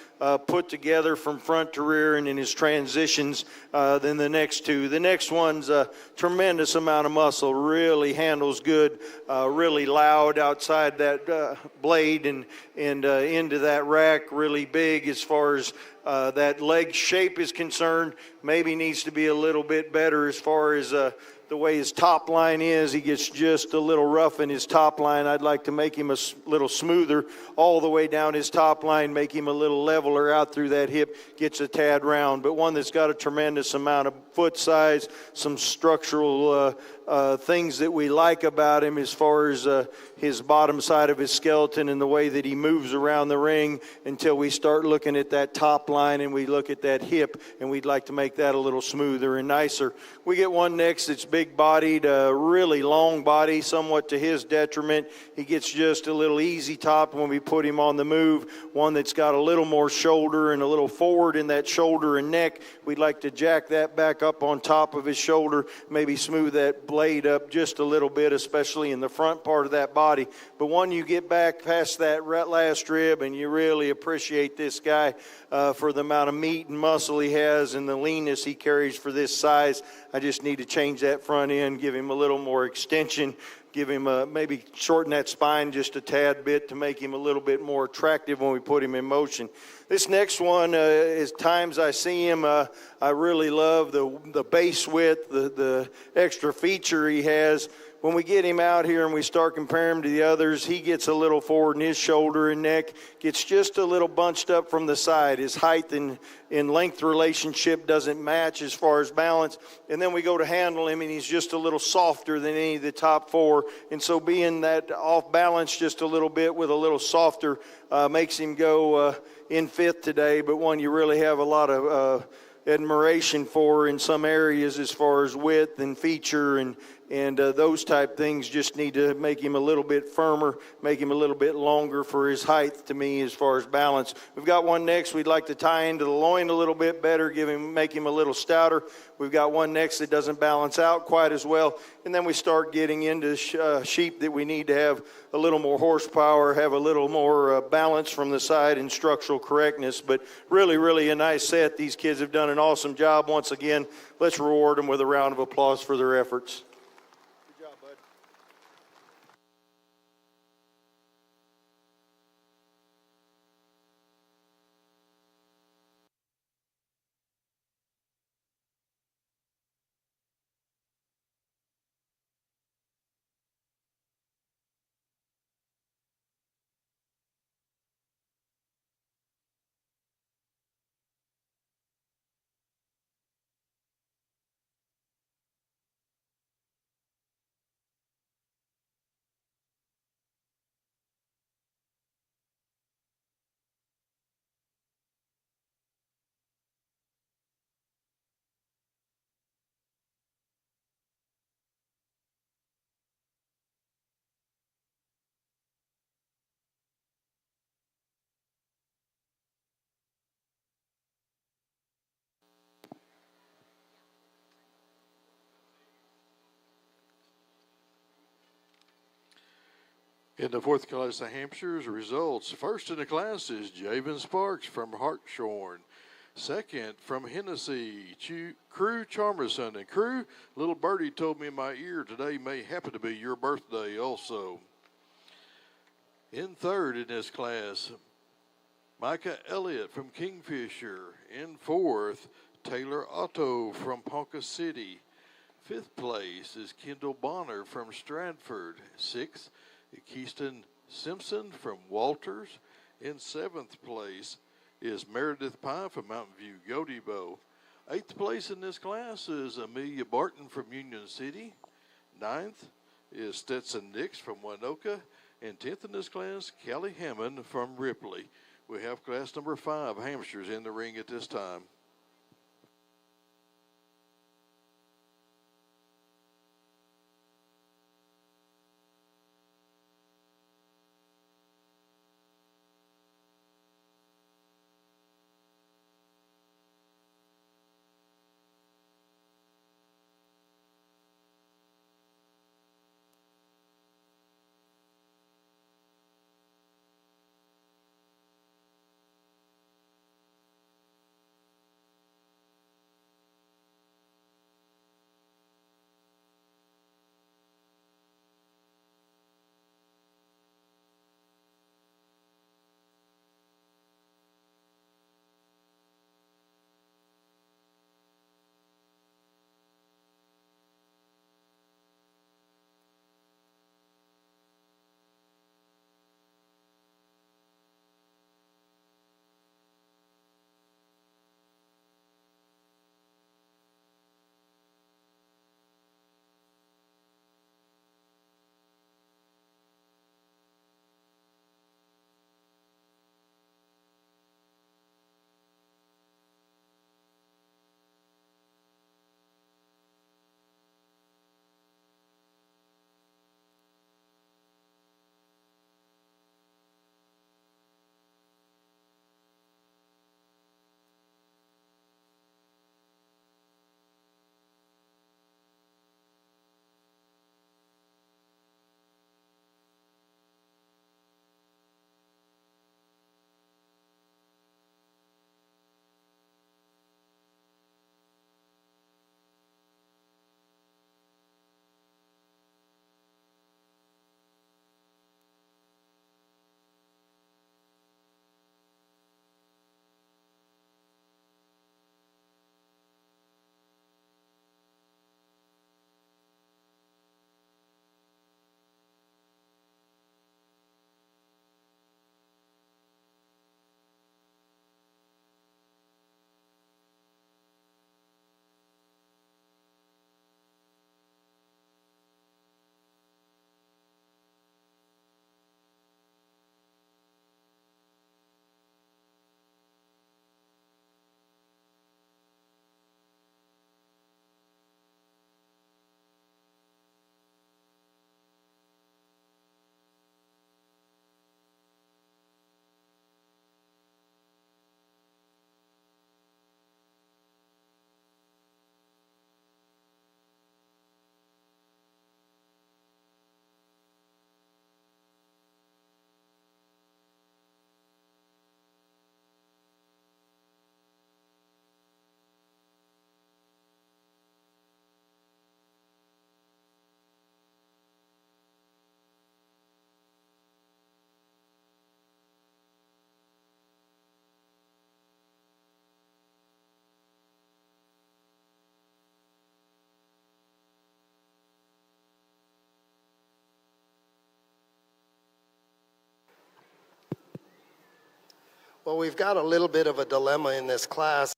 Speaker 8: put together from front to rear and in his transitions than the next two. The next one's a tremendous amount of muscle, really handles good, really loud outside that blade and into that rack, really big as far as that leg shape is concerned. Maybe needs to be a little bit better as far as the way his top line is. He gets just a little rough in his top line. I'd like to make him a little smoother all the way down his top line, make him a little leveler out through that hip, gets a tad round. But one that's got a tremendous amount of foot size, some structural things that we like about him as far as his bottom side of his skeleton and the way that he moves around the ring, until we start looking at that top line and we look at that hip, and we'd like to make that a little smoother and nicer. We get one next that's big-bodied, really long body, somewhat to his detriment. He gets just a little easy top when we put him on the move. One that's got a little more shoulder and a little forward in that shoulder and neck. We'd like to jack that back up on top of his shoulder, maybe smooth that blade up just a little bit, especially in the front part of that body. But when you get back past that last rib, and you really appreciate this guy for the amount of meat and muscle he has and the leanness he carries for this size, I just need to change that front end, give him a little more extension, give him maybe shorten that spine just a tad bit to make him a little bit more attractive when we put him in motion. This next one, as times I see him, I really love the base width, the extra feature he has. When we get him out here and we start comparing him to the others, he gets a little forward in his shoulder and neck, gets just a little bunched up from the side. His height and length relationship doesn't match as far as balance. And then we go to handle him, and he's just a little softer than any of the top four. And so being that off balance just a little bit with a little softer makes him go in fifth today, but one you really have a lot of admiration for in some areas as far as width and feature and those type things. Just need to make him a little bit firmer, make him a little bit longer for his height to me as far as balance. We've got one next we'd like to tie into the loin a little bit better, make him a little stouter. We've got one next that doesn't balance out quite as well. And then we start getting into sheep that we need to have a little more horsepower, have a little more balance from the side and structural correctness. But really, really a nice set. These kids have done an awesome job. Once again, let's reward them with a round of applause for their efforts. Good job, bud.
Speaker 7: In the fourth class of Hampshire's results, first in the class is Javen Sparks from Hartshorn. Second from Hennessy, Crew Charmerson. And Crew, little birdie told me in my ear today may happen to be your birthday also. In third in this class, Micah Elliott from Kingfisher. In fourth, Taylor Otto from Ponca City. Fifth place is Kendall Bonner from Stratford. Sixth, Keyston Simpson from Walters. In seventh place is Meredith Pye from Mountain View Godebo. Eighth place in this class is Amelia Barton from Union City. Ninth is Stetson Nix from Winoka. And 10th in this class, Kelly Hammond from Ripley. We have class number 5, Hampshire's in the ring at this time.
Speaker 9: Well, we've got a little bit of a dilemma in this class.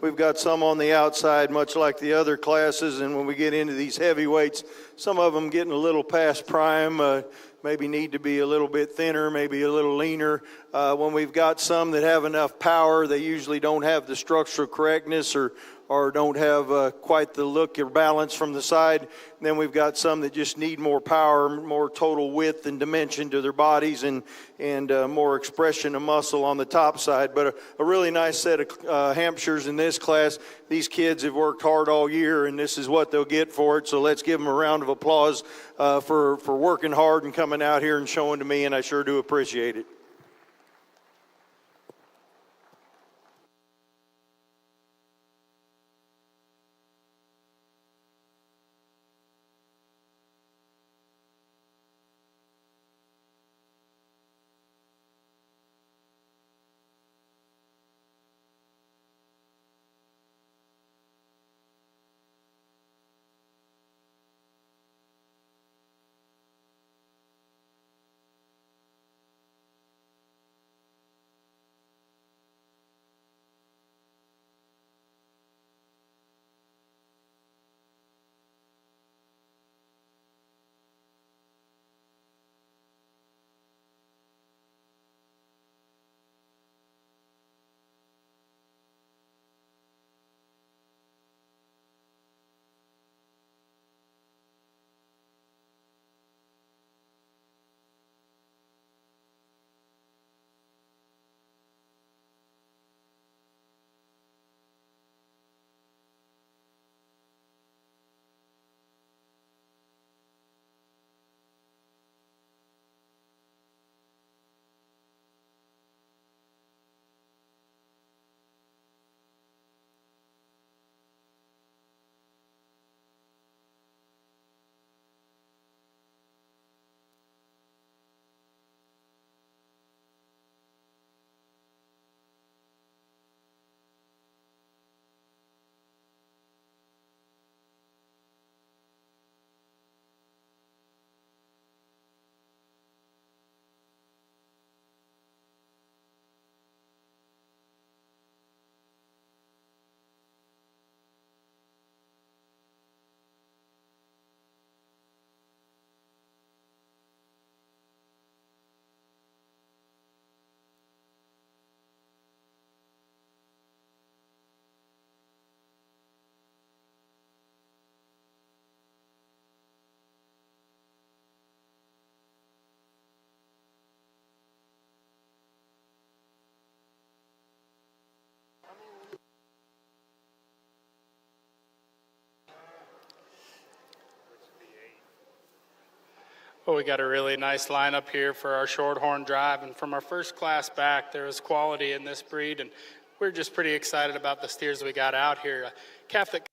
Speaker 8: we've got some on the outside, much like the other classes, and when we get into these heavyweights, some of them getting a little past prime, maybe need to be a little bit thinner, maybe a little leaner. When we've got some that have enough power, they usually don't have the structural correctness or don't have quite the look or balance from the side. And then we've got some that just need more power, more total width and dimension to their bodies, and more expression of muscle on the top side. But a really nice set of Hampshires in this class. These kids have worked hard all year, and this is what they'll get for it. So let's give them a round of applause for working hard and coming out here and showing to me, and I sure do appreciate it.
Speaker 10: Well, we got a really nice lineup here for our Shorthorn Drive, and from our first class back, there is quality in this breed, and we're just pretty excited about the steers we got out here. A calf that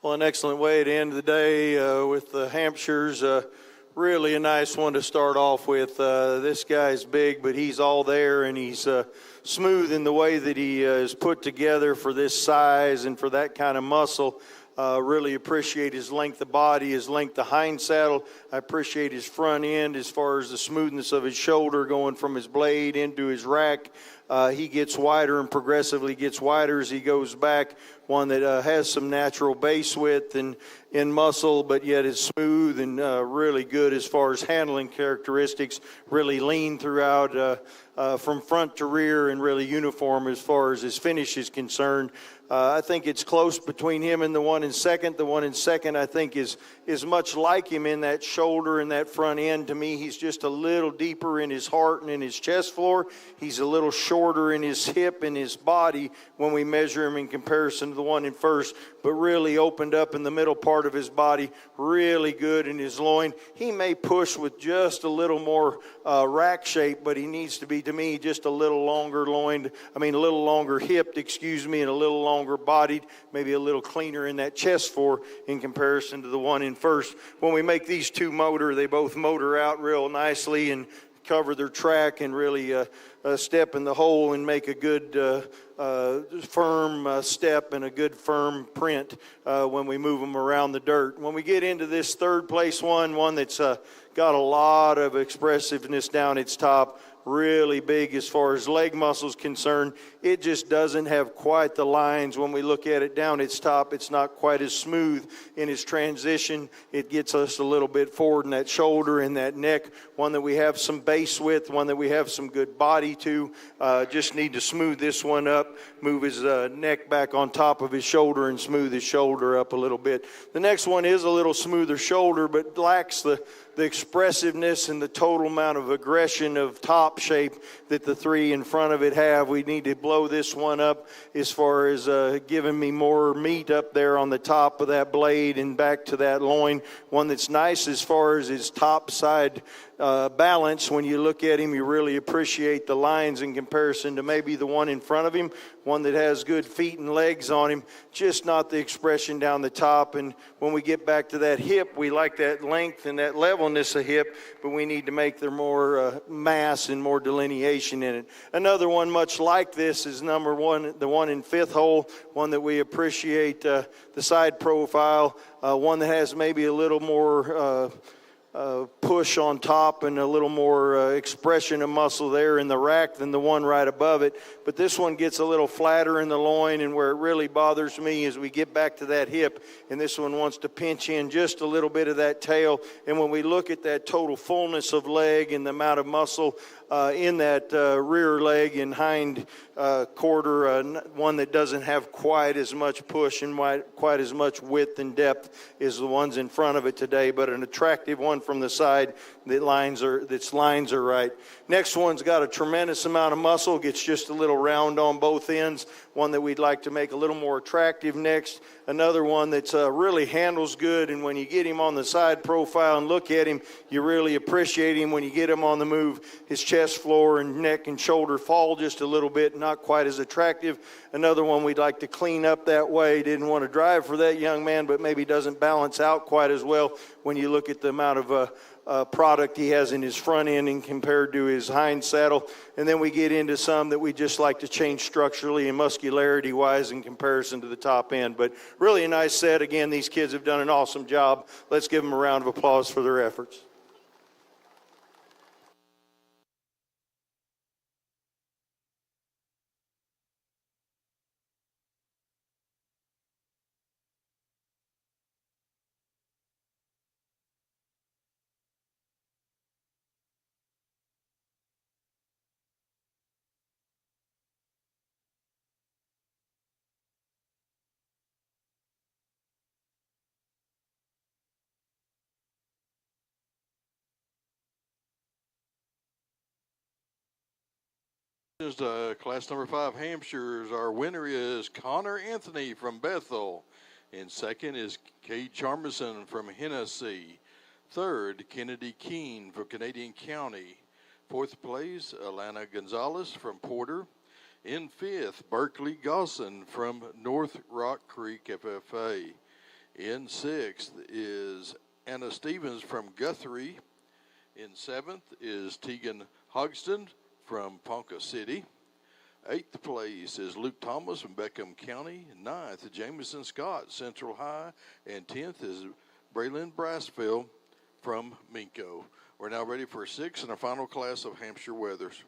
Speaker 8: Well, an excellent way to end the day with the Hampshires. Really a nice one to start off with. This guy's big, but he's all there, and he's smooth in the way that he is put together for this size and for that kind of muscle. Really appreciate his length of body, his length of hind saddle. I appreciate his front end as far as the smoothness of his shoulder going from his blade into his rack. He gets wider and progressively gets wider as he goes back. One that has some natural base width and in muscle, but yet is smooth and really good as far as handling characteristics. Really lean throughout from front to rear and really uniform as far as his finish is concerned. I think it's close between him and the one in second. The one in second, I think, is much like him in that shoulder and that front end. To me, he's just a little deeper in his heart and in his chest floor. He's a little shorter in his hip and his body when we measure him in comparison to the one in first, but really opened up in the middle part of his body, really good in his loin. He may push with just a little more rack shape, but he needs to be, to me, just a little longer loined, a little longer hipped, and a little longer bodied, maybe a little cleaner in that chest floor in comparison to the one in first. When we make these two motor, they both motor out real nicely and cover their track and really step in the hole and make a good firm step and a good firm print when we move them around the dirt. When we get into this third place one that's got a lot of expressiveness down its top, really big as far as leg muscles concerned. It just doesn't have quite the lines. When we look at it down its top, it's not quite as smooth in its transition. It gets us a little bit forward in that shoulder and that neck. One that we have some base width, one that we have some good body to. Just need to smooth this one up, move his neck back on top of his shoulder and smooth his shoulder up a little bit. The next one is a little smoother shoulder, but lacks the expressiveness and the total amount of aggression of top shape that the three in front of it have. We need to blow this one up as far as giving me more meat up there on the top of that blade and back to that loin. One that's nice as far as his top side balance. When you look at him, you really appreciate the lines in comparison to maybe the one in front of him. One that has good feet and legs on him, just not the expression down the top. And when we get back to that hip, we like that length and that levelness of hip, but we need to make there more mass and more delineation in it. Another one much like this is number one, the one in fifth hole, one that we appreciate the side profile, one that has maybe a little more push on top and a little more expression of muscle there in the rack than the one right above it. But this one gets a little flatter in the loin, and where it really bothers me is we get back to that hip, and this one wants to pinch in just a little bit of that tail. And when we look at that total fullness of leg and the amount of muscle in that rear leg and hind quarter, one that doesn't have quite as much push and quite as much width and depth as the ones in front of it today, but an attractive one from the side that lines are right. Next one's got a tremendous amount of muscle, gets just a little round on both ends, one that we'd like to make a little more attractive next. Another one that's really handles good, and when you get him on the side profile and look at him, you really appreciate him. When you get him on the move, his chest floor and neck and shoulder fall just a little bit, not quite as attractive. Another one we'd like to clean up that way. Didn't want to drive for that young man, but maybe doesn't balance out quite as well when you look at the amount of product he has in his front end and compared to his hind saddle. And then we get into some that we just like to change structurally and muscularity wise in comparison to the top end. But really a nice set. Again, these kids have done an awesome job. Let's give them a round of applause for their efforts.
Speaker 7: Class number 5 Hampshires. Our winner is Connor Anthony from Bethel. In second is Kate Charmison from Hennessy. Third, Kennedy Keene from Canadian County. Fourth place, Alana Gonzalez from Porter. In fifth, Berkeley Gosson from North Rock Creek FFA. In sixth is Anna Stevens from Guthrie. In seventh is Tegan Hogston from Ponca City. Eighth place is Luke Thomas from Beckham County. Ninth, Jameson Scott, Central High. And 10th is Braylon Brassfield from Minco. We're now ready for sixth and our final class of Hampshire Weathers.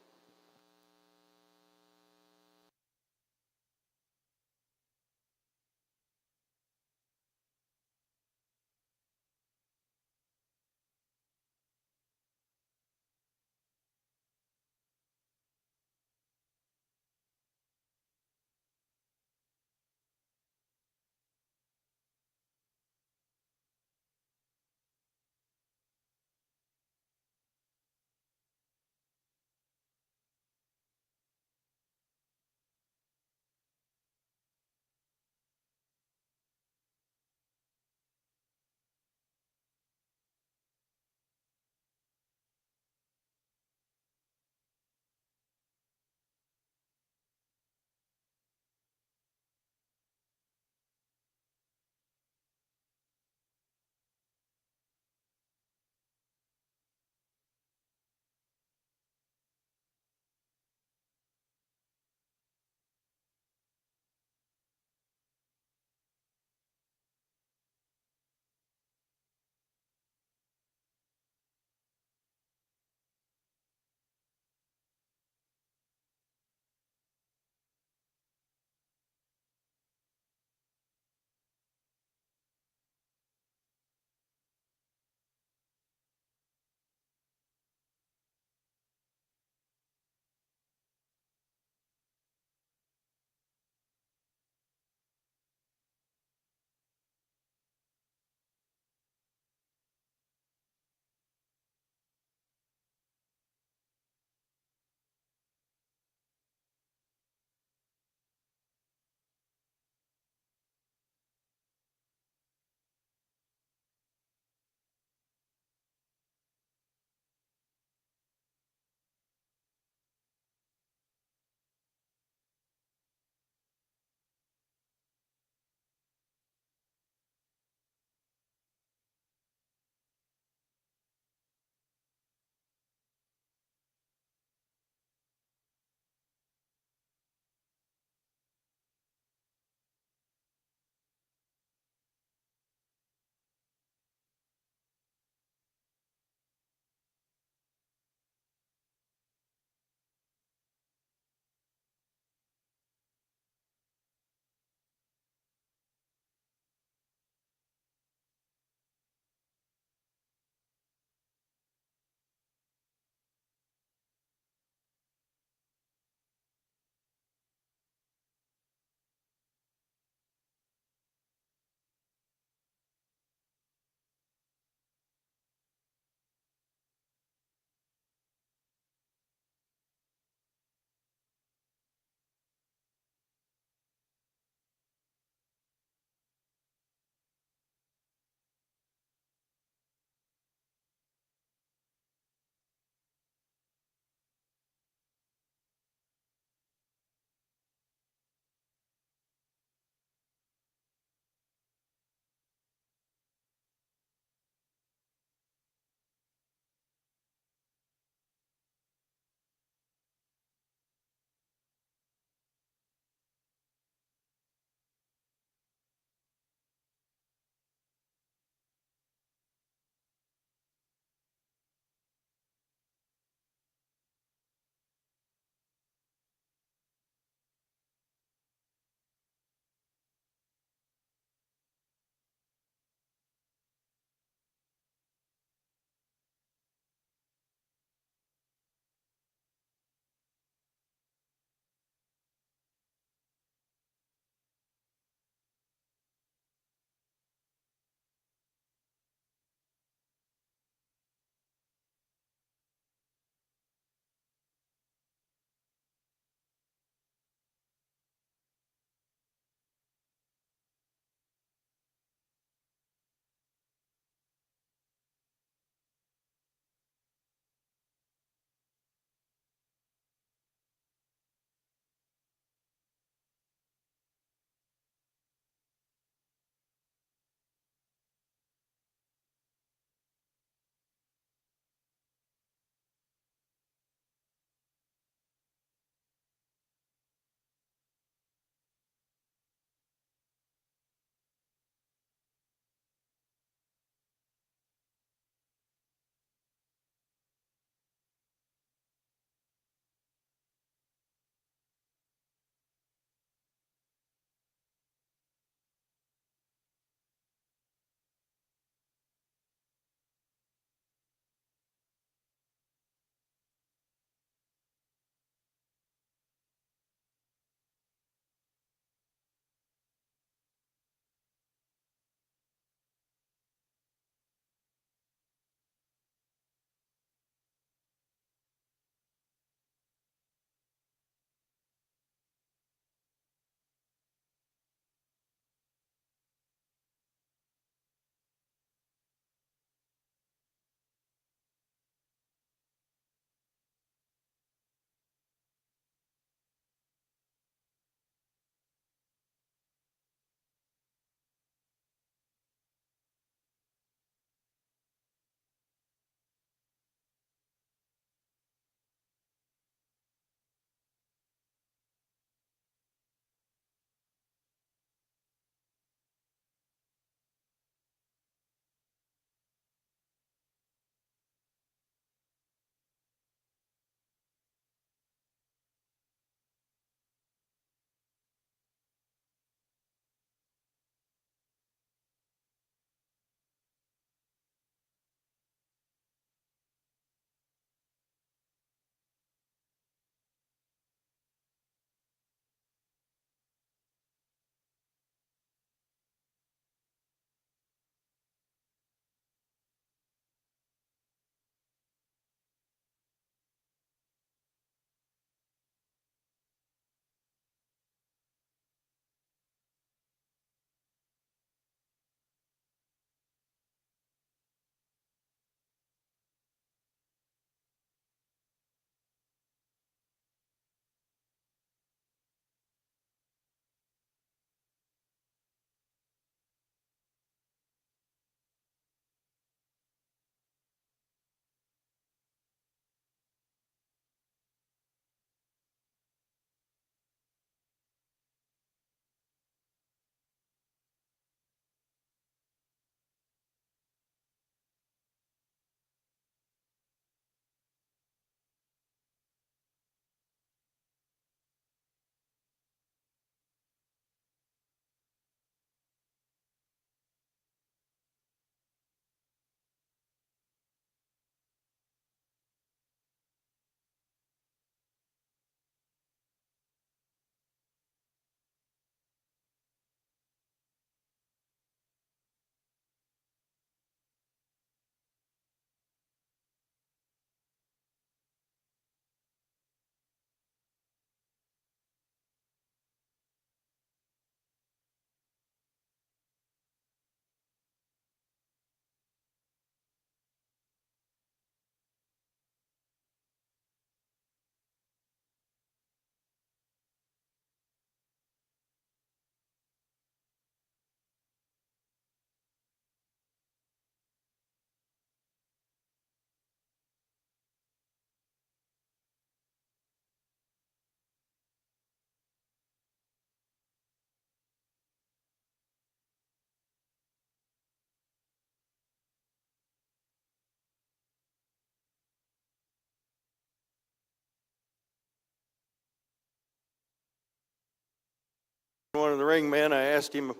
Speaker 8: ring, man. I asked him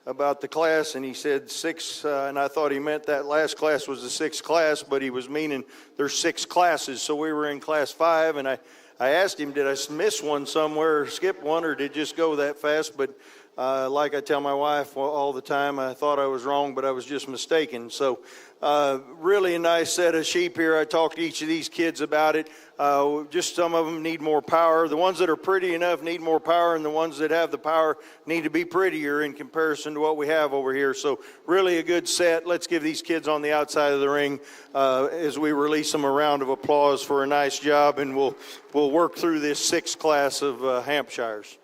Speaker 8: about the class, and he said 6, and I thought he meant that last class was the 6th class, but he was meaning there's 6 classes. So we were in class 5, and I asked him, did I miss one somewhere or skip one, or did it just go that fast? But like I tell my wife all the time, I thought I was wrong, but I was just mistaken. So really a nice set of sheep here. I talked to each of these kids about it. Just some of them need more power. The ones that are pretty enough need more power, and the ones that have the power need to be prettier in comparison to what we have over here. So really a good set. Let's give these kids on the outside of the ring as we release them a round of applause for a nice job, and we'll work through this 6th class of Hampshires.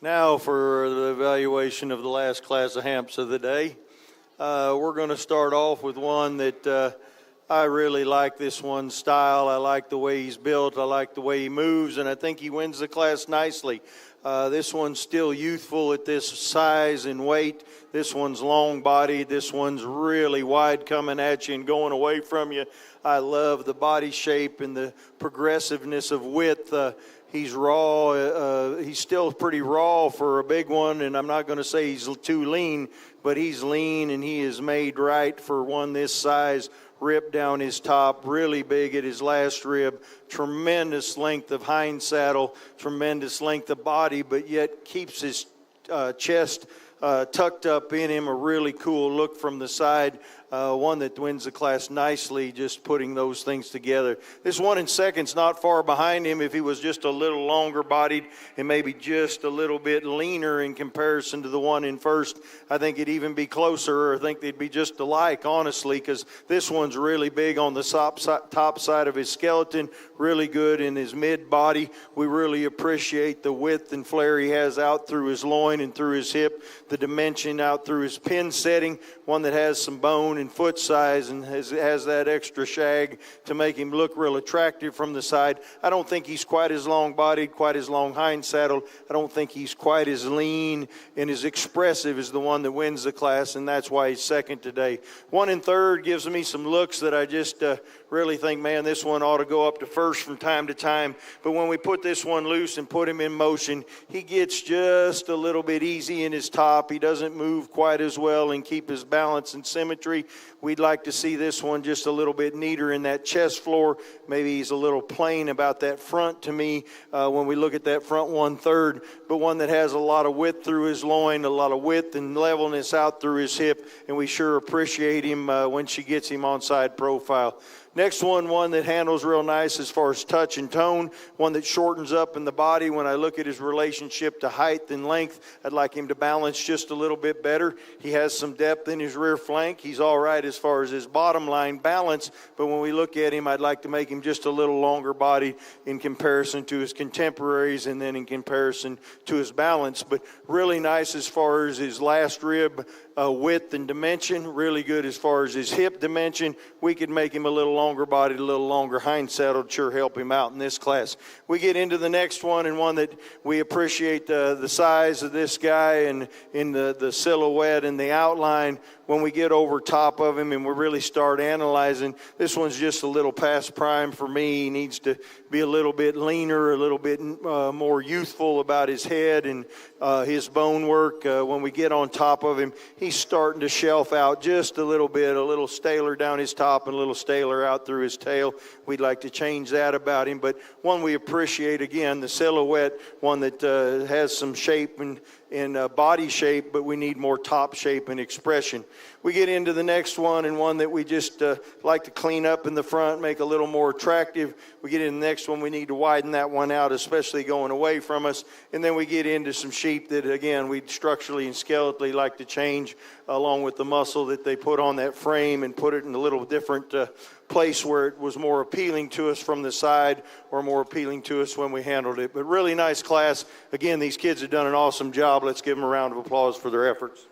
Speaker 8: Now for the evaluation of the last class of Hamps of the day. We're going to start off with one that I really like this one's style. I like the way he's built. I like the way he moves, and I think he wins the class nicely. This one's still youthful at this size and weight. This one's long-bodied. This one's really wide coming at you and going away from you. I love the body shape and the progressiveness of width. He's raw. He's still pretty raw for a big one, and I'm not going to say he's too lean, but he's lean, and he is made right for one this size. Rip down his top, really big at his last rib, tremendous length of hind saddle, tremendous length of body, but yet keeps his chest tucked up in him, a really cool look from the side. One that wins the class nicely, just putting those things together. This one in second's not far behind him. If he was just a little longer bodied and maybe just a little bit leaner in comparison to the one in first, I think it'd even be closer, or I think they'd be just alike, honestly, because this one's really big on the top side of his skeleton, really good in his mid body. We really appreciate the width and flare he has out through his loin and through his hip, the dimension out through his pin setting, one that has some bone and foot size and has that extra shag to make him look real attractive from the side. I don't think he's quite as long-bodied, quite as long hind saddled. I don't think he's quite as lean and as expressive as the one that wins the class, and that's why he's second today. One in third gives me some looks that I just really think, man, this one ought to go up to first from time to time. But when we put this one loose and put him in motion, he gets just a little bit easy in his top. He doesn't move quite as well and keep his balance and symmetry. We'd like to see this one just a little bit neater in that chest floor. Maybe he's a little plain about that front to me when we look at that front 1/3, but one that has a lot of width through his loin, a lot of width and levelness out through his hip, and we sure appreciate him when she gets him on side profile. Next one that handles real nice as far as touch and tone, one that shortens up in the body. When I look at his relationship to height and length, I'd like him to balance just a little bit better. He has some depth in his rear flank. He's all right as far as his bottom line balance, but when we look at him, I'd like to make him just a little longer body in comparison to his contemporaries and then in comparison to his balance. But really nice as far as his last rib width and dimension, really good as far as his hip dimension. We could make him a little longer bodied, a little longer hind saddled, sure help him out in this class. We get into the next one, and one that we appreciate the size of this guy and in the silhouette and the outline. When we get over top of him and we really start analyzing, this one's just a little past prime for me. He needs to be a little bit leaner, a little bit more youthful about his head and his bone work. When we get on top of him, he's starting to shelf out just a little bit, a little staler down his top and a little staler out through his tail. We'd like to change that about him, but one we appreciate, again, the silhouette, one that has some shape and body shape, but we need more top shape and expression. We get into the next one, and one that we just like to clean up in the front, make a little more attractive. We get into the next one, we need to widen that one out, especially going away from us. And then we get into some sheep that, again, we structurally and skeletally like to change along with the muscle that they put on that frame and put it in a little different place where it was more appealing to us from the side or more appealing to us when we handled it. But really nice class. Again, these kids have done an awesome job. Let's give them a round of applause for their efforts.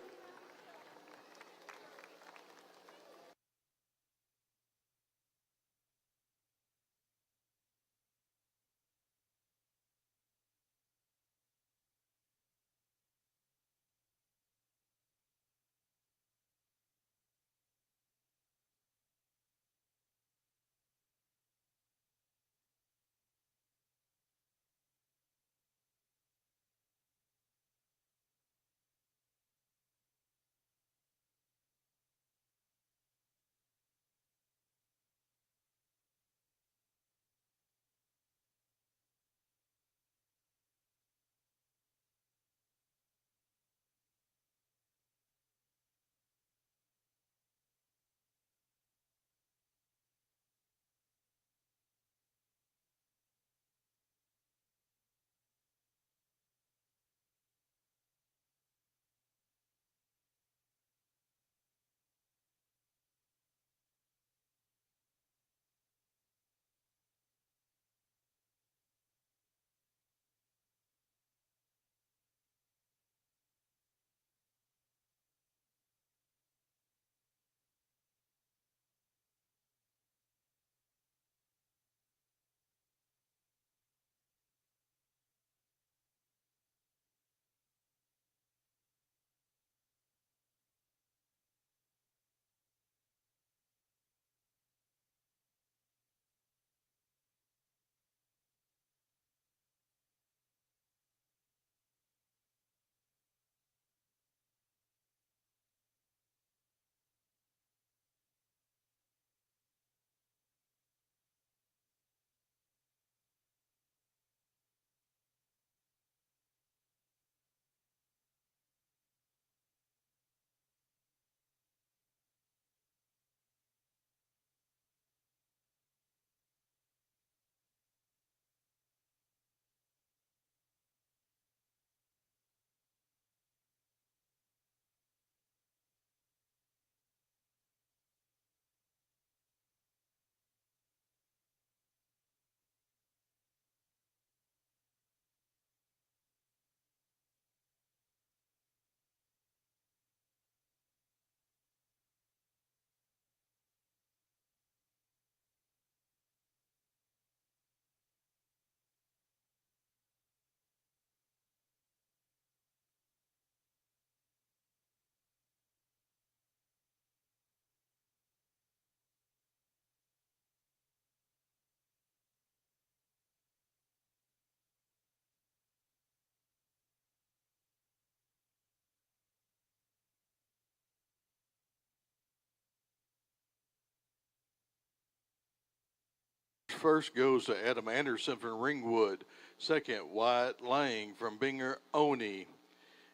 Speaker 7: first goes to Adam Anderson from Ringwood. Second, Wyatt Lang from Binger Oni.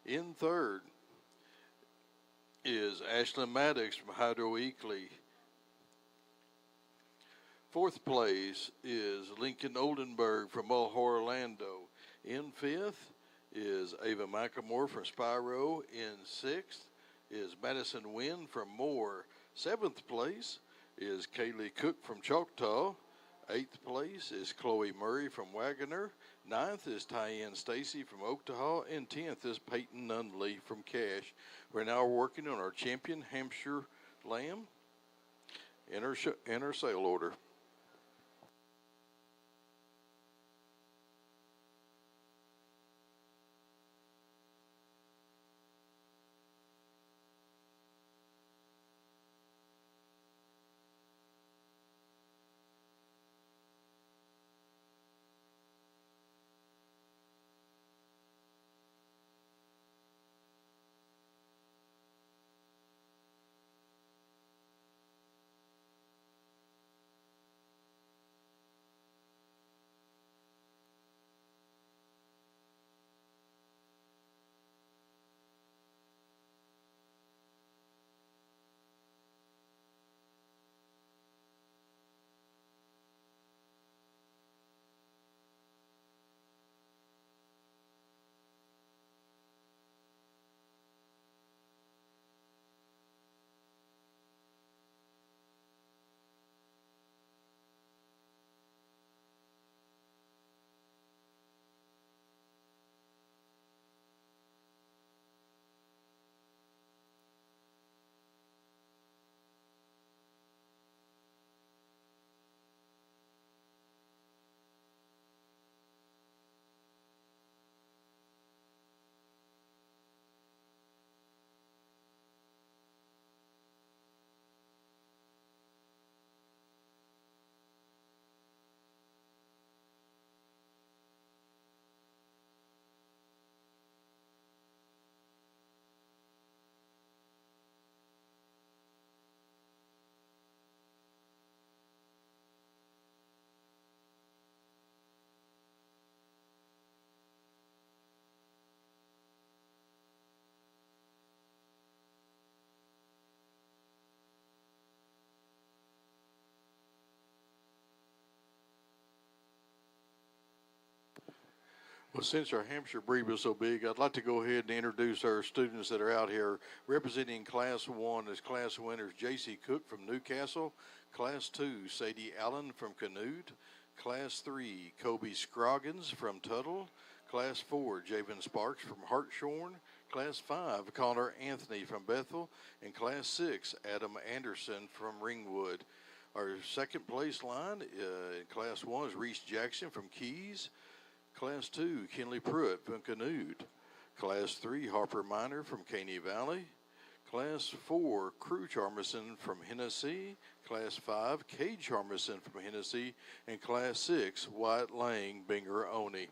Speaker 7: In third is Ashlyn Maddox from Hydro Eakley. Fourth place is Lincoln Oldenburg from Mulhor, Orlando. In fifth is Ava McLemore from Spiro. In sixth is Madison Wynn from Moore. Seventh place is Kaylee Cook from Choctaw. Eighth place is Chloe Murray from Wagoner. Ninth is Tyann Stacy from Oaktahaw. And 10th is Peyton Nunley from Cache. We're now working on our champion Hampshire lamb in our sale order. Well, since our Hampshire breed was so big, I'd like to go ahead and introduce our students that are out here. Representing Class 1 as class winners J.C. Cook from Newcastle, Class 2 Sadie Allen from Canute, Class 3 Kobe Scroggins from Tuttle, Class 4 Javen Sparks from Hartshorn, Class 5 Connor Anthony from Bethel, and Class 6 Adam Anderson from Ringwood. Our second place line in Class 1 is Reese Jackson from Keys, Class 2, Kinley Pruitt from Canute. Class 3, Harper Miner from Caney Valley. Class 4, Crew Charmison from Hennessy. Class 5, Cage Charmison from Hennessy. And Class 6, Wyatt Lang, Binger Oni.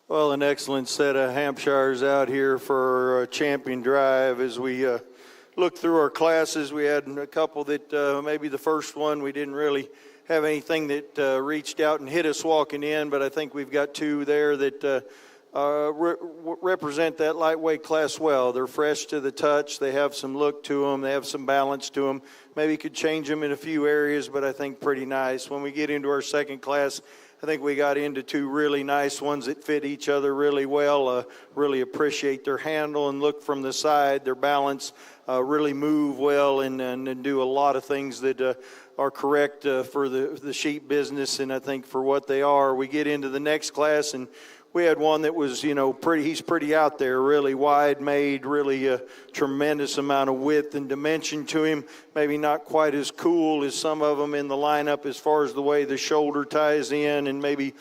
Speaker 8: Well, an excellent set of Hampshires out here for our champion drive. As we looked through our classes, we had a couple that maybe the first one we didn't really have anything that reached out and hit us walking in, but I think we've got two there that represent that lightweight class well. They're fresh to the touch. They have some look to them. They have some balance to them. Maybe could change them in a few areas, but I think pretty nice. When we get into our second class, I think we got into two really nice ones that fit each other really well. Really appreciate their handle and look from the side, their balance, really move well and do a lot of things that are correct for the sheep business, and I think for what they are. We get into the next class, and we had one that was, he's pretty out there, really wide made, really a tremendous amount of width and dimension to him. Maybe not quite as cool as some of them in the lineup as far as the way the shoulder ties in and maybe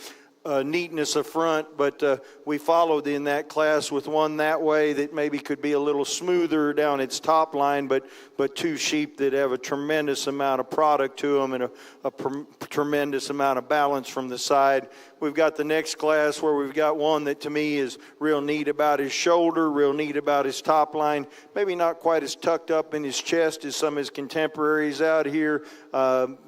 Speaker 8: neatness of front, but we followed in that class with one that way that maybe could be a little smoother down its top line, but two sheep that have a tremendous amount of product to them and a tremendous amount of balance from the side. We've got the next class where we've got one that to me is real neat about his shoulder, real neat about his top line, maybe not quite as tucked up in his chest as some of his contemporaries out here,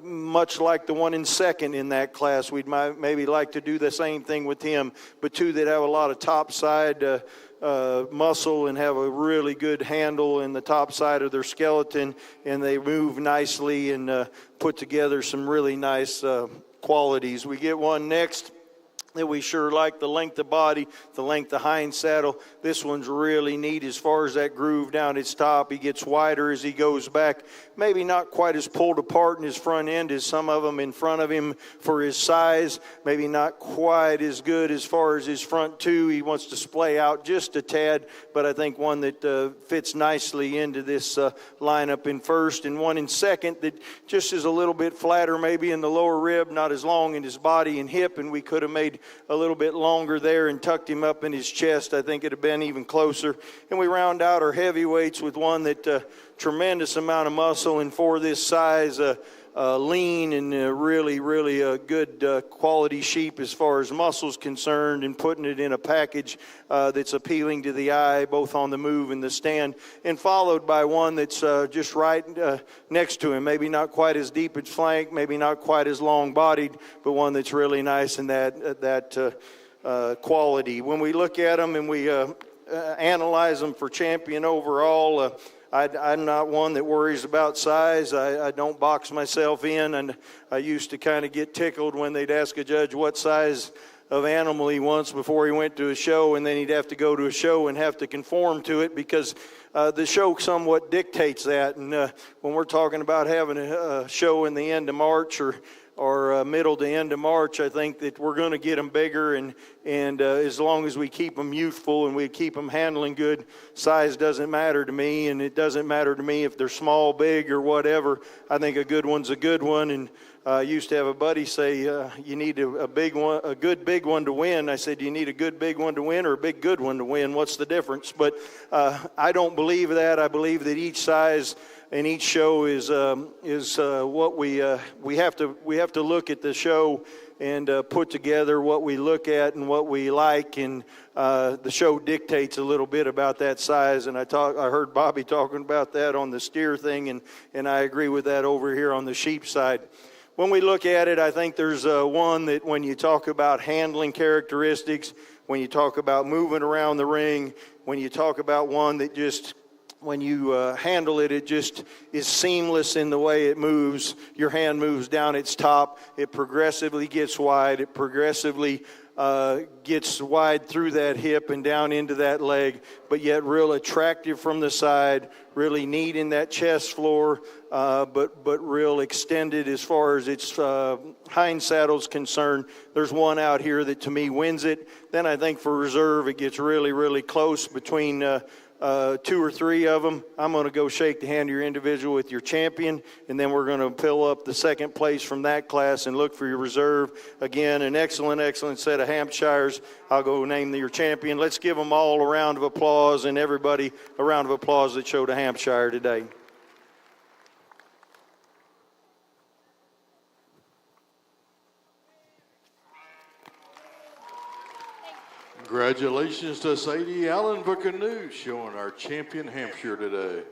Speaker 8: much like the one in second in that class. We'd maybe like to do the same thing with him, but two that have a lot of top side muscle and have a really good handle in the top side of their skeleton, and they move nicely and put together some really nice qualities. We get one next that we sure like, the length of body, the length of hind saddle. This one's really neat as far as that groove down its top. He gets wider as he goes back. Maybe not quite as pulled apart in his front end as some of them in front of him for his size. Maybe not quite as good as far as his front two. He wants to splay out just a tad, but I think one that fits nicely into this lineup in first, and one in second that just is a little bit flatter maybe in the lower rib, not as long in his body and hip, and we could have made a little bit longer there and tucked him up in his chest. I think it'd have been even closer. And we round out our heavyweights with one that tremendous amount of muscle, and for this size, lean and really a good quality sheep as far as muscle's concerned, and putting it in a package that's appealing to the eye, both on the move and the stand, and followed by one that's just right next to him, maybe not quite as deep its flank, maybe not quite as long bodied, but one that's really nice in that quality. When we look at them and we analyze them for champion overall, I'm not one that worries about size. I don't box myself in, and I used to kind of get tickled when they'd ask a judge what size of animal he wants before he went to a show, and then he'd have to go to a show and have to conform to it because the show somewhat dictates that. And when we're talking about having a show in the end of March or middle to end of March, I think that we're going to get them bigger, and as long as we keep them youthful and we keep them handling good, size doesn't matter to me, and it doesn't matter to me if they're small, big, or whatever. I think a good one's a good one, and I used to have a buddy say, you need a big one, a good big one to win. I said, do you need a good big one to win or a big good one to win? What's the difference? But I don't believe that. I believe that each size and each show is what we have to look at the show and put together what we look at and what we like, and the show dictates a little bit about that size. And I heard Bobby talking about that on the steer thing, and I agree with that over here on the sheep side. When we look at it, I think there's one that when you talk about handling characteristics, when you talk about moving around the ring, when you talk about one that just, when you handle it, it just is seamless in the way it moves. Your hand moves down its top. It progressively gets wide. It progressively gets wide through that hip and down into that leg, but yet real attractive from the side, really neat in that chest floor, but real extended as far as its hind saddle's concerned. There's one out here that to me wins it. Then I think for reserve it gets really close between two or three of them. I'm going to go shake the hand of your individual with your champion, and then we're going to fill up the second place from that class and look for your reserve. Again, an excellent set of Hampshires. I'll go name your champion. Let's give them all a round of applause, and everybody a round of applause that showed a Hampshire today.
Speaker 7: Congratulations to Sadie Allen for canoe, showing our champion Hampshire today.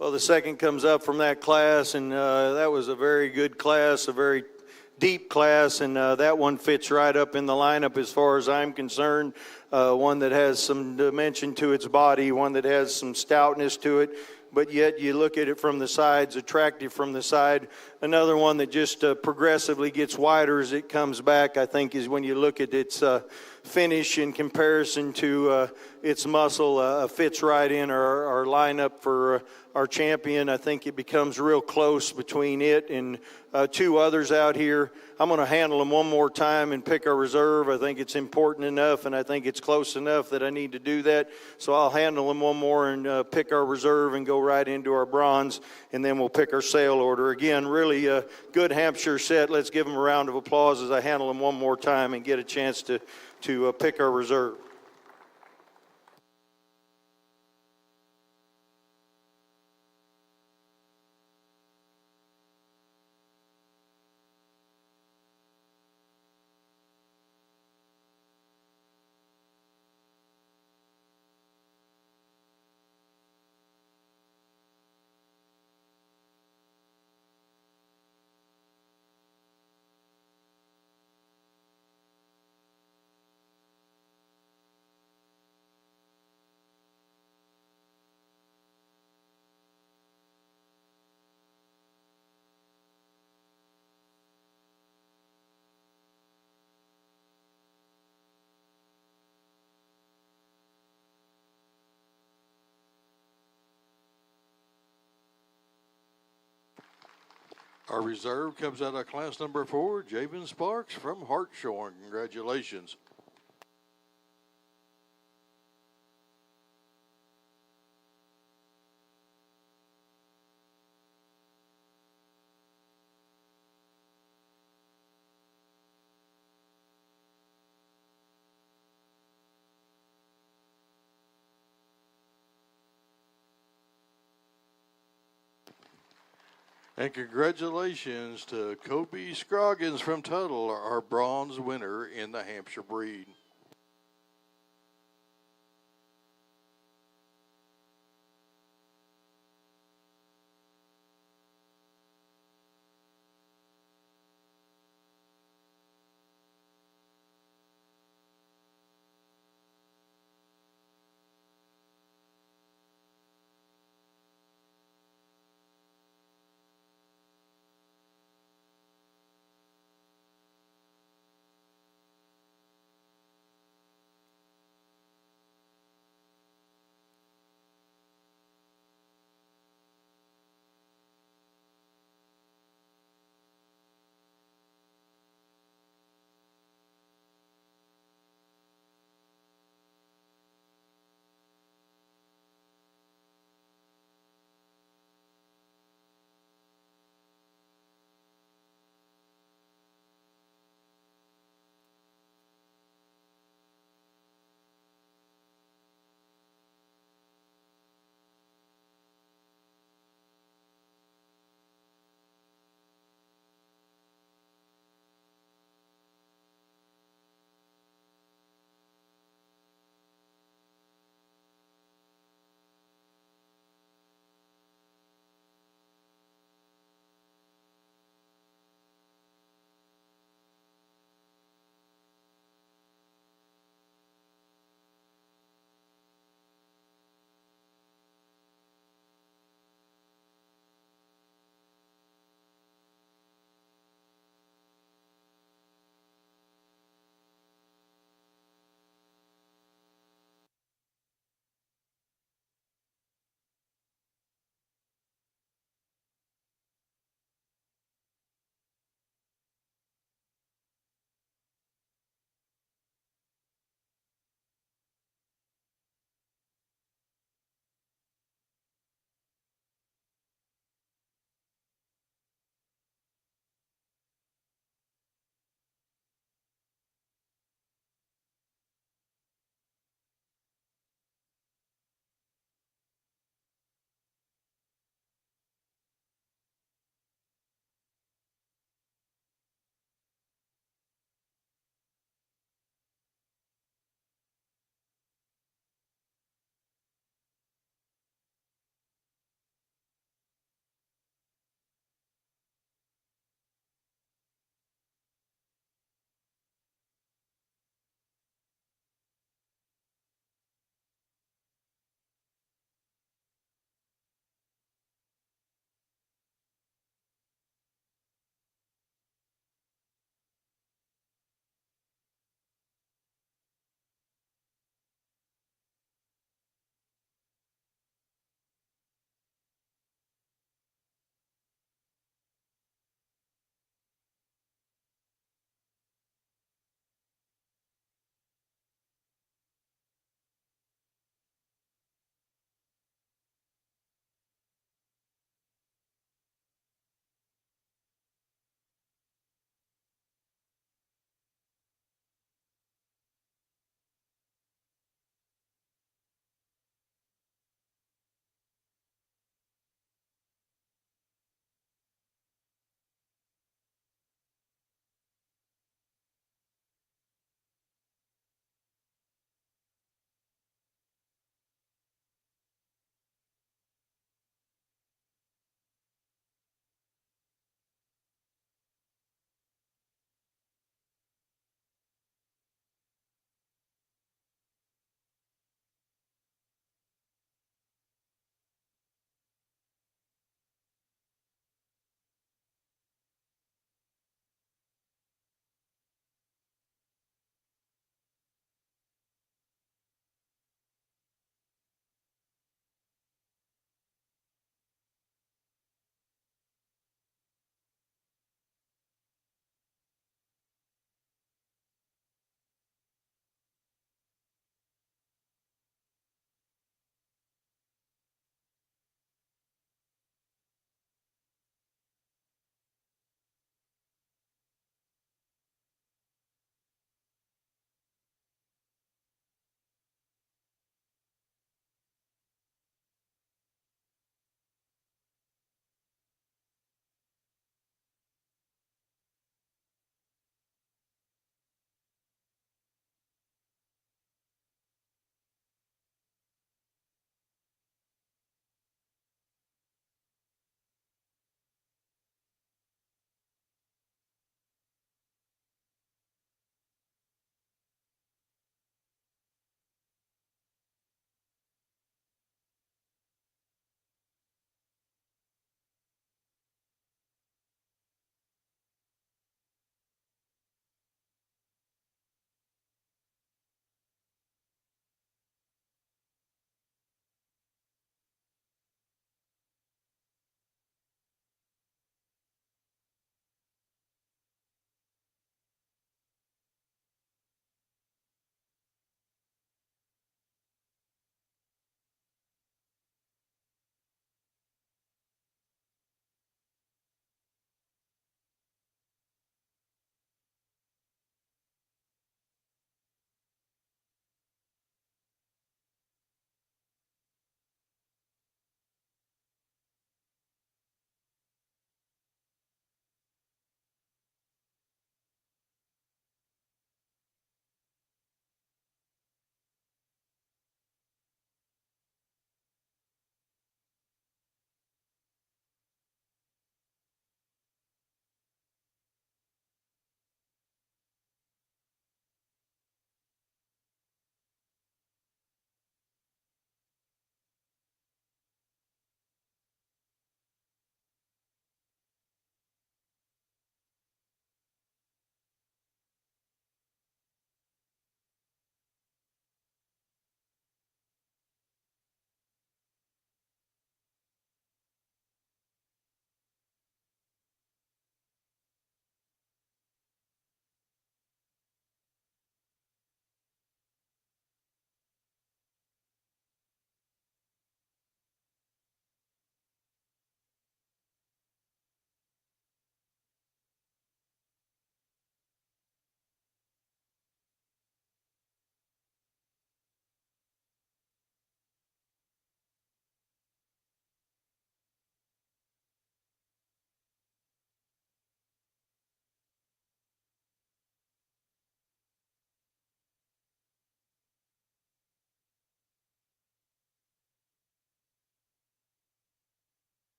Speaker 8: Well, the second comes up from that class, and that was a very good class, a very deep class, and that one fits right up in the lineup as far as I'm concerned. One that has some dimension to its body, one that has some stoutness to it, but yet you look at it from the sides, attractive from the side. Another one that just progressively gets wider as it comes back, I think, is when you look at its finish in comparison to its muscle, fits right in our lineup for our champion. I think it becomes real close between it and two others out here. I'm going to handle them one more time and pick our reserve. I think it's important enough, and I think it's close enough that I need to do that. So I'll handle them one more and pick our reserve and go right into our bronze, and then we'll pick our sale order. Again, really a good Hampshire set. Let's give them a round of applause as I handle them one more time and get a chance to pick our reserve.
Speaker 7: Our reserve comes out of class number 4, Javen Sparks from Hartshorn. Congratulations. And congratulations to Kobe Scroggins from Tuttle, our bronze winner in the Hampshire breed.